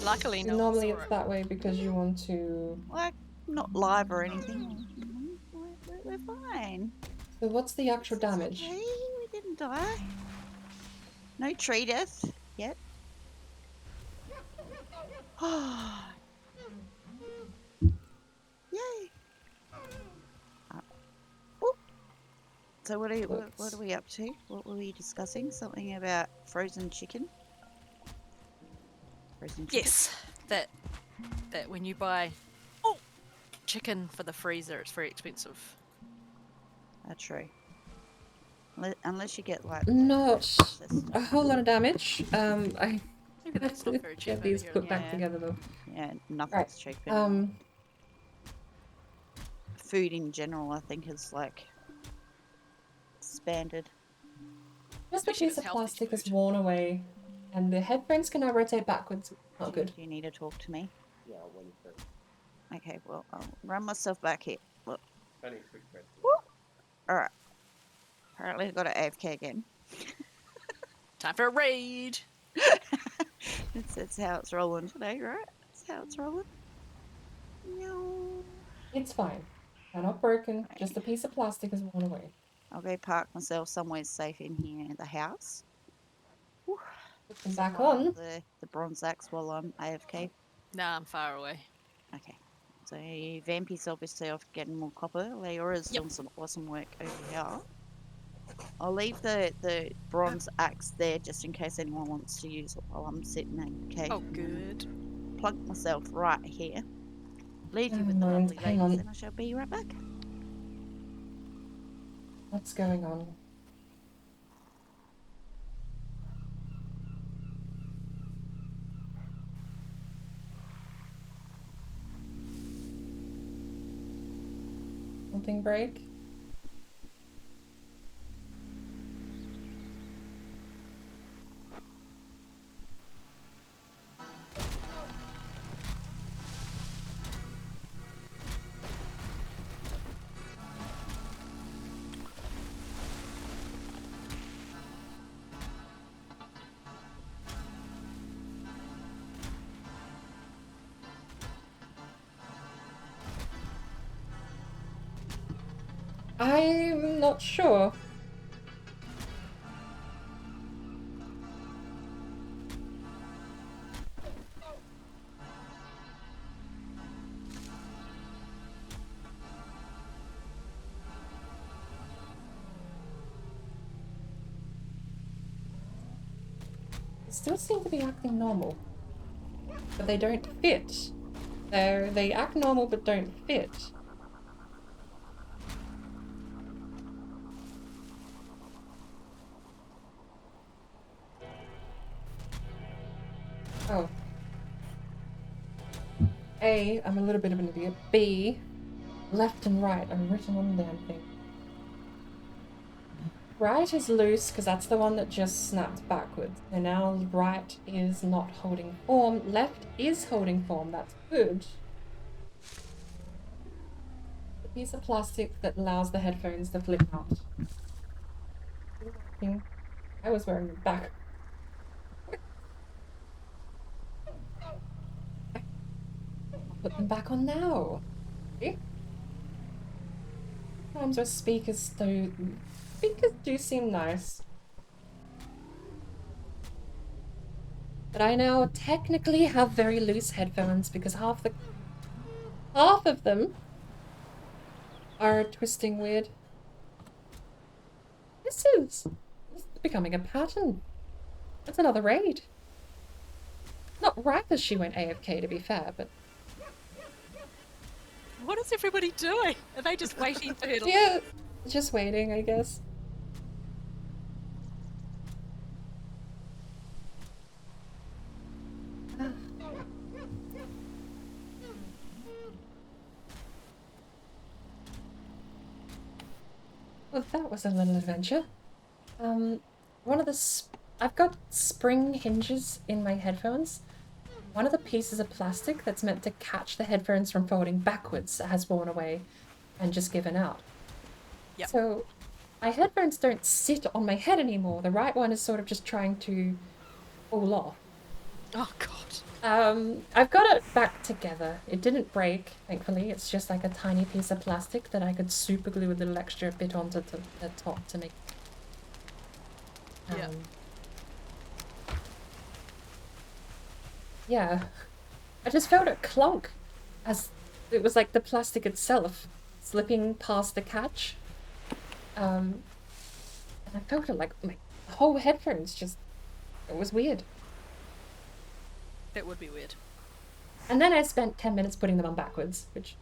Luckily, no one Normally saw it's it. that way because you want to... Like, not live or anything. We're fine. So what's the actual damage? Okay, we didn't die. No tree death yet. Yay! So what are we up to? What were we discussing? Something about frozen chicken? Frozen chicken? Yes, that when you buy chicken for the freezer, it's very expensive. That's true. Unless you get like Not a whole lot of damage. I Maybe that's not very cheap get over these here. put back together though. Yeah, nothing's Right. cheap anymore. Food in general, I think, is like expanded. Just a Especially piece if of it's healthy plastic is food. worn away, and the headphones can now rotate backwards. Not good. Do you need to talk to me? Yeah, okay, well, I'll run myself back here. Look. Alright. Apparently I've got to AFK again. Time for a raid. That's how it's rolling today, right? That's how it's rolling. No. It's fine. They're not broken. Just a piece of plastic is worn away. I'll go park myself somewhere safe in here in the house. Put them back on. The bronze axe while I'm AFK. Nah, I'm far away. Okay. So Vampy's obviously off getting more copper. Leora's doing some awesome work over here. I'll leave the bronze axe there just in case anyone wants to use it while I'm sitting AFK. Oh, good. Plunk myself right here. Leave you with the mind, lovely hang ladies, on. and I shall be right back. What's going on? Something break? I'm not sure. They still seem to be acting normal, but they don't fit So they act normal but don't fit. Oh. A, I'm a little bit of an idiot. B, left and right are written on the damn thing. Right is loose because that's the one that just snapped backwards. So now right is not holding form. Left is holding form. That's good. A piece of plastic that allows the headphones to flip out. I was wearing them back. I'll put them back on now. See? Sometimes our speakers do seem nice. But I now technically have very loose headphones because half of them are twisting weird. This is becoming a pattern. That's another raid. Not right as she went AFK, to be fair, but What is everybody doing? Are they just waiting for her to yeah, just waiting, I guess. Well, that was a little adventure. One of the I've got spring hinges in my headphones. One of the pieces of plastic that's meant to catch the headphones from folding backwards has worn away and just given out. Yep. So my headphones don't sit on my head anymore. The right one is sort of just trying to fall off. Oh god. I've got it back together. It didn't break, thankfully. It's just like a tiny piece of plastic that I could super glue a little extra bit onto the top to make. Yeah. Yeah. I just felt it clunk as it was like the plastic itself slipping past the catch. And I felt it like my whole headphones just, it was weird. That would be weird. And then I spent 10 minutes putting them on backwards, which...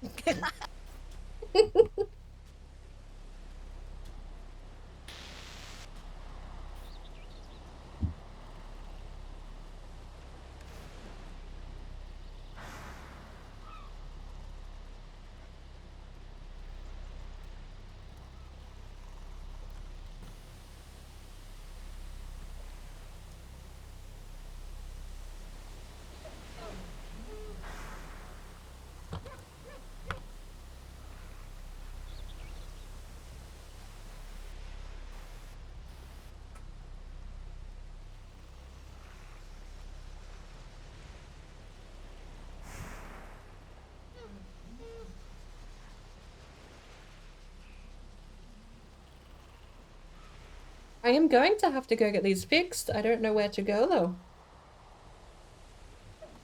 I am going to have to go get these fixed. I don't know where to go, though.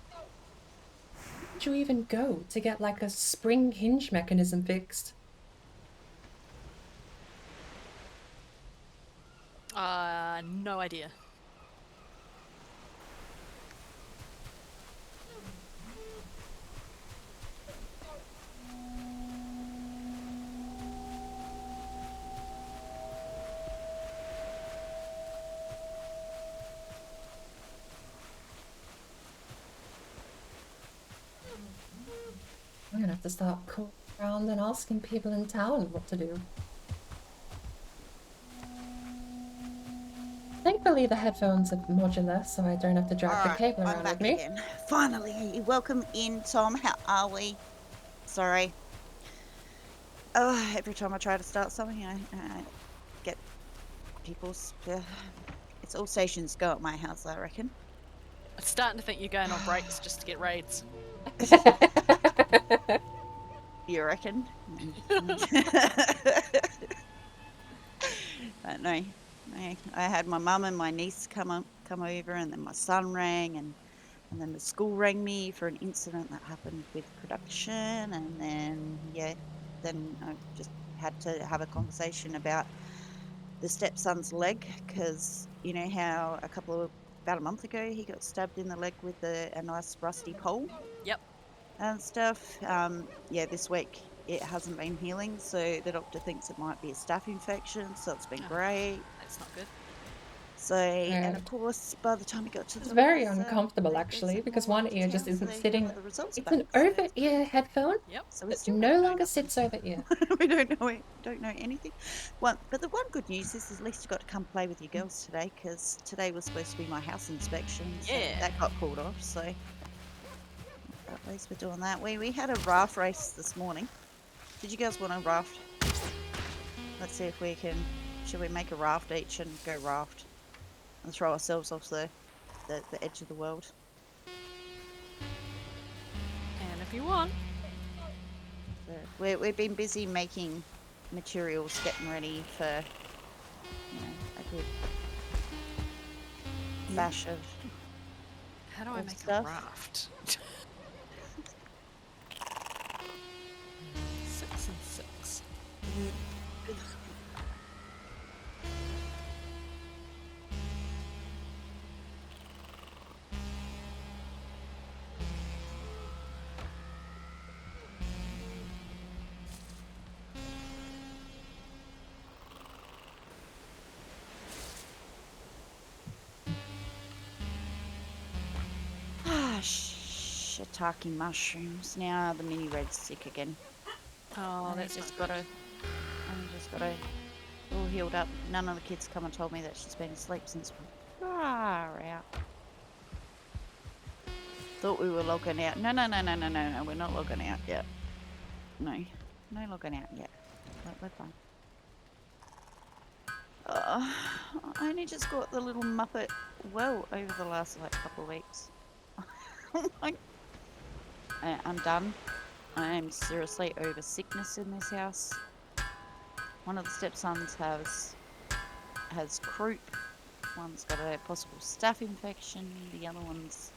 Where would you even go to get, like, a spring hinge mechanism fixed? No idea. I'm gonna have to start calling around and asking people in town what to do. Thankfully, the headphones are modular, so I don't have to drag the cable I'm around back with me. again. Finally, welcome in, Tom. How are we? Sorry. Oh, every time I try to start something, I get people's. It's all stations go at my house, I reckon. I'm starting to think you're going on breaks just to get raids. You reckon? But no, I had my mum and my niece come over, and then my son rang, and then the school rang me for an incident that happened with production, and then then I just had to have a conversation about the stepson's leg, because you know how about a month ago he got stabbed in the leg with a nice rusty pole. Yep. and stuff. Yeah, this week it hasn't been healing, so the doctor thinks it might be a staph infection. So it's been Oh, great. That's not good. So, and Yeah. of course, by the time we got to the It's very doctors, uncomfortable they actually said because more one after ear just town, so isn't they have sitting. all the results It's back. an So over ear headphone Yep. so we that still no don't know longer nothing. sits over ear. We don't know anything. One, but the one good news is at least you got to come play with your girls today, because today was supposed to be my house inspection, so Yeah. that got called off. So at least we're doing that. We had a raft race this morning. Did you girls want a raft? Let's see if we can. Should we make a raft each and go raft and throw ourselves off the edge of the world? And if you want. So we've been busy making materials, getting ready for, you know, a good bash of How do I of make stuff. a raft? 6 and 6. Ah, shiitake mushrooms. Now the mini red's sick again. Oh, And that's just not got good. to all healed up. None of the kids come and told me that she's been asleep since far out. Thought we were logging out. No, we're not logging out yet. No logging out yet. We're fine. I only just got the little Muppet well over the last couple of weeks. I'm done. I am seriously over sickness in this house. One of the stepsons has croup. One's got a possible staph infection. The other one's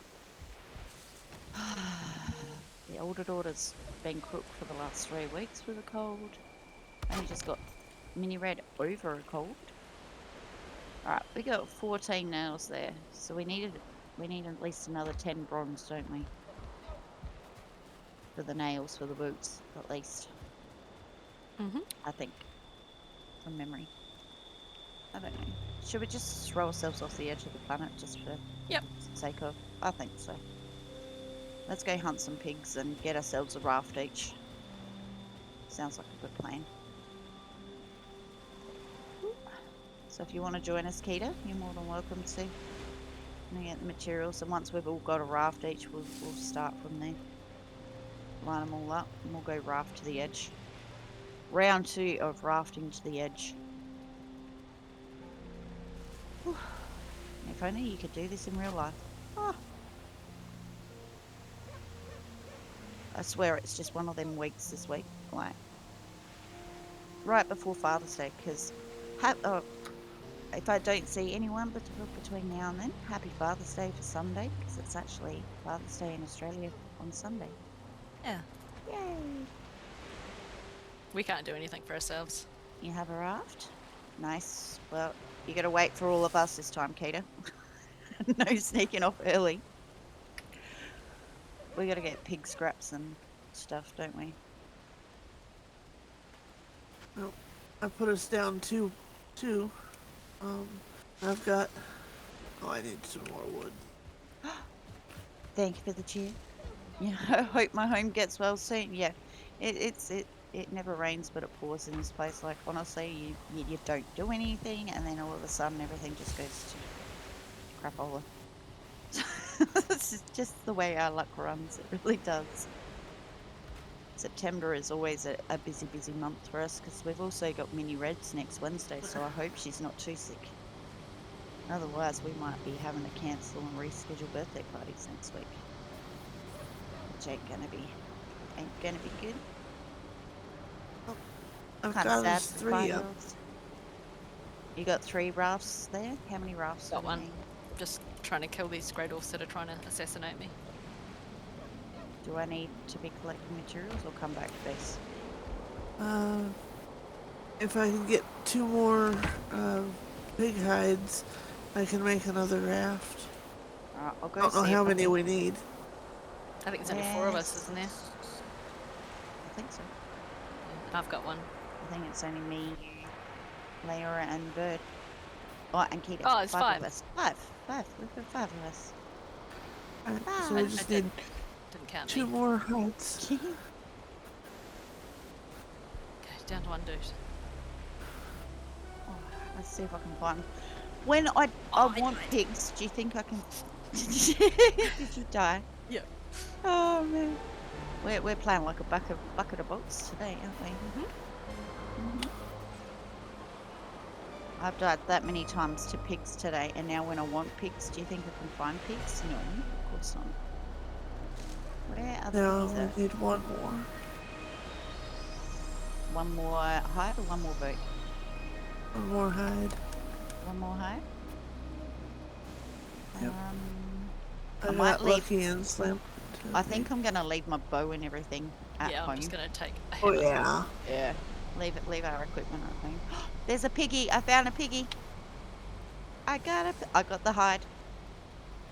the older daughter's been crook for the last 3 weeks with a cold. Only just got mini red over a cold. Alright, we got 14 nails there, so we need at least another 10 bronze, don't we? For the nails, for the boots, at least. Mhm. I think. From memory. I don't know. Should we just throw ourselves off the edge of the planet just for Yep. the sake of? I think so. Let's go hunt some pigs and get ourselves a raft each. Sounds like a good plan. So if you want to join us, Keita, you're more than welcome to. And get the materials, and once we've all got a raft each, we'll start from there. Line them all up, and we'll go raft to the edge. Round 2 of rafting to the edge. Whew. If only you could do this in real life. Oh. I swear it's just one of them weeks this week, like right before Father's Day, because if I don't see anyone between now and then, happy Father's Day for Sunday, because it's actually Father's Day in Australia on Sunday. Yeah. Yay! We can't do anything for ourselves. You have a raft? Nice. Well, you gotta wait for all of us this time, Keita. No sneaking off early. We gotta get pig scraps and stuff, don't we? Well, I put us down two. I've got. Oh, I need some more wood. Thank you for the cheer. Yeah, I hope my home gets well soon. Yeah, it never rains, but it pours in this place. Like honestly, you don't do anything, and then all of a sudden everything just goes to crapola. This is just the way our luck runs. It really does. September is always a busy month for us because we've also got mini reds next Wednesday. So I hope she's not too sick. Otherwise, we might be having to cancel and reschedule birthday parties next week, which ain't gonna be good. I've Kind of got sad us for 3 up. 5-year-olds. You got 3 rafts there? How many rafts? Got do we one. need? Just trying to kill these grey dwarfs that are trying to assassinate me. Do I need to be collecting materials or come back to base? If I can get 2 more pig hides, I can make another raft. Alright, I'll I go don't know see how if I many can. we need. I think there's only 4 of us, isn't there? I think so. Yeah, I've got one. I think it's only me, you, Leora, and Bird. Oh, and Kita. Oh, it's 5. of us. Five. We've got 5 of us. Alright, so Ah, we I just need didn't count 2 me. more huts. Okay, down to 1 dude. Oh, let's see if I can find. When I want pigs, do you think I can? Did you die? Yeah. Oh man, we're playing like a bucket of bolts today, aren't we? Mhm. I've died that many times to pigs today, and now when I want pigs, do you think I can find pigs? No, of course not. Where are the No, pigs at? we need 1 more. One more hide or one more boat? 1 more hide. One more hide? Yep. I I might got leave. lucky and slammed. I think I'm gonna leave my bow and everything at Yeah, home. I'm just gonna take a Oh hammer. yeah. Yeah. Leave our equipment at home. There's a piggy. I found a piggy. I got the hide.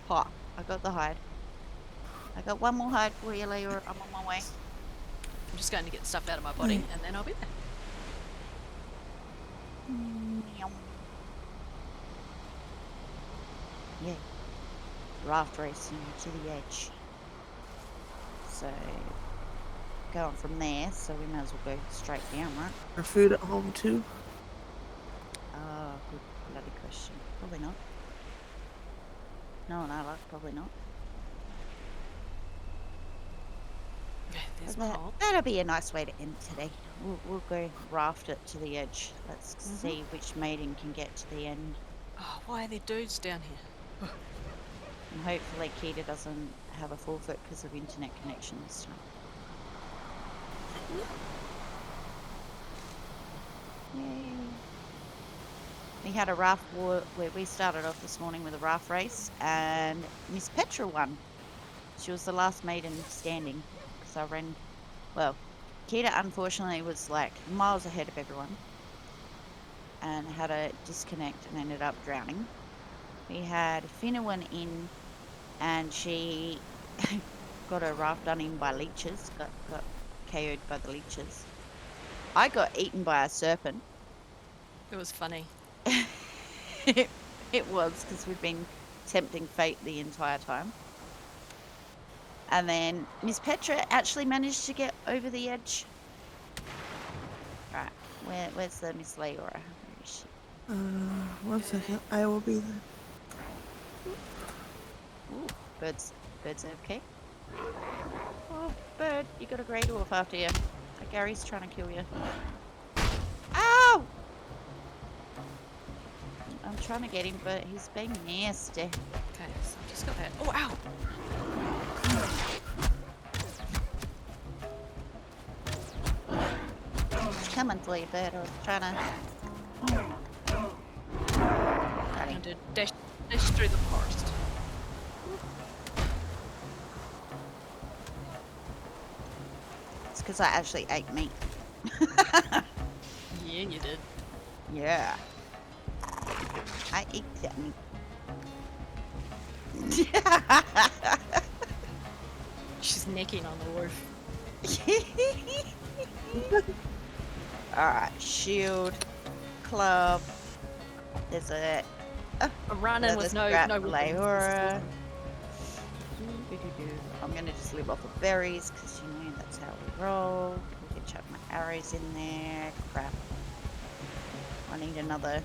Ha! I got the hide. I got 1 more hide for you, Leora. I'm on my way. I'm just going to get stuff out of my body, and then I'll be there. Meow. Yeah. Raft racing to the edge. So, going from there, so we might as well go straight down, right? Our food at home too. Good bloody question. Probably not. No, probably not. Okay, there's my hole. That'll be a nice way to end today. We'll go raft it to the edge. Let's see which maiden can get to the end. Oh, why are there dudes down here? And hopefully Kita doesn't have a forfeit because of internet connection this time. Yay. We had a raft war where we started off this morning with a raft race, and Miss Petra won. She was the last maiden standing because I ran. Well, Kita unfortunately was like miles ahead of everyone and had a disconnect and ended up drowning. We had Finnewan in, and she got her raft done in by leeches, got KO'd by the leeches. I got eaten by a serpent. It was funny. It was, because we've been tempting fate the entire time. And then Miss Petra actually managed to get over the edge. Right, where's the Miss Leora? Where is she? 1 second. I will be there. Ooh, bird's okay. Oh, bird, you got a grey dwarf after you. Gary's trying to kill you. Ow! I'm trying to get him, but he's being nasty. Okay, so I've just got that. Oh, ow! It's coming for you, bird. I was trying to... I'm going to dash through the forest. It's because I actually ate meat. Yeah, you did. Yeah. I ate that meat. She's necking on the roof. Alright, shield, club. There's a I'm running with no weapons. Leora. I'm gonna just live off of berries because you know that's how we roll. We can chuck my arrows in there. Crap. I need another.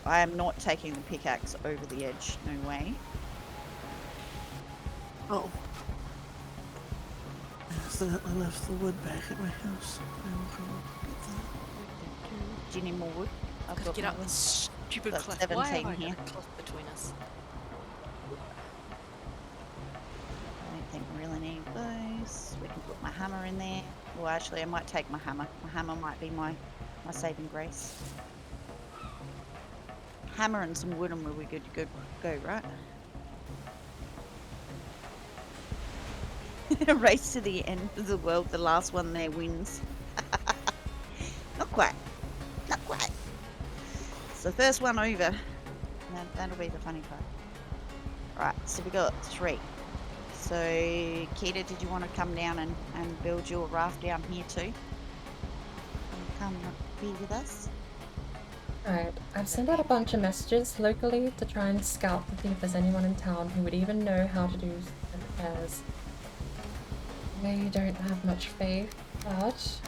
I am not taking the pickaxe over the edge. No way. Oh. I accidentally left the wood back at my house. I will go get that. Do you need more wood? I've got Get more up wood. this stupid Got cliff. 17 Why have I here. got a cliff between us? I don't think we really need those. We can put my hammer in there. Well, actually, I might take my hammer. My hammer might be my saving grace. Hammer and some wood and we'll be good to go, right? Race to the end of the world. The last one there wins. Not quite. Not quite. It's the first one over. That'll be the funny part. Right, so we got 3. So, Keita, did you want to come down and build your raft down here too? Come be with us? Alright, I've sent out a bunch of messages locally to try and scout to see if there's anyone in town who would even know how to do repairs. I don't have much faith, but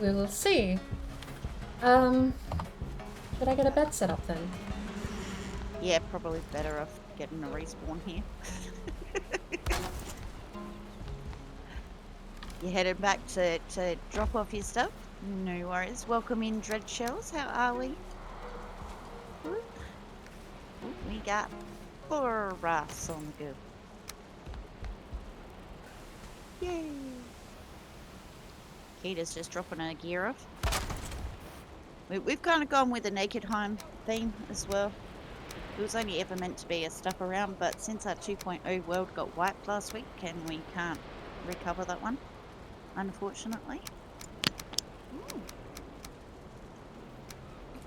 we will see. Should I get a bed set up then? Yeah, probably better off getting a respawn here. You headed back to drop off your stuff? No worries. Welcome in, Dread Shells. How are we? Ooh, we got 4 rafts on the go. Yay! Keita's just dropping her gear off. We've kind of gone with the Naked Home theme as well. It was only ever meant to be a stuff around, but since our 2.0 world got wiped last week, and we can't recover that one, unfortunately.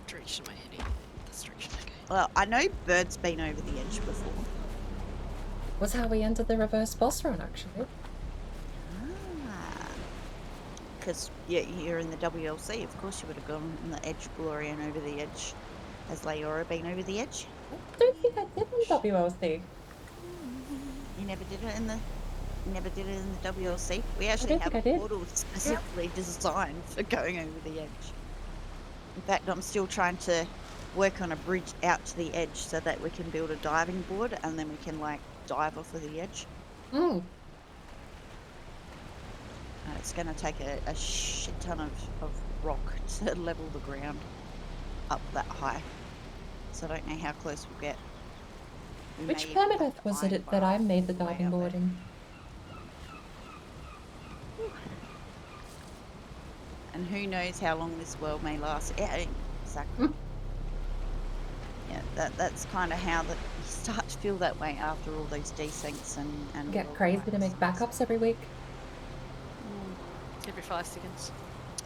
Direction am I heading? This direction, okay. Well, I know Bird's been over the edge before. Was how we entered the reverse boss run, actually. Because you're in the WLC, of course you would have gone in the Edge Glory and over the edge. Has Leora been over the edge? I don't think I did on WLC. You never did it in the WLC? We actually have portals specifically designed for going over the edge. In fact, I'm still trying to work on a bridge out to the edge so that we can build a diving board and then we can like dive off of the edge. Mm. It's going to take a shit ton of rock to level the ground up that high. So I don't know how close we'll get. Which planet Earth was it that I made the diving board in? And who knows how long this world may last. Yeah, exactly. Yeah, that's kind of how you start to feel that way after all those desyncs and Get crazy to make backups every week. Every 5 seconds.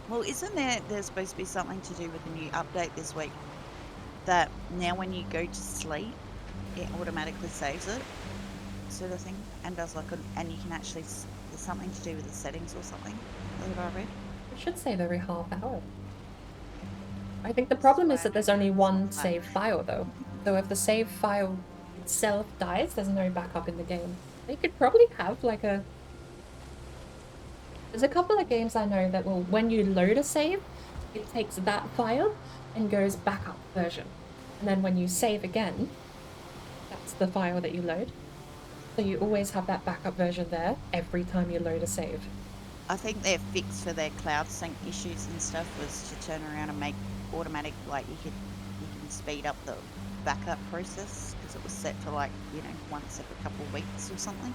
Well, isn't there's supposed to be something to do with the new update this week? That now when you go to sleep, it automatically saves it, sort of thing, and does like and you can actually, there's something to do with the settings or something that I read. It should save every half hour. I think the problem is that there's only one save file though. So if the save file itself dies, there's no backup in the game. They could probably have like a... There's a couple of games I know that will, when you load a save, it takes that file and goes backup version. And then when you save again, that's the file that you load. So you always have that backup version there every time you load a save. I think their fix for their cloud sync issues and stuff was to turn around and make automatic, like you can speed up the backup process because it was set for like, you know, once every couple of weeks or something.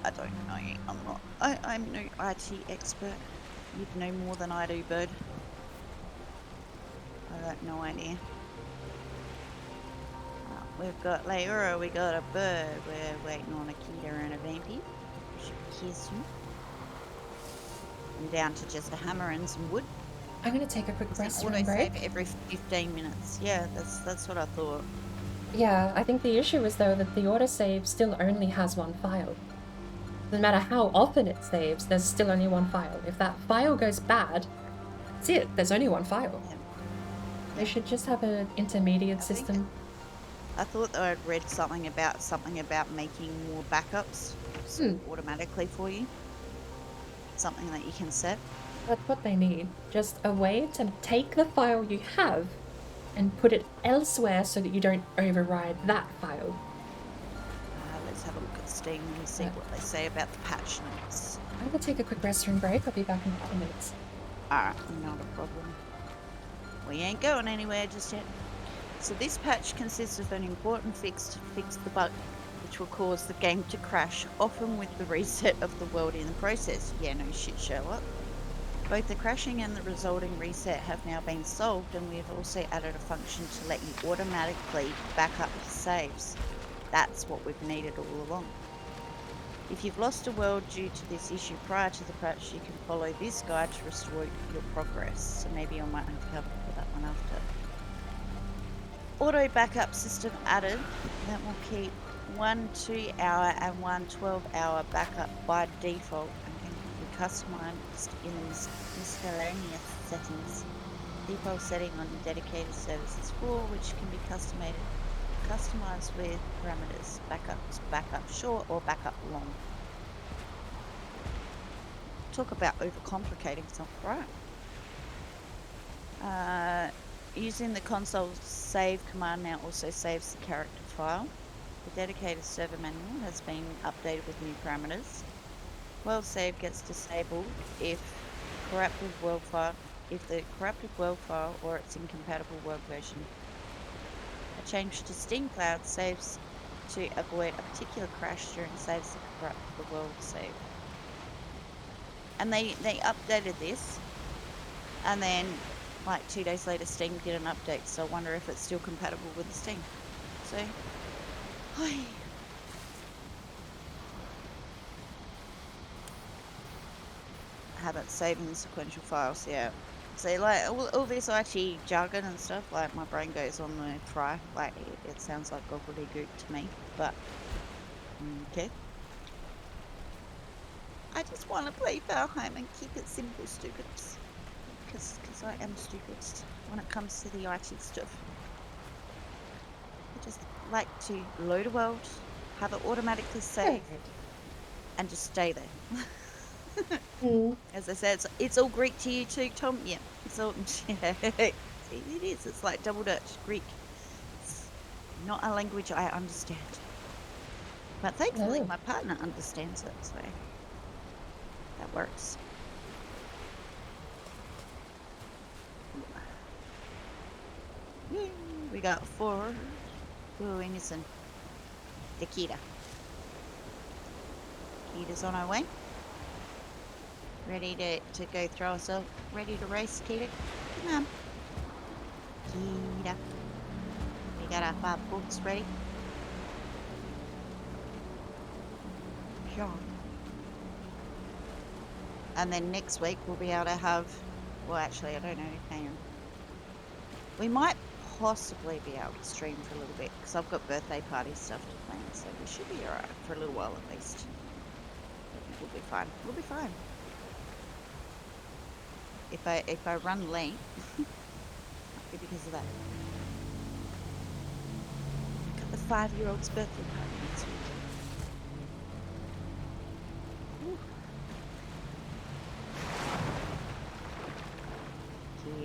I don't know. I'm no IT expert. You'd know more than I do, Bird. I got no idea. We've got Leora, we got a Bird. We're waiting on a Keita and a Vampy. Should be here soon. I'm down to just a hammer and some wood. I'm gonna take a quick rest break. Autosave every 15 minutes. Yeah, that's what I thought. Yeah, I think the issue is though that the autosave still only has one file. No matter how often it saves, there's still only one file. If that file goes bad, that's it. There's only one file. Yeah. They should just have an intermediate system. I thought that I'd read something about making more backups automatically for you. Something that you can set. That's what they need. Just a way to take the file you have and put it elsewhere so that you don't override that file. Let's have a look at Steam and see what they say about the patch notes. I'm gonna take a quick restroom break. I'll be back in 5 minutes. Alright, not a problem. We ain't going anywhere just yet. So this patch consists of an important fix to fix the bug, which will cause the game to crash, often with the reset of the world in the process. Yeah, no shit, Sherlock. Both the crashing and the resulting reset have now been solved, and we have also added a function to let you automatically back up your saves. That's what we've needed all along. If you've lost a world due to this issue prior to the patch, you can follow this guide to restore your progress. So maybe I might have to have a look at that one after. auto backup system added that will keep 1 2-hour and 1 12-hour backup by default and can be customized in the miscellaneous settings. Default setting on dedicated services 4, which can be customized with parameters. Backup short or backup long. Talk about overcomplicating something, right? Using the console save command now also saves the character file. The dedicated server manual has been updated with new parameters. World save gets disabled if the corrupted world file or its incompatible world version. A change to Steam Cloud saves to avoid a particular crash during saves that corrupt the world save. And they updated this, and then like 2 days later Steam did an update, so I wonder if it's still compatible with the Steam. So, hi. I haven't saved in the sequential files yet. So like all this IT jargon and stuff, like my brain goes on the fry. Like it sounds like gobbledygook to me, but okay. I just want to play Valheim and keep it simple, stupid. Because I am stupid when it comes to the IT stuff. I just like to load a world, have it automatically saved, and just stay there. As I said, it's all Greek to you too, Tom? Yeah, it's all, yeah, it is. It's like double Dutch, Greek. It's not a language I understand. But thankfully, my partner understands it, so that works. We got 4. Ooh, innocent. Nikita. Nikita's on our way. Ready to go throw us up. Ready to race, Kita? Come on. Kita. We got our 5 books ready. Sure. And then next week we'll be able to have... Well, actually, I don't know. Hang on. We might possibly be able to stream for a little bit, because I've got birthday party stuff to plan, so we should be alright for a little while at least. We'll be fine. We'll be fine. If I run late, might be because of that. Got the 5-year-old's birthday party next week.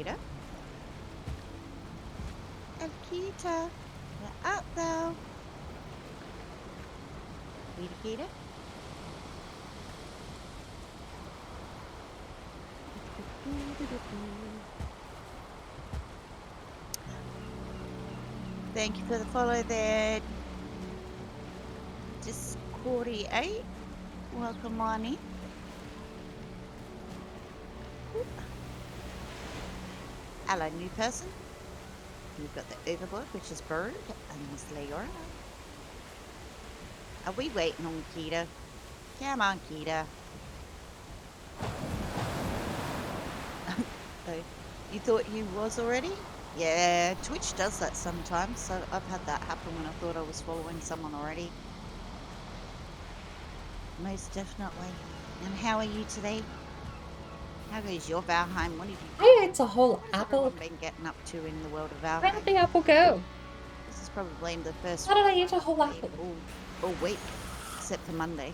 Kita. Kita, we're out there. Kita. Thank you for the follow there, Discordy8. Welcome on in. Hello, new person. We've got the overboard, which is Bird, and Miss Leora. Are we waiting on Kita? Come on, Kita. Oh, you thought he was already? Yeah, Twitch does that sometimes, so I've had that happen when I thought I was following someone already. Most definitely. And how are you today? How goes your Valheim? What have you... I ate a whole What has apple. everyone been getting up to in the world of Valheim? Where did the apple go? This is probably the first... How did I eat a whole apple? All week, except for Monday.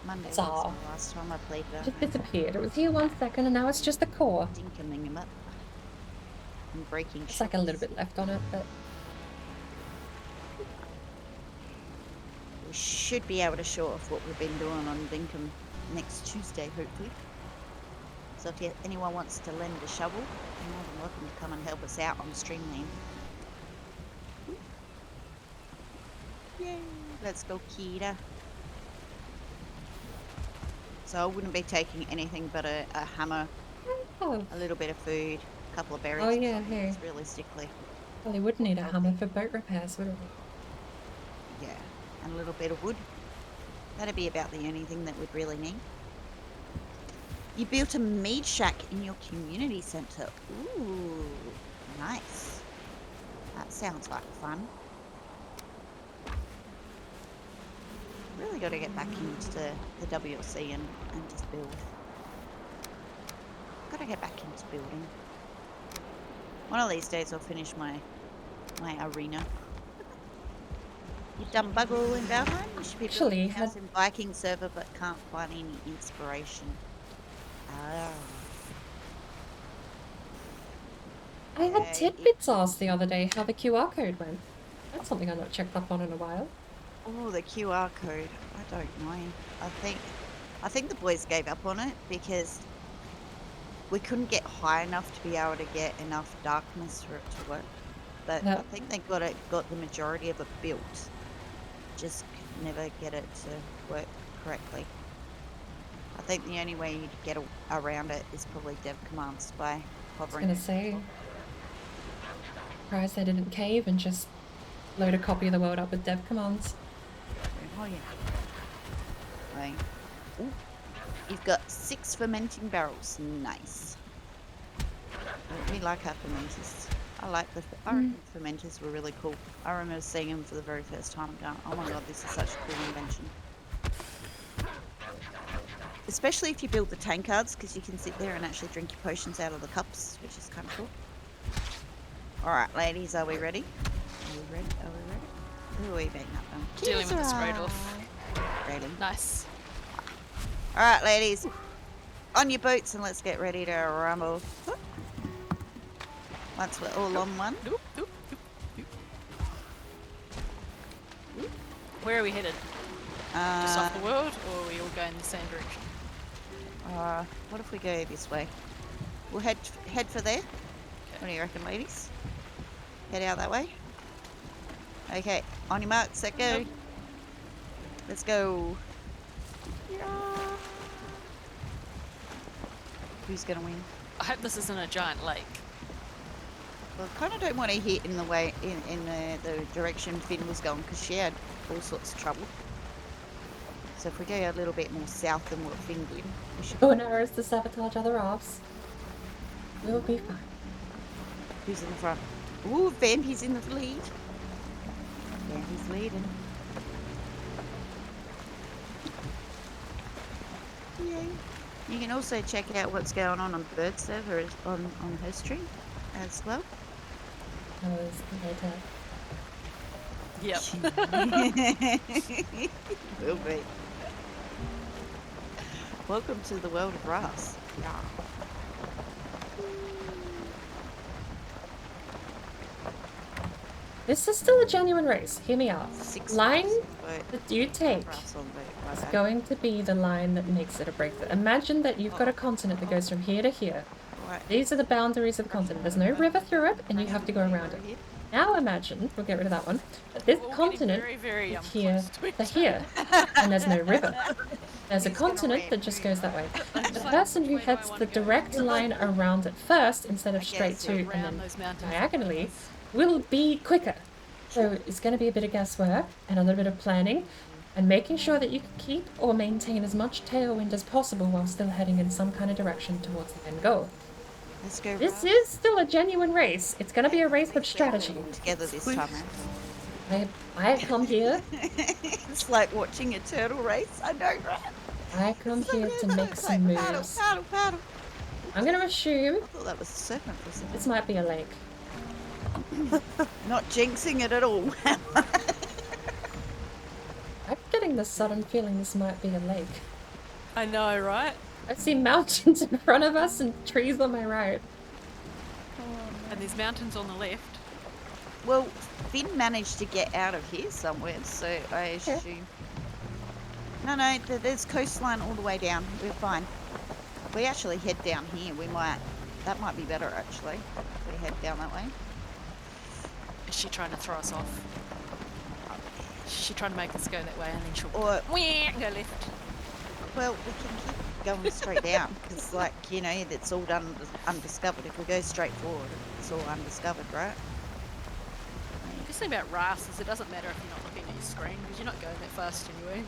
Monday was the last time I played Valheim. It just disappeared. It was here 1 second and now it's just the core. Dinking him up. And breaking It's like a little bit left on it, but... We should be able to show off what we've been doing on Dinkum next Tuesday, hopefully. So if anyone wants to lend a shovel, you're more than welcome to come and help us out on Streamlane. Yay! Let's go, Kita. So I wouldn't be taking anything but a hammer, a little bit of food, a couple of berries. Oh yeah, hey. Realistically. Well, they would need a hammer for boat repairs, wouldn't they? Yeah, and a little bit of wood. That'd be about the only thing that we'd really need. You built a mead shack in your community centre. Ooh, nice. That sounds like fun. Really got to get back into the WLC and just build. Got to get back into building. One of these days I'll finish my arena. You've done bugger all in Valheim? You should be Actually, building a house in Viking server but can't find any inspiration. Oh. I had Tidbits asked the other day how the QR code went. That's something I've not checked up on in a while. Oh, the QR code. I don't know. I think the boys gave up on it because we couldn't get high enough to be able to get enough darkness for it to work. But I think they got the majority of it built. Just could never get it to work correctly. I think the only way you get around it is probably dev commands by hovering. I was gonna say, surprised they didn't cave and just load a copy of the world up with dev commands. Oh yeah. Right. Ooh. You've got 6 fermenting barrels. Nice. We like our fermenters. I like I reckon fermenters were really cool. I remember seeing them for the very first time and going, oh my god, this is such a cool invention. Especially if you build the tankards, because you can sit there and actually drink your potions out of the cups, which is kind of cool. Alright, ladies, are we ready? Are we ready? Are we ready? Who are we beating up on? Dealing with the sprayed off. Ready. Nice. Alright, ladies. On your boots and let's get ready to rumble. Once we're all on one. Where are we headed? Just off the world, or are we all going the same direction? What if we go this way? We'll head for there. Okay. What do you reckon, ladies? Head out that way. Okay, on your mark, set, go. Nope. Let's go. Yeah. Who's gonna win? I hope this isn't a giant lake. Well, I kind of don't want to hit in the way in the direction Finn was going because she had all sorts of trouble. So if we go a little bit more south than what Finn did, we should. Go and arrows to sabotage other rafts. We'll be fine. Who's in the front? Ooh, Vampy's in the lead. Vampy's leading. Yay. You can also check out what's going on the bird server on her stream as well. That was Yep. Will be. Welcome to the world of Raft. Yeah. This is still a genuine race. Hear me out. Line that you take is going to be the line that makes it or breaks it. Imagine that you've got a continent that goes from here to here. These are the boundaries of the continent. There's no river through it, and you have to go around it. Now imagine, we'll get rid of that one, that this continent is here to here, and there's no river. There's a continent that just goes that way. The person who heads the direct line around it first, instead of straight to and then diagonally, will be quicker. So it's going to be a bit of guesswork and a little bit of planning and making sure that you can keep or maintain as much tailwind as possible while still heading in some kind of direction towards the end goal. Let's go. This is still a genuine race. It's going to be a race with strategy. Together this time. I come here. It's like watching a turtle race. I know, right? I come here to make some moves. Paddle. I'm going to assume. I thought that was a serpent for a second. This might be a lake. Not jinxing it at all. I'm getting the sudden feeling this might be a lake. I know, right? I see mountains in front of us and trees on my right. And there's mountains on the left. Well, Finn managed to get out of here somewhere, so I assume... Okay. No, there's coastline all the way down. We're fine. If we actually head down here, that might be better, actually. If we head down that way. Is she trying to throw us off? Is she trying to make us go that way and then she'll go left? Well, we can keep going straight down, because, like, you know, it's all done undiscovered. If we go straight forward, it's all undiscovered, right? The thing about Raft is it doesn't matter if you're not looking at your screen, because you're not going that fast anyway.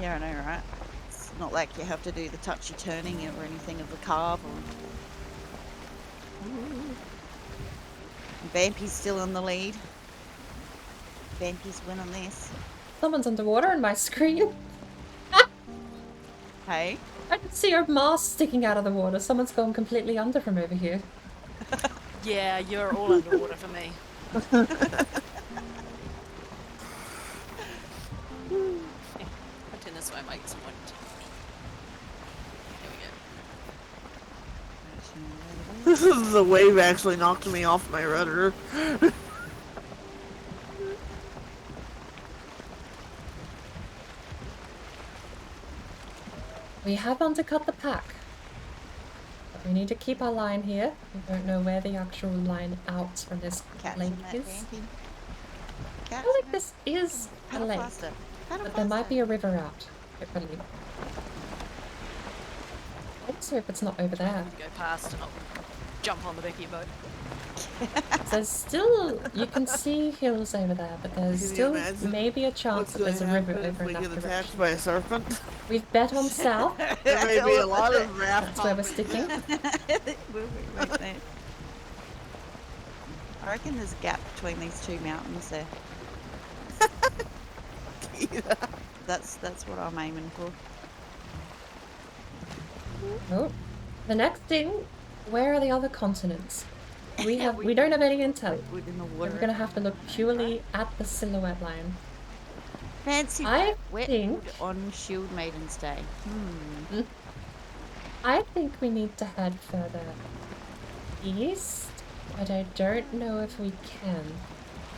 Yeah, I know, right? It's not like you have to do the touchy turning or anything of the carve. Vampy's still in the lead. Bampy's win on this. Someone's underwater in my screen. Hey? I can see her mast sticking out of the water. Someone's gone completely under from over here. Yeah, you're all underwater for me. I'll turn this way, I might get some wind. There we go. The wave actually knocked me off my rudder. We have undercut the pack. But we need to keep our line here. We don't know where the actual line out from this lake is. I feel like this is a lake, but there might be a river out, hopefully. Also, if it's not over there. Go past and I'll jump on the back of your boat. There's still, you can see hills over there, but there's still maybe a chance that there's a river over in that direction. Attacked by a serpent? We've bet on south. There may be a lot of raft. That's where we're sticking. I reckon there's a gap between these two mountains there. Yeah. That's what I'm aiming for. Oh, the next thing, where are the other continents? We don't have any intel. We're gonna have to look purely at the silhouette line. Fancy I wet think wood on Shield Maidens Day. I think we need to head further east, but I don't know if we can.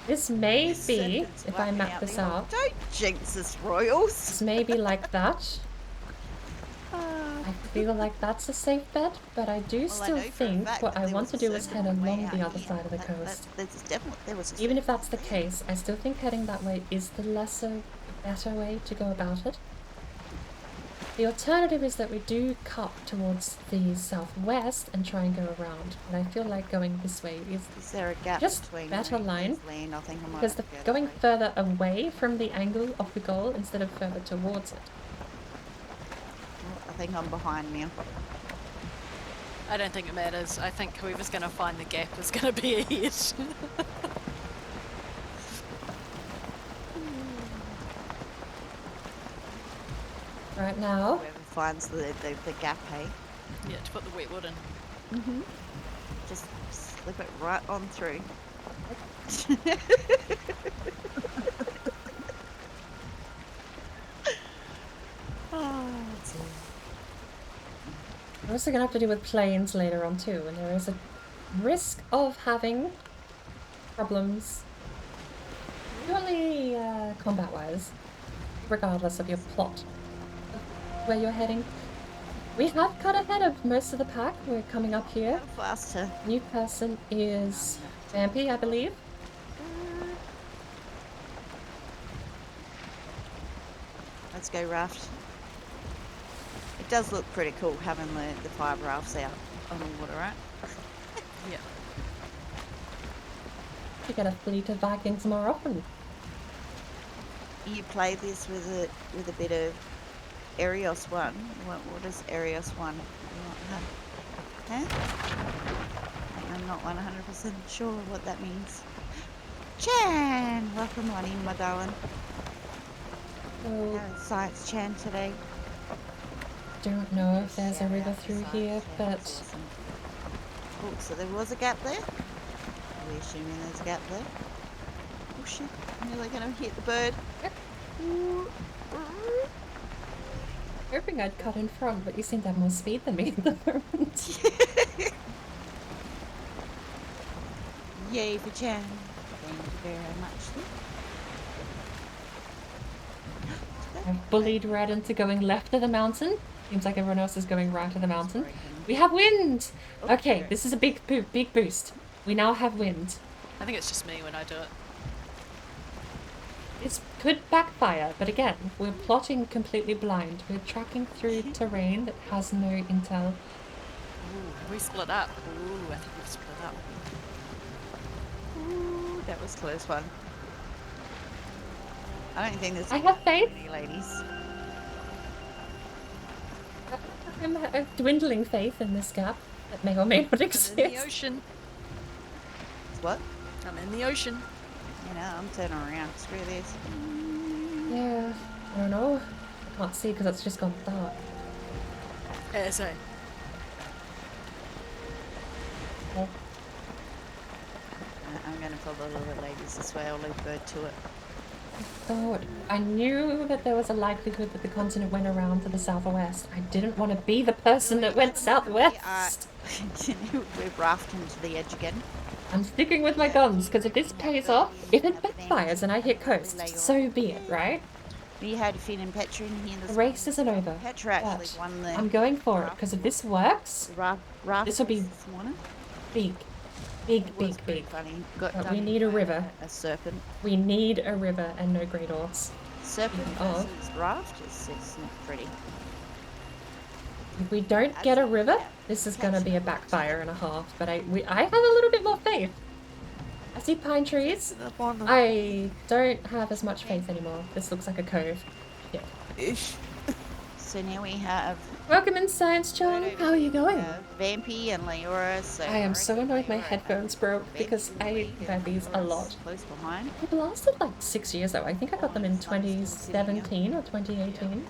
This may be, if I map this out. Don't jinx us, Royals. This may be like that. I feel like that's a safe bet, but I do still think what I want to do is head along the other side of the coast. Even if that's the case, I still think heading that way is the better way to go about it. The alternative is that we do cut towards the southwest and try and go around, but I feel like going this way is there a gap just better line, because going further away from the angle of the goal instead of further towards it. I think I'm behind now. I don't think it matters. I think whoever's going to find the gap is going to be ahead. Right now. Whoever finds the gap, hey? Yeah, to put the wet wood in. Just slip it right on through. We're also going to have to deal with planes later on too, and there is a risk of having problems purely combat-wise, regardless of your plot, where you're heading. We have cut ahead of most of the pack. We're coming up here. Faster. New person is Vampy, I believe. Let's go Raft. It does look pretty cool having the 5 rafts out on the water, right? Yeah. You get a fleet of Vikings more often. You play this with a bit of Arios 1. What is Arios 1? Huh? I'm not 100% sure what that means. Chan! Welcome on in, my darling. Science Chan today. Don't know if there's a river through here, but... Oh, so there was a gap there? Are we assuming there's a gap there? Oh shit, I'm nearly gonna hit the bird. Hoping I'd cut in front, but you seem to have more speed than me at the moment. Yay for Chan. Thank you very much. I've bullied Red into going left of the mountain. Seems like everyone else is going right of the mountain. We have wind! Okay, this is a big boost. We now have wind. I think it's just me when I do it. It could backfire, but again, we're plotting completely blind. We're tracking through terrain that has no intel. Ooh, we split up. Ooh, I think we've split up. Ooh, that was a close one. I don't think there's I have faith. any ladies. I'm dwindling faith in this gap that may or may not exist. I'm in the ocean. What? I'm in the ocean. You know, I'm turning around. Screw this. Yeah, I don't know. I can't see because it's just gone dark. So Okay. I'm going to follow the little ladies this way. I'll leave Bird to it. Thought I knew that there was a likelihood that the continent went around to the southwest. I didn't want to be the person that went southwest. We're rafting to the edge again. I'm sticking with my guns because if this pays off, if it backfires and I hit coast, so be it, right? We had a feeling Petra in here The race isn't over. Petra actually But won the I'm going for it because if this works, raft this will be this morning. big. Big, big, big. Funny. Got But we need a river. A serpent. We need a river and no great orcs. Serpent Oh. versus raft is not pretty. If we don't get a river, this is going to be a backfire and a half. But I have a little bit more faith. I see pine trees. I don't have as much faith anymore. This looks like a cove. Yeah. Ish. So now we have Welcome in, Science John. How are you going? Vampy and Leora. So I am so annoyed my headphones broke because I wear these a lot. Close behind. It lasted like 6 years though. I think I got them in 2017 or 2018.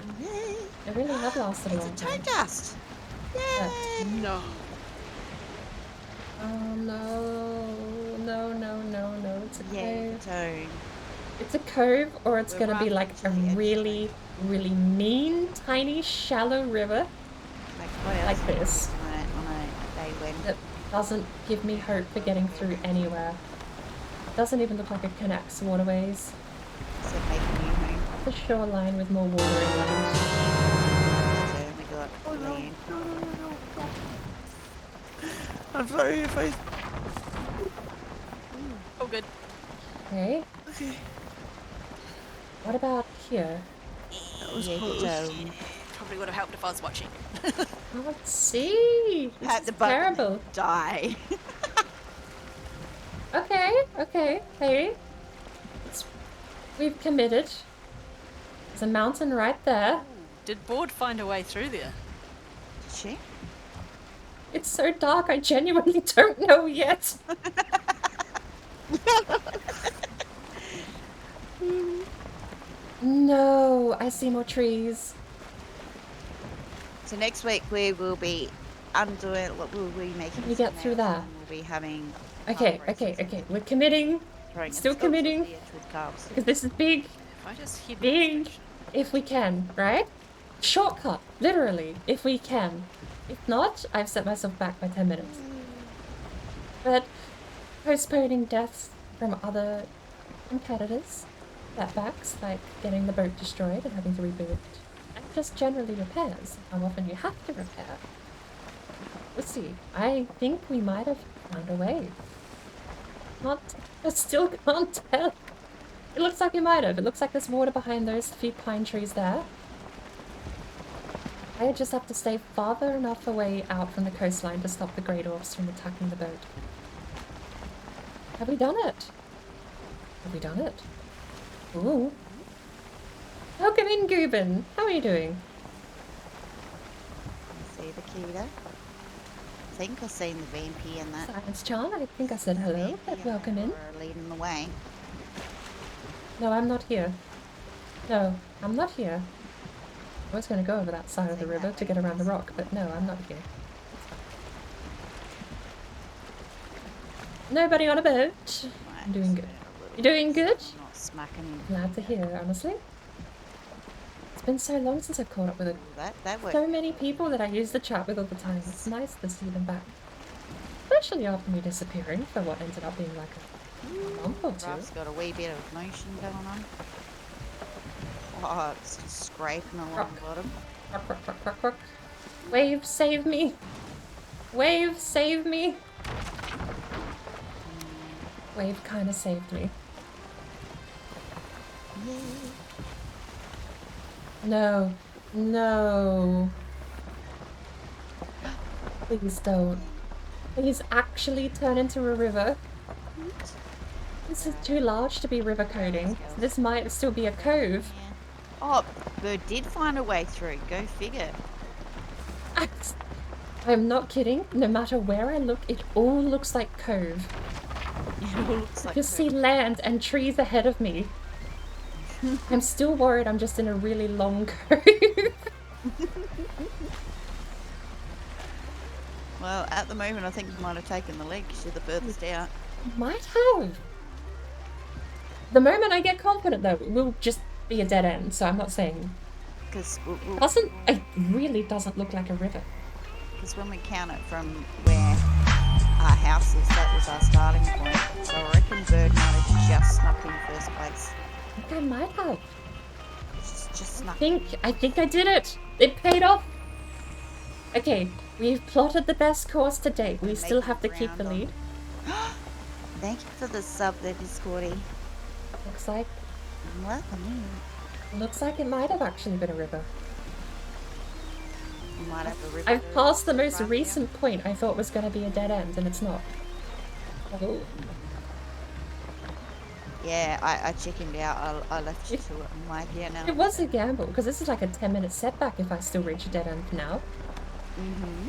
They really have lasted a long time. Toad dust. Yay! no. Oh no, no, no, no, no. It's a cove. Toad. It's a cove or it's gonna be like a really, really mean, tiny, shallow river. Like this. That doesn't give me hope for getting through anywhere. It doesn't even look like it connects waterways. The shoreline with more water inland. Oh, no. I'm sorry if I... Oh, good. Okay. Okay. What about here? That was close. Probably would have helped if I was watching. Can't see. This Had is the button terrible. Die. Okay, okay, hey. We've committed. There's a mountain right there. Did Board find a way through there? Did she? It's so dark, I genuinely don't know yet. No, I see more trees. So next week we will be undoing what will we making? Can we get through that? We'll be having. Okay, okay, okay. We're committing. Still committing. Because this is big. If I just hit Big. If we can, right? Shortcut, literally, if we can. If not, I've set myself back by 10 minutes. But postponing deaths from other competitors, setbacks like getting the boat destroyed and having to reboot, and just generally repairs, how often you have to repair. Let's see, I think we might have found a way. I still can't tell. It looks like we might have. It looks like there's water behind those few pine trees there. I just have to stay farther enough away out from the coastline to stop the Great Orcs from attacking the boat. Have we done it? Have we done it? Ooh. Welcome in, Goobin. How are you doing? See the Kita. I think I've seen the Vampy and that. Science Charm, I think I said hello, but welcome in. We're leading the way. No, I'm not here. No, I'm not here. I was going to go over that side of the river to get around the rock, but no, I'm not here. Nobody on a boat. I'm doing good. You doing good? Not smacking. Glad to hear, honestly. It's been so long since I've caught up with it. That worked. So many people that I use the chat with all the time. It's nice to see them back. Especially after me disappearing for what ended up being like a month or two. Raft's got a wee bit of motion going on. Oh, it's just scraping along the bottom. Rock, rock, rock, rock, rock. Wave, save me! Wave, save me! Wave kinda saved me. No. No. Please don't. Please actually turn into a river. This is too large to be river coding. So this might still be a cove. Oh, Bird did find a way through. Go figure. I'm not kidding. No matter where I look, it all looks like cove. It all looks I like just see land and trees ahead of me. I'm still worried I'm just in a really long cove. Well, at the moment, I think you might have taken the leg 'cause you're the furthest out. Might have. The moment I get confident, though, it will just be a dead end. So I'm not saying. Because It really doesn't look like a river. Because when we count it from where our house is, that was our starting point. So I reckon Bird might have just snuck in first place. I think I might have. Just snuck I think I did it. It paid off. Okay, we've plotted the best course to date. We still have to keep the lead. Thank you for the sub there, Discordy. Looks like. Welcome in. Looks like it might have actually been a river. You might have a river. I've passed the most recent point I thought was going to be a dead end, and it's not. Oh. Yeah, I chickened out. I left you to it. I'm like, yeah, no. It was a gamble, because this is like a 10-minute setback if I still reach a dead end now. Mm-hmm.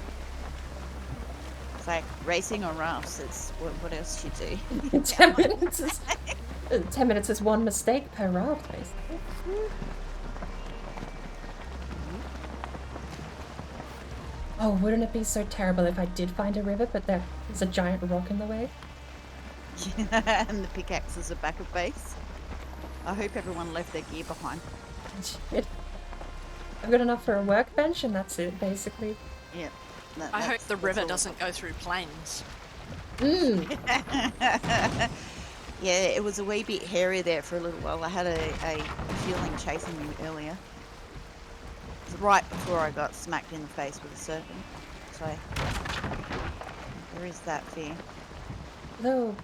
It's like racing or rafts. It's what else you do. 10 minutes is 10 minutes is one mistake per raft, basically. Oh, wouldn't it be so terrible if I did find a river, but there's a giant rock in the way? And the pickaxes are back at base. I hope everyone left their gear behind. Shit. I've got enough for a workbench, and that's it, basically. Yeah. I hope the river doesn't go through plains. Mm. Yeah, it was a wee bit hairy there for a little while. I had a feeling chasing you earlier. It was right before I got smacked in the face with a serpent. So, there is that fear. Though,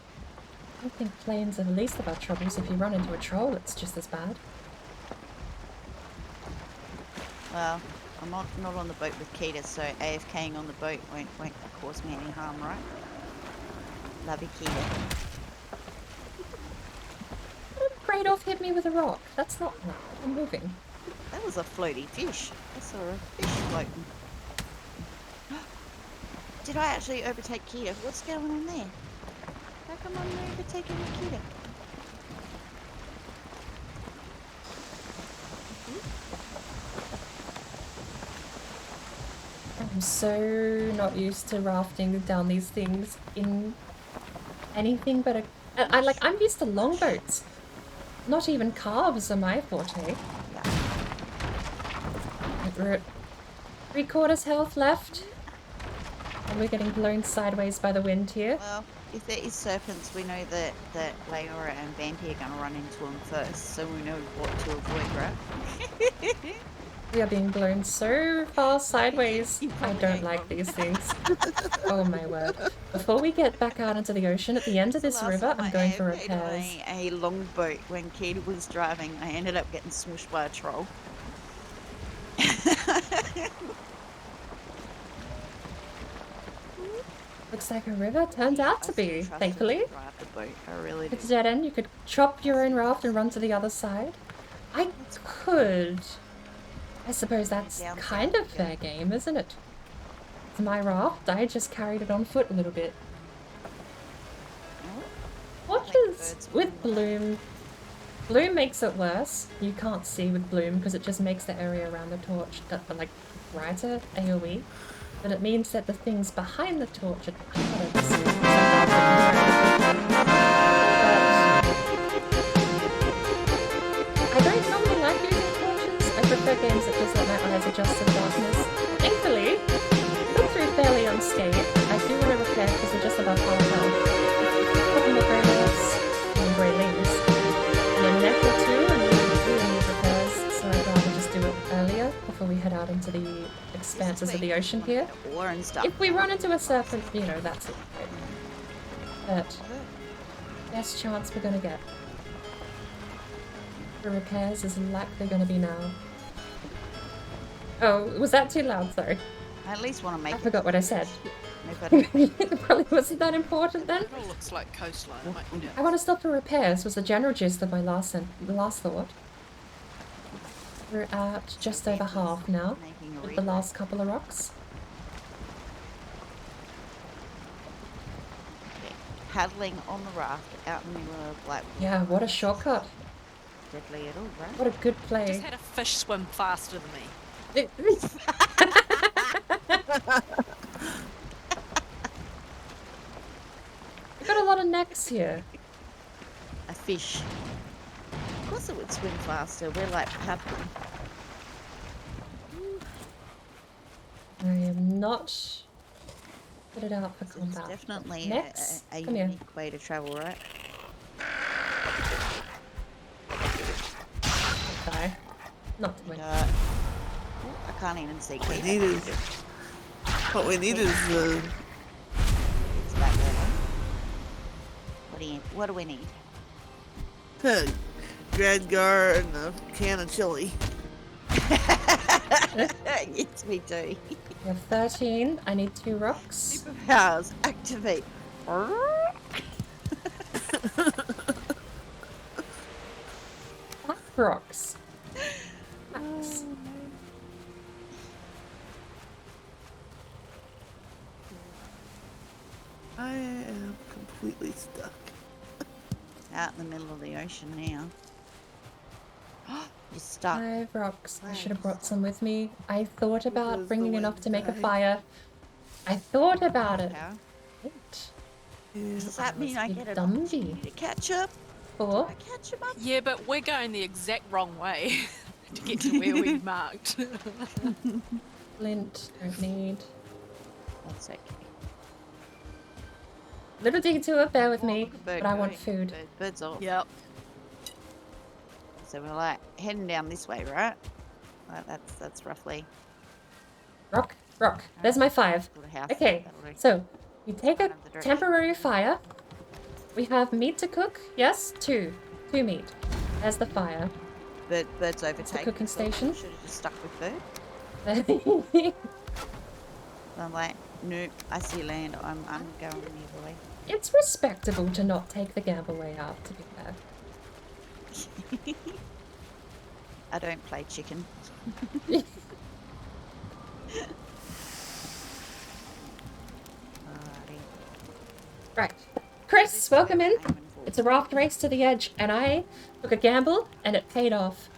I don't think plains are the least of our troubles. If you run into a troll, it's just as bad. Well, I'm not on the boat with Keita, so AFKing on the boat won't cause me any harm, right? Love you, Keita. Kratos hit me with a rock. That's not right. I'm moving. That was a floaty fish. I saw a fish floating. Did I actually overtake Keita? What's going on there? How come I'm overtaking Keita? I'm so not used to rafting down these things in anything but I'm used to longboats. Not even calves are my forte. We're at 3/4 health left. And we're getting blown sideways by the wind here. Well, if there is serpents, we know that Leora and Banty are going to run into them first, so we know what to avoid, right? We are being blown so far sideways. I don't like these things. Oh my word. Before we get back out into the ocean, at the end of this river, I'm going for repairs. A longboat when Keita was driving, I ended up getting smushed by a troll. Looks like a river. Turns out to be, thankfully. If it's a dead end, you could chop your own raft and run to the other side. I could. I suppose that's kind of fair game, isn't it? It's my raft. I just carried it on foot a little bit. What is with Bloom? Bloom makes it worse. You can't see with Bloom because it just makes the area around the torch like brighter AoE. But it means that the things behind the torch are harder to see. I don't normally like using torches. I prefer games that just let my eyes adjust to the darkness. Thankfully, I got through fairly unscathed. I do want to repair because they're just about half health. A couple more grey leaves and grey leaves. And a neck or two and we need repairs, so I'd rather just do it earlier before we head out into the expanses of the ocean here. If we run into a serpent, you know, that's it. But best chance we're gonna get for repairs is likely gonna be now. Oh, was that too loud? Sorry. I at least want to make I forgot what I said. It It probably wasn't that important then. It all looks like coastline. I want to stop for repairs was the general gist of my last thought. We're at just over half now with the last couple of rocks. paddling on the raft out in the middle of like. Yeah, what a shortcut. Deadly at all, right? What a good Just play. had a fish swim faster than me. We've got a lot of necks here. A fish. Of course it would swim faster. We're like paddling. I am not put it out for It's combat. definitely Next, a come here. unique way to travel, right? Die. Not to win. I can't even see. We need is what we need is the. It's back there. What do we need? Gradgar and a can of chili. Yes, we do. We have 13. I need 2 rocks. Superpowers activate. Rocks. Nice. I am completely stuck. Out in the middle of the ocean now. You're stuck. 5 rocks. I should have brought some with me. I thought about Because bringing the enough wind to make a died. fire. I thought about it. Power. Eight. Does that mean I Big get an Dumby. opportunity to catch up? 4. I catch him up? Yeah, but we're going the exact wrong way to get to where we marked. Flint. Don't need. That's okay. Little detour, bear with me. Look at bird But I want going. food. Bird's off. Yep. So we're like heading down this way, right? Like that's roughly. Rock. Rock. There's my 5. Got a house. Okay. That'll do. So, we take a Kind of the direction. temporary fire. We have meat to cook. Yes? 2. 2 meat. There's the fire. Bird's overtaken. cooking station. Should have just stuck with bird. It's So I'm like, nope. I see land. I'm going the other way. respectable to not take the gamble way out, to be fair. I don't play chicken. Alrighty. Right. Chris, welcome in. It's a raft race to the edge, and I took a gamble, and it paid off.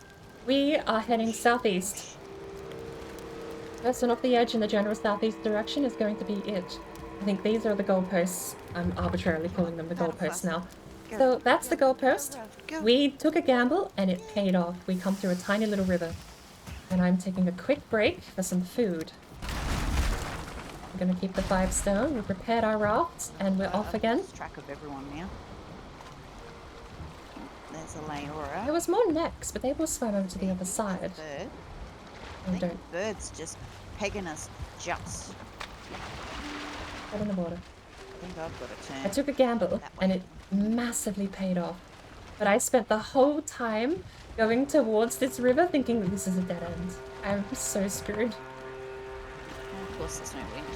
We are heading southeast. Person off the edge in the general southeast direction is going to be it. I think these are the goalposts. I'm arbitrarily calling them the goalposts now. So that's the goalpost. We took a gamble, and it paid off. We come through a tiny little river. And I'm taking a quick break for some food. I'm going to keep the 5 stone. We've prepared our rafts, and we're off again. Lost track of everyone now. There's a Leora. There was more necks, but they will swim over to the other side. Bird. I Oh, think don't. the bird's just pegging us just. Get in the water. I think I've got a turn. I took a gamble, and it massively paid off. But I spent the whole time going towards this river thinking this is a dead end. I'm so screwed. Of course, there's no wind.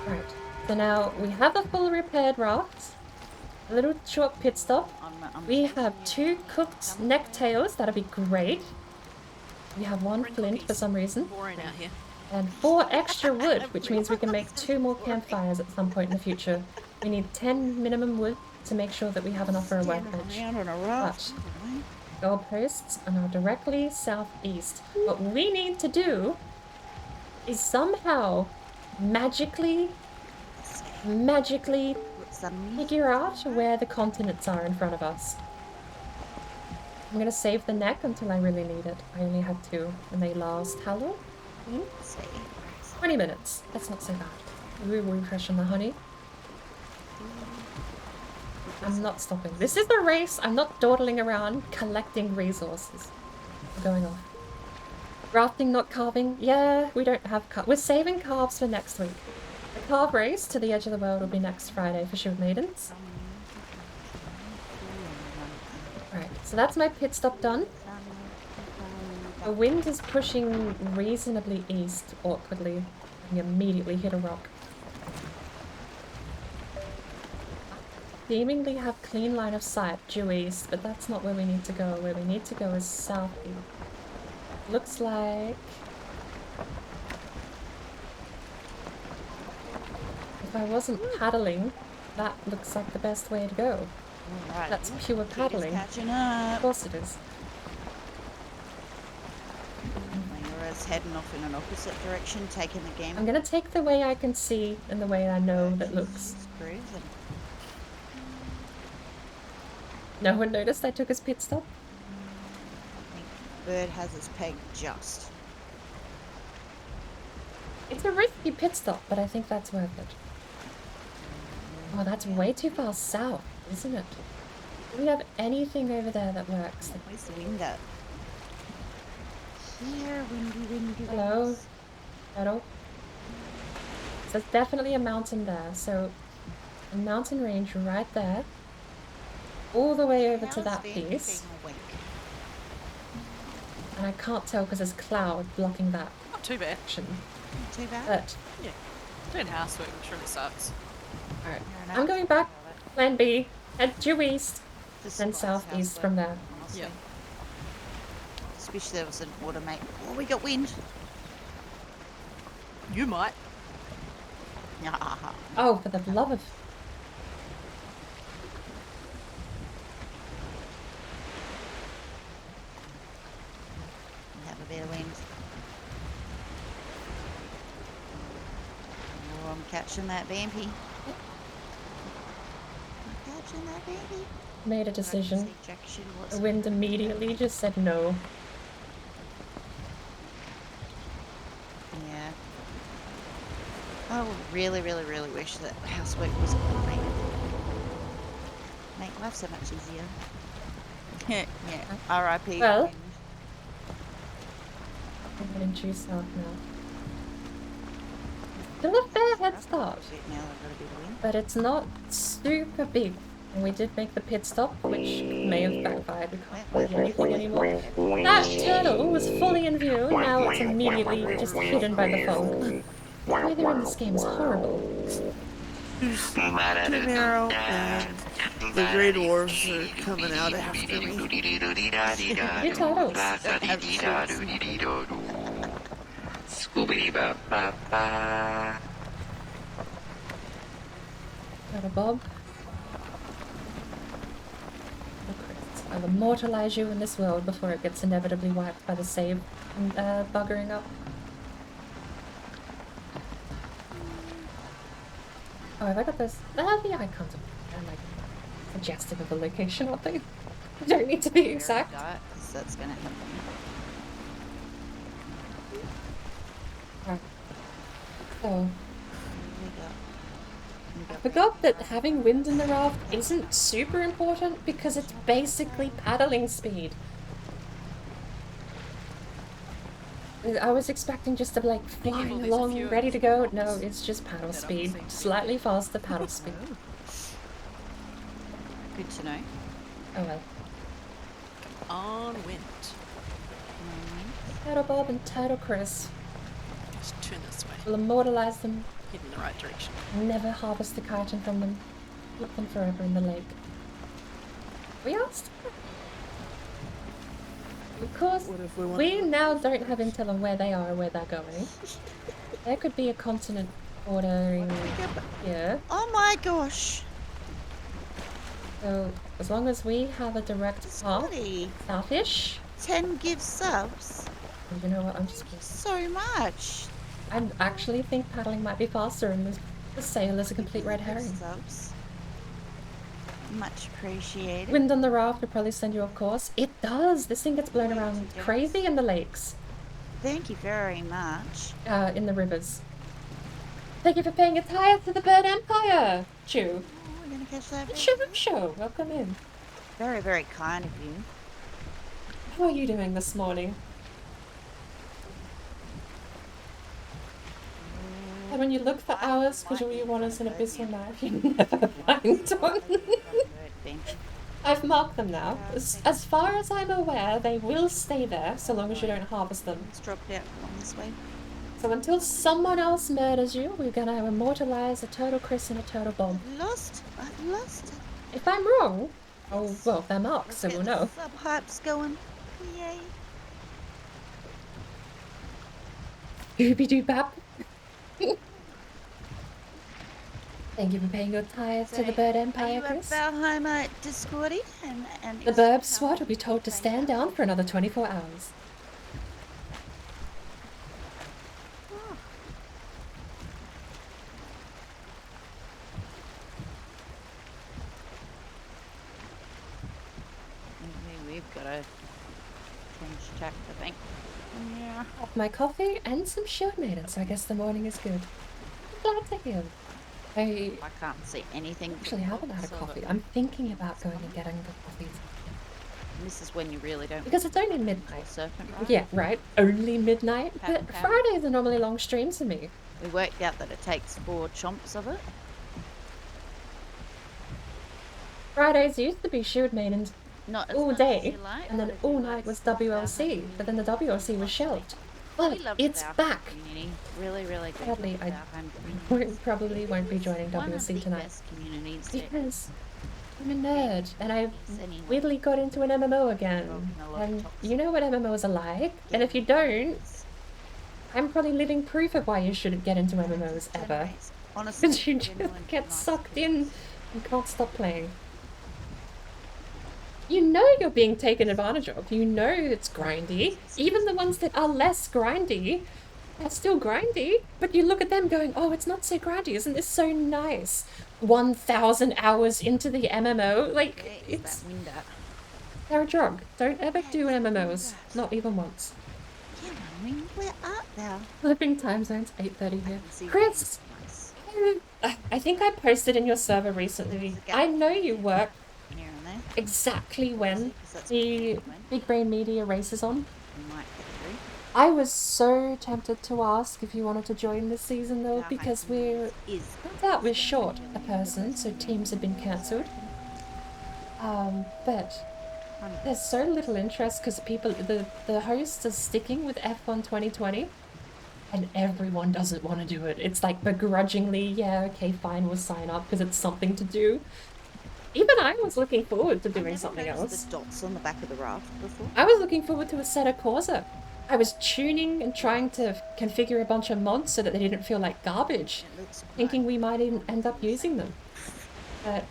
Right. So now we have a full repaired raft. A little short pit stop. We have 2 cooked necktails. That'll be great. We have 1 flint for some reason. Boring out here. And 4 extra wood, which means we can make 2 more campfires at some point in the future. We need 10 minimum wood to make sure that we have enough for a workbench. Around on a raft. But goalposts are now directly southeast. What we need to do is somehow magically figure out where the continents are in front of us. I'm gonna save the neck until I really need it. I only had 2, and they last how long? 20 minutes. That's not so bad. We will refresh on the honey. I'm not stopping. This is a race. I'm not dawdling around collecting resources. We're going off. Rafting, not carving. Yeah, we don't have we're saving calves for next week. The carve race to the edge of the world will be next Friday for sure, maidens. Right, so that's my pit stop done. The wind is pushing reasonably east, awkwardly. We immediately hit a rock. Seemingly have clean line of sight due east, but that's not where we need to go. Where we need to go is southeast. Looks like... if I wasn't paddling that looks like the best way to go. Alright. That's pure Kitty's paddling. catching Of up. course it is. Laura's heading off in an opposite direction, taking the game. I'm gonna take the way I can see and the way I know that looks. She's cruising. No one noticed I took his pit stop? I think Bird has his peg just. It's a risky pit stop, but I think that's worth it. Oh, that's way too far south, isn't it? Do we have anything over there that works? Where's the wind at? Here, windy. Hello? winds. Hello? So there's definitely a mountain there, so a mountain range right there. All the way over to How's that Vandy piece. being awake? And I can't tell because there's cloud blocking that Not too bad. action. Not too bad. But, Doing housework, I'm sure it sucks. alright. Fair I'm enough. going back. Plan B. Head due east. This Then is southeast housework, from there. honestly. Yep. Especially there was an automate. Oh, we got wind. You might. Oh, for the love of... We have a bit of wind. Oh, I'm catching that vampy. I'm catching that vampy. Made a decision. Emergency ejection The whatsoever. wind immediately just said no. Yeah. I would really wish that housework was automated. Make life so much easier. Yeah. R.I.P. Well- wind. I'm heading due south now. Still a fair head start, Shit, now I've got a bit of wind. but it's not super big. And we did make the pit stop, which may have backfired. We can't find anything anymore. That turtle was fully in view, now it's immediately just hidden by the fog. The weather in this game is horrible. There's too narrow, and the Grey Dwarves are coming out after me. New turtles. Got a bob. I'll immortalize you in this world before it gets inevitably wiped by the save and buggering up. Oh, have I got this? The icons are like suggestive of the location, aren't they? They don't need to be exact. Because that's gonna happen. Right. So, We I got forgot that having wind in the raft isn't super important because it's basically paddling speed. I was expecting just to be like flying there's a along, few ready of to them go. on No, this it's just paddle that speed. obviously- Slightly faster paddle speed. Good to know. Oh well. On wind. Turtle Bob and Turtle Chris Just turn this way. will immortalize them, Head in the right direction. never harvest the chitin from them, keep them forever in the lake. We asked. Of course, What if we want we now don't have intel on where they are or where they're going. There could be a continent bordering here. Oh my gosh! So as long as we have a direct path Scotty! southish, 10 give subs. you know what? I'm just. So much. I actually think paddling might be faster, and the sail is a complete red Give herring. subs. Much appreciated. Wind on the raft would probably send you off course. It does. This thing gets blown around crazy in the lakes, Thank you very much. in the rivers. Thank you for paying a tithe to the Bird Empire, Chew. Oh, we're gonna catch that. The fish. show. Welcome in. Very, very kind of you. How are you doing this morning? And when you look for hours because you want us in Abyssal Knife, you never find one. I've marked them now. As far as I'm aware, they will stay there so long as you don't harvest them. It's dropped out on this way. So until someone else murders you, we're gonna immortalize a Turtle Chris and a Turtle Bomb. I've lost it. If I'm wrong, oh well, they're marked, so Get we'll the know. Sub hype's going. Yay. Doobie doo bap. Thank you for paying your tithes So, to the Bird are Empire, you a Chris. Valheimer Discordy? And The Burb SWAT will be told to stand down for another 24 hours. Oh. We've got to change tack, I think. Yeah. Have my coffee and some shield maiden, so I guess the morning is good. I'm glad to hear. I I can't see anything. actually haven't had a coffee. I'm thinking about going and getting the coffee. This is when you really don't. Because it's only midnight. Serpent, right? Yeah, right. Only midnight. But Pat. Fridays are normally long streams for me. We worked out that it takes 4 chomps of it. Fridays used to be shield maidens Not as all much day, as you like, and then but if all you night like was stuff about WLC, it, but then the WLC was shelved. We But love it's our back. community. Really, really do. Sadly, I love our home communities. probably won't be joining One of WLC the tonight. best communities. Because I'm a nerd, and I Anyway. weirdly got into an MMO again. And you know what MMOs are like, and if you don't, I'm probably living proof of why you shouldn't get into MMOs ever. Honestly, Because you just genuine get nice sucked people. in and can't stop playing. You know you're being taken advantage of. You know it's grindy. Even the ones that are less grindy are still grindy. But you look at them going, oh, it's not so grindy. Isn't this so nice? 1,000 hours into the MMO. Like, it's... They're a drug. Don't ever do MMOs. Not even once. Yeah, I mean, we're up there. Flipping time zones, 8:30 here. Chris! I think I posted in your server recently. I know you work Here and there. exactly when the Big Brain Media race is on. You might get through. I was so tempted to ask if you wanted to join this season though, because we're out we're short a person, so teams have been cancelled. But there's so little interest because the hosts are sticking with F1 2020, and everyone doesn't want to do it. It's like begrudgingly, yeah, okay, fine, we'll sign up because it's something to do. Even I was looking forward to doing something else. The dots on the back of the raft before. I was looking forward to a set of Corsa. I was tuning and trying to configure a bunch of mods so that they didn't feel like garbage, thinking we might even end up using them. But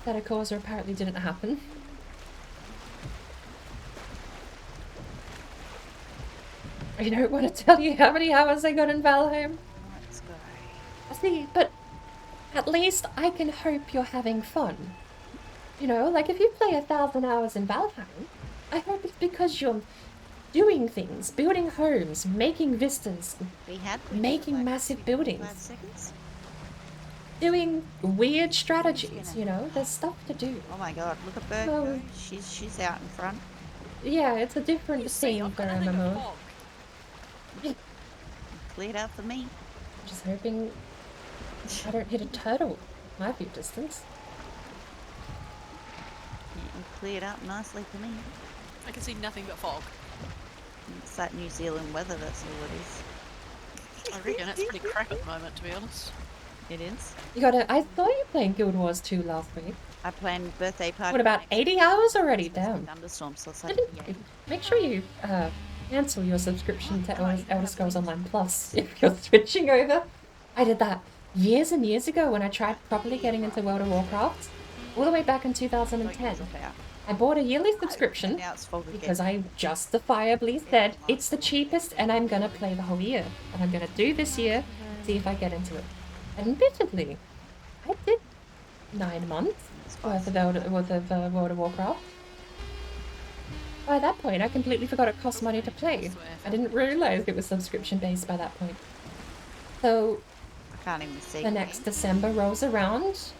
set of Corsa apparently didn't happen. I don't want to tell you how many hours I got in Valheim. Let's go. See, but at least I can hope you're having fun. You know, like if you play 1,000 hours in Valheim, I hope it's because you're doing things, building homes, making vistas, making massive buildings, doing weird strategies, you know, there's stuff to do. Oh my god, look at Berg. Oh. She's out in front. Yeah, it's a different scene for MMO. Cleared out for me. Just hoping I don't hit a turtle my view distance. Yeah, cleared up nicely for me. I can see nothing but fog. It's that New Zealand weather, that's all it is. I reckon it's pretty crap at the moment, to be honest. It is. You gotta, I saw you playing Guild Wars 2 last week. I planned birthday party. What, about 80 hours already? Damn. Thunderstorms, so it's like, yeah. Make sure you cancel your subscription to Elder Scrolls Online Plus if you're switching over. I did that years and years ago when I tried properly getting into World of Warcraft, all the way back in 2010. I bought a yearly subscription because I justifiably said it's the cheapest and I'm gonna play the whole year. And I'm gonna do this year, see if I get into it. Admittedly, I did 9 months worth of World of Warcraft. By that point, I completely forgot it cost money to play. I didn't realise it was subscription based by that point. So, I can't even see. the next December rolls around,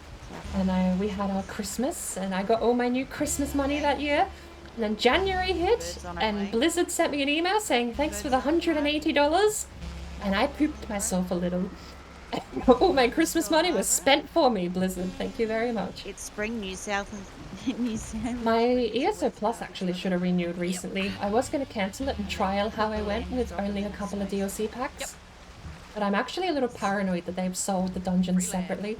and we had our Christmas, and I got all my new Christmas money that year. And then January hit, and Blizzard sent me an email saying thanks for the $180, and I pooped myself a little. All my Christmas money was spent for me, Blizzard. Thank you very much. It's spring, New South New Zealand. My ESO Plus actually should have renewed recently. I was going to cancel it and trial how I went with only a couple of DLC packs. But I'm actually a little paranoid that they've sold the dungeons separately.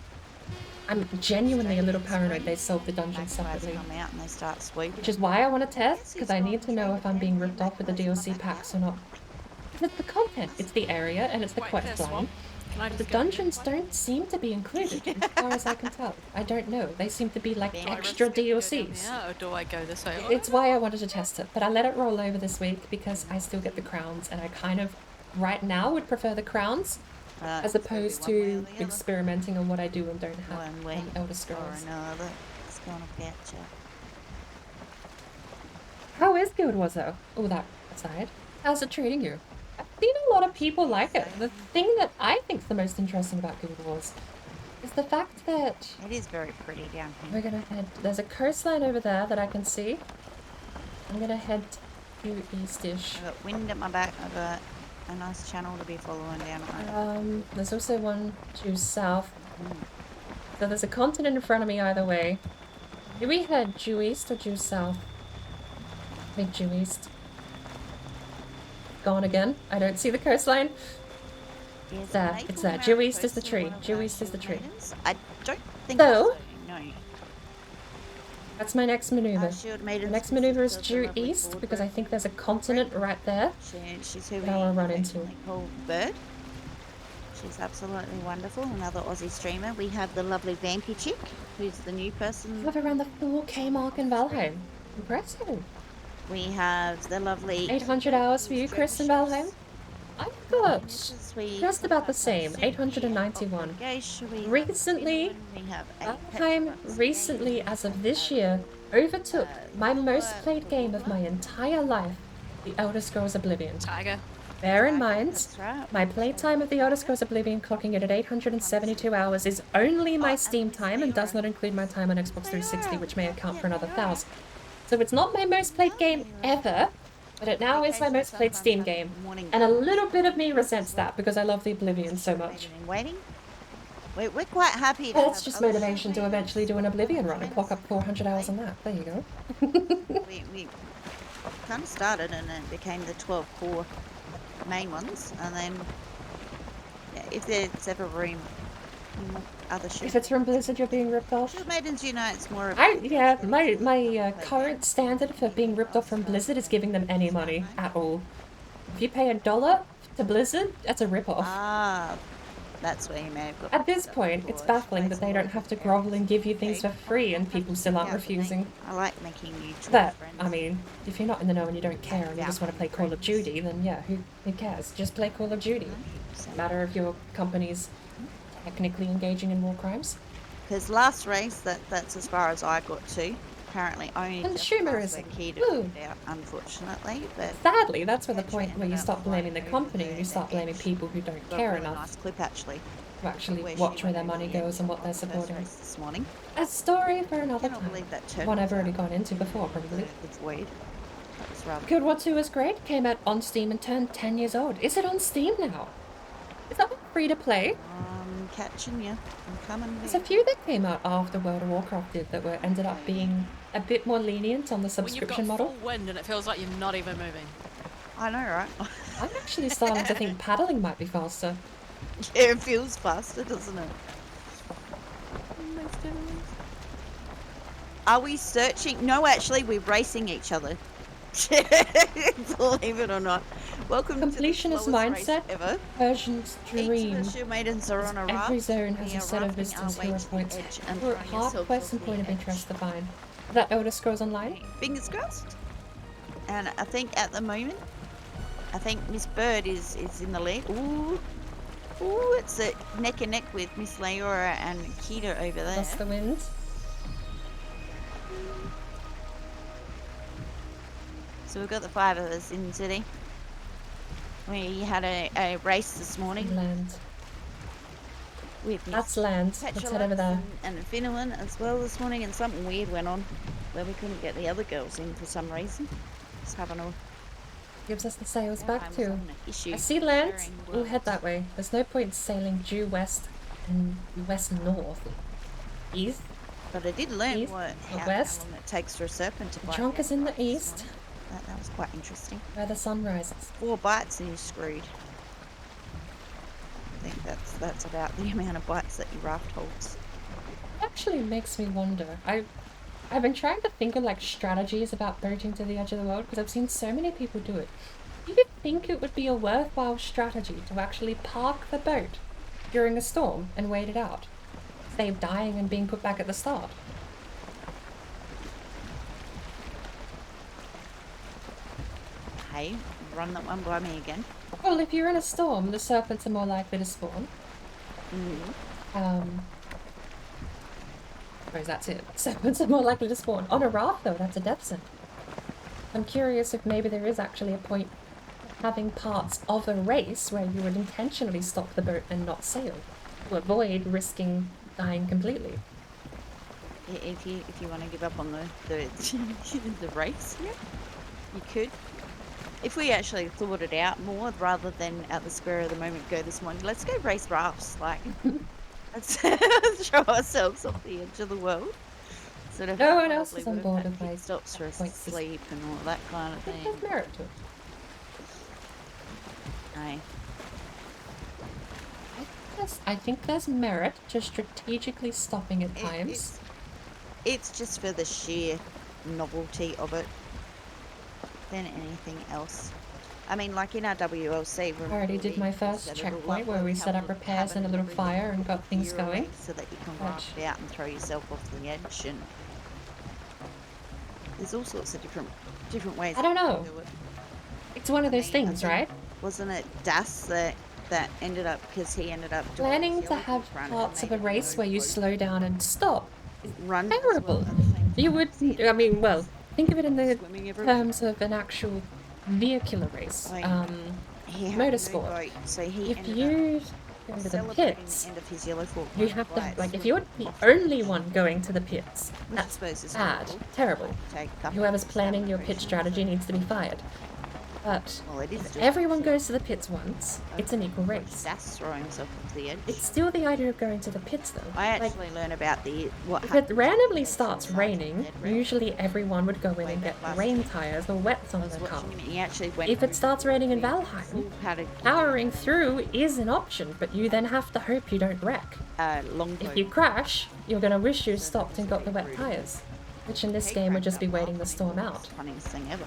I'm genuinely a little paranoid they sold the dungeons separately. Come out and they start sweeping. Which is why I want to test, because I need to know if I'm being ripped off with the DLC packs or not. It's the content, it's the area, and it's the quest line. Can I But just the go dungeons in? don't seem to be included, as far as I can tell. I don't know. They seem to be like Do Do I extra risk it and go down DLCs. here, or do I go this way? It's why I wanted to test it, but I let it roll over this week because I still get the crowns, and I kind of, right now, would prefer the crowns as It's gotta be opposed one way or to the other. experimenting on what I do and don't have One way on Elder or Scrolls. another. It's gonna get you. How is Guild Wars though? All that aside, how's it treating you? I've seen a lot of people like it. The thing that I think's the most interesting about Guild Wars is the fact that It is very pretty down we're here. gonna head. There's a coastline over there that I can see. I'm gonna head due east-ish. I've got wind at my back. I've got a nice channel to be following down. There's also one due south. So there's a continent in front of me either way. Do we head due east or due south? I think due east. Gone again. I don't see the coastline. Yes, There, Native it's there. American Due east is the coast tree. one of Due our east is the shield tree. maidens. I don't think So- no. That's my next maneuver. Our shield The maidens next maneuver is consist of the due lovely east forward because I bird. think there's a continent right there. She's who that we I wanna run into. affectionately call Bird. She's absolutely wonderful. Another Aussie streamer. We have the lovely Vampy chick, who's the new person. Live around the 4K mark in Valheim. Impressive. We have the lovely 800 hours for you, Joker Chris in shows. Valheim. I've got Mrs. We just about the have same, Suki, 891. Geisha, we have Recently, Finland, we have a Valheim Petrobras recently, game, as of this year, overtook my most played game of my entire life, The Elder Scrolls Oblivion. Tiger. Bear in mind, That's right. my playtime of The Elder Scrolls Oblivion, clocking it at 872 hours, is only my Steam time and does not include my time on Xbox 360, which may account for another 1,000. So it's not my most played game ever, but it now is my most played Steam game. And a little bit of me resents that because I love The Oblivion so much. Waiting. We're quite happy to But that's have just other motivation to eventually do an Oblivion run and clock up 400 hours on that. There you go. we kind of started and it became the 12 core main ones, and then if there's ever room in other If shield it's from Blizzard, you're being ripped off. maidens, you know, it's more of Yeah, my current standard for being ripped off from Blizzard is giving them any money at all. If you pay $1 to Blizzard, that's a rip-off. that's where you may have got At this point, it's baffling that they don't have to grovel and give you things for free and people still aren't refusing. I like making new But, friends. I mean, if you're not in the know and you don't care and you just want to play Call of Duty, then yeah, who cares? Just play Call of Duty. No matter if your company's technically engaging in war crimes. Because last race, that's as far as I got to. Apparently only Consumerism. key to Ooh. find out, unfortunately. But Sadly, that's where the point where you stop blaming the company and you start blaming people who don't got a care really enough nice clip actually. to actually Where she watch where went their over money the goes edge and what on they're the first supporting. race this morning. A story for another Cannot time. believe that turned One I've out. already gone into before, probably. It's void. That was rather Guild Wars 2 was great, came out on Steam and turned 10 years old. Is it on Steam now? Is that free to play? catching you. I'm coming. There's a few that came out after World of Warcraft did that ended up being a bit more lenient on the subscription when you've got model. full wind and it feels like you're not even moving. I know, right? I'm actually starting to think paddling might be faster. Yeah, it feels faster, doesn't it? Are we searching? No, actually, we're racing each other. Believe it or not. Welcome Completionist to the slowest race mindset, ever. Persian's dream. Each of the shield maidens are on a raft. Every zone has We a are set of rafting our distance way hero to the points edge and for throwing hard ourselves quest and off point the of edge. interest to find. That Elder Scrolls Online? Fingers crossed. And I think at the moment, I think Miss Bird is in the lead. Ooh, it's a neck and neck with Miss Leora and Kita over there. That's the wind. So we've got the 5 of us in the city. We had a race this morning. Land. With Miss That's land. Let's head over there. and Finneran as well this morning, and something weird went on where we couldn't get the other girls in for some reason. Just having a Gives us the sails back too. issue. I see land. sharing We'll head that way. There's no point sailing due west and west north. East. But I did learn East, how west. long it takes for a serpent to bite. Trunk is in the this east, morning. That was quite interesting. where the sun rises. 4 bites and you're screwed. I think that's about the amount of bites that your raft holds. Actually makes me wonder. I've been trying to think of like strategies about boating to the edge of the world because I've seen so many people do it. Do you think it would be a worthwhile strategy to actually park the boat during a storm and wait it out. Save dying and being put back at the start. Hey, run that one by me again. Well, if you're in a storm, the serpents are more likely to spawn. I suppose that's it. Serpents are more likely to spawn. On a raft, though, that's a death sentence. I'm curious if maybe there is actually a point of having parts of a race where you would intentionally stop the boat and not sail to avoid risking dying completely. If you want to give up on the the race, yeah, you could. If we actually thought it out more rather than at the spur of the moment go this morning, let's go race rafts. Like, let's throw ourselves off the edge of the world. Sort of No one else is on board with my stops for sleep and all that kind of thing. There's merit to it. Aye. I think there's merit to strategically stopping at times. It's just for the sheer novelty of it than anything else. I mean, like in our WLC, I already did my first checkpoint where we set up repairs and a little fire and got things going. So that you can raft out and throw yourself off the edge, and there's all sorts of different ways. I don't know. To do it. It's one of those things, right? Wasn't it Das that ended up, because he ended up doing Planning to have parts of a race where you slow down and stop is terrible. You would, I mean, well, think of it in the terms of an actual vehicular race, motorsport. So he if you go to the pits, you have to, right, like, if you're the only one going to the pits, that's bad, terrible. Whoever's planning your pit strategy needs to be fired. But if everyone goes to the pits once, it's an equal race. That's throwing himself off the edge. It's still the idea of going to the pits, though. I actually learn about what if it randomly starts raining, usually everyone would go in and get rain tires or wets on their car. If it starts raining in Valheim, powering through is an option, but you then have to hope you don't wreck. If you crash, you're going to wish you stopped and got the wet tires, which in this game would just be waiting the storm out. Funniest thing ever.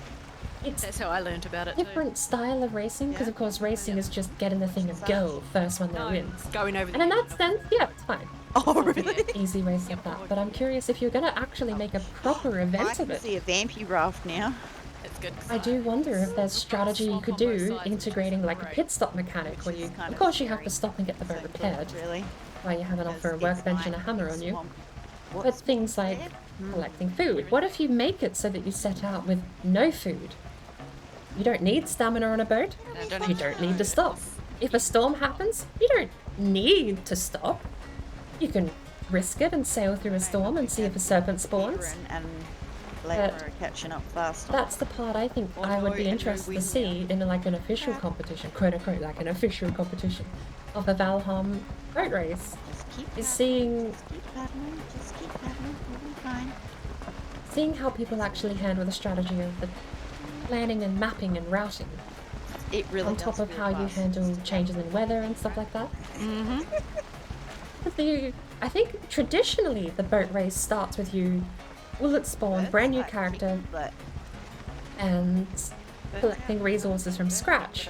That's how I learned about it. Different style of racing, because of course racing is just get in the thing and go. First one that wins. Going over. And in that sense, yeah, it's fine. Oh, really? Easy race like that. But I'm curious if you're going to actually make a proper event of it. I can see a vampy raft now. It's good. I do wonder if there's strategy you could do integrating like a pit stop mechanic where you, of course, you have to stop and get the boat repaired. Really? While you have an offer a workbench and a hammer on you. But things like collecting food. What if you make it so that you set out with no food? You don't need stamina on a boat. You don't need to stop. If a storm happens, you don't need to stop. You can risk it and sail through a storm and see if a serpent spawns. And later catching up fast. That's the part I think I would be interested to see in like an official competition, quote unquote, like an official competition of the Valheim boat race. Is seeing seeing how people actually handle the strategy of the planning and mapping and routing. It really on top of how you handle changes in weather and stuff like that. I think traditionally the boat race starts with you all at spawn, brand new character, and collecting resources from scratch.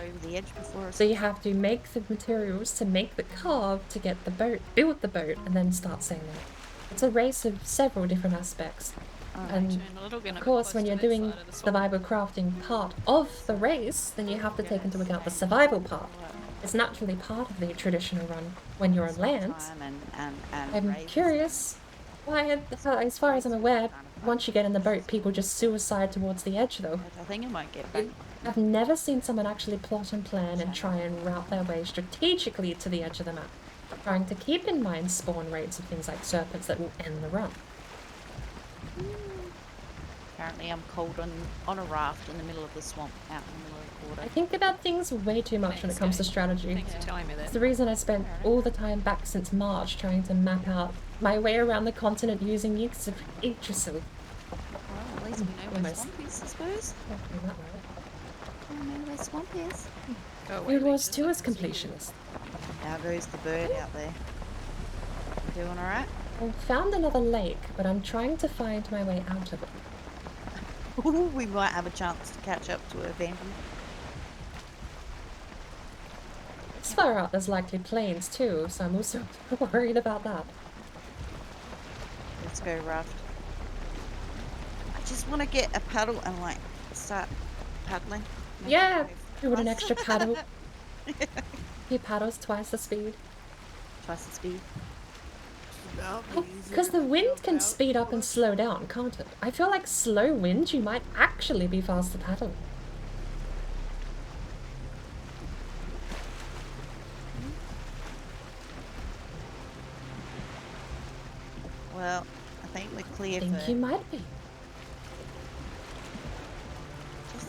So you have to make the materials to make the carve to get the boat, build the boat, and then start sailing. It's a race of several different aspects. And of course, when you're doing survival crafting part of the race, then you have to take into account the survival part. It's naturally part of the traditional run when you're on land. I'm curious why, as far as I'm aware, once you get in the boat, people just suicide towards the edge, though. I think it might get back. I've never seen someone actually plot and plan and try and route their way strategically to the edge of the map, trying to keep in mind spawn rates of things like serpents that will end the run. Apparently I'm cold on a raft in the middle of the swamp, out in the middle of the water. I think about things way too much when it comes to strategy. It's the reason I spent all the time back since March trying to map out my way around the continent using use of Yggdrasil. Well, at least we know where swamp is, I suppose. We know where swamp is. It was too as completionist. Now goes the bird out there. Doing alright? I found another lake, but I'm trying to find my way out of it. We might have a chance to catch up to a vampire. this far out, there's likely planes too, so I'm also worried about that. Let's go, Raft. I just want to get a paddle and like start paddling. Make Yeah, it do it an fast. extra paddle. He paddles twice the speed. Twice the speed. Because the wind can speed up and slow down, can't it? I feel like slow wind, you might actually be faster paddling. Well, I think we're clear I think for... you might be. Just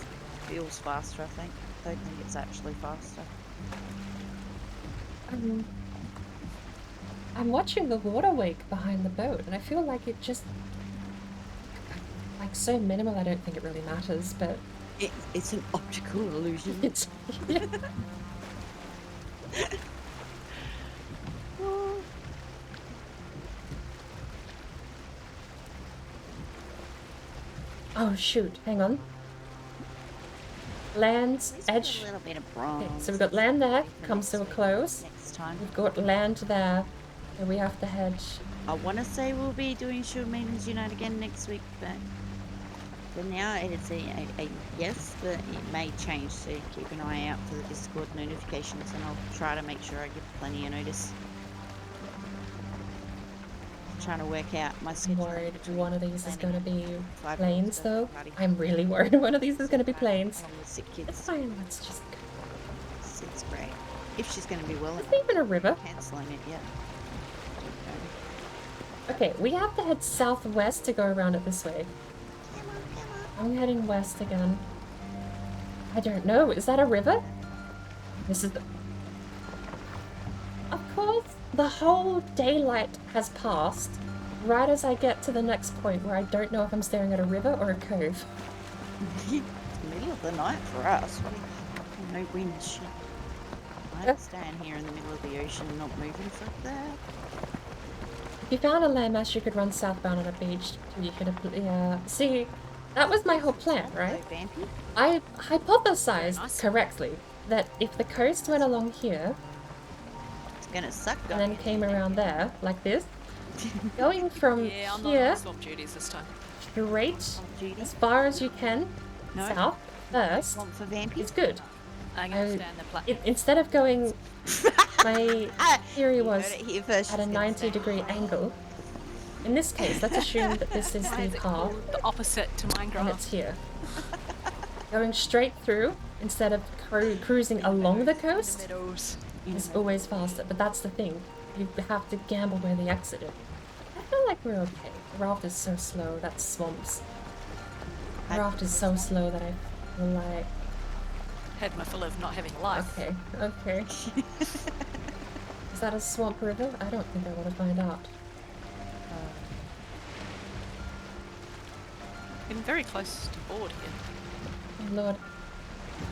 feels faster, I think. I don't think it's actually faster. I'm watching the water wake behind the boat, and I feel like it just... like, so minimal, I don't think it really matters, but... It's an optical illusion. It's... yeah. Oh shoot, hang on. Land's edge. A little bit of bronze. Okay, so we've got land there, comes to a close. Next time. We've got land there, and we have to head. I want to say we'll be doing Shield Maidens Unite again next week, but for now it is a yes, but it may change, so keep an eye out for the Discord notifications, and I'll try to make sure I give plenty of notice. Trying to work out my I'm schedule. worried one of these is going to be 5 planes, minutes of though. party. I'm really worried one of these is going to be planes. Along with sick It's kids. fine, let's just go. It's great. If she's going to be well Is enough. there even a river? Cancelling it yet. Okay, we have to head southwest to go around it this way. I'm heading west again. I don't know, is that a river? This is the... Of course, the whole daylight has passed, right as I get to the next point where I don't know if I'm staring at a river or a cove. It's the middle of the night for us. No wind shit. I stand here in the middle of the ocean not moving for that. If you found a landmass you could run southbound on a beach, you could have... see, that was my whole plan, right? Vampy? I hypothesized correctly that if the coast went along here, It's gonna suck. and then came around there, like this, going from Yeah, I'm not here on swamp duties this time. straight as far as you can, No. south, first, Swamp for Vampy? is good. I'm gonna stand the platform. Instead of going, my theory You was heard it here first, at a she's gonna 90-degree angle. In this case, let's assume that this is Why the is it path, called the opposite to and Minecraft? it's here. Going straight through, instead of cruising along the coast, Meadows. is always faster, but that's the thing. You have to gamble where the exit is. I feel like we're okay. The raft is so slow, that's swamps. The raft is so slow that I feel like... Had my fill of not having life. Okay, okay. Is that a swamp river? I don't think I want to find out. Getting very close to board here. Oh lord.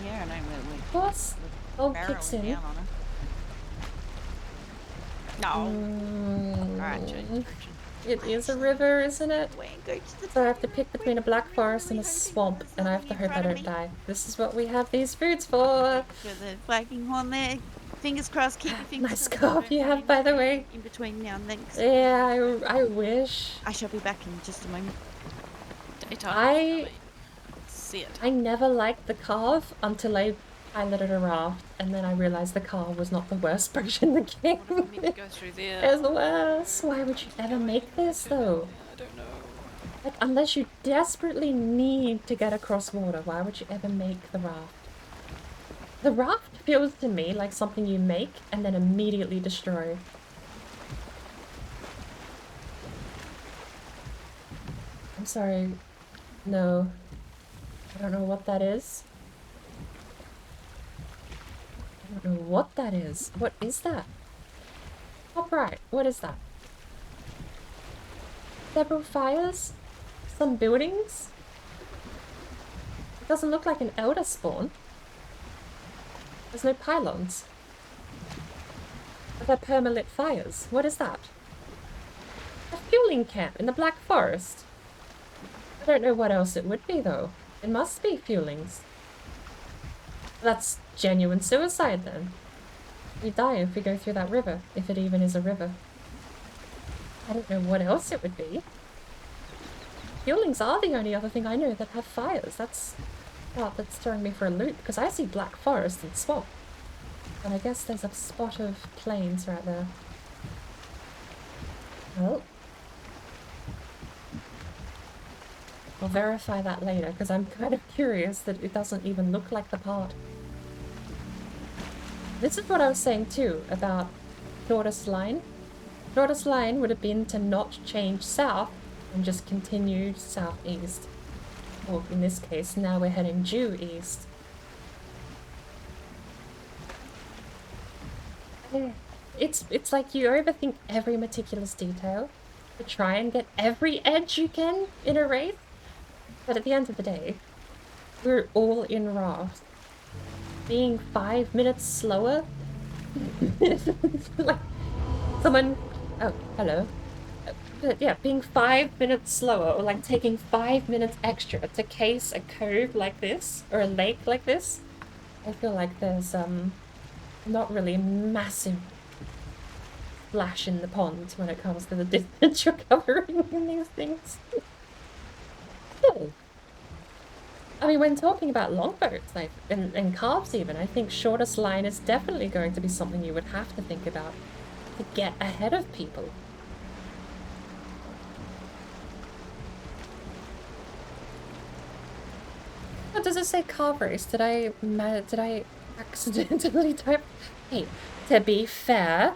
Yeah, I know we're Of course, old kicks barreling in. down on her. Alright, Mm, it is a river, isn't it? Go to the So I have to pick between a black forest and a swamp, and I have to hope I don't die. This is what we have these foods for. for the flagging horn there. Fingers crossed, keep your fingers Nice crossed. scarf you have, by the way. In between now and then. 'Cause Yeah, I wish. I shall be back in just a moment. Daytime. See it. I never liked the carve until I piloted a raft, and then I realized the carve was not the worst version of the game. What do I mean to go through there? It's worse. Why would you ever make this, though? I don't know. Like, unless you desperately need to get across water, why would you ever make the raft? The raft feels to me like something you make and then immediately destroy. I'm sorry. No. I don't know what that is. I don't know what that is. What is that? Top right. What is that? Several fires? Some buildings? It doesn't look like an elder spawn. There's no pylons. Are there permalit fires? What is that? A fueling camp in the Black Forest. I don't know what else it would be, though. It must be fuelings. That's genuine suicide, then. We die if we go through that river, if it even is a river. I don't know what else it would be. Fuelings are the only other thing I know that have fires. That's throwing me for a loop, because I see black forest and swamp. And I guess there's a spot of plains right there. Well, I'll verify that later, because I'm kind of curious that it doesn't even look like the part. This is what I was saying too, about Tortoise Line. Tortoise Line would have been to not change south, and just continue southeast. Or in this case, now we're heading due east. It's like you overthink every meticulous detail to try and get every edge you can in a race. But at the end of the day, we're all in Raft. Being 5 minutes slower, like someone, oh, hello. But yeah, being 5 minutes slower, or like taking 5 minutes extra to case a cove like this, or a lake like this, I feel like there's not really massive splash in the pond when it comes to the distance you're covering in these things. Still, I mean, when talking about longboats, like, and calves even, I think shortest line is definitely going to be something you would have to think about to get ahead of people. What does it say, calf race? Did I accidentally type? Hey, to be fair,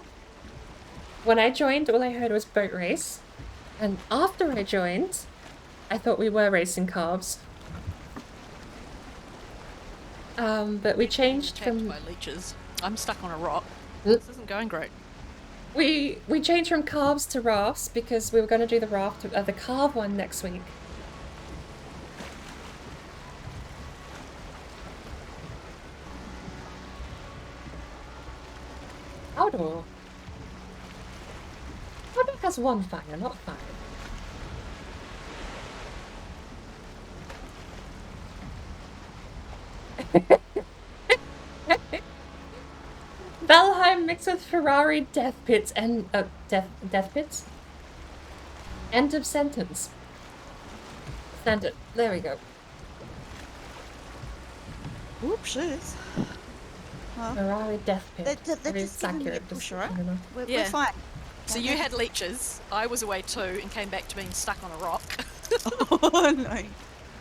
when I joined, all I heard was boat race, and after I joined, I thought we were racing calves. But we changed from by leeches. I'm stuck on a rock. This isn't going great. We changed from calves to rafts because we were going to do the raft, the calf one next week. Outdoor. Outdoor has one fire, not five. Valheim mixed with Ferrari death pits and death pits. End of sentence. Standard. There we go. Whoopsies. Well, Ferrari death pit. They're just giving me a accurate. push, right? Just, We're fine. So you had leeches, I was away too, and came back to being stuck on a rock. Oh no.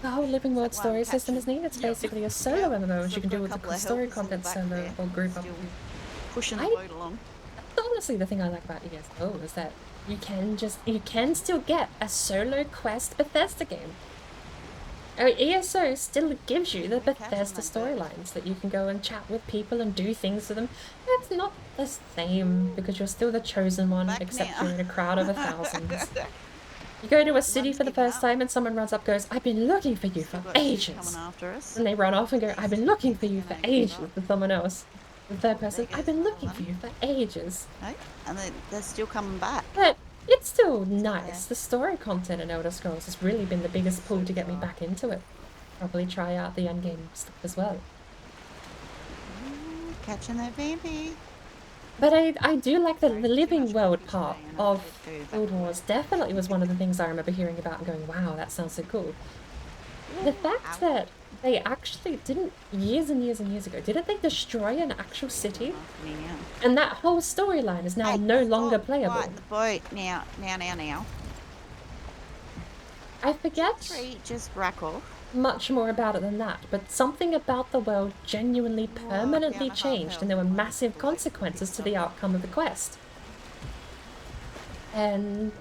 The whole Living World That story one system is neat. It's basically a solo MMO, which So you can do I've with got a couple the of story helpers in the content back solo there, or group up. still pushing the I- boat along. Honestly, the thing I like about ESO is that you can still get a solo quest Bethesda game. I mean, ESO still gives you the Bethesda storylines that you can go and chat with people and do things with them. It's not the same because you're still the chosen one, Back except now. you're in a crowd of thousands. You go to a city for the first time and someone runs up and goes, I've been looking for you for Got two ages. coming after us. And they run off and go, I've been looking for you for ages to someone else. The third person, goes I've been another looking for one. you for ages. Right? And they're still coming back. But it's still nice. The story content in Elder Scrolls has really been the biggest pull to get me back into it. Probably try out the endgame stuff as well. Catching that baby. But I do like the living world part of Guild Wars. Definitely was one of the things I remember hearing about and going, wow, that sounds so cool. The fact that they actually didn't, years and years and years ago, didn't they destroy an actual city? And that whole storyline is now no longer playable. Right, the boat now. I forget Three, just rack off. much more about it than that, but something about the world genuinely permanently changed and there were massive consequences to the outcome of the quest. And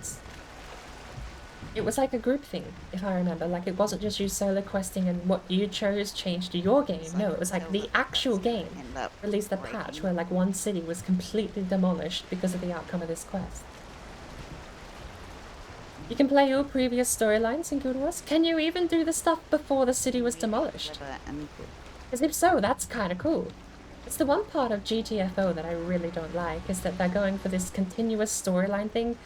it was like a group thing, if I remember. Like, it wasn't just you solo questing and what you chose changed your game. No, it was like the actual game released a patch where like one city was completely demolished because of the outcome of this quest. You can play all previous storylines in Guild Wars. Can you even do the stuff before the city was demolished? Because if so, that's kind of cool. It's the one part of GTFO that I really don't like, is that they're going for this continuous storyline thing.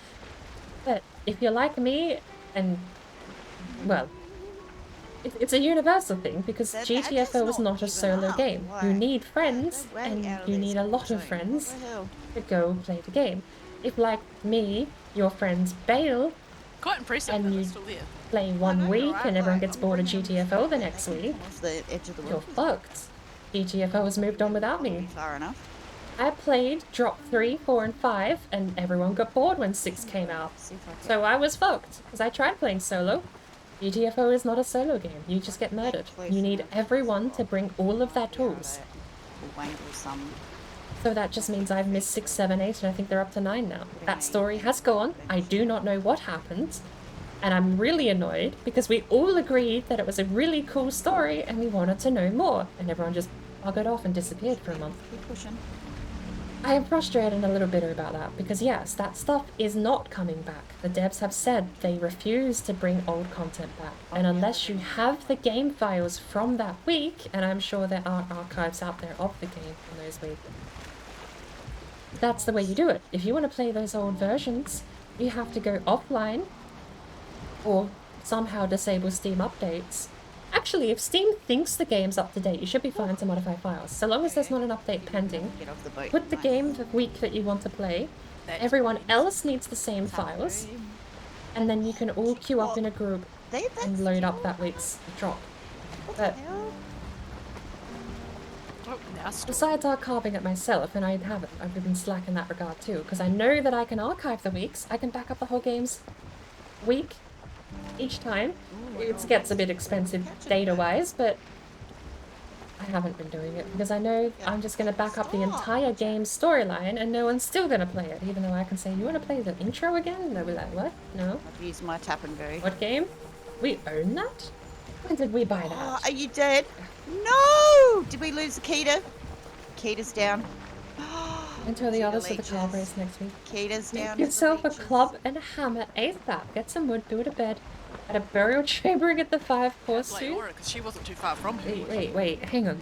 But if you're like me, and, well, It's a universal thing because That GTFO does is not not a even solo up. game. You Why? need friends, No way and out of you this need a lot of building. friends What the hell? to go play the game. If, like me, your friends bail Quite impressive and that you they're still there. play I know one you're week right, and everyone like, gets I'm bored of bringing GTFO the They next can week, come off the edge of the you're wood. fucked. GTFO has moved on without Probably me. far enough. I played drop 3, 4, and 5, and everyone got bored when 6 came out. See if I can. So I was fucked, because I tried playing solo. GTFO is not a solo game. You just get murdered. You need everyone to bring all of their tools. We'll wangle some. So that just means I've missed 6, 7, 8, and I think they're up to 9 now. That story has gone. I do not know what happened. And I'm really annoyed, because we all agreed that it was a really cool story, and we wanted to know more. And everyone just buggered off and disappeared for a month. Keep pushing. I am frustrated and a little bitter about that, because yes, that stuff is not coming back. The devs have said they refuse to bring old content back, and unless you have the game files from that week, and I'm sure there are archives out there of the game from those weeks, that's the way you do it. If you want to play those old versions, you have to go offline, or somehow disable Steam updates. Actually, if Steam thinks the game's up to date, you should be fine to modify files. So long as there's not an update pending, Get off the boat. put the game the week that you want to play. Everyone else needs the same files, and then you can all queue up in a group and load up that week's drop. But Oh, now stop. besides archiving it myself, and I haven't, I've been slack in that regard too, because I know that I can archive the weeks. I can back up the whole game's week each time. It gets a bit expensive data-wise, but I haven't been doing it because I know I'm just going to back up the entire game's storyline and no one's still going to play it, even though I can say, you want to play the intro again? And they'll be like, what? No. I've used my tap and go. What game? We own that? When did we buy Oh, that? are you dead? No! Did we lose Akita? Akita's down. Until the See others for the leeches. club race next week. Akita's Get down. yourself a club and a hammer ASAP. Get some wood, build a bed. At a burial chamber and get the 5-course Like soup. Laura, because she wasn't too far from her. Wait, hang on.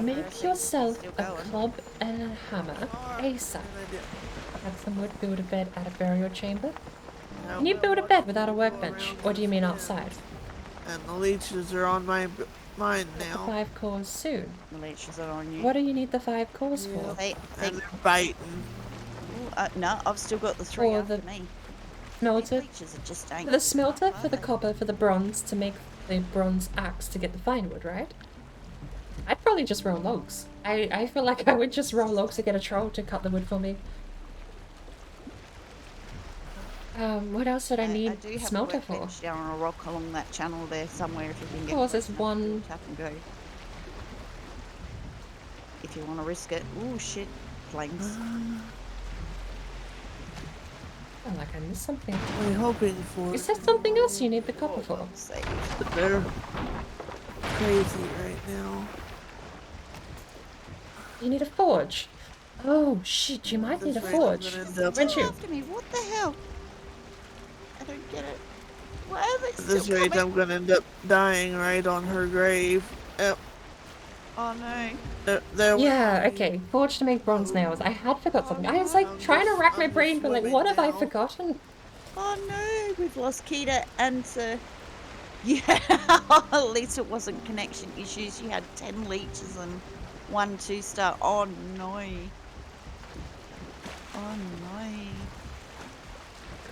Make yourself a club and a hammer ASAP. Have some wood, build a bed at a burial chamber. Can you build a bed without a workbench? Or do you mean outside? And the leeches are on my mind The now. 5 cores soon. The leeches are on you. What do you need the 5 cores for? They And think. they're biting. No, I've still got the 3 Or after the me. Smelter? Leeches are just For the smelter, for the copper, for the bronze, to make the bronze axe to get the fine wood, right? I'd probably just roll logs. I feel like I would just roll logs to get a troll to cut the wood for me. What else did I need I do have smelter a for? workbench down on a rock along that channel there somewhere if you can Of get course, close there's enough to one. tap and go. If you want to risk it. Oh shit, flames. Oh, like I missed something. We're hoping for Is there something else you need the copper for? God's sake. but they're crazy right now. You need a forge. Oh shit, you might need a This rate I'm forge. gonna end up- Won't you? After me, what the hell? I don't get it. Why are they At still this rate, coming? I'm gonna end up dying right on her grave. Yep. Oh no. There Yeah, okay. Forge to make bronze nails. I had forgot something. I was like trying to rack my brain, but like, what have I forgotten? Oh no, we've lost Kita and yeah, at least it wasn't connection issues. You had 10 leeches and 1 2-star. Oh no. Oh no.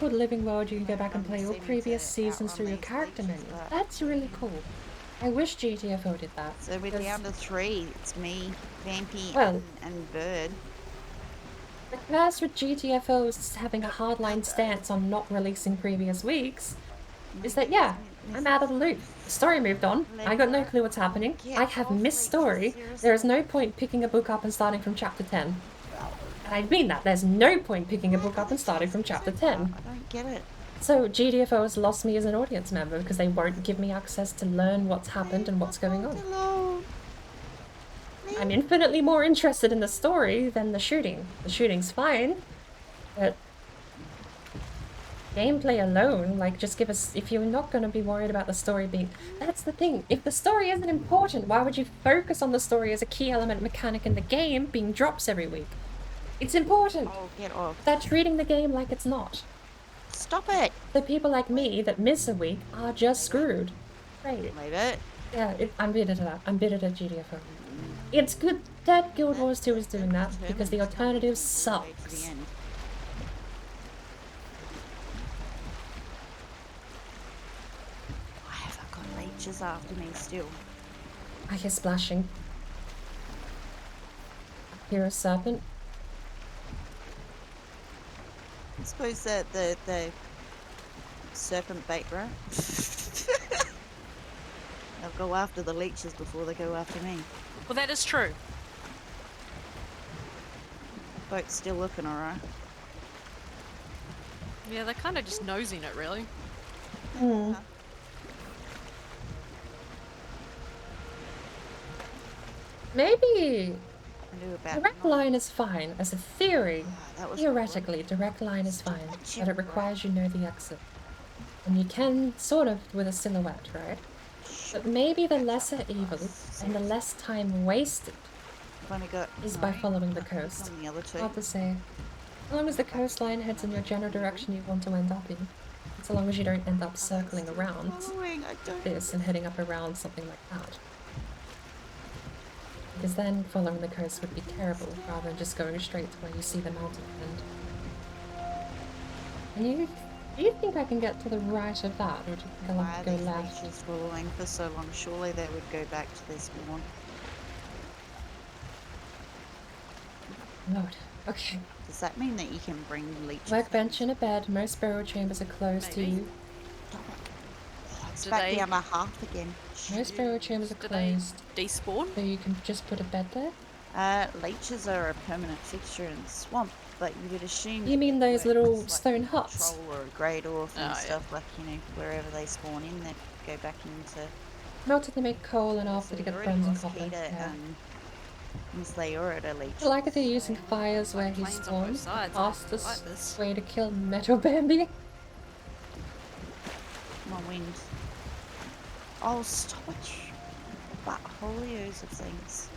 Called Living World, you can go back and play all Seeming previous to seasons outrun through your these character leeches, menu. but- That's really cool. I wish GTFO did that. So we're because down to 3. It's me, Vampy, Well- and Bird. The curse with GTFO's having a hardline stance on not releasing previous weeks is that, yeah, I'm out of the loop. The story moved on. I got no clue what's happening. I have missed story. There is no point picking a book up and starting from chapter 10. And I mean that. There's no point picking a book up and starting from chapter 10. I don't get it. So GTFO has lost me as an audience member because they won't give me access to learn what's happened and what's going on. Hello. I'm infinitely more interested in the story than the shooting. The shooting's fine, but gameplay alone, like, just give us, if you're not going to be worried about the story being, that's the thing, if the story isn't important, why would you focus on the story as a key element mechanic in the game being drops every week? It's important. Oh, get off. They're treating the game like it's not. Stop it! The people like me that miss a week are just screwed. Great. Leave it. Yeah, I'm bitter to that. I'm bitter to GDFO. It's good that Guild Wars 2 is doing that, because the alternative sucks. Why have I got leeches after me still? I hear splashing. I hear a serpent. I suppose that the serpent bait, right? They'll go after the leeches before they go after me. Well, that is true. Boat's still looking alright. Yeah, they're kind of just nosing it, really. Hmm. Maybe direct line is fine as a theory. Theoretically, direct line is fine, but it requires you know the exit. And you can sort of with a silhouette, right? But maybe the lesser evil and the less time wasted is by following the coast. Hard to say. As long as the coastline heads in your general direction you want to end up in. So long as you don't end up circling around this and heading up around something like that. Because then following the coast would be terrible rather than just going straight to where you see the mountain end. Do you think I can get to the right of that, or do you think I'll have to go left? Leeches following for so long, surely they would go back to their spawn. Lord. Okay. Does that mean that you can bring leeches? Workbench and a bed. Most burial chambers are closed to you. It's back down my half again. Most burial chambers are closed. Despawn? So you can just put a bed there? Leeches are a permanent fixture in the swamp, but you would assume... You mean those little stone huts? Troll or a grey dwarf and stuff, like, you know, wherever they spawn in, they go back into... Melted to make coal and after to get bronze and copper. Yeah. They are at a leech. I like that they're using fires where he spawned. Fastest way to kill Metal Bambi. My wind. Oh, stop it. But holios of things.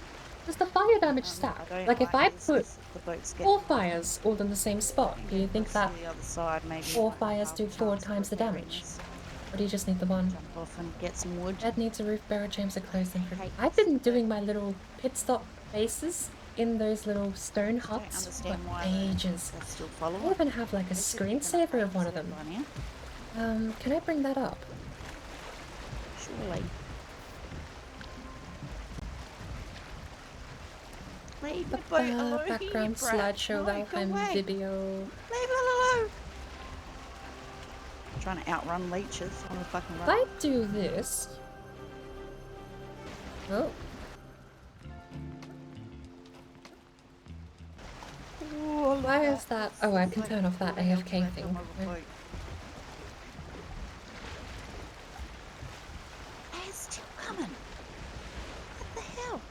Does the fire damage stack? Like if I put 4 fires all in the same spot, do you think that 4 fires do 4 times the damage? Or do you just need the one? Jump off and get some wood. Bed needs a roof, burial chambers are closed in. I've been doing my little pit stop bases in those little stone huts for ages. I even have like a screensaver of one of them. Can I bring that up? Surely. Leave the boat alone. Background slideshow, Valheim video. Leave it alone. Trying to outrun leeches on the fucking road. If I do this. Oh. Why is that? Oh, I can turn off that AFK thing. Right. It's still coming. What the hell?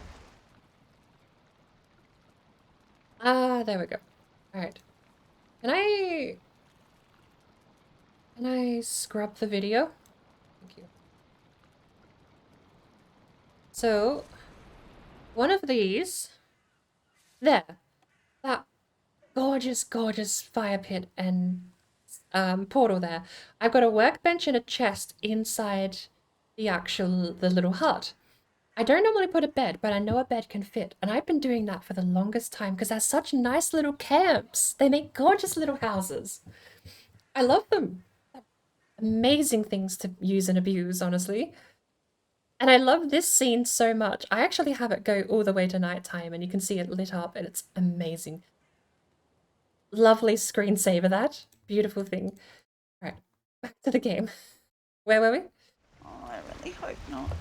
Ah, there we go. Alright. Can I scrub the video? Thank you. So, one of these, there, that gorgeous, gorgeous fire pit and portal there. I've got a workbench and a chest inside the little hut. I don't normally put a bed, but I know a bed can fit, and I've been doing that for the longest time because they're such nice little camps. They make gorgeous little houses. I love them. Amazing things to use and abuse, honestly. And I love this scene so much. I actually have it go all the way to nighttime, and you can see it lit up, and it's amazing. Lovely screensaver, that. Beautiful thing. All right, back to the game. Where were we? Oh, I really hope not.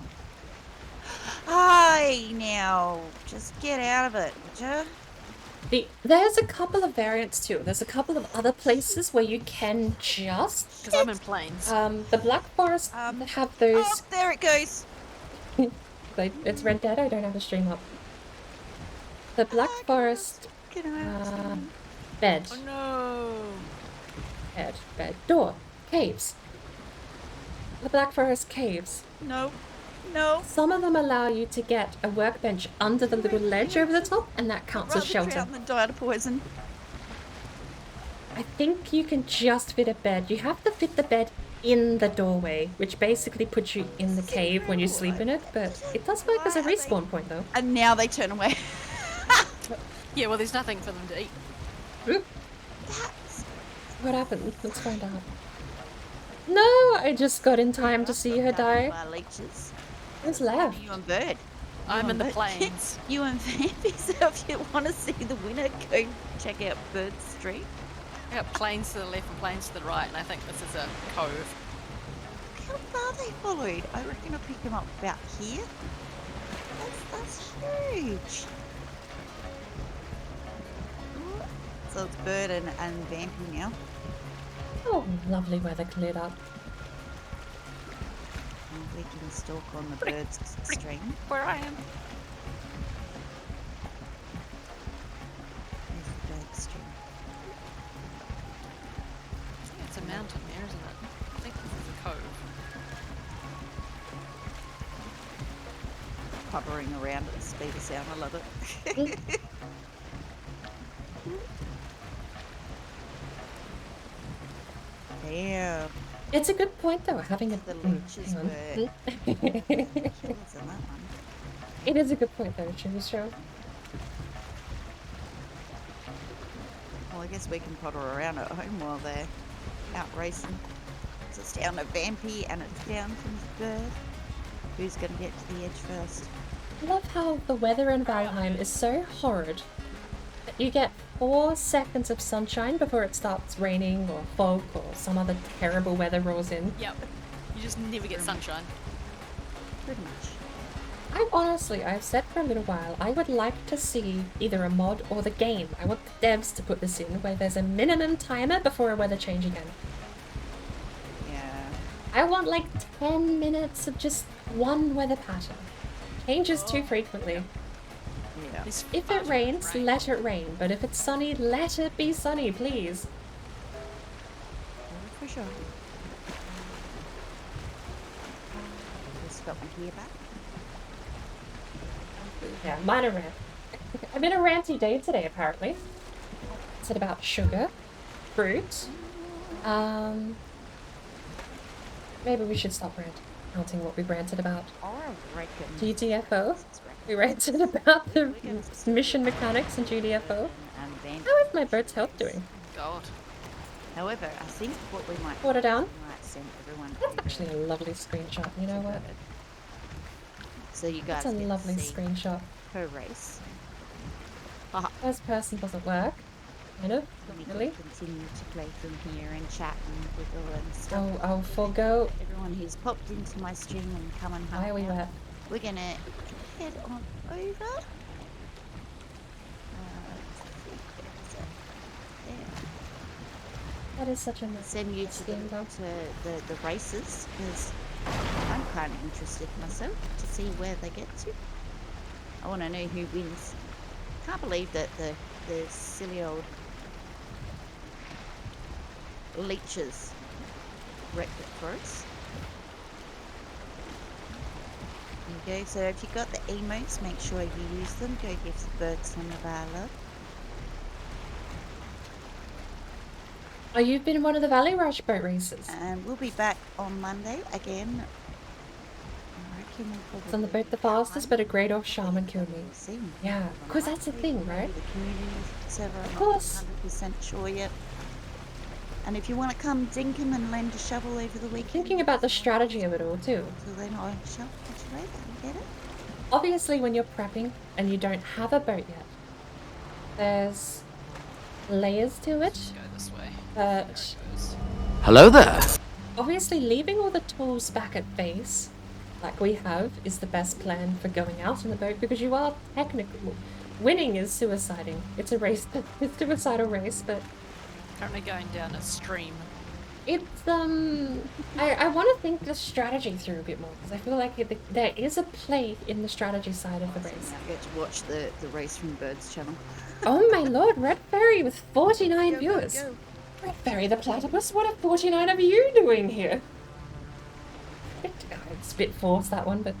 Hi, now. Just get out of it, would you? There's a couple of variants too. There's a couple of other places where you can just... Because I'm in plains. The Black Forest have those... Oh, there it goes. It's Red Dead, I don't have a stream up. The Black Forest... bed. Oh no! Bed. Door. Caves. The Black Forest caves. No. No. Some of them allow you to get a workbench under the little ledge over the top, and that counts as shelter. Rather than die of poison. I think you can just fit a bed. You have to fit the bed in the doorway, which basically puts you in the cave when you sleep in it, but it does work as a respawn point though. And now they turn away. Yeah, well, there's nothing for them to eat. What happened? Let's find out. No, I just got in time to see her die. Leeches. Who's left? You and Bird. I'm in the plains. You and Vampy, so if you want to see the winner, go check out Bird's stream. I got plains to the left and plains to the right, and I think this is a cove. How far they followed? I reckon I'll pick them up about here. That's huge. So it's Bird and Vampy now. Oh, lovely weather cleared up. And we can stalk on the Bird's stream. Where I am. There's the Bird's stream. I think it's a mountain there, isn't it? I think this is a cove. Hovering around at the speed of sound, I love it. Damn. It's a good point though, having a... The leeches hang on. were killers in that one. It is a good point though, show. Well, I guess we can potter around at home while they're out racing. So it's down to Vampy and it's down to Bird. Who's going to get to the edge first? I love how the weather in Valheim is so horrid that you get 4 seconds of sunshine before it starts raining or fog or some other terrible weather rolls in. Yep. You just never get sunshine. Pretty much. I've said for a little while, I would like to see either a mod or the game. I want the devs to put this in where there's a minimum timer before a weather change again. Yeah. I want like 10 minutes of just one weather pattern. Changes too frequently. Yeah. If it rains, let it rain. But if it's sunny, let it be sunny, please. For sure. Just got my gear back. Yeah, minor rant. I've been a ranty day today, apparently. It's about sugar, fruit. Maybe we should stop ranting what we ranted about. GTFO. We ranted about the mission mechanics in GDFO. How is my bird's health doing? God. However, I think what we might Water down. might send everyone. That's actually a lovely screenshot. You know what? So you guys That's a get to lovely see screenshot. her race. First person doesn't work. Kind of. And you Not really. can continue to play from here and chat and wiggle and stuff. Oh, I'll forgo. Everyone who's popped into my stream and come and Why are we wet? We're gonna head on over. That is such a nice Send you to the races because I'm kind of interested myself to see where they get to. I want to know who wins. Can't believe that the silly old leeches wrecked it for us. There you go. So if you got the emotes, make sure you use them. Go give the birds some of our love. Oh, you've been in one of the Valley Rush boat races. And we'll be back on Monday again. I reckon we'll It's on the boat the fastest, but a great off shaman killed me. Yeah, because that's the thing, right? The community server, I'm Of course. not 100% sure yet. And if you want to come dink 'em and lend a shovel over the weekend. Thinking about the strategy of it all too. So then I'll shovel you later, you get it? Obviously, when you're prepping and you don't have a boat yet, there's layers to it. Go this way. But Hello there. obviously, leaving all the tools back at base, like we have, is the best plan for going out in the boat because you are technically winning is suiciding. It's a race, it's a suicidal race, but Currently going down a stream. it's I want to think the strategy through a bit more because I feel like there is a play in the strategy side of the race. Now get to watch the race from Bird's channel. Oh my lord, Red Fairy with 49 Go, viewers. go, go. Red Fairy the Platypus, what are 49 of you doing here? It's a bit forced, that one, but...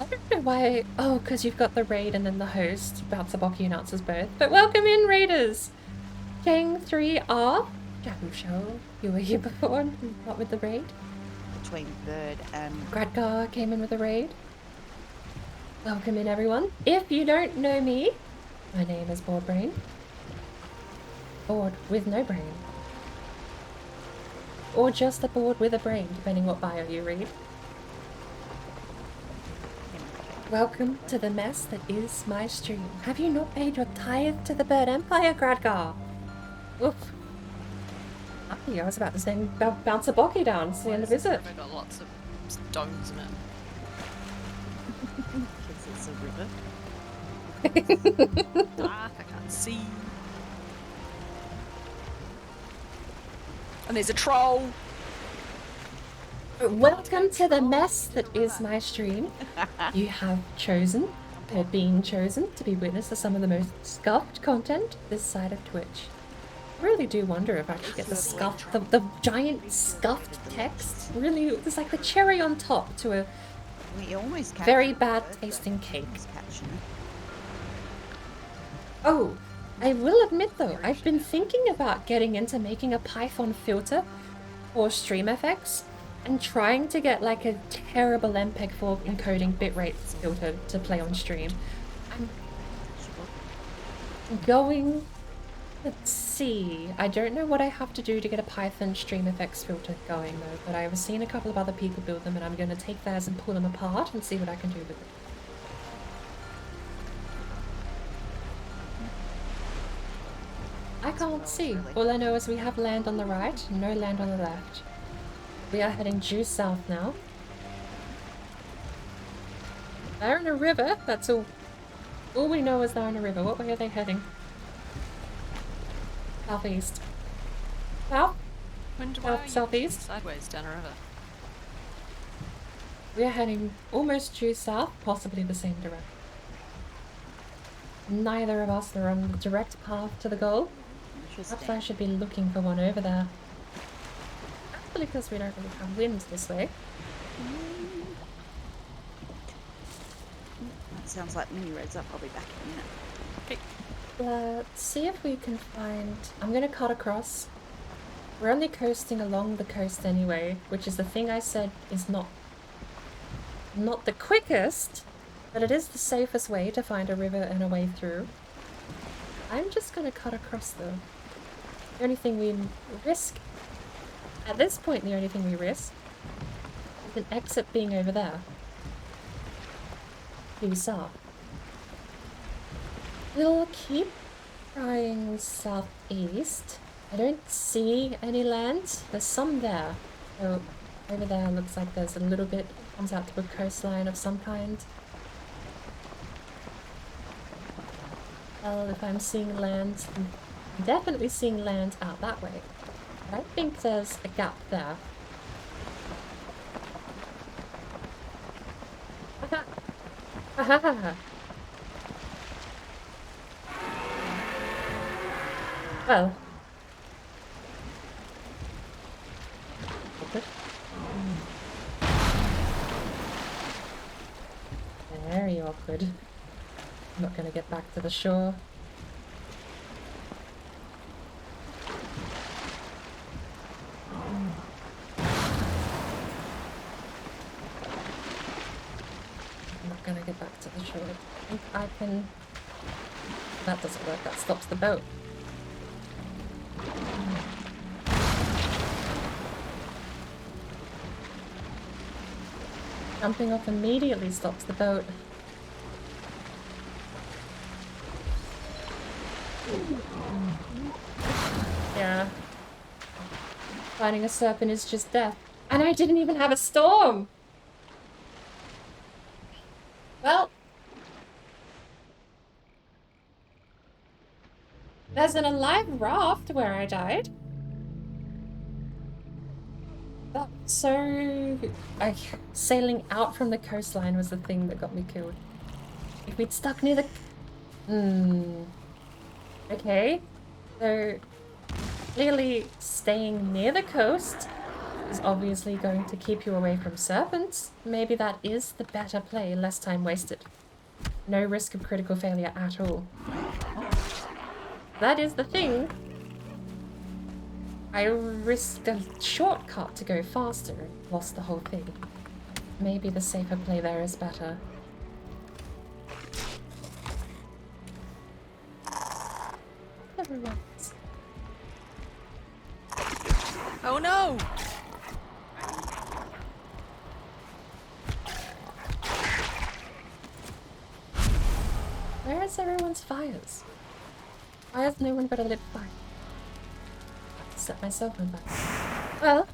I don't know why... Oh, because you've got the raid and then the host. About Sabaki announces both. But welcome in, raiders! Chang 3R. Show. You were here before and not with the raid. Between Bird and... Gradgar came in with a raid. Welcome in, everyone. If you don't know me, my name is Board Brain. Board with no brain. Or just a board with a brain, depending what bio you read. Welcome to the mess that is my stream. Have you not paid your tithe to the Bird Empire, Gradgar? Oof. Lucky, I was about to send bounce a Bocky down, see in the visit. I've got lots of stones in it. Because it's a river. Dark, I can't see. And there's a troll. Welcome to the mess that is my stream. You have chosen, or been chosen, to be witness to some of the most scuffed content this side of Twitch. I really do wonder if I should get the scuffed, the giant scuffed text. Really, it's like the cherry on top to a very bad tasting cake. Oh, I will admit though, I've been thinking about getting into making a Python filter for StreamFX and trying to get like a terrible MPEG-4 encoding bitrate filter to play on stream. I'm going... Let's see. I don't know what I have to do to get a Python StreamFX filter going though, but I've seen a couple of other people build them and I'm going to take theirs and pull them apart and see what I can do with it. I can't see. All I know is we have land on the right, no land on the left. We are heading due south now. They're in a river, that's all. All we know is they're in a river. What way are they heading? Southeast. South? Southeast? Sideways down a river. We are heading almost due south, possibly the same direction. Neither of us are on the direct path to the goal. Perhaps I should be looking for one over there. Probably because we don't really have wind this way. That sounds like mini reds up. I'll be back in a minute. Okay. Let's see if we can find... I'm gonna cut across. We're only coasting along the coast anyway, which is the thing I said is not the quickest, but it is the safest way to find a river and a way through. I'm just gonna cut across though. The only thing we risk... At this point, the only thing we risk is an exit being over there. Due south. We'll keep trying southeast. I don't see any land. There's some there. So over there looks like there's a little bit, comes out to a coastline of some kind. Well, if I'm seeing land, I'm definitely seeing land out that way. But I think there's a gap there. Well. Very awkward. I'm not gonna get back to the shore. I'm not gonna get back to the shore. I think I can... That doesn't work, that stops the boat. Jumping off immediately stops the boat. Yeah. Finding a serpent is just death. And I didn't even have a storm! Well. There's an alive raft where I died. So, sailing out from the coastline was the thing that got me killed. If we'd stuck near the... Okay. So, clearly staying near the coast is obviously going to keep you away from serpents. Maybe that is the better play, less time wasted. No risk of critical failure at all. That is the thing. I risked a shortcut to go faster, lost the whole thing. Maybe the safer play there is better. Everyone's. Oh no! Where is everyone's fires? Why has no one got a lit fire? I have to set myself on fire. Well,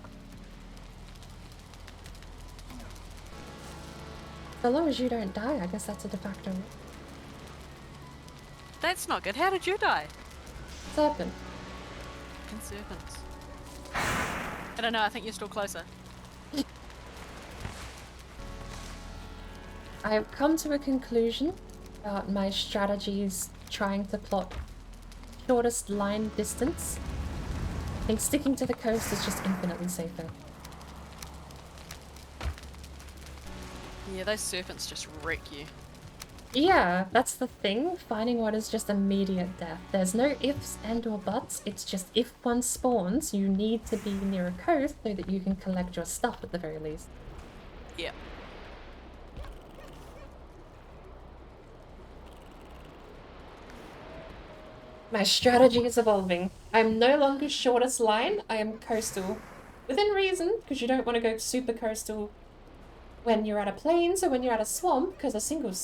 so long as you don't die, I guess that's a de facto rule. That's not good. How did you die? Serpent. Fucking serpents. I don't know, I think you're still closer. I have come to a conclusion about my strategies trying to plot shortest line distance. I think sticking to the coast is just infinitely safer. Yeah, those serpents just wreck you. Yeah, that's the thing. Finding one is just immediate death. There's no ifs and or buts. It's just if one spawns, you need to be near a coast so that you can collect your stuff at the very least. Yeah. My strategy is evolving. I'm no longer shortest line, I am coastal. Within reason, because you don't want to go super coastal when you're at a plains or when you're at a swamp, because a single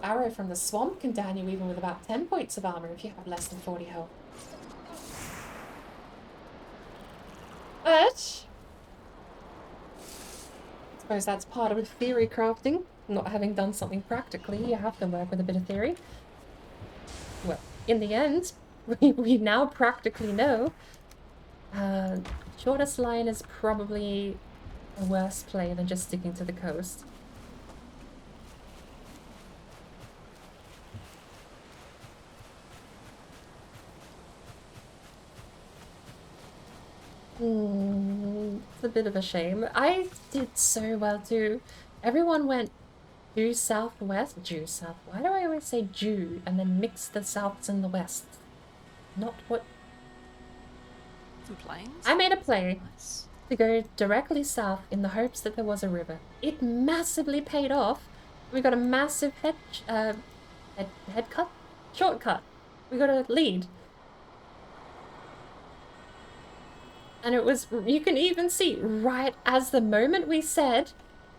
arrow from the swamp can down you even with about 10 points of armor if you have less than 40 health. But I suppose that's part of theory crafting. Not having done something practically, you have to work with a bit of theory. Well, in the end, we now practically know shortest line is probably a worse play than just sticking to the coast. It's a bit of a shame. I did so well too. Everyone went due southwest. Why do I always say due and then mix the souths and the wests? Not what. Some planes? I made a play Nice. to go directly south in the hopes that there was a river. It massively paid off. We got a massive shortcut. We got a lead. And it was, you can even see, right as the moment we said,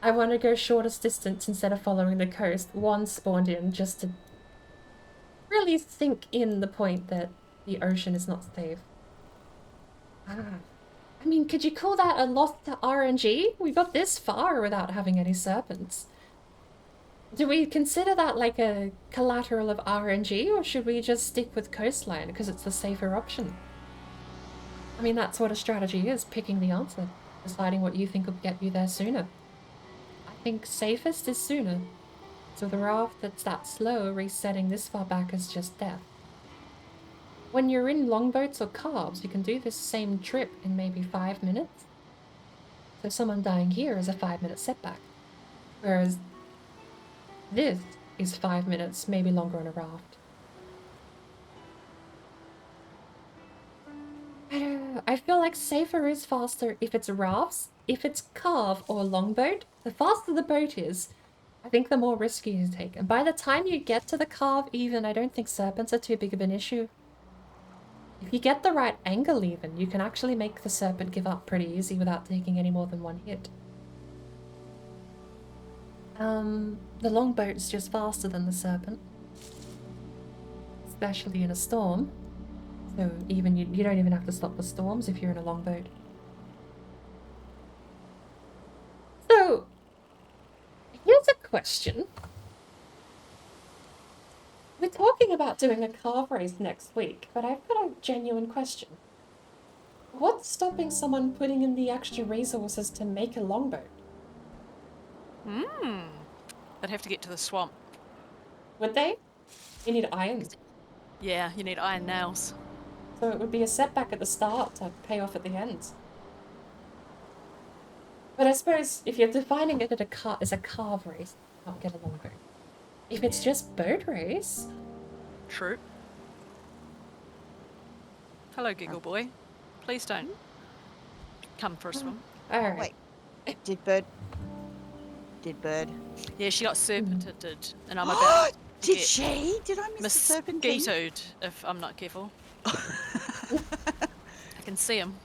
I want to go shortest distance instead of following the coast, one spawned in just to really sink in the point that the ocean is not safe. I mean, could you call that a loss to RNG? We got this far without having any serpents. Do we consider that like a collateral of RNG, or should we just stick with coastline because it's the safer option? I mean, that's what a strategy is, picking the answer, deciding what you think will get you there sooner. I think safest is sooner. So the raft that's that slow, resetting this far back is just death. When you're in longboats or calves, you can do this same trip in maybe 5 minutes. So someone dying here is a 5-minute setback. Whereas this is 5 minutes, maybe longer on a raft. I feel like safer is faster if it's rafts. If it's calf or longboat, the faster the boat is, I think the more risky you take. And by the time you get to the calf even, I don't think serpents are too big of an issue. If you get the right angle even, you can actually make the serpent give up pretty easy without taking any more than one hit. The longboat is just faster than the serpent. Especially in a storm. So even you don't even have to stop the storms if you're in a longboat. So, here's a question. We're talking about doing a calf race next week, but I've got a genuine question. What's stopping someone putting in the extra resources to make a longboat? They'd have to get to the swamp. Would they? You need iron. Yeah, you need iron nails. So it would be a setback at the start to pay off at the end. But I suppose if you're defining it as a calf race, you can't get a longboat. If it's just boat race... True. Hello, Giggle Boy. Please don't come for a swim. Alright. Wait. Did bird? Yeah, she got serpented, and I'm about to Did get she? Did I miss the serpentine? mosquitoed if I'm not careful. I can see him.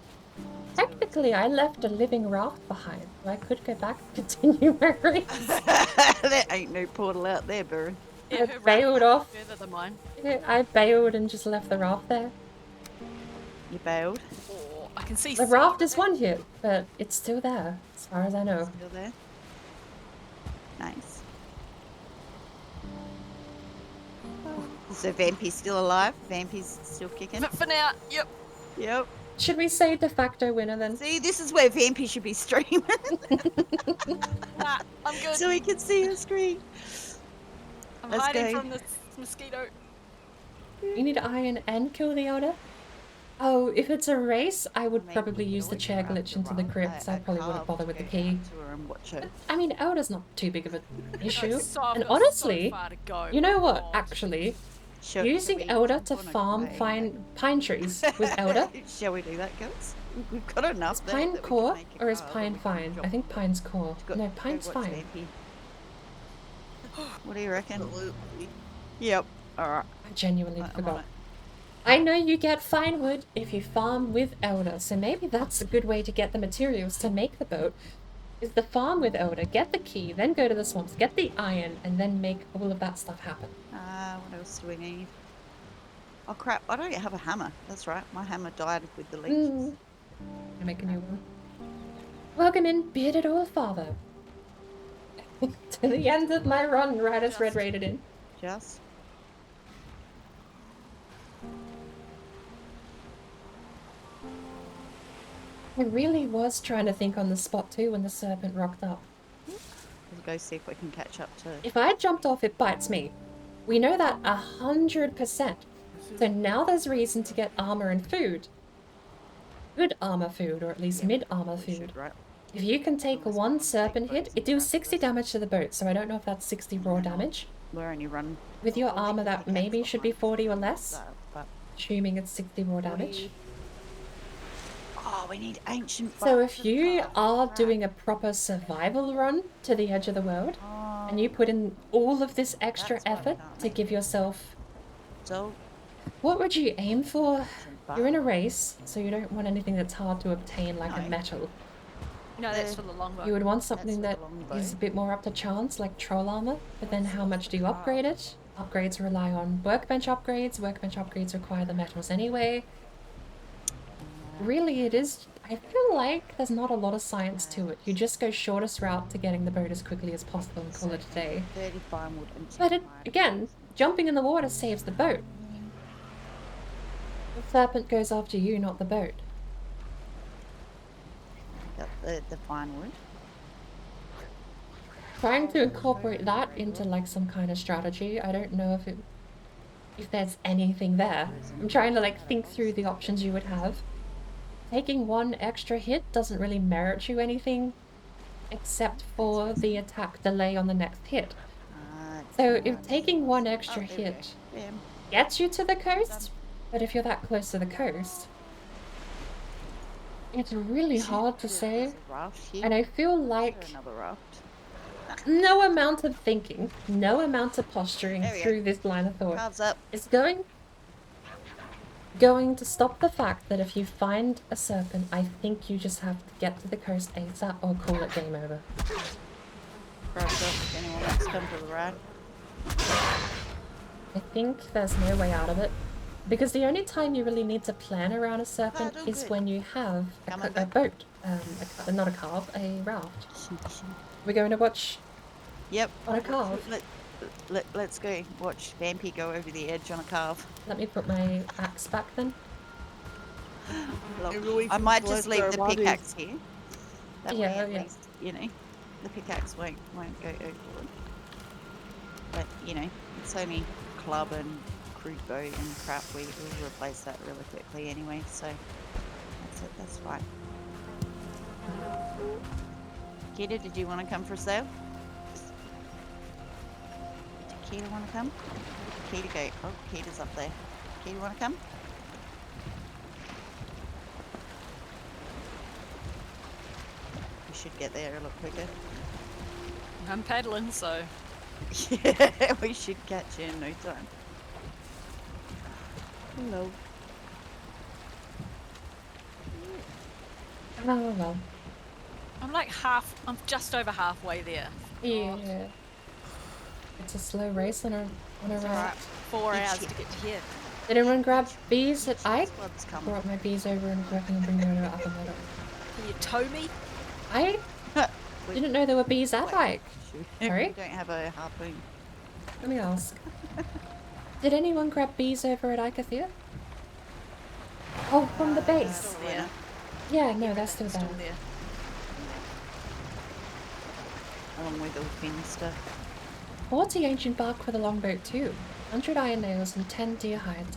Technically, I left a living raft behind, so I could go back and continue my race. There ain't no portal out there, bro. Yeah, I her bailed raft off. is further than mine. I bailed and just left the raft there. You bailed? Oh, I can see The sea raft is river. one hit, but it's still there, as far as I know. Still there? Nice. So Vampy's still alive? Vampy's still kicking? But for now, yep. Yep. Should we say de facto winner then? See, this is where Vampy should be streaming. Nah, I'm good. So we can see her screen. I'm let's hiding go. from this mosquito. You need iron and kill the elder? Oh, if it's a race, I would probably use the chair glitch into the crypts. I probably wouldn't bother with the key. I mean, elder's not too big of an issue. And honestly, you know what, actually? Using elder to farm pine trees with elder. Shall we do that, girls? We've got enough. Is pine core or is pine fine? I think pine's core. No, pine's fine. What do you reckon? Absolutely. Yep. Alright. I genuinely forgot. I know you get fine wood if you farm with elder, so maybe that's a good way to get the materials to make the boat. Is the farm with elder, get the key, then go to the swamps, get the iron, and then make all of that stuff happen. What else do we need? Oh crap, I don't have a hammer. That's right, my hammer died with the leech. I make a new one. Welcome in, bearded old father. To the end of my run, right as Red raided in. Just. I really was trying to think on the spot too when the serpent rocked up. Let's go see if we can catch up to... If I jumped off, it bites me. We know that 100%. So now there's reason to get armor and food. Good armor food, or at least mid-armor food. If you can take one serpent hit, it deals 60 damage to the boat, so I don't know if that's 60 raw damage. We're only running. With your armor, that maybe should be 40 or less. Assuming it's 60 raw damage. Oh, we need ancient. So if you are doing a proper survival run to the edge of the world, and you put in all of this extra effort to give yourself... So, what would you aim for? You're in a race, so you don't want anything that's hard to obtain, like a metal. No, that's for the longbow. You would want something that is a bit more up to chance, like troll armor, but then how much do you upgrade it? Upgrades rely on workbench upgrades. Workbench upgrades require the metals anyway. Really, it is... I feel like there's not a lot of science to it. You just go shortest route to getting the boat as quickly as possible and call it a day. But again, jumping in the water saves the boat. The serpent goes after you, not the boat. The fine wood. Trying to incorporate that into like some kind of strategy. I don't know if there's anything there. I'm trying to like think through the options you would have. Taking one extra hit doesn't really merit you anything except for the attack delay on the next hit. So if taking one extra hit gets you to the coast, but if you're that close to the coast, it's really hard to say. And I feel like no amount of thinking, no amount of posturing through this line of thought is going to stop the fact that if you find a serpent, I think you just have to get to the coast ASAP or call it game over. If anyone wants to come to the ride. I think there's no way out of it. Because the only time you really need to plan around a serpent is when you have a boat. Not a carve, a raft. We're going to watch on a carve. Let's go watch Vampy go over the edge on a carve. Let me put my axe back then. Look, I might just leave the pickaxe here. That way at yeah. least, you know, the pickaxe won't go overboard. But, you know, it's only club and crude boat and crap. We'll replace that really quickly anyway, so that's it, that's fine. Kita, did you want to come for sale? Did Kita want to come? Kita go. Oh, Kita's up there. Kita want to come? should get there a lot quicker. I'm paddling, so Yeah, we should catch you in no time. Hello. Oh well. I'm just over halfway there. Yeah. It's a slow race on a It's raft. alright. 4 Each hours hit. to get to here. Did anyone grab bees at Ike? Squad's I coming. brought my bees over and I can bring them up a meadow. Can you tow me? I didn't know there were bees at Ike. Sorry? We don't have a harpoon. Let me ask. Did anyone grab bees over at Ikathea? Oh, from the base. Still there. Yeah, no, that's still Still there. there. Along with all fin stuff. 40 ancient bark for the longboat too. 100 iron nails and 10 deer hides.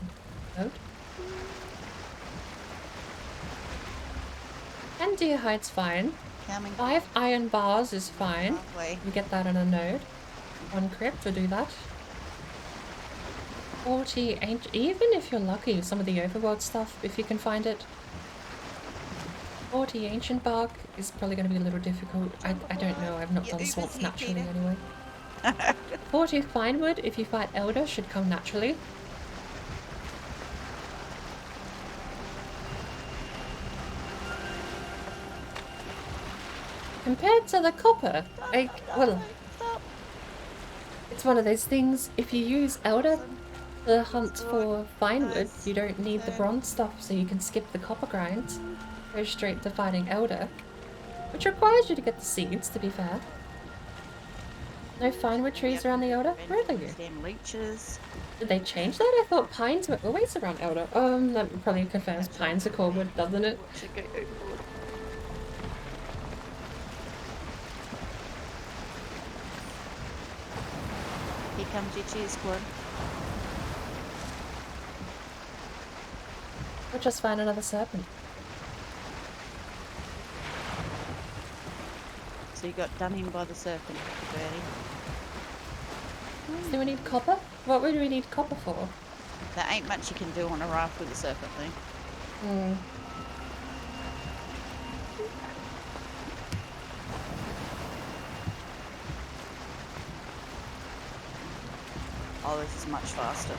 Boat. 10 deer hides fine. Coming. 5 iron bars is fine. Halfway. You get that in a node. 1 crypt will do that. 40 ancient, even if you're lucky, some of the overworld stuff, if you can find it. 40 ancient bark is probably going to be a little difficult. I don't know, I've not done swamps naturally anyway. 40 fine wood, if you fight Elder, should come naturally. Compared to the copper, well, it's one of those things, if you use Elder to hunt for fine wood, you don't need the bronze stuff, so you can skip the copper grind, go straight to fighting Elder, which requires you to get the seeds, to be fair. No fine wood trees around the Elder? Really? Damn leeches. Did they change that? I thought pines were always around Elder. That probably confirms pines are core wood, doesn't it? Should go overboard. Here comes your cheer squad. We'll just find another serpent. So you got done in by the serpent, Bertie. Do we need copper? What would we need copper for? There ain't much you can do on a raft with a serpent thing. Hmm. Oh, this is much faster.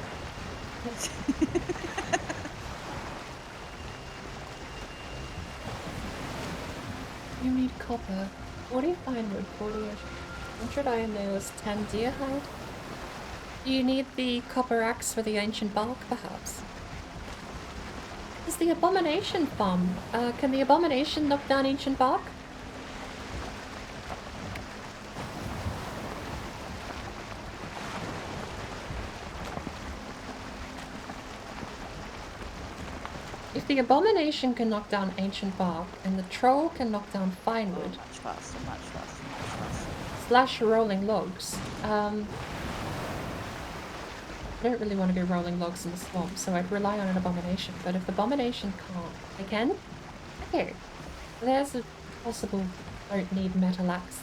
You need copper. 40 fine wood, 40 100 iron nails, 10 deer hide. Do you need the copper axe for the ancient bark, perhaps? Is the abomination farm? Can the abomination knock down ancient bark? If the abomination can knock down ancient bark, and the troll can knock down fine wood, Much faster, much faster, much faster. slash rolling logs, I don't really want to go rolling logs in the swamp, so I'd rely on an abomination. But if the abomination can't, they can? Okay. There's a possible don't need metal axe.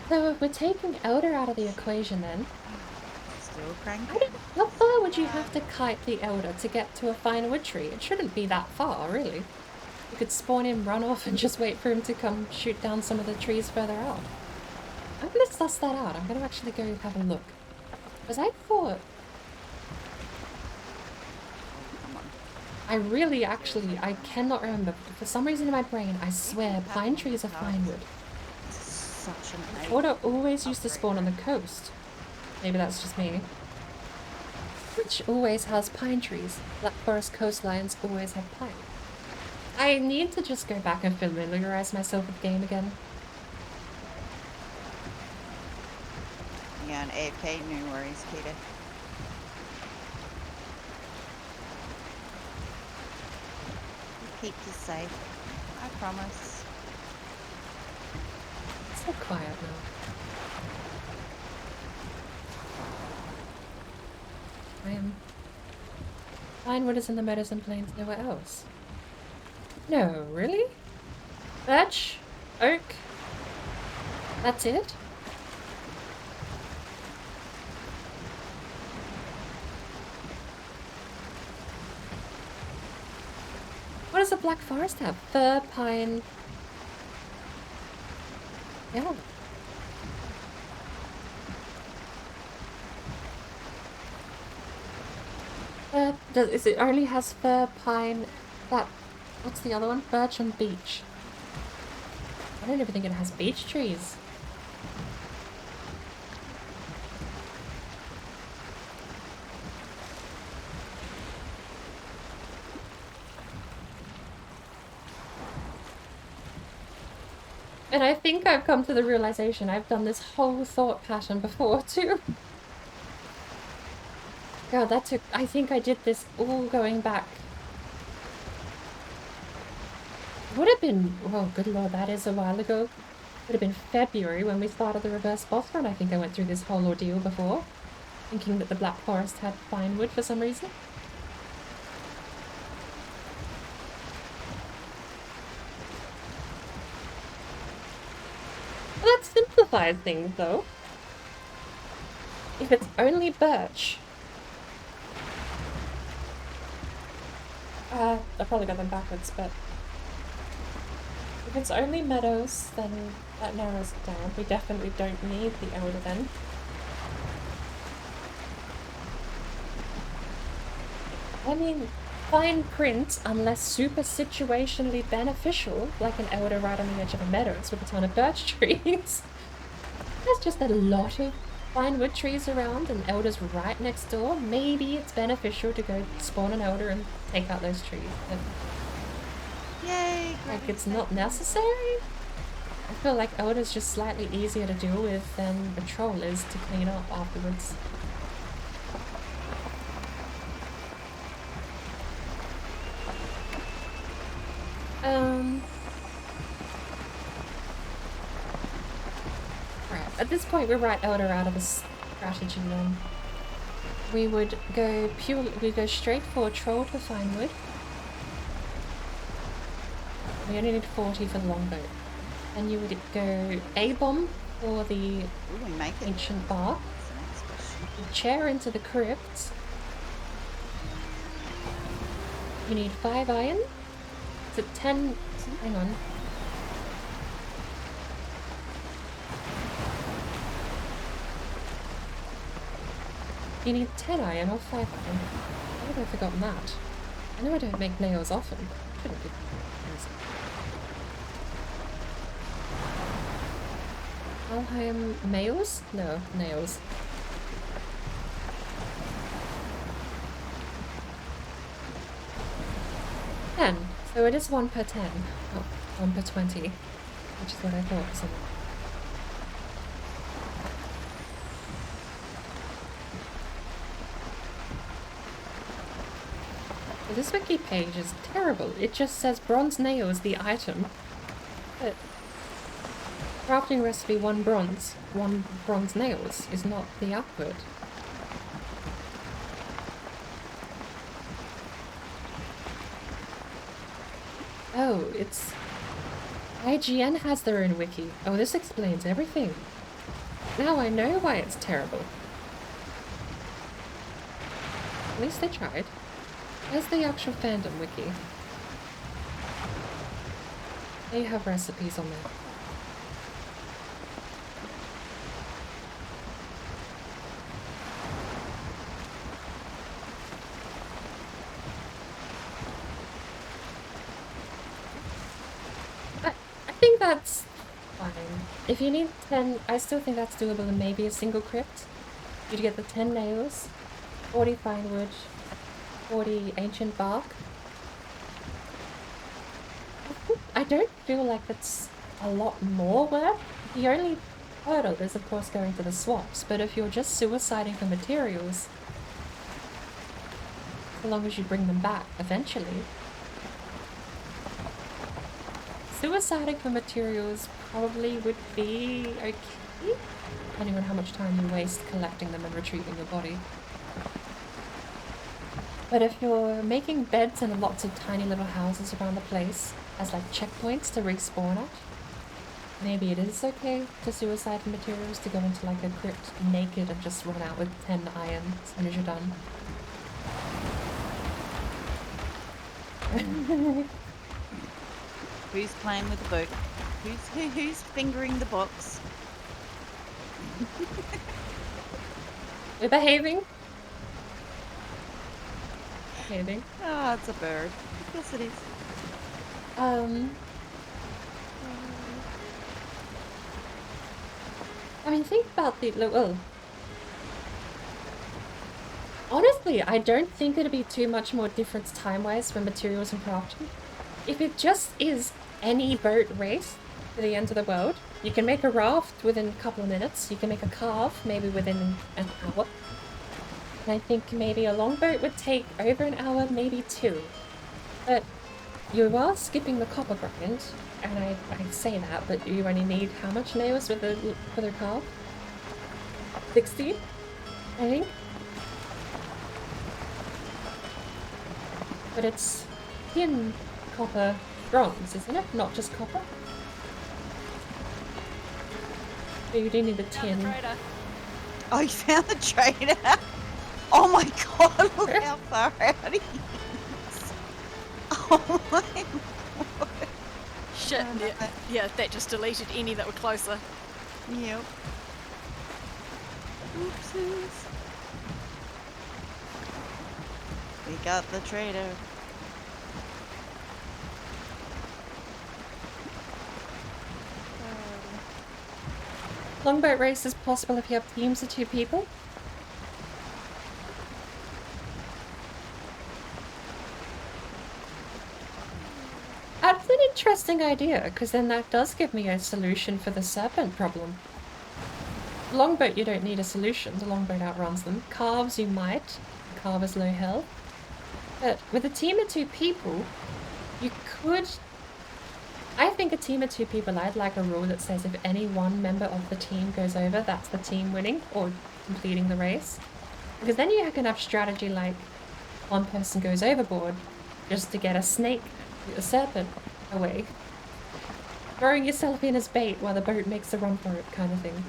So if we're taking Elder out of the equation then, Still cranking. how far would you have to kite the Elder to get to a fine wood tree? It shouldn't be that far, really. You could spawn him, run off, and just wait for him to come shoot down some of the trees further out. I'm gonna suss that out. I'm gonna actually go have a look. Because I thought... I really actually, I cannot remember. For some reason in my brain, I swear pine trees are fine wood. Such an Water always used to spawn on the coast. Maybe that's just me. Which always has pine trees. Black Forest coastlines always have pine. I need to just go back and familiarize myself with the game again. Yeah, an AFK, no worries, Peter. We'll keep you safe. I promise. It's so quiet now. Pinewood is in the Medicine Plains, nowhere else. No, really? Birch? Oak? That's it? does a black forest have? Fir, pine. Yeah. Is it only has fir, pine, that, what's the other one? Birch and beech. I don't even think it has beech trees. And I think I've come to the realization I've done this whole thought pattern before too. God, that took, I think I did this all going back. Would have been, oh good lord, that is a while ago. Would have been February when we started the reverse boss run. I think I went through this whole ordeal before, thinking that the Black Forest had fine wood for some reason. Well, that simplifies things though. If it's only birch. I probably got them backwards, but if it's only meadows, then that narrows it down. We definitely don't need the elder then. I mean, fine print, unless super situationally beneficial, like an elder right on the edge of a meadows with a ton of birch trees. There's just a lot of fine wood trees around and elders right next door. Maybe it's beneficial to go spawn an elder and take out those trees. But Yay! like, it's not necessary? I feel like elder's just slightly easier to deal with than a troll is to clean up afterwards. Right, at this point we write elder out of the strategy then. We would go straight for troll to fine wood. We only need 40 for the longboat. And you would go A-bomb for the ancient bar. Chair into the crypt. You need 5 iron. Is it 10? Hang on. You need 10 iron or 5 iron. Why have I forgotten that? I know I don't make nails often. Shouldn't be. Alheim males? No, nails. 10. So it is 1 per 10. Not 1 per 20. Which is what I thought for some. This wiki page is terrible. It just says bronze nails the item. But crafting recipe 1 bronze nails is not the output. Oh, it's... IGN has their own wiki. Oh, this explains everything. Now I know why it's terrible. At least they tried. Where's the actual fandom wiki? They have recipes on there. I think that's fine. If you need 10, I still think that's doable and maybe a single crypt. You'd get the 10 nails, 40 fine wood, 40 ancient bark. I don't feel like it's a lot more work. The only hurdle is of course going to the swaps, but if you're just suiciding for materials, so long as you bring them back eventually. Suiciding for materials probably would be okay, depending on how much time you waste collecting them and retrieving your body. But if you're making beds and lots of tiny little houses around the place as like checkpoints to respawn at, maybe it is okay to suicide for materials to go into like a crypt naked and just run out with 10 iron as soon as you're done. Who's playing with the boat? Who's fingering the box? We're behaving. Behaving. Oh, it's a bird. Yes, it is. I mean, think about the well. Honestly, I don't think it'd be too much more difference time-wise for materials and crafting. If it just is any boat race to the end of the world, you can make a raft within a couple of minutes. You can make a carve maybe within an hour. And I think maybe a longboat would take over an hour, maybe 2. But you are skipping the copper grind, and I say that, but you only need how much nails for the carve? 60, I think. But it's tin, copper, bronze, isn't it? Not just copper. So you do need the tin. Oh, you found the trader? Oh my god, look how far out he is. Oh my god. Shit, yeah, that just deleted any that were closer. Yep. Oopsies. We got the trader. Longboat race is possible if you have teams of 2 people. That's an interesting idea, because then that does give me a solution for the serpent problem. Longboat, you don't need a solution. The longboat outruns them. Carves, you might. The carve is low health. But with a team of 2 people, you could... I think a team of 2 people, I'd like a rule that says if any one member of the team goes over, that's the team winning or completing the race. Because then you can have strategy like one person goes overboard just to get a snake, a serpent, away. Throwing yourself in as bait while the boat makes a run for it kind of thing.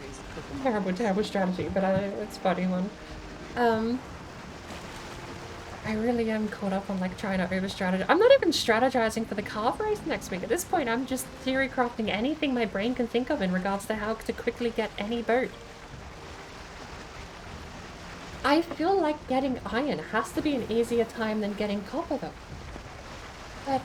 Terrible, terrible strategy, but it's a funny one. I really am caught up on like trying to over-strategize. I'm not even strategizing for the carve race next week. At this point, I'm just theory crafting anything my brain can think of in regards to how to quickly get any boat. I feel like getting iron has to be an easier time than getting copper though. But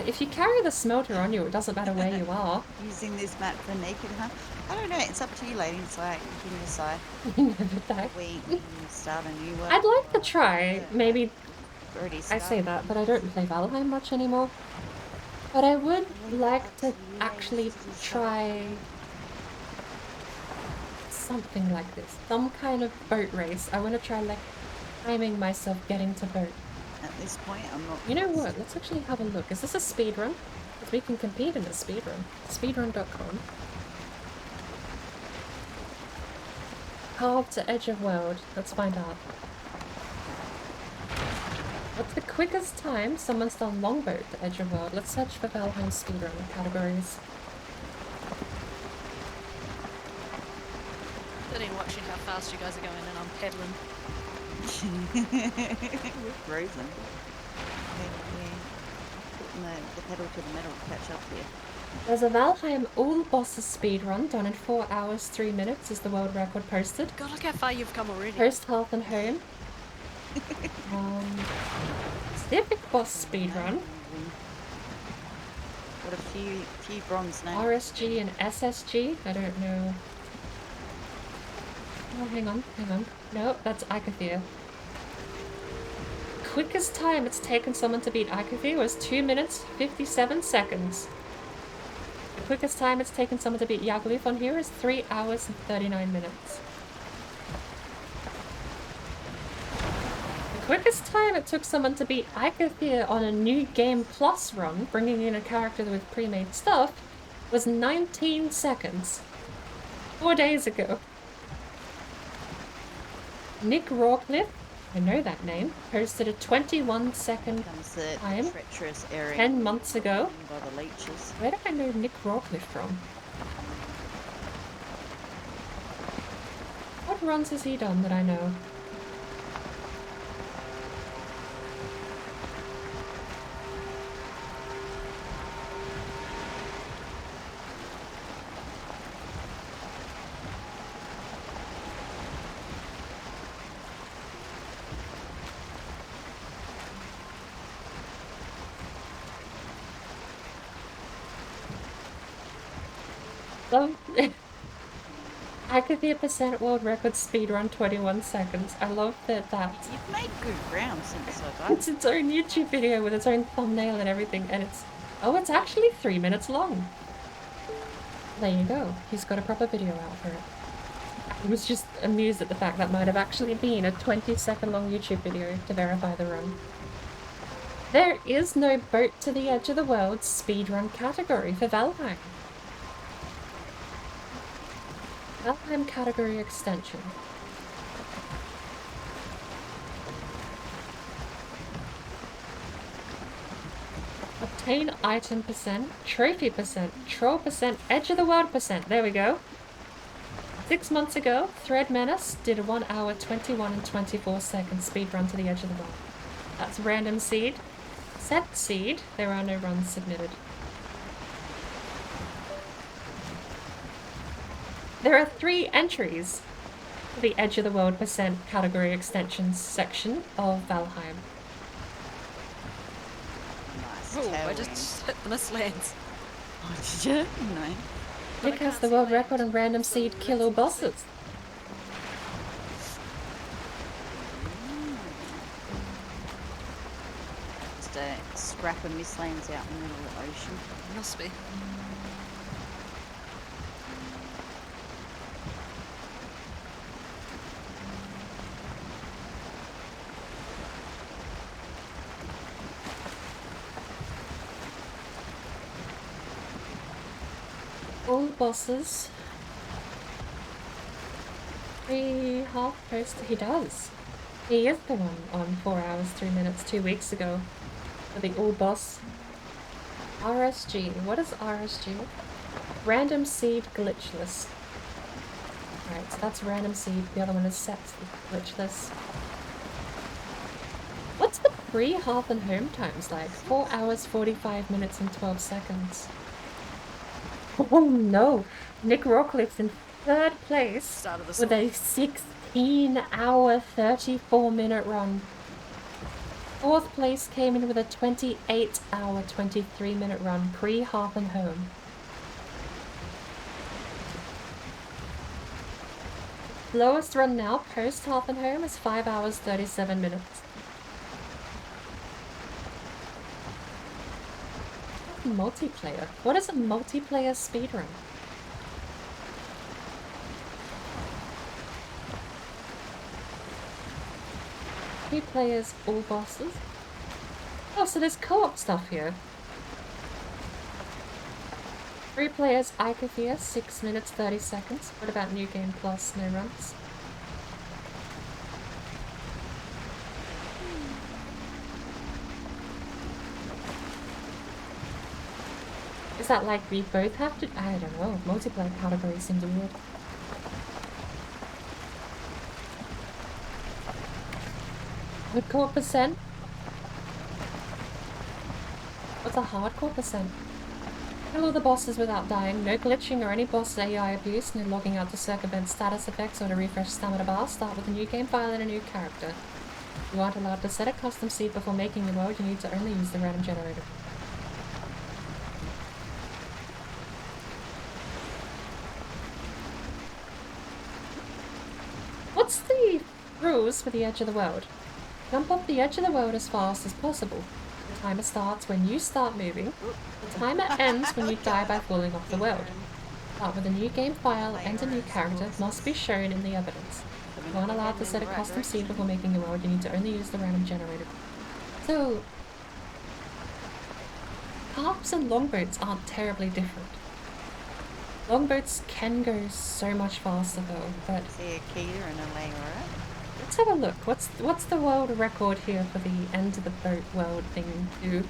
if you carry the smelter on you, it doesn't matter where you are. Using this map for naked, huh? I don't know, it's up to you ladies, like, you can decide. We start a new world. I'd like to try, maybe... Already I say that, but I don't play Valheim much anymore. But I would like to actually try something like this. Some kind of boat race. I want to try like timing myself getting to boat. At this point, I'm not... You know what? Let's actually have a look. Is this a speedrun? Because we can compete in a speedrun. Speedrun.com. Carve to edge of world. Let's find out. What's the quickest time someone's done longboat to edge of world? Let's search for Valheim speedrun categories. Sitting watching how fast you guys are going and I'm pedaling. We're frozen. Putting the pedal to the metal to catch up here. There's a Valheim all bosses speedrun done in 4 hours 3 minutes is the world record posted. God, look how far you've come already. Post health and home. Civic boss speedrun. Got a few bronze names. RSG and SSG. I don't know. Oh, hang on. No, that's Akathir. Quickest time it's taken someone to beat Akathir was 2 minutes 57 seconds. The quickest time it's taken someone to beat Yagluth on here is 3 hours and 39 minutes. The quickest time it took someone to beat Akathir on a new game plus run, bringing in a character with pre-made stuff, was 19 seconds. 4 days ago. Nick Rawcliffe, I know that name, posted a 21-second time 10 months ago. By the leeches. Where do I know Nick Rawcliffe from? What runs has he done that I know? Love. Academia% world record speedrun 21 seconds. I love that You've made good ground since I got it's its own YouTube video with its own thumbnail and everything, and it's actually 3 minutes long. There you go. He's got a proper video out for it. I was just amused at the fact that might have actually been a 20-second long YouTube video to verify the run. There is no boat to the edge of the world speedrun category for Valheim. Valheim category extension. Obtain item %, trophy %, troll %, edge of the world %. There we go. 6 months ago, Thread Menace did a 1 hour 21 and 24 second speedrun to the edge of the world. That's random seed. SEPT seed. There are no runs submitted. There are 3 entries for the Edge of the World % category extensions section of Valheim. Nice. Oh, I just hit the mistlands. Oh, did you? No. Nick has the world record on random seed kill all bosses. Just scrap of mistlands out in the middle of the ocean. Must be. All bosses. 3 half post. He does. He is the one on 4 hours 3 minutes 2 weeks ago for the all boss. RSG. What is RSG? Random seed glitchless. Alright, so that's random seed. The other one is set glitchless. What's the pre, half, and home times like? 4 hours 45 minutes and 12 seconds. Oh no! Nick Rockcliffe's in 3rd place with a 16-hour 34-minute run. 4th place came in with a 28-hour 23-minute run pre, half, and home. Lowest run now post half and home is 5 hours 37 minutes. Multiplayer. What is a multiplayer speedrun? Three players, all bosses. Oh, so there's co-op stuff here. 3 players, Icofia, 6 minutes 30 seconds. What about New Game Plus, no runs? Is that like we both have to? I don't know. Multiplayer category seems weird. Hardcore %? What's a hardcore %? Kill all the bosses without dying. No glitching or any boss AI abuse. No logging out to circumvent status effects or to refresh stamina bar. Start with a new game file and a new character. You aren't allowed to set a custom seed before making your world. You need to only use the random generator. What's the rules for the edge of the world? Jump off the edge of the world as fast as possible. The timer starts when you start moving. The timer ends when you die by falling off the world. Start with a new game file and a new character must be shown in the evidence. You aren't allowed to set a custom seed before making your world. You need to only use the random generator. So, harps and longboats aren't terribly different. Longboats can go so much faster though, but See a Keter and a Layra. let's have a look. What's the world record here for the end of the boat world thing too?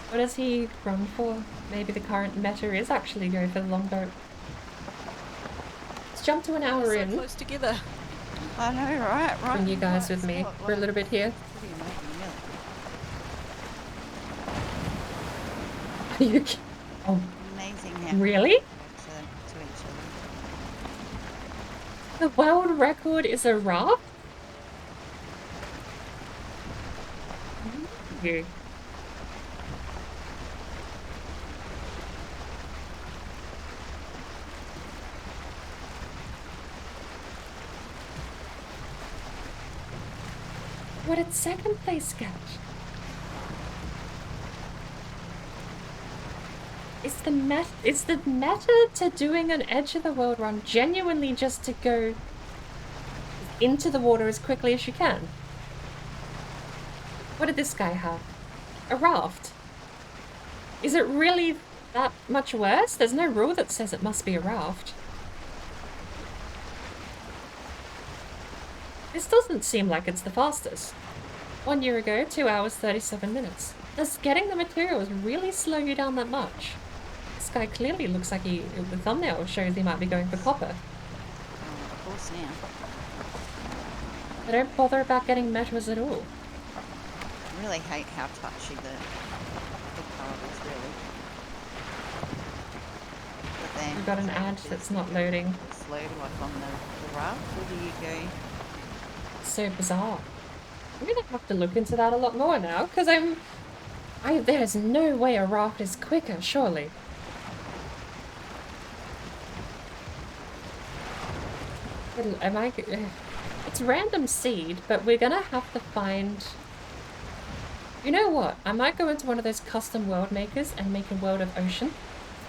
What does he run for? Maybe the current meta is actually go for the longboat. Let's jump to an hour So in. close together. I know, right? Bring you guys with me for a little bit here. You oh, Amazing how really? to each other. The world record is a raft? You. What did second place get? Is the meta to doing an edge of the world run genuinely just to go into the water as quickly as you can? What did this guy have? A raft. Is it really that much worse? There's no rule that says it must be a raft. This doesn't seem like it's the fastest. 1 year ago, 2 hours, 37 minutes. Does getting the materials really slow you down that much? This guy clearly looks like the thumbnail shows he might be going for copper. Oh, of course now. I don't bother about getting measures at all. I really hate how touchy the car is, really. But then We've got an ad that's not loading. Slow like on the raft. Where do you go? So bizarre. I'm gonna have to look into that a lot more now, because there's no way a raft is quicker, surely. It's random seed, but we're gonna have to find... You know what? I might go into one of those custom world makers and make a world of ocean.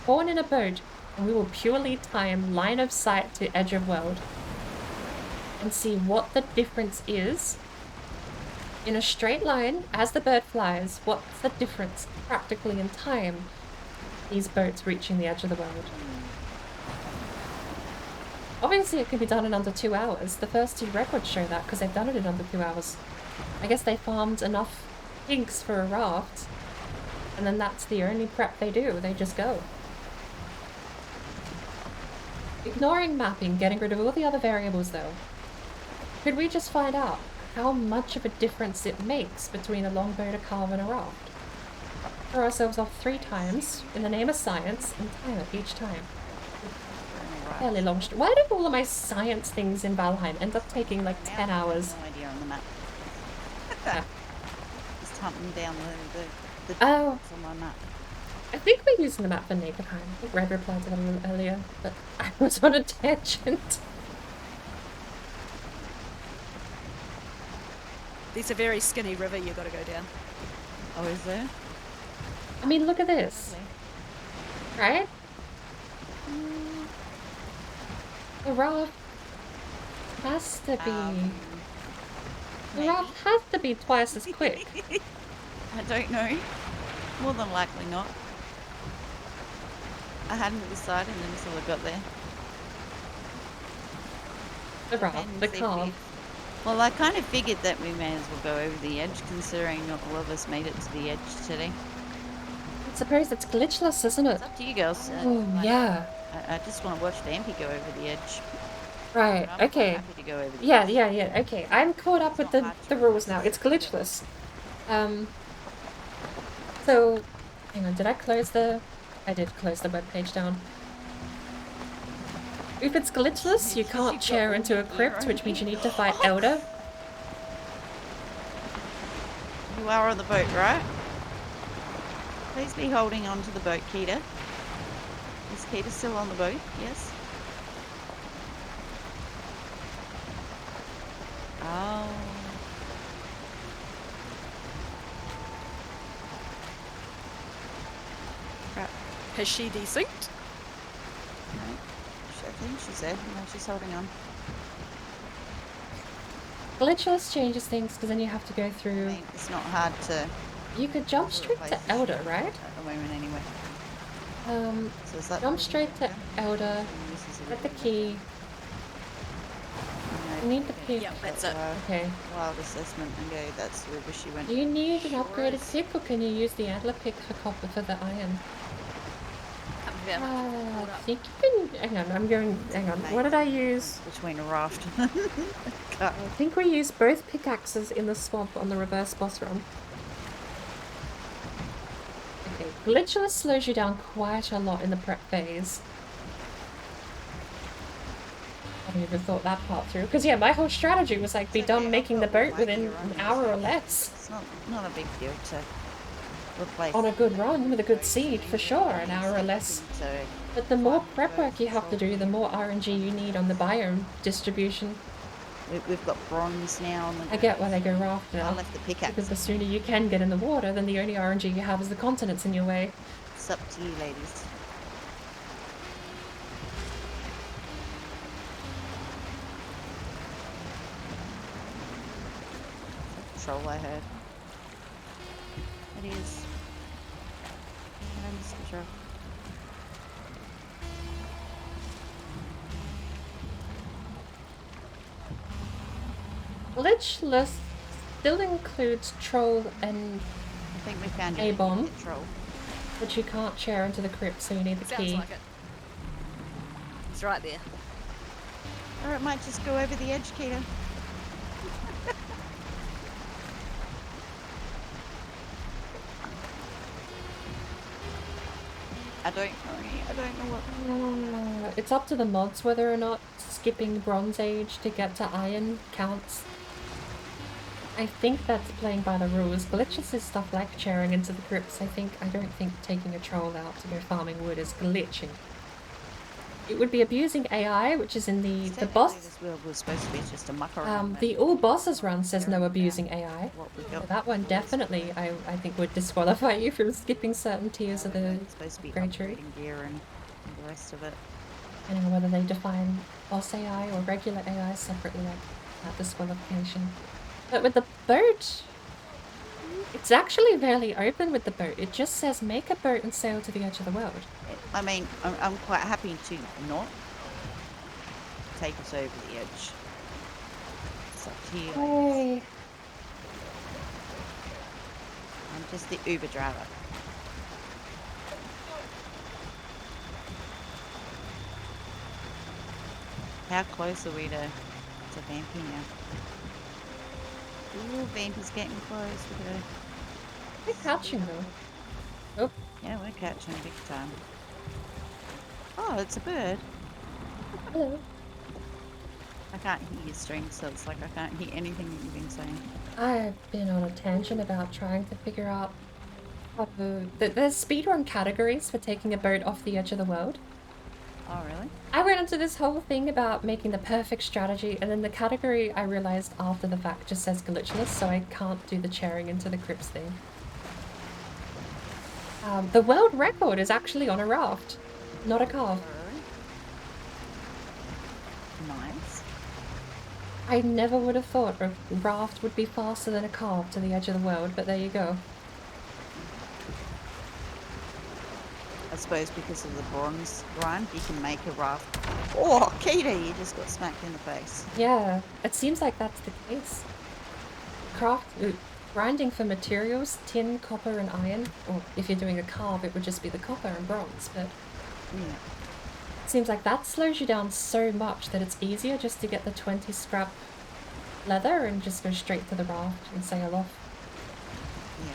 Spawn in a boat, and we will purely time line of sight to edge of world. And see what the difference is. In a straight line, as the bird flies, what's the difference practically in time these boats reaching the edge of the world? Obviously it can be done in under 2 hours. The first 2 records show that because they've done it in under 2 hours. I guess they farmed enough pigs for a raft, and then that's the only prep they do. They just go. Ignoring mapping, getting rid of all the other variables though. Could we just find out how much of a difference it makes between a longboat, a carve, and a raft? Throw ourselves off 3 times in the name of science and time it each time. Fairly long. Why do all of my science things in Valheim end up taking like 10 hours? No idea on the map. Yeah. Just hunting down the Oh. on my map. I think we're using the map for Naked Time. I think Red replied to that a little earlier, but I was on a tangent. There's a very skinny river you gotta go down. Oh, is there? I mean, look at this. Right? The raft has to be... the raft has to be twice as quick. I don't know. More than likely not. I hadn't decided until I got there. The raft, the carve. Well, I kind of figured that we may as well go over the edge, considering not all of us made it to the edge today. I suppose it's glitchless, isn't it? It's up to you girls. Oh, yeah. I just want to watch Dampy go over the edge. Right, I'm okay. happy to go over the Yeah, edge. okay. I'm caught up with the rules now. It's glitchless. So, hang on, did I close the... I did close the webpage down. If it's glitchless, you can't chair into a crypt, which means you need to fight Elder. You are on the boat, right? Please be holding on to the boat, Keita. Is Keita still on the boat? Yes? Oh. Crap. Has she desynced? No. I think she's there. No, she's holding on. Glitchless changes things because then you have to go through... I mean, it's not hard to... You could jump straight to Elder, right? At the moment, anyway. So is that Jump straight to Elder, get the key. You need the pick. Yeah, that's it. Okay. Wild assessment and go, that's the river she went. Do you need an upgraded pick or can you use the antler pick for copper for the iron? I think you can... Hang on, I'm going... Hang on, what did I use? Between a raft. I think we used both pickaxes in the swamp on the reverse boss run. Okay, glitchless slows you down quite a lot in the prep phase. I haven't even thought that part through. Because yeah, my whole strategy was like be done making the boat within an hour or less. It's not a big deal to replace. On a good run with a good seed, for sure, an hour or less. But the more prep work you have to do, the more RNG you need on the biome distribution. We've got bronze now. On the I get why they go raft I now. left the pickaxe. Because the sooner you can get in the water, then the only RNG you have is the continents in your way. It's up to you, ladies. Troll, I heard. It is. I missed the troll. Glitch list still includes troll and I think we found a bomb, the troll. which you can't share into the crypt, so you need the Sounds key. like it. It's right there. Or it might just go over the edge, Keita. I don't know what. It's up to the mods whether or not skipping Bronze Age to get to Iron counts. I think that's playing by the rules. Glitches is stuff like sharing into the crypts. I don't think taking a troll out to go farming wood is glitching. It would be abusing AI, which is in the boss. This world was supposed to be just a muck around. The all bosses run says no abusing AI. What we So got. that one definitely, I think, would disqualify you from skipping certain tiers of the It's supposed to be Great Tree. upgrading gear and the rest of it. Depending on whether they define boss AI or regular AI separately, like that disqualification. But with the boat, it's actually fairly open with the boat. It just says make a boat and sail to the edge of the world. I mean, I'm quite happy to not take us over the edge. It's up to you. Hey. I'm just the Uber driver. How close are we to Vampy now? Ooh, Vampy's getting close. Look at her. We're catching though. Oh. Yeah, we're catching big time. Oh, it's a bird. Hello. I can't hear your string, so it's like I can't hear anything that you've been saying. I've been on a tangent about trying to figure out how to... There's speedrun categories for taking a boat off the edge of the world. Oh, really? I went into this whole thing about making the perfect strategy, and then the category I realized after the fact just says glitchless, so I can't do the chairing into the crypts thing. The world record is actually on a raft, not a carve. Nice. I never would have thought a raft would be faster than a carve to the edge of the world, but there you go. I suppose because of the bronze grind, you can make a raft. Oh, Keita, you just got smacked in the face. Yeah, it seems like that's the case. Grinding for materials, tin, copper and iron, or if you're doing a carve it would just be the copper and bronze, but Yeah. it seems like that slows you down so much that it's easier just to get the 20 scrap leather and just go straight to the raft and sail off. Yeah.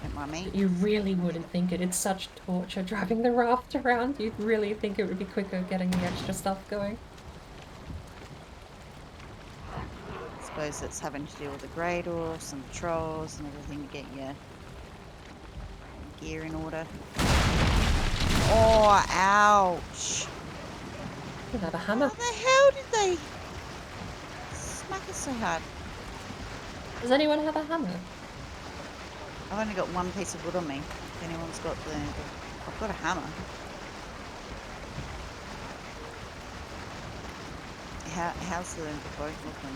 Don't mind me. You really wouldn't think it. It's such torture driving the raft around. You'd really think it would be quicker getting the extra stuff going. I suppose it's having to deal with the grey dwarfs and the trolls and everything to get your gear in order. Oh, ouch! You have a hammer. How the hell did they smack us so hard? Does anyone have a hammer? I've only got one piece of wood on me. If anyone's got the I've got a hammer. How's the boat looking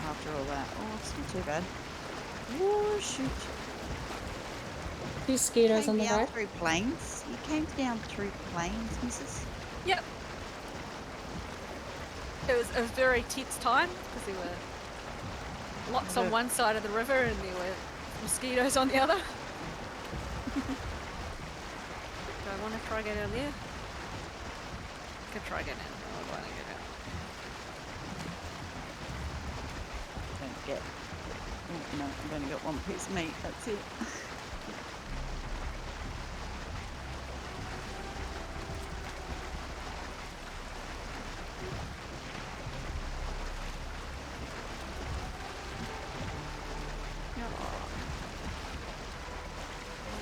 after all that? Oh, it's not too bad. Oh, shoot. Two mosquitoes on the Down right. through plains? You came down through plains, Mrs.? Yep. It was a very tense time because there were lots on one side of the river and there were mosquitoes on the other. Do I want to try go down there? I could try go down. Oh, why don't I go down? Don't get. Oh, no, I've only got one piece of meat. That's it.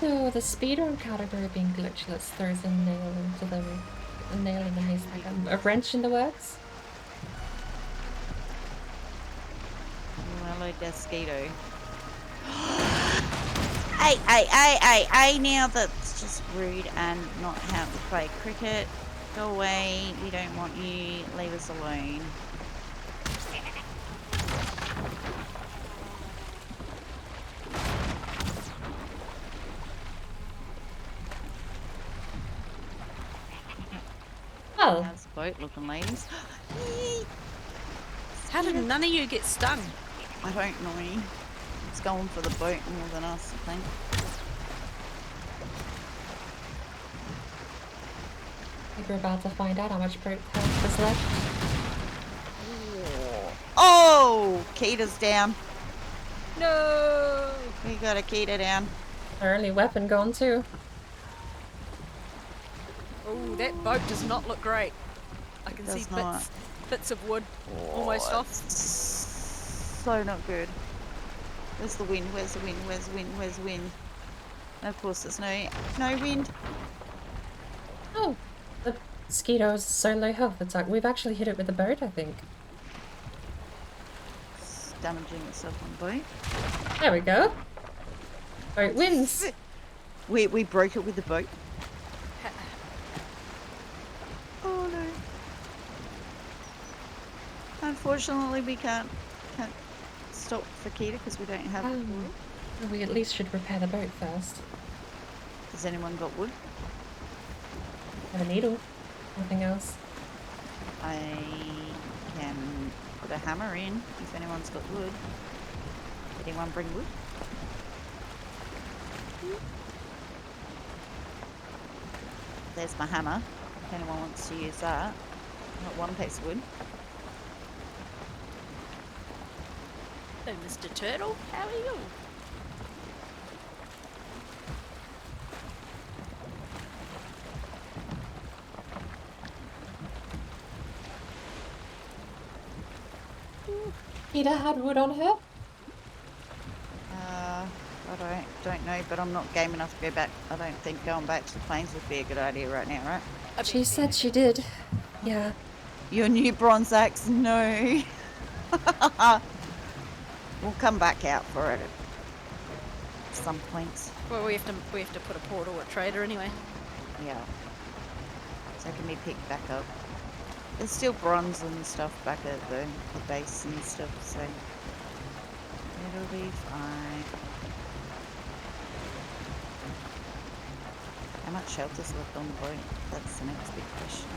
So the speedrun category being glitchless throws a nail into a nail in the haystack. A wrench in the works. Hello, Desquito. Hey, now that's just rude and not how to play cricket. Go away, we don't want you, leave us alone. Well, How's the boat looking, ladies? How did none of you get stung? I don't know. It's going for the boat more than us, I think. I think we're about to find out how much boat health is left. Oh! Keita's down. No! We got a Keita down. Our only weapon gone too. Oh, that boat does not look great. I can Does see not. bits of wood almost off. So not good. Where's the wind? Where's the wind? Where's the wind? Where's the wind? And of course there's no wind. Oh, the mosquito's so low health. It's like we've actually hit it with a boat, I think. It's damaging itself on the boat. There we go. Boat wins. We broke it with the boat. Oh no. Unfortunately we can't stop for Keita because we don't have wood. We at least should repair the boat first. Has anyone got wood? Have a needle. Nothing else. I can put a hammer in if anyone's got wood. Anyone bring wood? There's my hammer. If anyone wants to use that. I've got one piece of wood. Hello, Mr. Turtle. How are you? Peter had wood on her. I don't know, but I'm not game enough to go back. I don't think going back to the plains would be a good idea right now, right? She said she did. Yeah. Your new bronze axe? No. We'll come back out for it at some point. Well, we have to put a portal at Trader anyway. Yeah. So it can be picked back up. There's still bronze and stuff back at the base and stuff, so it'll be fine. How much health is left on the boat? That's the next big question.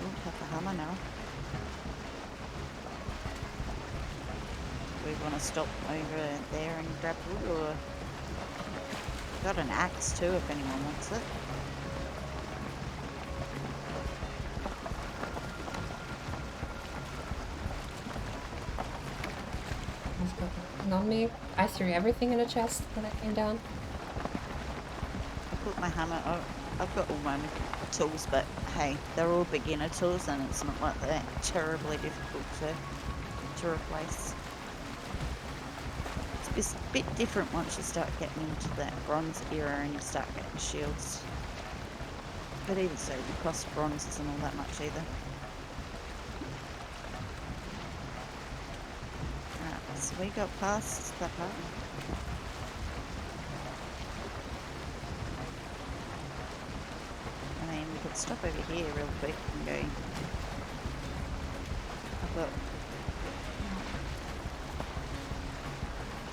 Oh, have the hammer now. Do we want to stop over there and grab wood, or got an axe too if anyone wants it. On me. I threw everything in a chest when I came down. I put my hammer. Oh, I've got all my tools, but hey, they're all beginner tools, and it's not like they're terribly difficult to replace. It's a bit different once you start getting into that bronze era and you start getting shields. But even so, the cost of bronze isn't all that much either. Right, so we got past that part. I mean, we could stop over here real quick and go. I've got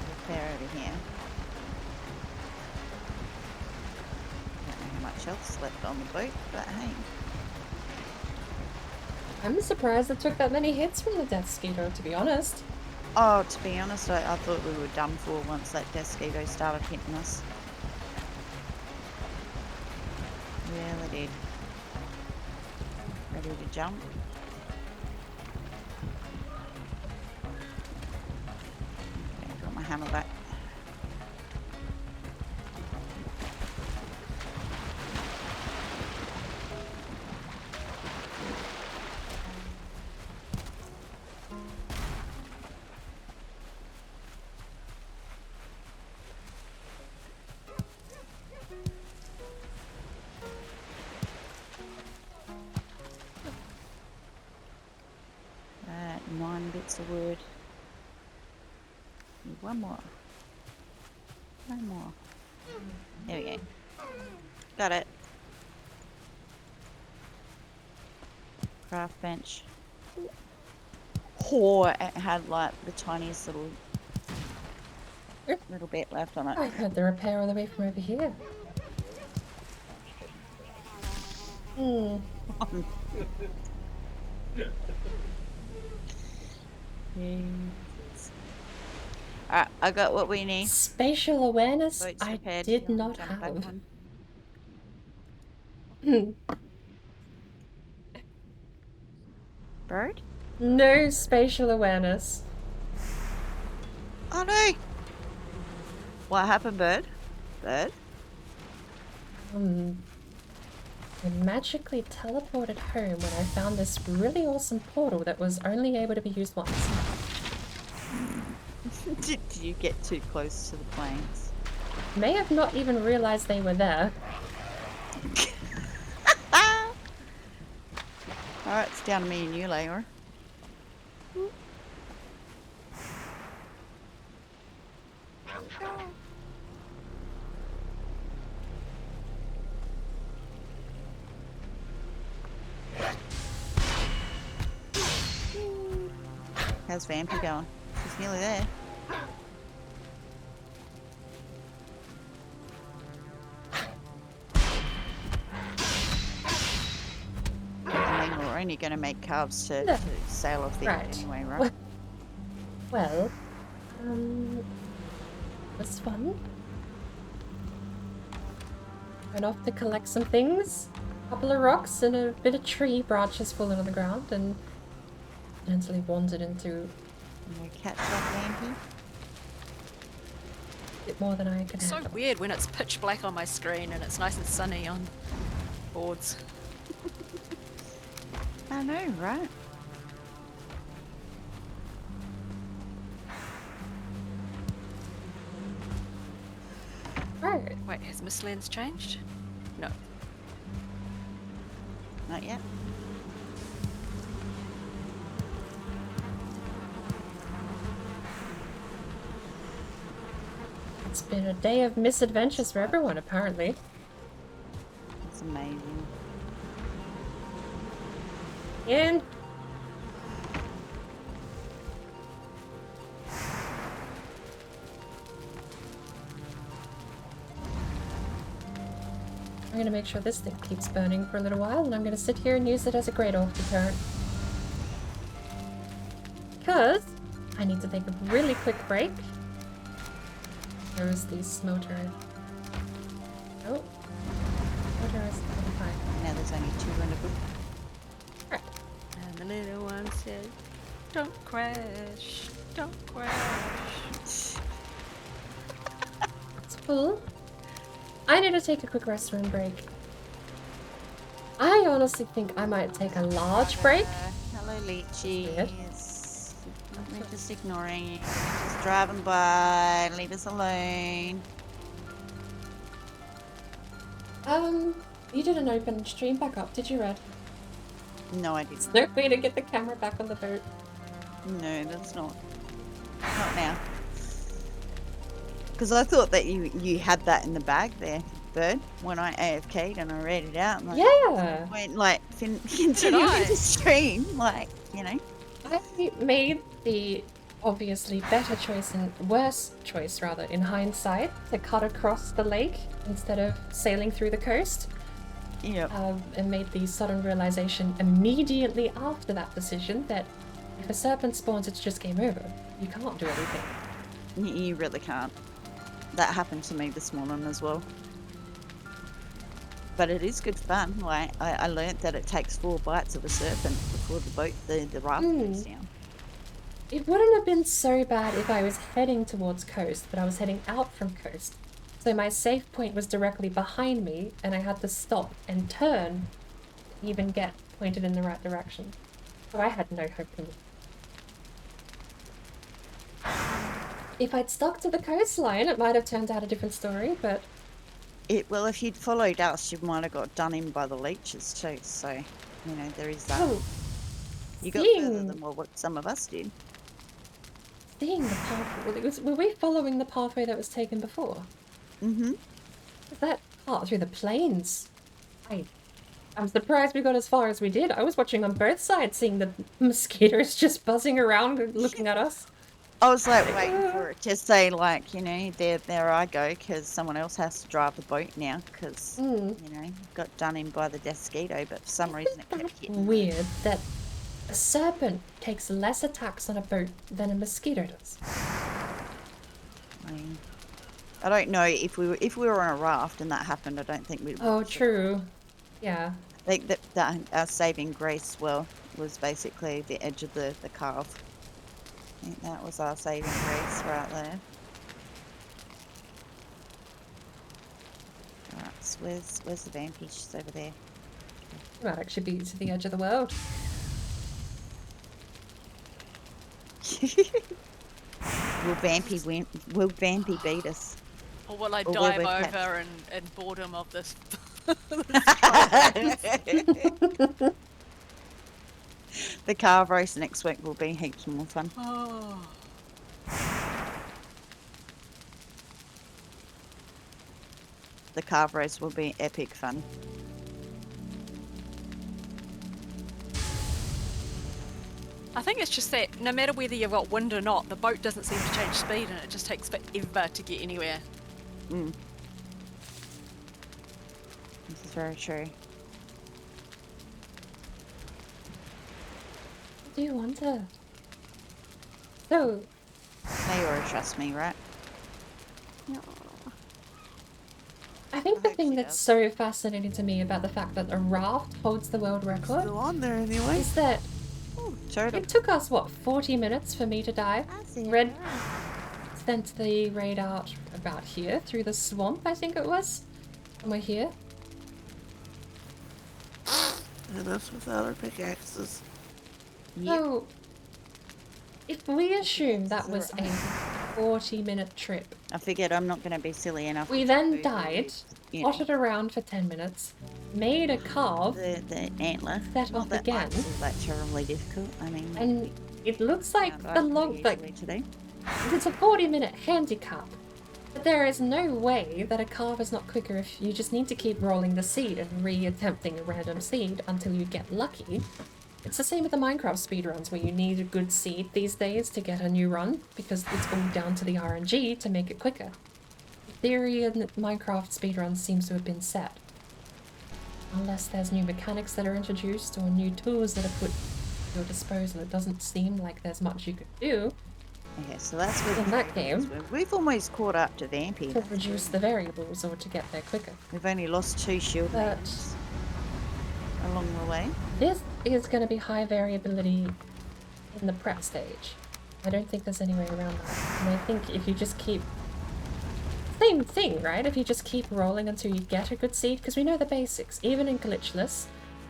repair over here. Don't know how much else is left on the boat, but hey. I'm surprised it took that many hits from the Deathskeeter, to be honest. Oh, to be honest, I thought we were done for once that Deathskeeter started hitting us. Really did. Ready to jump? Okay, got my hammer back. bits of wood. Need one more. One more. There we go. Got it. Craft bench. Oh, it had like the tiniest little bit left on it. I heard the repair all the way from over here. Hmm. Alright, I got what we need. Spatial awareness Boat's I repaired. did You wanna not jump back have. on? Bird? No spatial awareness. Oh no! What happened, bird? Bird? I magically teleported home when I found this really awesome portal that was only able to be used once. Did you get too close to the planes? May have not even realized they were there. Alright, it's down to me and you, Laura. How's Vampy going? She's nearly there. I mean, we're only going to make calves to sail off the end anyway, right? Well, it was fun. Went off to collect some things. A couple of rocks and a bit of tree branches falling on the ground, and eventually wandered into catch up, Vampy. a bit more than I could It's so handle. weird when it's pitch black on my screen and it's nice and sunny on boards. I know, right? Right. Wait, has Miss Lens changed? No. Not yet. It's been a day of misadventures for everyone, apparently. That's amazing. And I'm gonna make sure this thing keeps burning for a little while, and I'm gonna sit here and use it as a great off deterrent. Because I need to take a really quick break. There's the smelter. Oh. Smelter is 25. Now there's only 200 book. And the little one said, "Don't crash, don't crash." It's full. I need to take a quick restroom break. I honestly think I might take a large break. Hello, Leechy. Weird. We're just ignoring you. Just driving by. Leave us alone. You didn't open stream back up, did you, Red? No, I didn't. No way to get the camera back on the boat. No, that's not. Not now. Because I thought that you had that in the bag there, Bird, when I AFK'd and I read it out. And Yeah. Went like continuing to stream, like, you know. I made the obviously better choice and worse choice, rather, in hindsight, to cut across the lake instead of sailing through the coast. Yep. And made the sudden realization immediately after that decision that if a serpent spawns, it's just game over. You can't do anything. You really can't. That happened to me this morning as well. But it is good fun. Like, I learnt that it takes 4 bites of a serpent before the boat, the raft goes down. It wouldn't have been so bad if I was heading towards coast, but I was heading out from coast. So my safe point was directly behind me, and I had to stop and turn to even get pointed in the right direction. So I had no hope in it. If I'd stuck to the coastline, it might have turned out a different story, but... Well, if you'd followed us, you might have got done in by the leeches too, so, you know, there is that. Oh, You got further Seeing, than what some of us did. seeing the pathway, were we following the pathway that was taken before? Mm-hmm. That part through the plains. I'm surprised we got as far as we did. I was watching on both sides, seeing the mosquitoes just buzzing around, looking at us. I was like waiting for it to say like, you know, there I go, because someone else has to drive the boat now, because Mm. you know, got done in by the Desquito, but for some reason it kept hitting. Weird that a serpent takes less attacks on a boat than a mosquito does. I mean, I don't know if we were on a raft and that happened. I don't think we'd. Oh, true. Yeah. I think that our saving grace was basically the edge of the carve. I think that was our saving grace right there. Alright, so where's the vampy? She's over there. You might actually be to the edge of the world. Will Vampy beat us? Or will I Or will dive we over catch- in boredom of this? The carve race next week will be heaps more fun. Oh. The carve race will be epic fun. I think it's just that no matter whether you've got wind or not, the boat doesn't seem to change speed and it just takes forever to get anywhere. Mm. This is very true. Do you want to? So, Now you already trust me, right? I think the hope thing she that's does. so fascinating to me about the fact that a raft holds the world record Still on there anyway. is that Oh, turtle. it took us, what, 40 minutes for me to die? Red sent the raid out about here, through the swamp, I think it was. And we're here. And us without our pickaxes. Yep. So, if we assume that was a 40-minute trip, I figured I'm not going to be silly enough. we to then do, died, you know, potted around for 10 minutes, made a carve, the antler. set Not off that again, might be that terribly difficult. I mean, and it looks like found the out pretty long, like, easily today. it's a 40-minute handicap. But there is no way that a carve is not quicker if you just need to keep rolling the seed and re-attempting a random seed until you get lucky. It's the same with the Minecraft speedruns where you need a good seed these days to get a new run because it's all down to the RNG to make it quicker. The theory in Minecraft speedruns seems to have been set. Unless there's new mechanics that are introduced or new tools that are put at your disposal, it doesn't seem like there's much you could do Okay, so that's where in the that three of us game were. We've almost caught up to Vampy. to reduce the variables or to get there quicker. We've only lost 2 shield But maidens along the way. this is going to be high variability in the prep stage. I don't think there's any way around that. And I think if you just keep... Same thing, right? If you just keep rolling until you get a good seed, because we know the basics. Even in glitchless,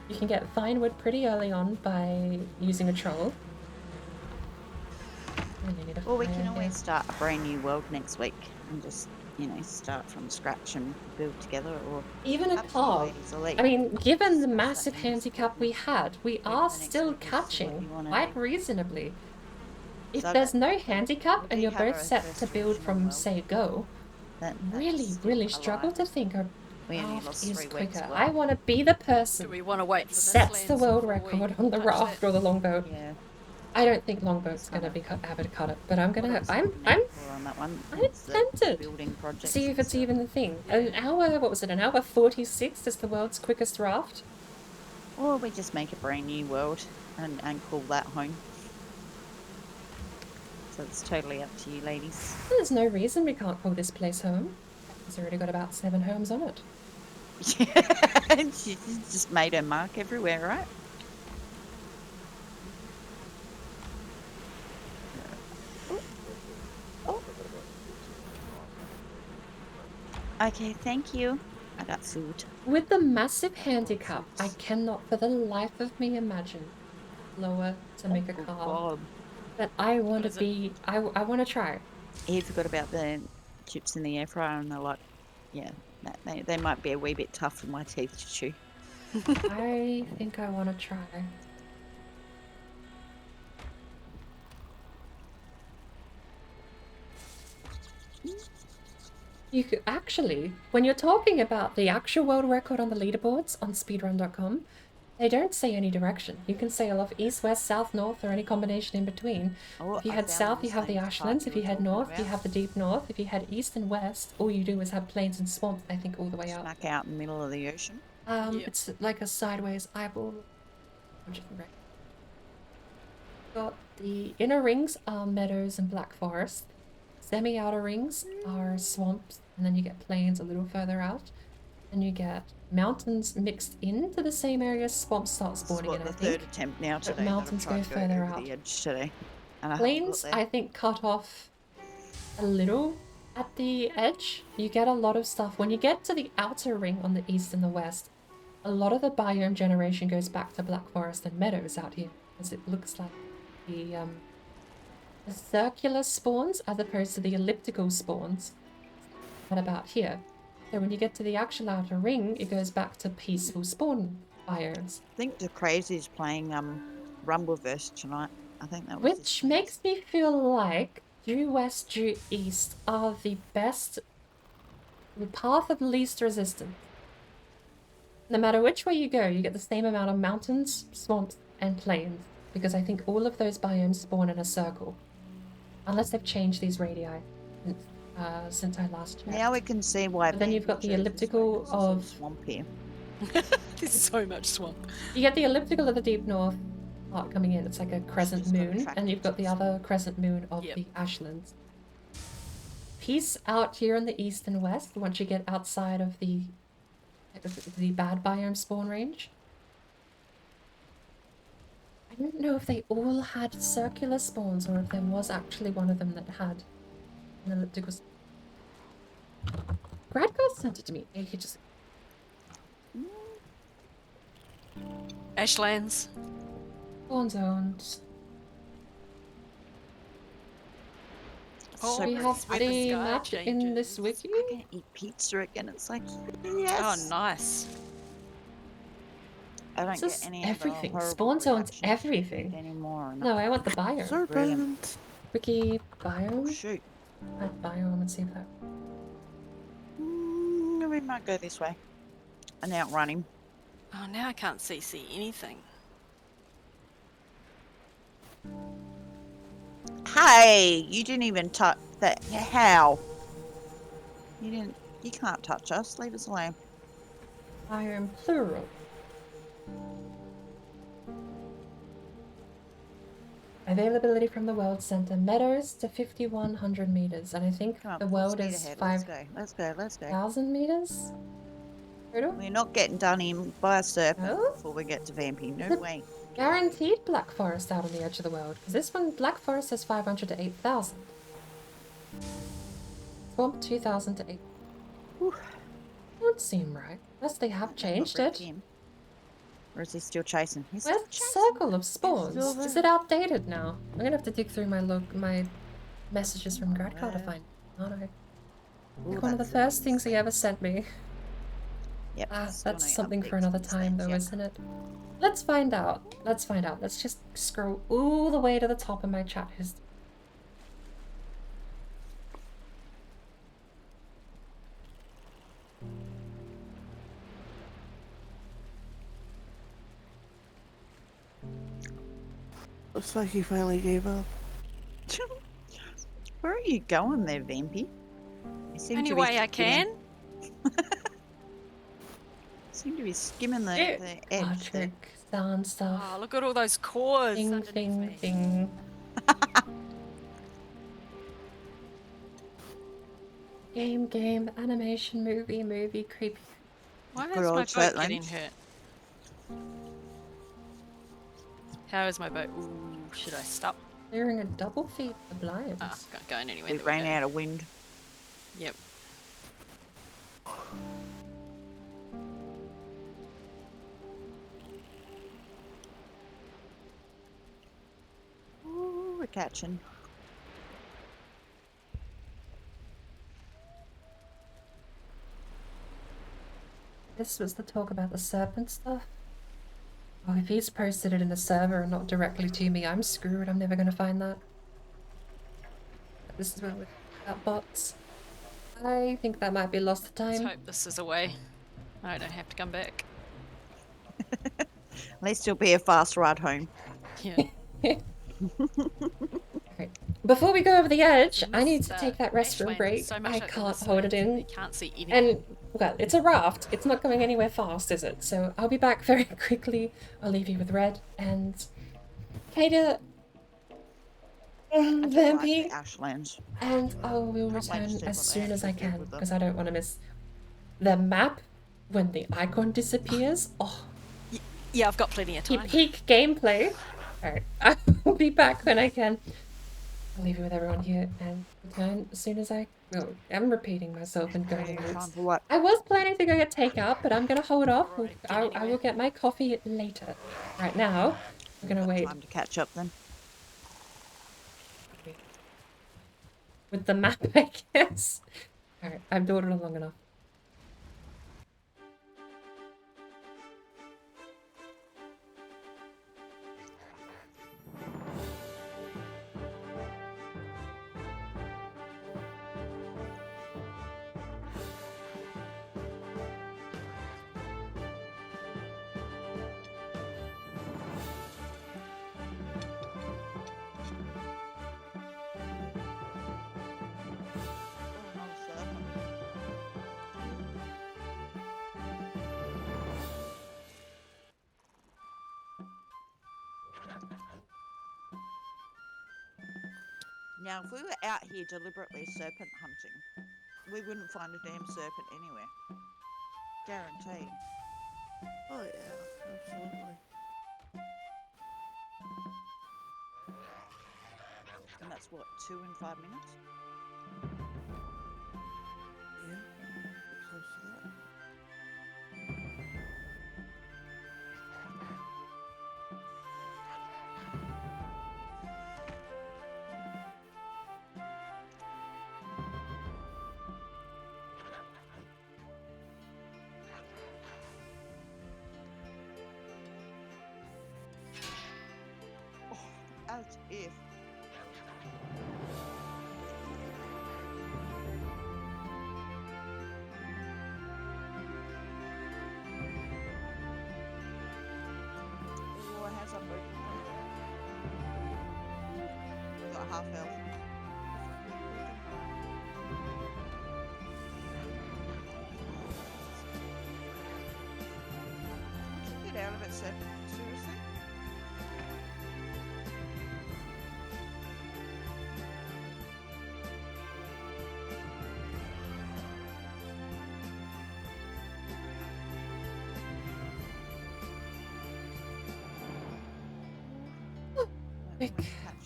you can get fine wood pretty early on by using a troll. And you need a Or we fire can here. always start a brand new world next week and just, you know, start from scratch and build together. Or Even a up to you carve. ladies, I'll let I you mean, given the discuss that massive next handicap we had, we the are next still week as to what catching you wanna quite do. reasonably. If So there's that- no handicap we and do you're have both our set first to build original from, world. say, go, That's really, still really struggle alive. to think a We only raft lost is 3 weeks quicker. worth. I want to be the Do person we want to wait that for this sets the lens world before we record on the touch raft that? or the longboat. Yeah. I don't think longboat's It's gonna kinda- be able to cut it, but I'm what I gonna. was I'm looking out for on that one. It's the tempted building to projects see if and it's stuff. even the thing. An hour, what was it? An hour 46 is the world's quickest raft. Or we just make a brand new world and call that home. So it's totally up to you, ladies. There's no reason we can't call this place home. It's already got about 7 homes on it. She just made her mark everywhere, right? Okay, thank you. I got food. With the massive handicap, I cannot for the life of me imagine lower to make a Oh, car. God. But I want to is it? be. I want to try. He forgot about the chips in the air fryer, and they're like, yeah, they might be a wee bit tough for my teeth to chew. I think I want to try. You could actually, when you're talking about the actual world record on the leaderboards on speedrun.com, they don't say any direction. You can sail off east, west, south, north, or any combination in between. Oh, If you I head found south, the you have the same part ashlands. If you you were head talking north, you about. have the deep north. If you head east and west, all you do is have plains and swamps, I think, all the way up. Smack out in the middle of the ocean. Yep. It's like a sideways eyeball. Got the inner rings are meadows and black forest. Semi-outer rings are swamps, and then you get plains a little further out. And you get mountains mixed into the same area. Swamps start This is spawning in, what I the third think. attempt now But today that I've mountains go tried to go further over out. the edge today. And I haven't got Plains, there. I think, cut off a little at the edge. You get a lot of stuff. When you get to the outer ring on the east and the west, a lot of the biome generation goes back to black forest and meadows out here, because it looks like the circular spawns as opposed to the elliptical spawns. What about here? So when you get to the actual outer ring, it goes back to peaceful spawn biomes. I think the crazy's playing Rumbleverse tonight. I think that was his Which plans. makes me feel like due west, due east are the best, the path of least resistance. No matter which way you go, you get the same amount of mountains, swamps, and plains. Because I think all of those biomes spawn in a circle. Unless they've changed these radii since I last checked. Now we can see why. But then you've got the elliptical of... swamp here. There's so much swamp. You get the elliptical of the deep north part coming in. It's like a crescent moon. And you've got the other crescent moon of the ashlands. Peace out here in the east and west once you get outside of the bad biome spawn range. I don't know if they all had circular spawns or if there was actually one of them that had an elliptical. Gradgar sent it to me ages ago. Ashlands. Spawn zones. Oh, we have where the the sky map in this wiki. I can eat pizza again. It's like, yes. Oh, nice. I don't This get is any everything. Other Spawn zones, reactions everything. anymore. No, I want the biome. Serpent. Wiki biome. Oh, shoot. Add biome and see if that. We might go this way. And outrun him. Oh, now I can't see anything. Hey, you didn't even touch that. How? You didn't. You can't touch us. Leave us alone. Biome plural. Availability from the World Center. Meadows to 5,100 meters. And I think Come on, the world speed is ahead. 5,000 Let's go. meters. Total? We're not getting done in by a serpent No? before we get to Vampy. No The- way. Guaranteed Black Forest out on the edge of the world. Because this one, Black Forest says 500 to 8,000. Swamp 2,000 to 8. Don't seem right. Unless they have changed it. Him. Or is he still chasing? He's Where's still the chasing. circle of spawns? still Is there. it outdated now? I'm gonna have to dig through my messages from Gradcar to there. find it. Aren't I? Ooh, Like one of the that's first things he ever sent me. Yep. That's one of the something for updates another these time days, though, yep. isn't it? Let's find out. Let's find out. Let's just scroll all the way to the top of my chat history. Looks like he finally gave up. Where are you going there, Vampy? You seem Any to be way I skimming- can. Seem to be skimming the Oh, edge there. trick, sound stuff. Oh, look at all those cores. Ding, underneath ding, me. ding. Game, animation, movie, creepy. Why Good is old my boat shirt getting length. hurt? How is my boat? Ooh, should I stop? Clearing a double feed for blinds. Ah, not going anywhere. We There we ran go. out of wind. Yep. Ooh, we're catching. This was the talk about the serpent stuff. Oh, if he's posted it in the server and not directly to me, I'm screwed. I'm never going to find that. This is where we're about bots. I think that might be lost to Let's time. hope this is a way. I don't have to come back. At least it'll be a fast ride home. Yeah. Alright. Before we go over the edge, I need to This, take that restroom Ashland is break. so much I like the can't hold it Mistlands, in. You can't see anything. And, well, it's a raft. It's not going anywhere fast, is it? So I'll be back very quickly. I'll leave you with Red and Kaida, I do like Vampy, the Ashlands. and I will Can't wait to return see as what soon they as I actually do can, with them. because I don't want to miss the map when the icon disappears. Oh, Yeah, I've got plenty of time. peak gameplay. Alright, I will be back when I can. I'll leave you with everyone here and return as soon as I... Oh, I'm repeating myself and going Time loose. for what? I was planning to go get takeout, but I'm going to hold off. Alright, get I anywhere. will get my coffee later. Right now, I'm going to Got wait time to catch up then. with the map, I guess. Alright, I've dawdled on long enough. Now, if we were out here deliberately serpent hunting, we wouldn't find a damn serpent anywhere. Guaranteed. Oh yeah, absolutely. And that's what, 2 in 5 minutes? Yeah, close to that. As if. Oh, it has a boat. We've got half health. Get out of it, Seth. Seriously?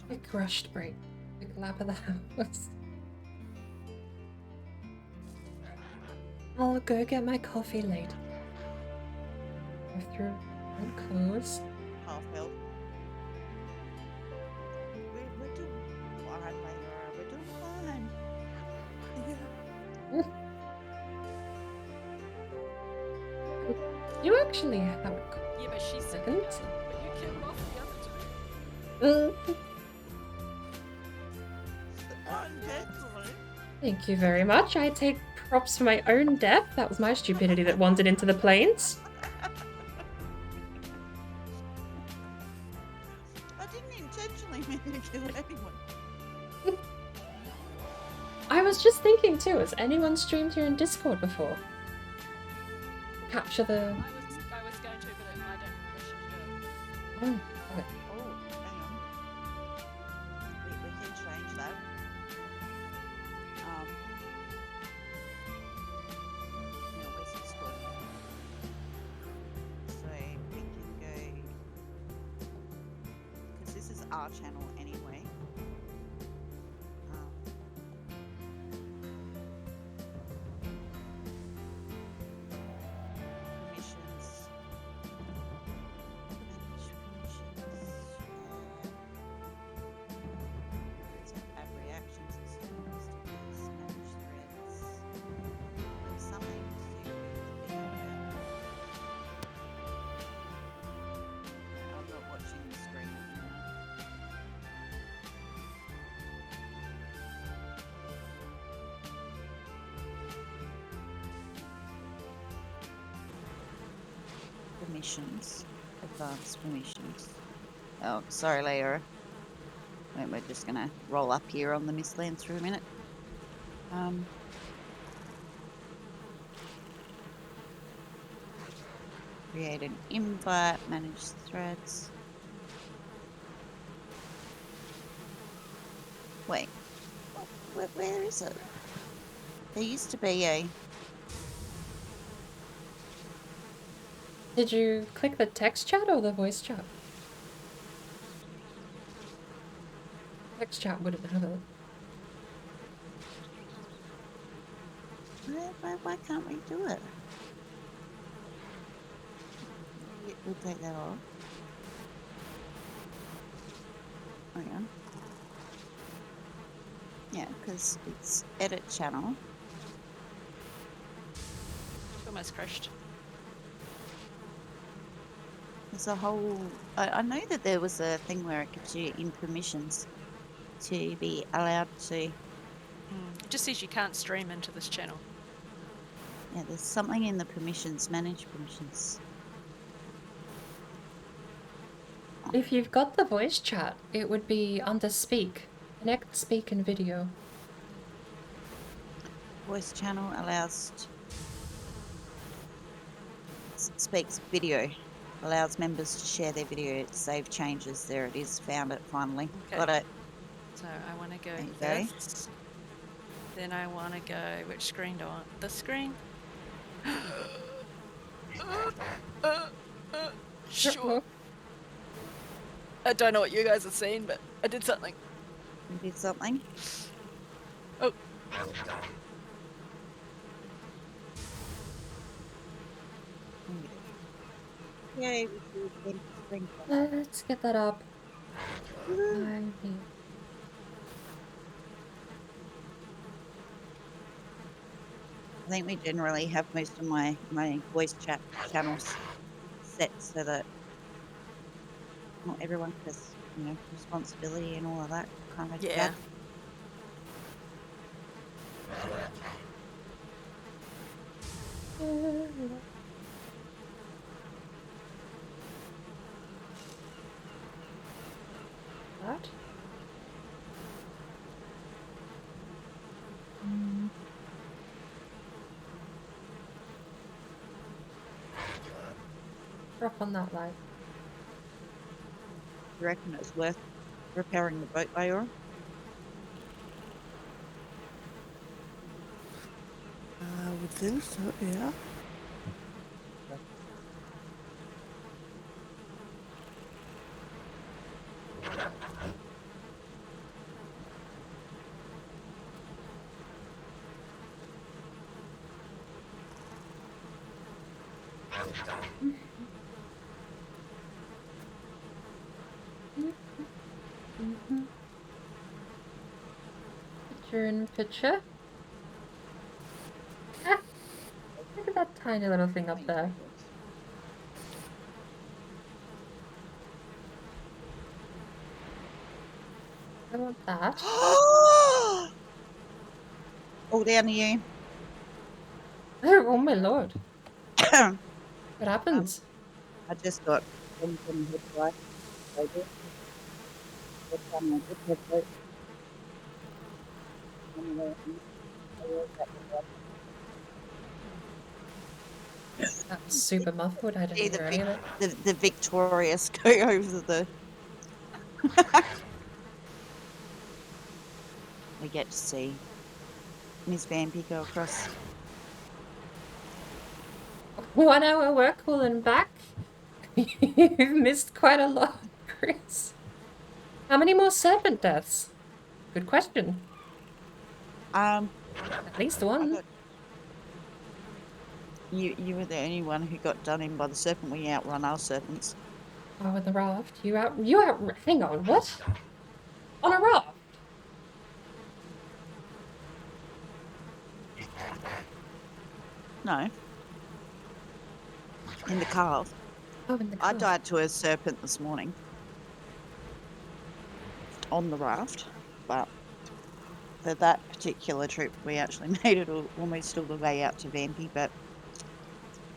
Quick rushed break. Quick lap of the house. I'll go get my coffee later. Go through and close. Half health. We're doing fine, Layra. We're doing fine. You actually have a Yeah, but she said second. but you killed off the other two. Unintentionally. Thank you very much. I take props for my own death. That was my stupidity that wandered into the plains. I didn't intentionally mean to kill anyone. I was just thinking too, has anyone streamed here in Discord before? Capture the... I was going to, but I don't wish to do it. Oh, okay. Oh, hang on. We can change that. Yeah, where's the score? So we can go, because this is our channel anyway. Permissions. Add reactions and stories, manage threads. Something to do with the I'm not watching the screen. permissions. Advanced permissions. Oh, sorry, Leora. Wait, we're just gonna roll up here on the Mistlands for a minute. Create an invite, manage threads. Wait, where is it? There used to be a... Did you click the text chat or the voice chat? Text chat wouldn't have it. Why can't we do it? We'll take that off. Hang on. Yeah, because it's edit channel. Almost crashed. There's a whole... I know that there was a thing where it gives you in permissions to be allowed to... It just says you can't stream into this channel. Yeah, there's something in the permissions, manage permissions. If you've got the voice chat, it would be under speak. Connect speak and video. Voice channel allows... Speaks video. Allows members to share their video, save changes. There it is, found it finally. Okay. Got it. So I want to go There you go. this. Then I want to go... Which screen do I want? This screen? Sure. I don't know what you guys are seeing, but I did something. You did something? Oh. Yay, Let's get that up. I think we generally have most of my voice chat channels set so that not everyone has, you know, responsibility and all of that kind of Yeah. stuff. What? Drop on that light. You reckon it's worth repairing the boat, Leora? I would think so, yeah. Picture in picture. Ah, look at that tiny little thing up there. I want that. All down to you. Oh my lord. I What happens? just got one from the headlight. That was super muffled. I See didn't hear any of it. the victorious go over the... We get to see Miss Vampy go across. 1 hour work hall and back. You've missed quite a lot, Chris. How many more serpent deaths? Good question. At least one. You were the only one who got done in by the serpent. We outrun our serpents. Oh, in the raft. You out. Hang on. What? On a raft? No. In the cave. Oh, in the I car. died to a serpent this morning. On the raft. But for that particular trip, we actually made it almost all the way out to Vampy. But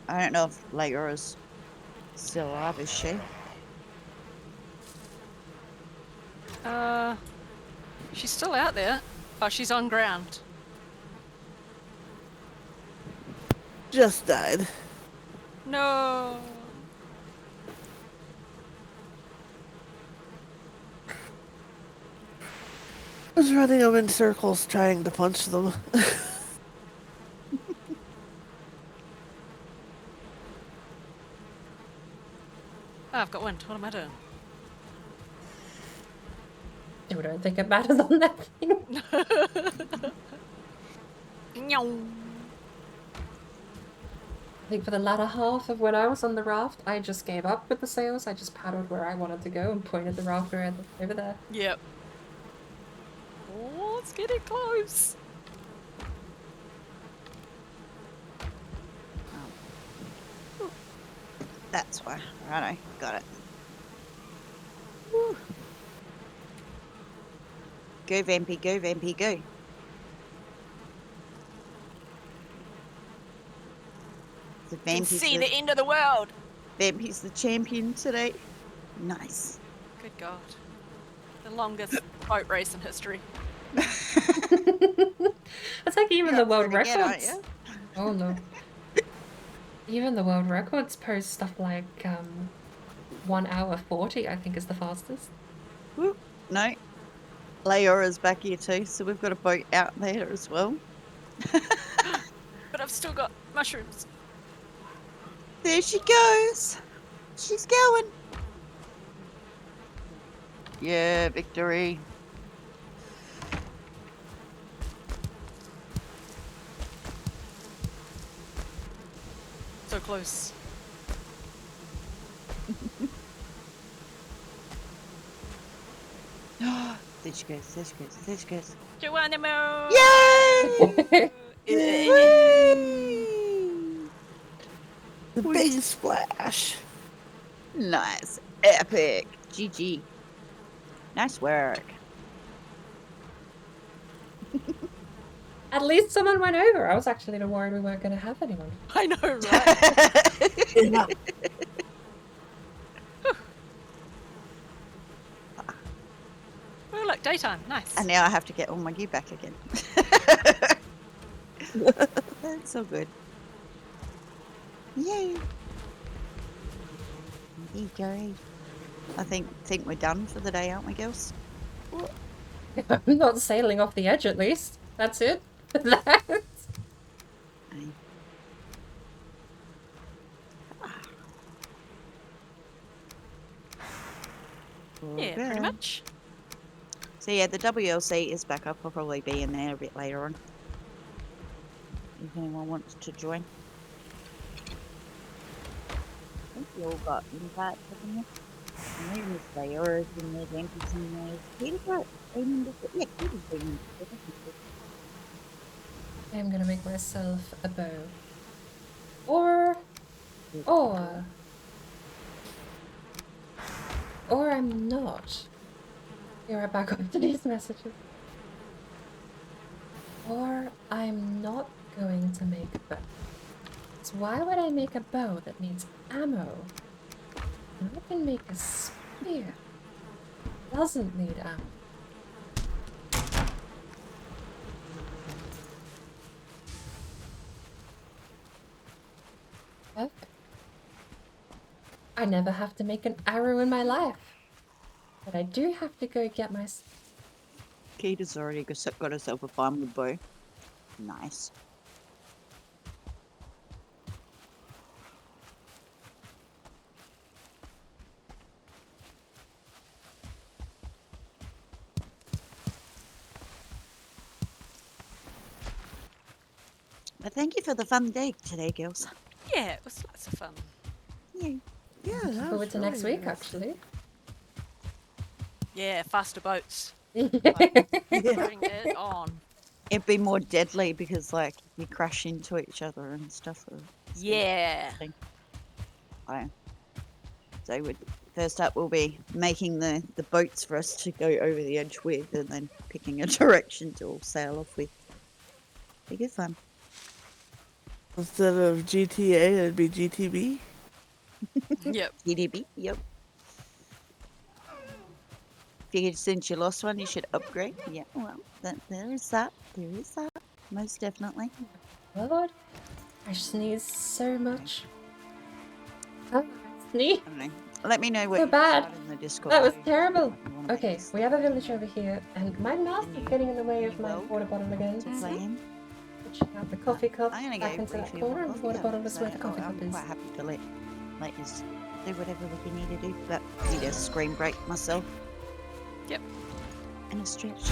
I don't know if Leora's Still alive, is she? She's still out there. Oh, she's on ground. Just died. No. I was running them in circles trying to punch them. Oh, I've got wind. What am I doing? I don't think it matters on that thing. Meow. I think for the latter half of when I was on the raft, I just gave up with the sails. I just paddled where I wanted to go and pointed the raft over there. Yep. Oh, it's getting close. That's why. Righto, got it. Go, Vampy, go, Vampy, go. The Can Vampy's see the end of the world. Vampy's the champion today. Nice. Good God. The longest boat race in history. It's like even the world upset again, aren't records. Oh no. Even the world records post stuff like 1 hour 40, I think is the fastest. Whoop. No. Leora's back here too, so we've got a boat out there as well. But I've still got mushrooms. There she goes. She's going. Yeah, victory. So close. There she goes, there she goes, there she goes. Geronimo! Yay! The big splash. Nice. Epic. GG. Nice work. At least someone went over. I was actually a little worried we weren't going to have anyone. I know, right? Yeah. Oh, look, daytime. Nice. And now I have to get all my gear back again. That's so good. Yay. There you go. I think we're done for the day, aren't we, girls? I'm not sailing off the edge at least. That's it. Yeah, pretty much. So yeah, the WLC is back up. I'll probably be in there a bit later on. If anyone wants to join. I think we all got invites, haven't we? Maybe Miss Leora's in there, Vampy's in there. Peter's yeah, Peter's been in there. I'm going to make myself a bow. Or I'm not. Be right back after these messages. Or I'm not going to make a bow. So why would I make a bow that needs ammo? And I can make a spear. Doesn't need ammo. Perfect. I never have to make an arrow in my life. But I do have to go get my... Keita's already got herself a fine wood bow. Nice. But thank you for the fun day today, girls. Yeah, it was lots of fun. Yay. Yeah, Looking that forward was to next really week, interesting. actually. Yeah, faster boats. Yeah. Bring it on. It'd be more deadly because, like, you crash into each other and stuff. Yeah. So first up, we'll be making the boats for us to go over the edge with, and then picking a direction to all sail off with. Be good fun. Instead of GTA, it'd be GTB. Yep. TDB, yep. Figured since you lost one, you should upgrade. Yeah, well, there is that. There is that. Most definitely. Lord, I sneeze so much. Oh, I sneeze. I don't know. Let me know what So you bad. decide in the Discord. That was too. terrible. If you wanna make Okay, this we have a village over here, and my mouse Can is you- getting in the way can of you my roll water bottle again. to play in. Switching out the coffee cup I'm gonna back go into that refill corner, my and the coffee water up, bottle is so where the coffee cup I'm is. quite happy to let us do whatever we need to do. But I need a screen break myself. Yep. And a stretch.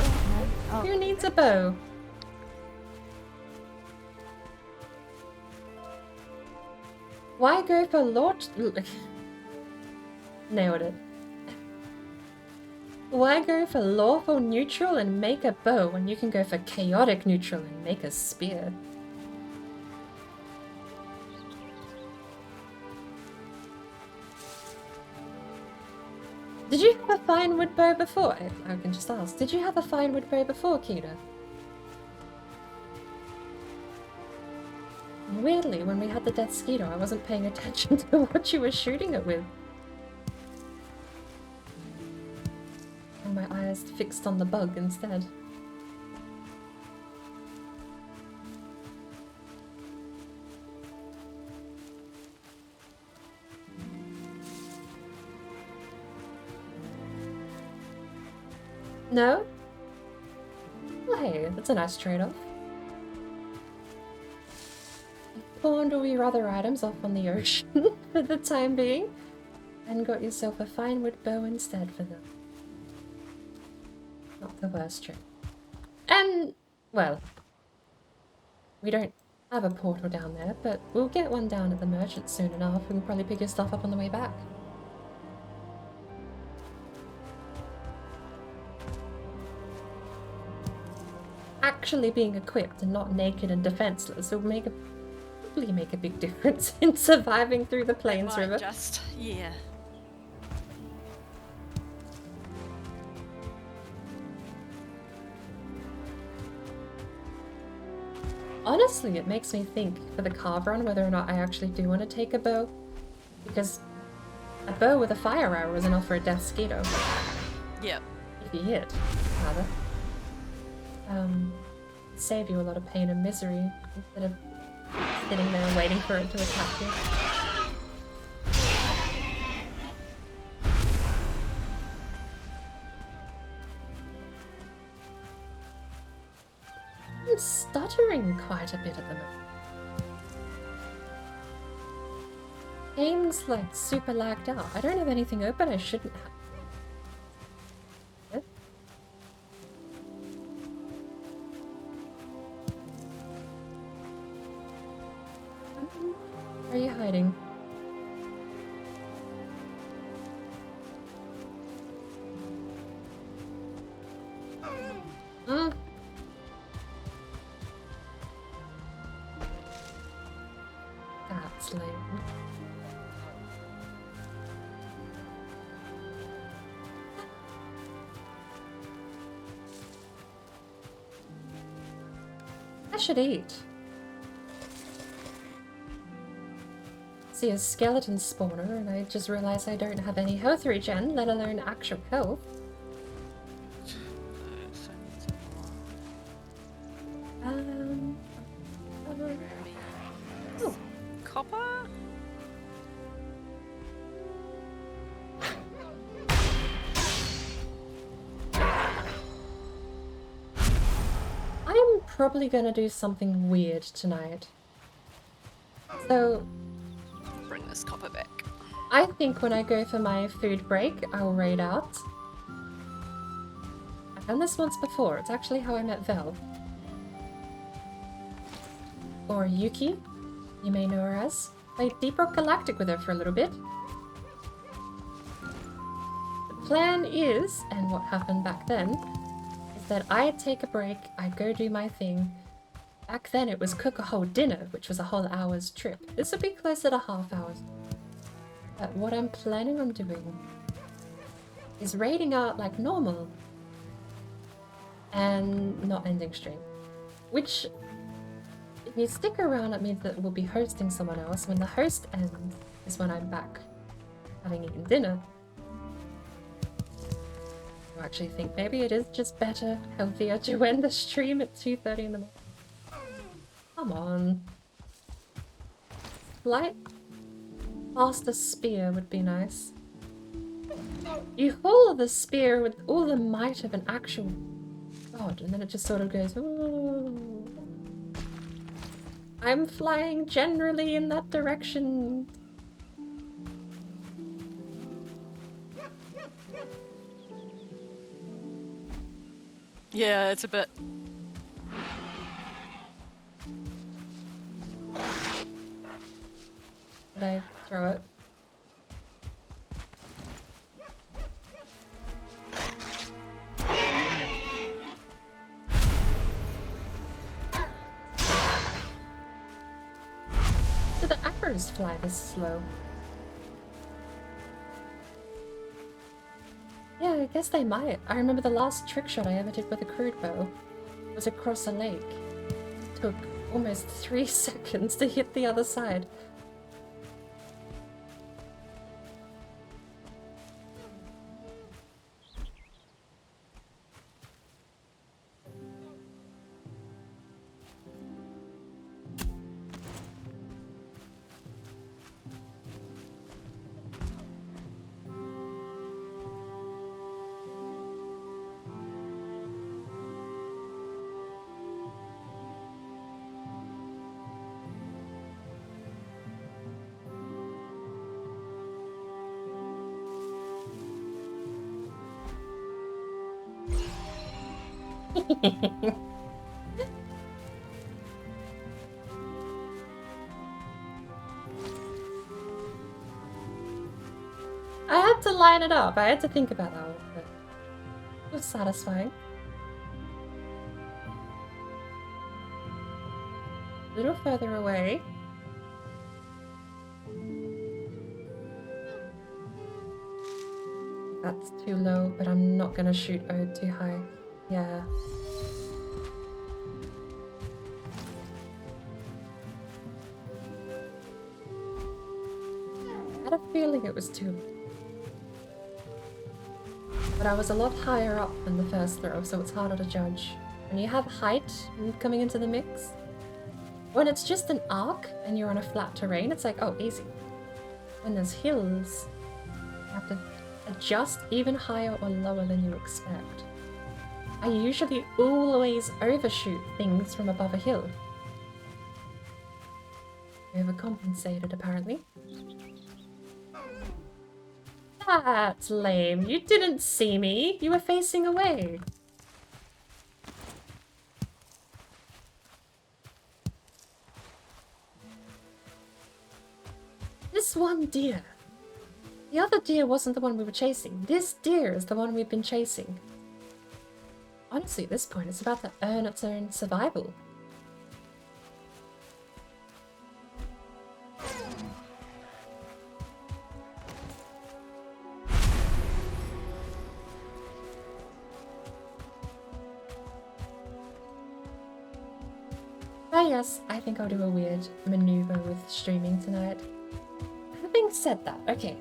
No. Who needs a bow? Why go for launch? Nailed it. Why go for lawful neutral and make a bow when you can go for chaotic neutral and make a spear? Did you have a fine wood bow before? I can just ask. Did you have a fine wood bow before, Kira? Weirdly, when we had the death skeeto, I wasn't paying attention to what you were shooting it with. And my eyes fixed on the bug instead. No? Well, hey, that's a nice trade-off. Pawned all your other items off on the ocean for the time being, and got yourself a fine wood bow instead for them. Not the worst trick. And, well, we don't have a portal down there, but we'll get one down at the merchant soon enough. We can probably pick your stuff up on the way back. Actually being equipped and not naked and defenseless will probably make a big difference in surviving through the Plains Might River. just, yeah. Honestly, it makes me think for the carve run whether or not I actually do want to take a bow. Because a bow with a fire arrow is enough for a death skeeto. Yep. If you hit, rather. Save you a lot of pain and misery instead of sitting there waiting for it to attack you. I'm stuttering quite a bit at the moment. Game's like super lagged out. I don't have anything open I shouldn't have. What? Where are you hiding? Mm. That's lame. I should eat. See a skeleton spawner and I just realized I don't have any health regen, let alone actual health. Oh. Copper? I'm probably gonna do something weird tonight. So, Bring this copper back. I think when I go for my food break, I'll raid out. I've done this once before. It's actually how I met Vel. Or Yuki, you may know her as. Played Deep Rock Galactic with her for a little bit. The plan is, and what happened back then, is that I take a break, I go do my thing. Back then it was cook a whole dinner, which was a whole hour's trip. This would be closer to half hours. But what I'm planning on doing is raiding out like normal and not ending stream. Which, if you stick around, it means that we'll be hosting someone else. When the host ends, is when I'm back having eaten dinner. I actually think maybe it is just better, healthier to end the stream at 2:30 in the morning. Come on. Light faster spear would be nice. You hold the spear with all the might of an actual god, and then it just sort of goes, ooh. I'm flying generally in that direction. Yeah, it's a bit. Did I throw it? Do the arrows fly this slow? Yeah, I guess they might. I remember the last trick shot I ever did with a crude bow was across a lake. It took almost 3 seconds to hit the other side. I had to line it up. I had to think about that one, but it was satisfying. A little further away. That's too low, but I'm not gonna shoot Ode too high. Yeah. I had a feeling it was too low. But I was a lot higher up than the first throw, so it's harder to judge. When you have height coming into the mix, when it's just an arc and you're on a flat terrain, it's like, oh, easy. When there's hills, you have to adjust even higher or lower than you expect. I usually always overshoot things from above a hill. Overcompensated, apparently. That's lame. You didn't see me. You were facing away. This one deer. The other deer wasn't the one we were chasing. This deer is the one we've been chasing. Honestly, at this point, it's about to earn its own survival. Ah yes, I think I'll do a weird maneuver with streaming tonight. Having said that, okay,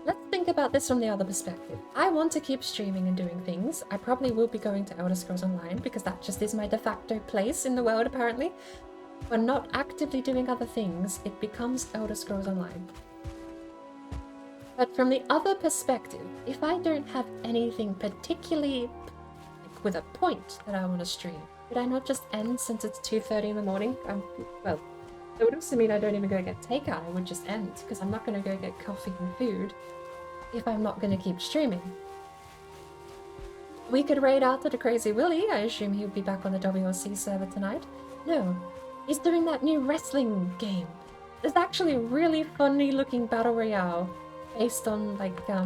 let's think about this from the other perspective. I want to keep streaming and doing things. I probably will be going to Elder Scrolls Online because that just is my de facto place in the world, apparently. When not actively doing other things, it becomes Elder Scrolls Online. But from the other perspective, if I don't have anything particularly with a point that I want to stream, would I not just end since it's 2:30 in the morning? Well, it would also mean I don't even go get takeout. I would just end because I'm not going to go get coffee and food if I'm not going to keep streaming. We could raid after the Crazy Willy. I assume he would be back on the WLC server tonight. No, he's doing that new wrestling game. There's actually a really funny looking battle royale based on like the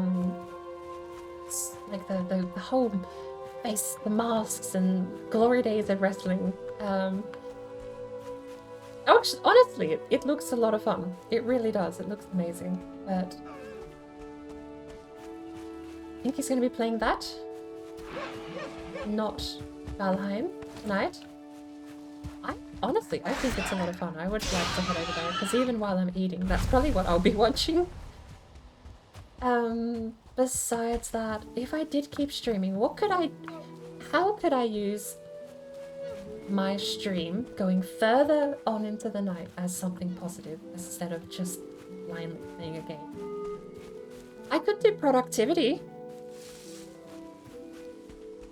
whole face, the masks and glory days of wrestling. Honestly, it looks a lot of fun. It really does. It looks amazing. But I think he's going to be playing that, not Valheim tonight. I honestly, I think it's a lot of fun. I would like to head over there, because even while I'm eating, that's probably what I'll be watching. Besides that, if I did keep streaming, how could I use my stream going further on into the night as something positive instead of just blindly playing a game? I could do productivity.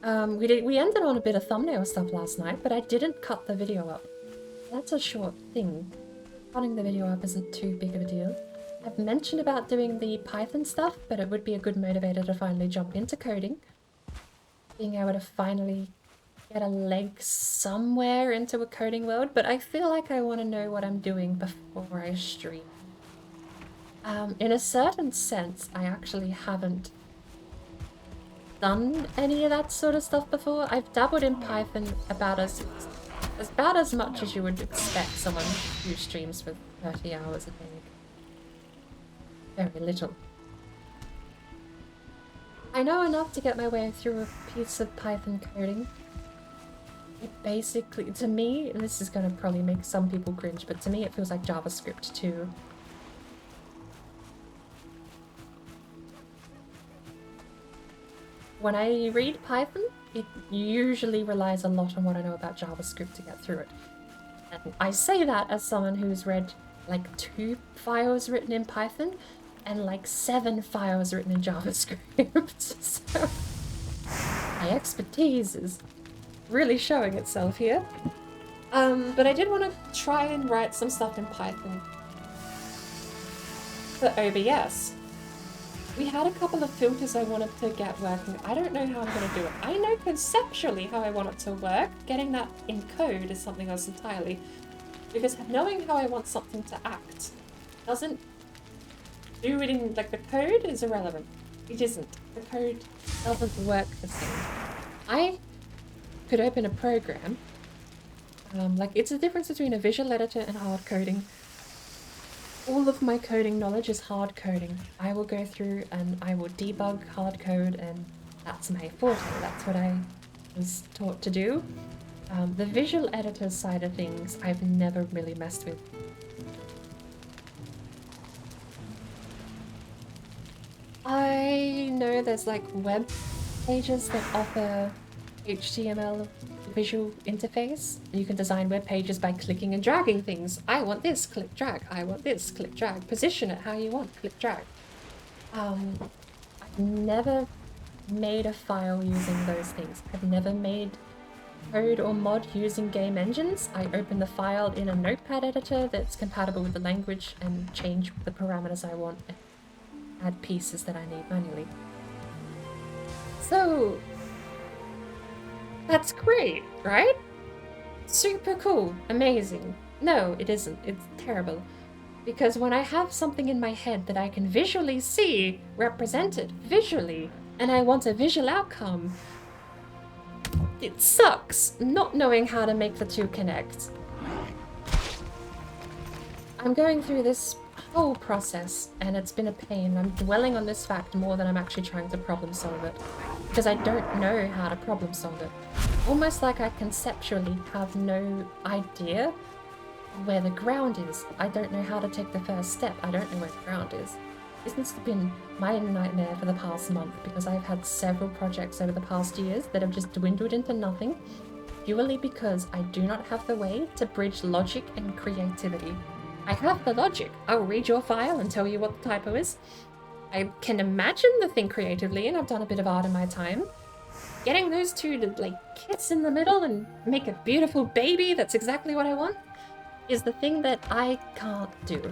We ended on a bit of thumbnail stuff last night, but I didn't cut the video up. That's a short thing. Cutting the video up isn't too big of a deal. I've mentioned about doing the Python stuff, but it would be a good motivator to finally jump into coding. Being able to finally get a leg somewhere into a coding world, but I feel like I want to know what I'm doing before I stream. In a certain sense, I actually haven't done any of that sort of stuff before. I've dabbled in Python about as much as you would expect someone who streams for 30 hours a day. Very little. I know enough to get my way through a piece of Python coding. It basically, to me, and this is going to probably make some people cringe, but to me it feels like JavaScript too. When I read Python, it usually relies a lot on what I know about JavaScript to get through it. And I say that as someone who's read like 2 files written in Python and like 7 files written in JavaScript. So my expertise is really showing itself here. But I did want to try and write some stuff in Python for OBS. We had a couple of filters I wanted to get working. I don't know how I'm going to do it. I know conceptually how I want it to work. Getting that in code is something else entirely. Because knowing how I want something to act doesn't do it in, like, the code is irrelevant. It isn't. The code doesn't work the same. I could open a program. Like, it's the difference between a visual editor and hard coding. All of my coding knowledge is hard coding. I will go through and I will debug hard code, and that's my forte. That's what I was taught to do. The visual editor side of things, I've never really messed with. I know there's like web pages that offer HTML visual interface. You can design web pages by clicking and dragging things. I want this, click drag. I want this, click drag. Position it how you want, click drag. I've never made a file using those things. I've never made code or mod using game engines. I open the file in a notepad editor that's compatible with the language and change the parameters I want and add pieces that I need manually. So that's great, right? Super cool, amazing. No, it isn't. It's terrible. Because when I have something in my head that I can visually see represented visually, and I want a visual outcome, it sucks not knowing how to make the two connect. I'm going through this whole process, and it's been a pain. I'm dwelling on this fact more than I'm actually trying to problem solve it. Because I don't know how to problem solve it. Almost like I conceptually have no idea where the ground is. I don't know how to take the first step. I don't know where the ground is. This has been my nightmare for the past month, because I've had several projects over the past years that have just dwindled into nothing, purely because I do not have the way to bridge logic and creativity. I have the logic. I'll read your file and tell you what the typo is. I can imagine the thing creatively, and I've done a bit of art in my time. Getting those two to, like, kiss in the middle and make a beautiful baby that's exactly what I want is the thing that I can't do.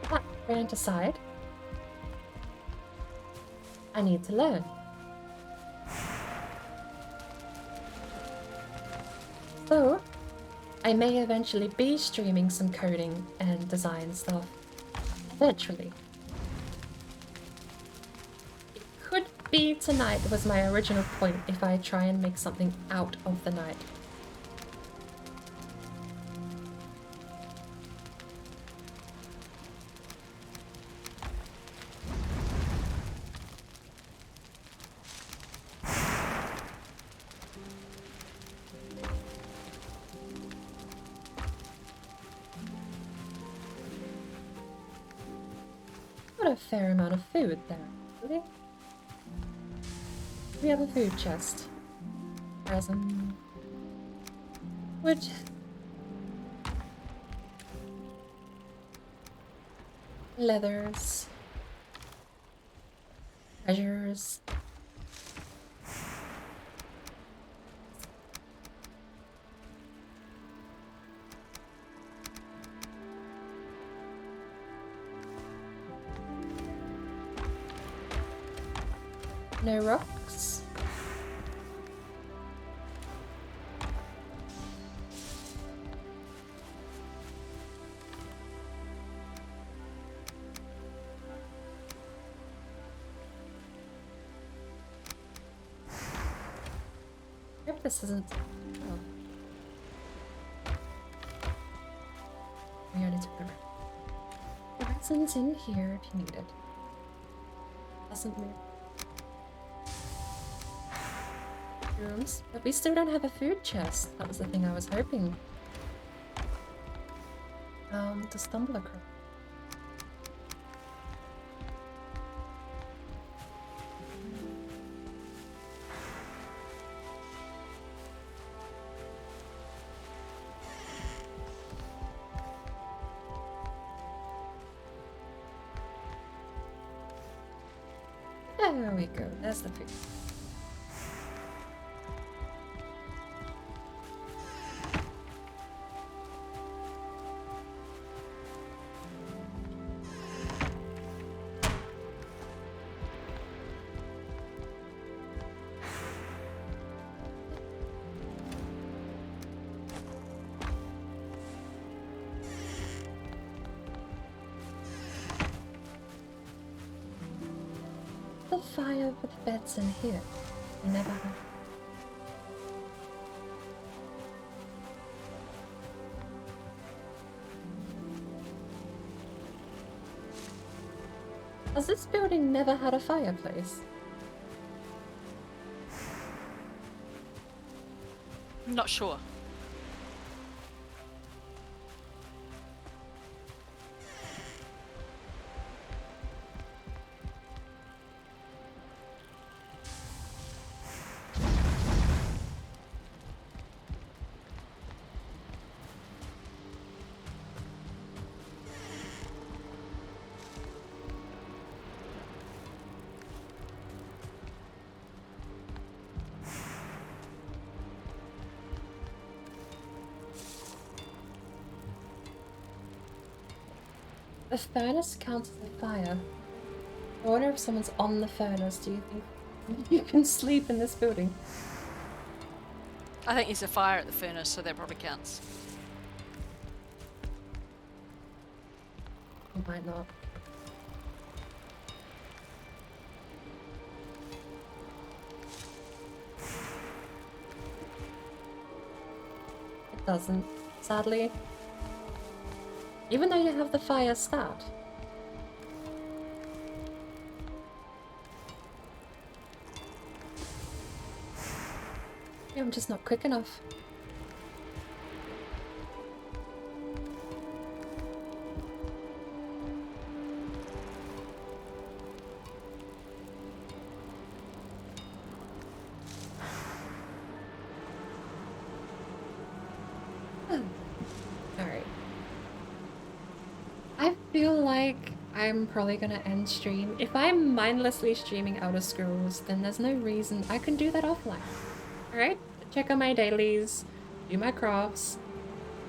That rant aside, I need to learn. So, I may eventually be streaming some coding and design stuff. Eventually. It could be tonight was my original point if I try and make something out of the night. a fair amount of food there, actually. We have a food chest. Resin. Wood. Leathers. Treasures. No rocks. I hope this isn't. Oh. We already took the rest. The resin's in here if you need it. Doesn't move. Rooms, but we still don't have a food chest. That was the thing I was hoping to stumble across. There we go. There's the food. The fire with beds in here. I never had. Has this building never had a fireplace? I'm not sure. The furnace counts as a fire. I wonder if someone's on the furnace. Do you think you can sleep in this building? I think there's a fire at the furnace, so that probably counts. It might not. It doesn't, sadly. Even though you have the fire stat. Yeah, I'm just not quick enough. Alright. I feel like I'm probably gonna end stream. If I'm mindlessly streaming Outer Scrolls, then there's no reason I can do that offline. Alright? Check on my dailies, do my crafts,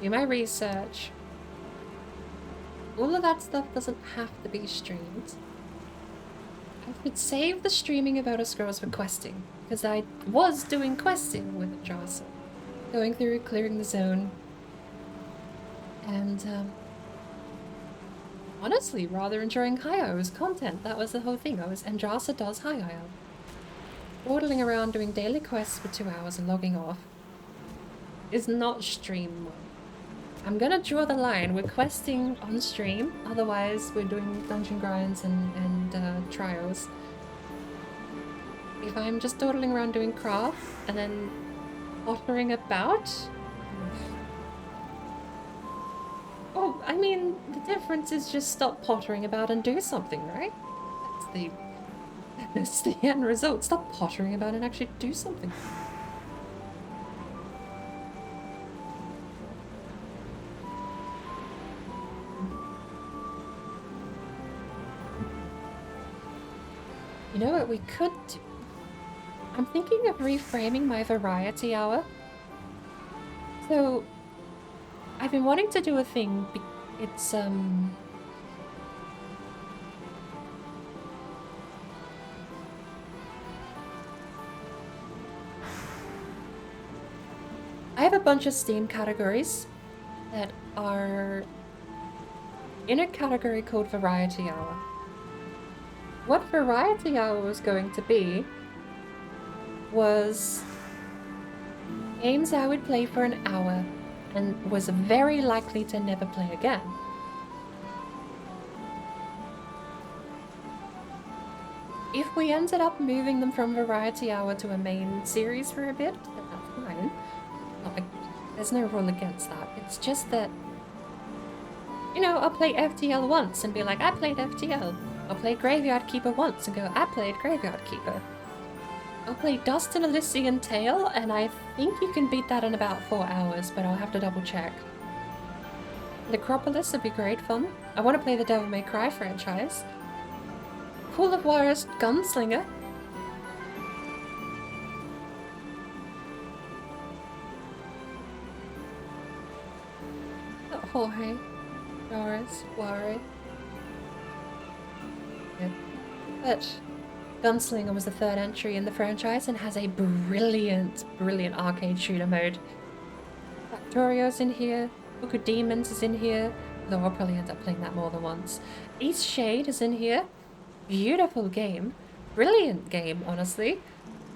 do my research. All of that stuff doesn't have to be streamed. I could save the streaming of Outer Scrolls for questing, because I was doing questing with Jocelyn. Going through, clearing the zone. And, honestly, rather enjoying Hi-O's content. That was the whole thing. Andrasa does Hi-O. Waddling around doing daily quests for 2 hours and logging off is not stream mode. I'm gonna draw the line. We're questing on stream. Otherwise, we're doing dungeon grinds and trials. If I'm just dawdling around doing craft and then pottering about... Oh, I mean, the difference is just stop pottering about and do something, right? That's the end result. Stop pottering about and actually do something. You know what we could do? I'm thinking of reframing my variety hour. So, I've been wanting to do a thing. It's, I have a bunch of Steam categories that are in a category called Variety Hour. What Variety Hour was going to be was games I would play for an hour and was very likely to never play again. If we ended up moving them from Variety Hour to a main series for a bit, then that's fine. There's no rule against that. It's just that, you know, I'll play FTL once and be like, I played FTL. I'll play Graveyard Keeper once and go, I played Graveyard Keeper. I'll play Dust and Elysian Tale, and I think you can beat that in about 4 hours, but I'll have to double check. Necropolis would be great fun. I want to play the Devil May Cry franchise. Pool of Warriors Gunslinger. Jorge. Doris. Wari. Yeah. But Gunslinger was the 3rd entry in the franchise and has a brilliant, brilliant arcade shooter mode. Factorio's in here. Book of Demons is in here, though I'll probably end up playing that more than once. East Shade is in here. Beautiful game. Brilliant game, honestly.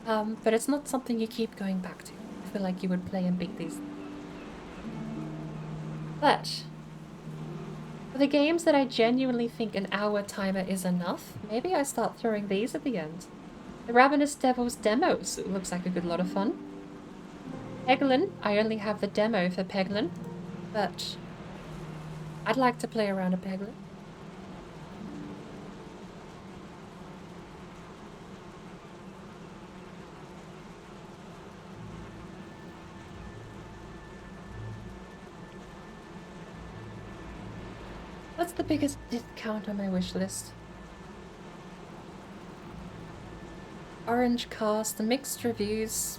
But it's not something you keep going back to. I feel like you would play and beat these. But for the games that I genuinely think an hour timer is enough, maybe I start throwing these at the end. The Ravenous Devils demos. It looks like a good lot of fun. Peglin. I only have the demo for Peglin, but I'd like to play around a Peglin. What's the biggest discount on my wish list? Orange Cast, mixed reviews,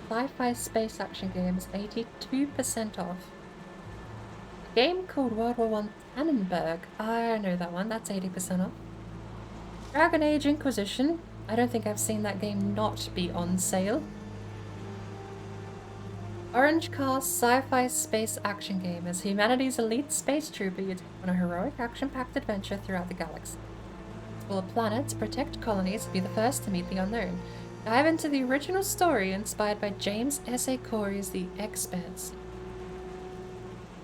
sci-fi space action games, 82% off. A game called World War I Tannenberg, I know that one, that's 80% off. Dragon Age Inquisition, I don't think I've seen that game not be on sale. Orange Cast sci-fi space action game as humanity's elite space trooper you take on a heroic action-packed adventure throughout the galaxy. Explore planets, protect colonies, be the first to meet the unknown. Dive into the original story inspired by James S. A. Corey's The Expanse.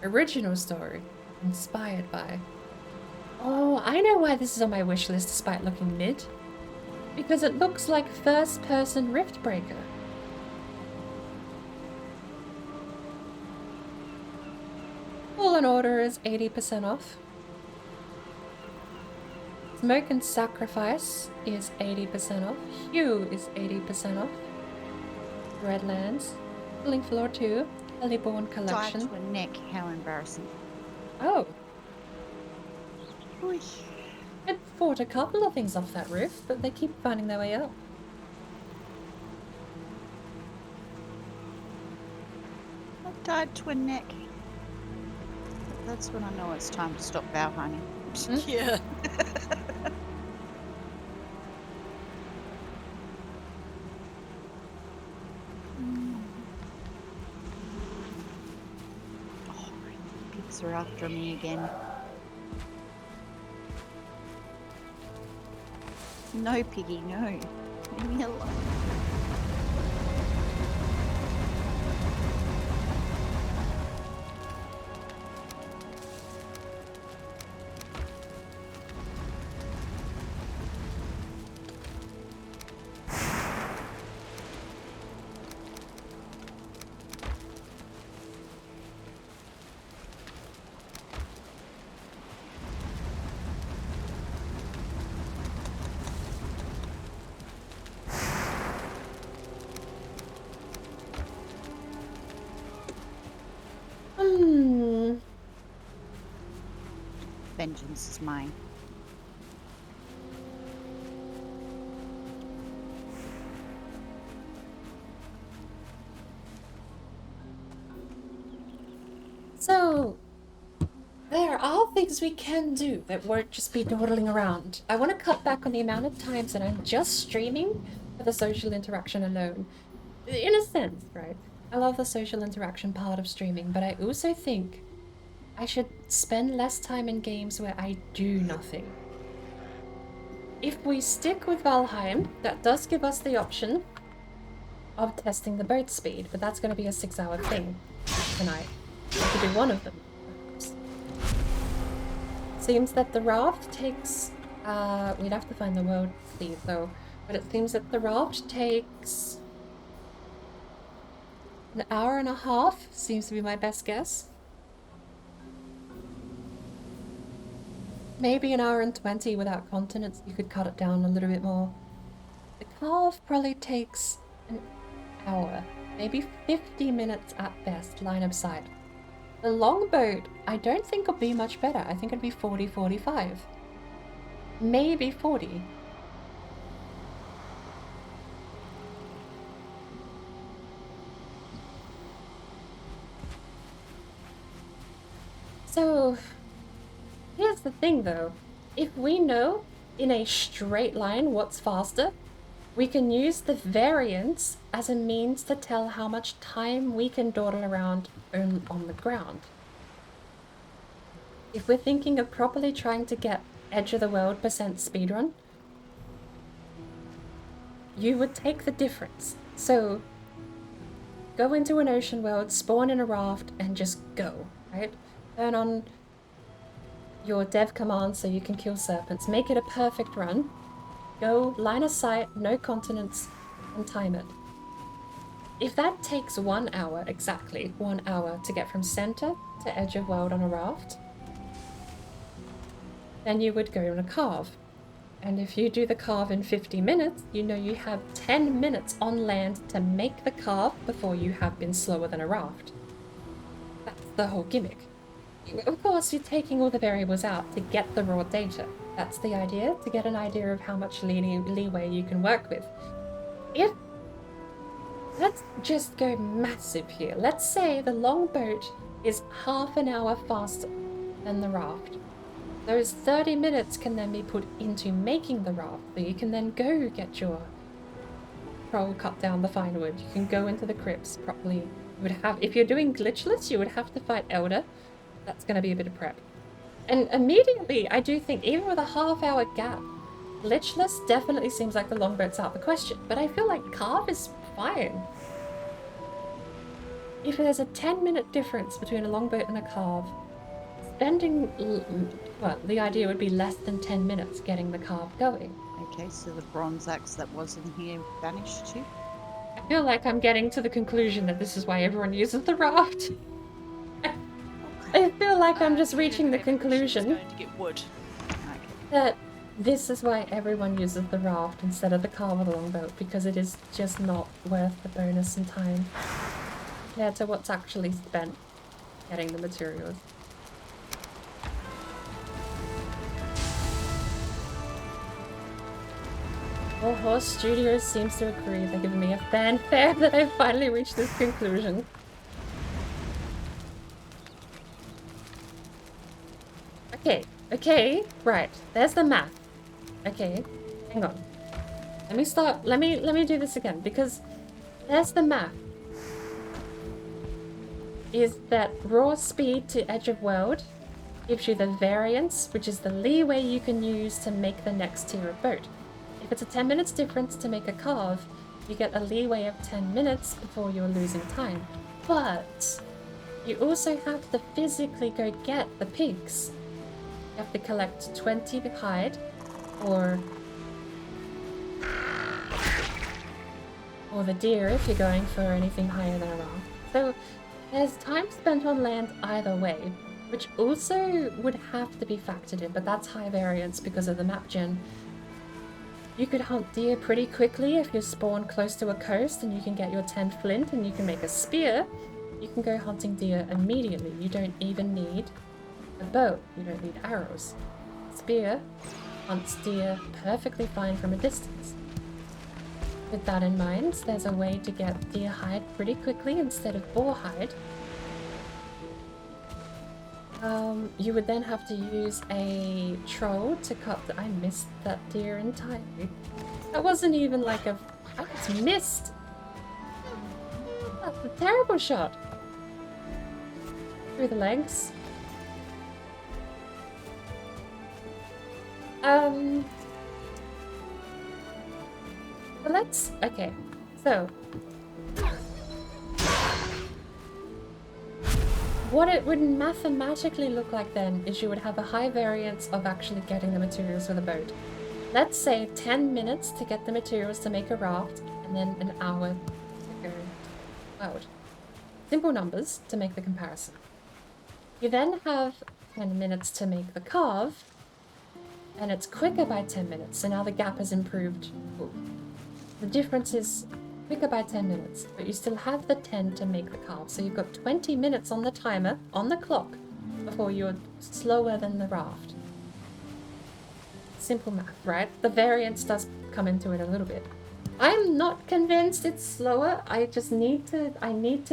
Original story inspired by... Oh, I know why this is on my wish list despite looking mid. Because it looks like first-person Riftbreaker. Fallen Order is 80% off. Smoke and Sacrifice is 80% off. Hue is 80% off. Redlands. Killing Floor 2. Heliborn Collection. Died to a neck. How embarrassing. Oh. Oy. I fought a couple of things off that roof, but they keep finding their way up. I died to a neck. That's when I know it's time to stop Valheiming. Yeah. Oh, pigs are after me again. No, Piggy, no. Leave me alone. Vengeance is mine. So, there are things we can do that won't just be dawdling around. I want to cut back on the amount of times that I'm just streaming for the social interaction alone. In a sense, right? I love the social interaction part of streaming, but I also think I should spend less time in games where I do nothing. If we stick with Valheim, that does give us the option of testing the boat speed, but that's going to be a 6-hour thing tonight. We could do one of them, perhaps. Seems that the raft takes... we'd have to find the world speed though, but it seems that the raft takes... an hour and a half, seems to be my best guess. Maybe an hour and 20 without continents, you could cut it down a little bit more. The carve probably takes an hour, maybe 50 minutes at best, line of sight. The longboat, I don't think will be much better. I think it'd be 40, 45. Maybe 40. So, here's the thing though. If we know in a straight line what's faster, we can use the variance as a means to tell how much time we can dawdle around on the ground. If we're thinking of properly trying to get edge of the world percent speedrun, you would take the difference. So, go into an ocean world, spawn in a raft, and just go, right? Turn on your dev command so you can kill serpents. Make it a perfect run. Go line of sight, no continents, and time it. If that takes 1 hour, exactly 1 hour, to get from center to edge of world on a raft, then you would go on a carve. And if you do the carve in 50 minutes, you know you have 10 minutes on land to make the carve before you have been slower than a raft. That's the whole gimmick. Of course, you're taking all the variables out to get the raw data. That's the idea, to get an idea of how much leeway you can work with. Let's just go massive here. Let's say the longboat is half an hour faster than the raft. Those 30 minutes can then be put into making the raft, so you can then go get your troll, cut down the fine wood. You can go into the crypts properly. You would have, if you're doing glitchless, you would have to fight Elder. That's going to be a bit of prep. And immediately, I do think, even with a half-hour gap, glitchless definitely seems like the longboat's out of the question. But I feel like carve is fine. If there's a 10-minute difference between a longboat and a carve, spending, well, the idea would be less than 10 minutes getting the carve going. Okay, so the bronze axe that was in here vanished too? I feel like I'm getting to the conclusion that this is why everyone uses the raft. I feel like I'm just reaching the conclusion Going to get wood. that this is why everyone uses the raft instead of the carve or the longboat, because it is just not worth the bonus and time compared to what's actually spent getting the materials. Well, Horse Studios seems to agree. They're giving me a fanfare that I've finally reached this conclusion. Okay, right. There's the math. Okay, hang on. Let me do this again, because there's the math. Is that raw speed to edge of world gives you the variance, which is the leeway you can use to make the next tier of boat. If it's a 10 minutes difference to make a carve, you get a leeway of 10 minutes before you're losing time. But you also have to physically go get the pigs. You have to collect 20 hide, or the deer if you're going for anything higher than a raft. So there's time spent on land either way, which also would have to be factored in, but that's high variance because of the map gen. You could hunt deer pretty quickly if you spawn close to a coast and you can get your 10 flint and you can make a spear. You can go hunting deer immediately. You don't even need A bow, you don't need arrows. Spear hunts deer perfectly fine from a distance. With that in mind, there's a way to get deer hide pretty quickly instead of boar hide. You would then have to use a troll to cut I missed that deer entirely. That wasn't even like a... I just missed! That's a terrible shot! Through the legs. Let's... Okay, so... What it would mathematically look like then is you would have a high variance of actually getting the materials for the boat. Let's say 10 minutes to get the materials to make a raft, and then an hour to go out. Simple numbers to make the comparison. You then have 10 minutes to make the carve, and it's quicker by 10 minutes, so now the gap has improved. Ooh. The difference is quicker by 10 minutes, but you still have the 10 to make the carve, so you've got 20 minutes on the timer, on the clock, before you're slower than the raft. Simple math, right? The variance does come into it a little bit. I'm not convinced it's slower, I just need to, I need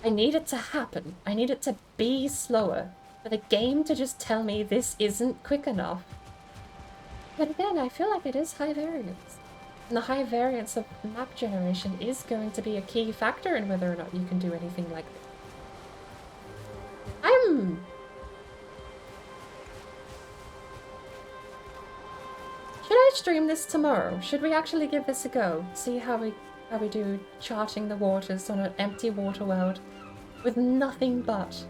it to happen. I need it to be slower. For the game to just tell me this isn't quick enough. But again, I feel like it is high variance. And the high variance of map generation is going to be a key factor in whether or not you can do anything like this. Should I stream this tomorrow? Should we actually give this a go? See how we do charting the waters on an empty water world with nothing but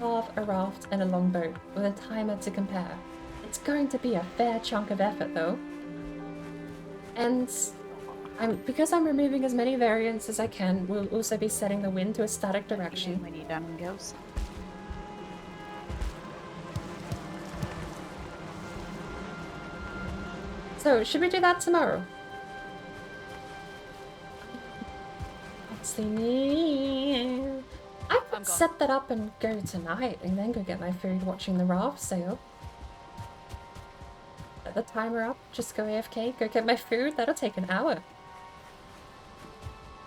a raft and a longboat with a timer to compare. It's going to be a fair chunk of effort though. And because I'm removing as many variants as I can, we'll also be setting the wind to a static direction. When you're done, girls. So, should we do that tomorrow? Let's see. I could set that up and go tonight and then go get my food watching the raft sail. Set the timer up, just go AFK, go get my food, that'll take an hour.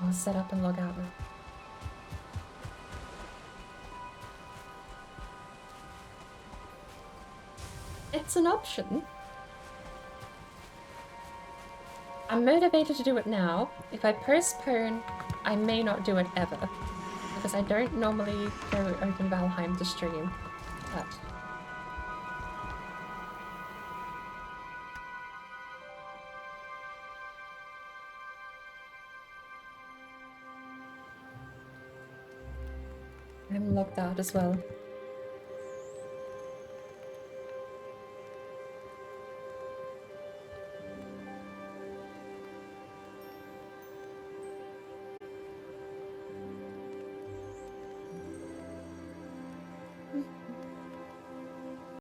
I'll set up and log out now. It's an option. I'm motivated to do it now. If I postpone, I may not do it ever. Because I don't normally go open Valheim to stream. But I'm logged out as well.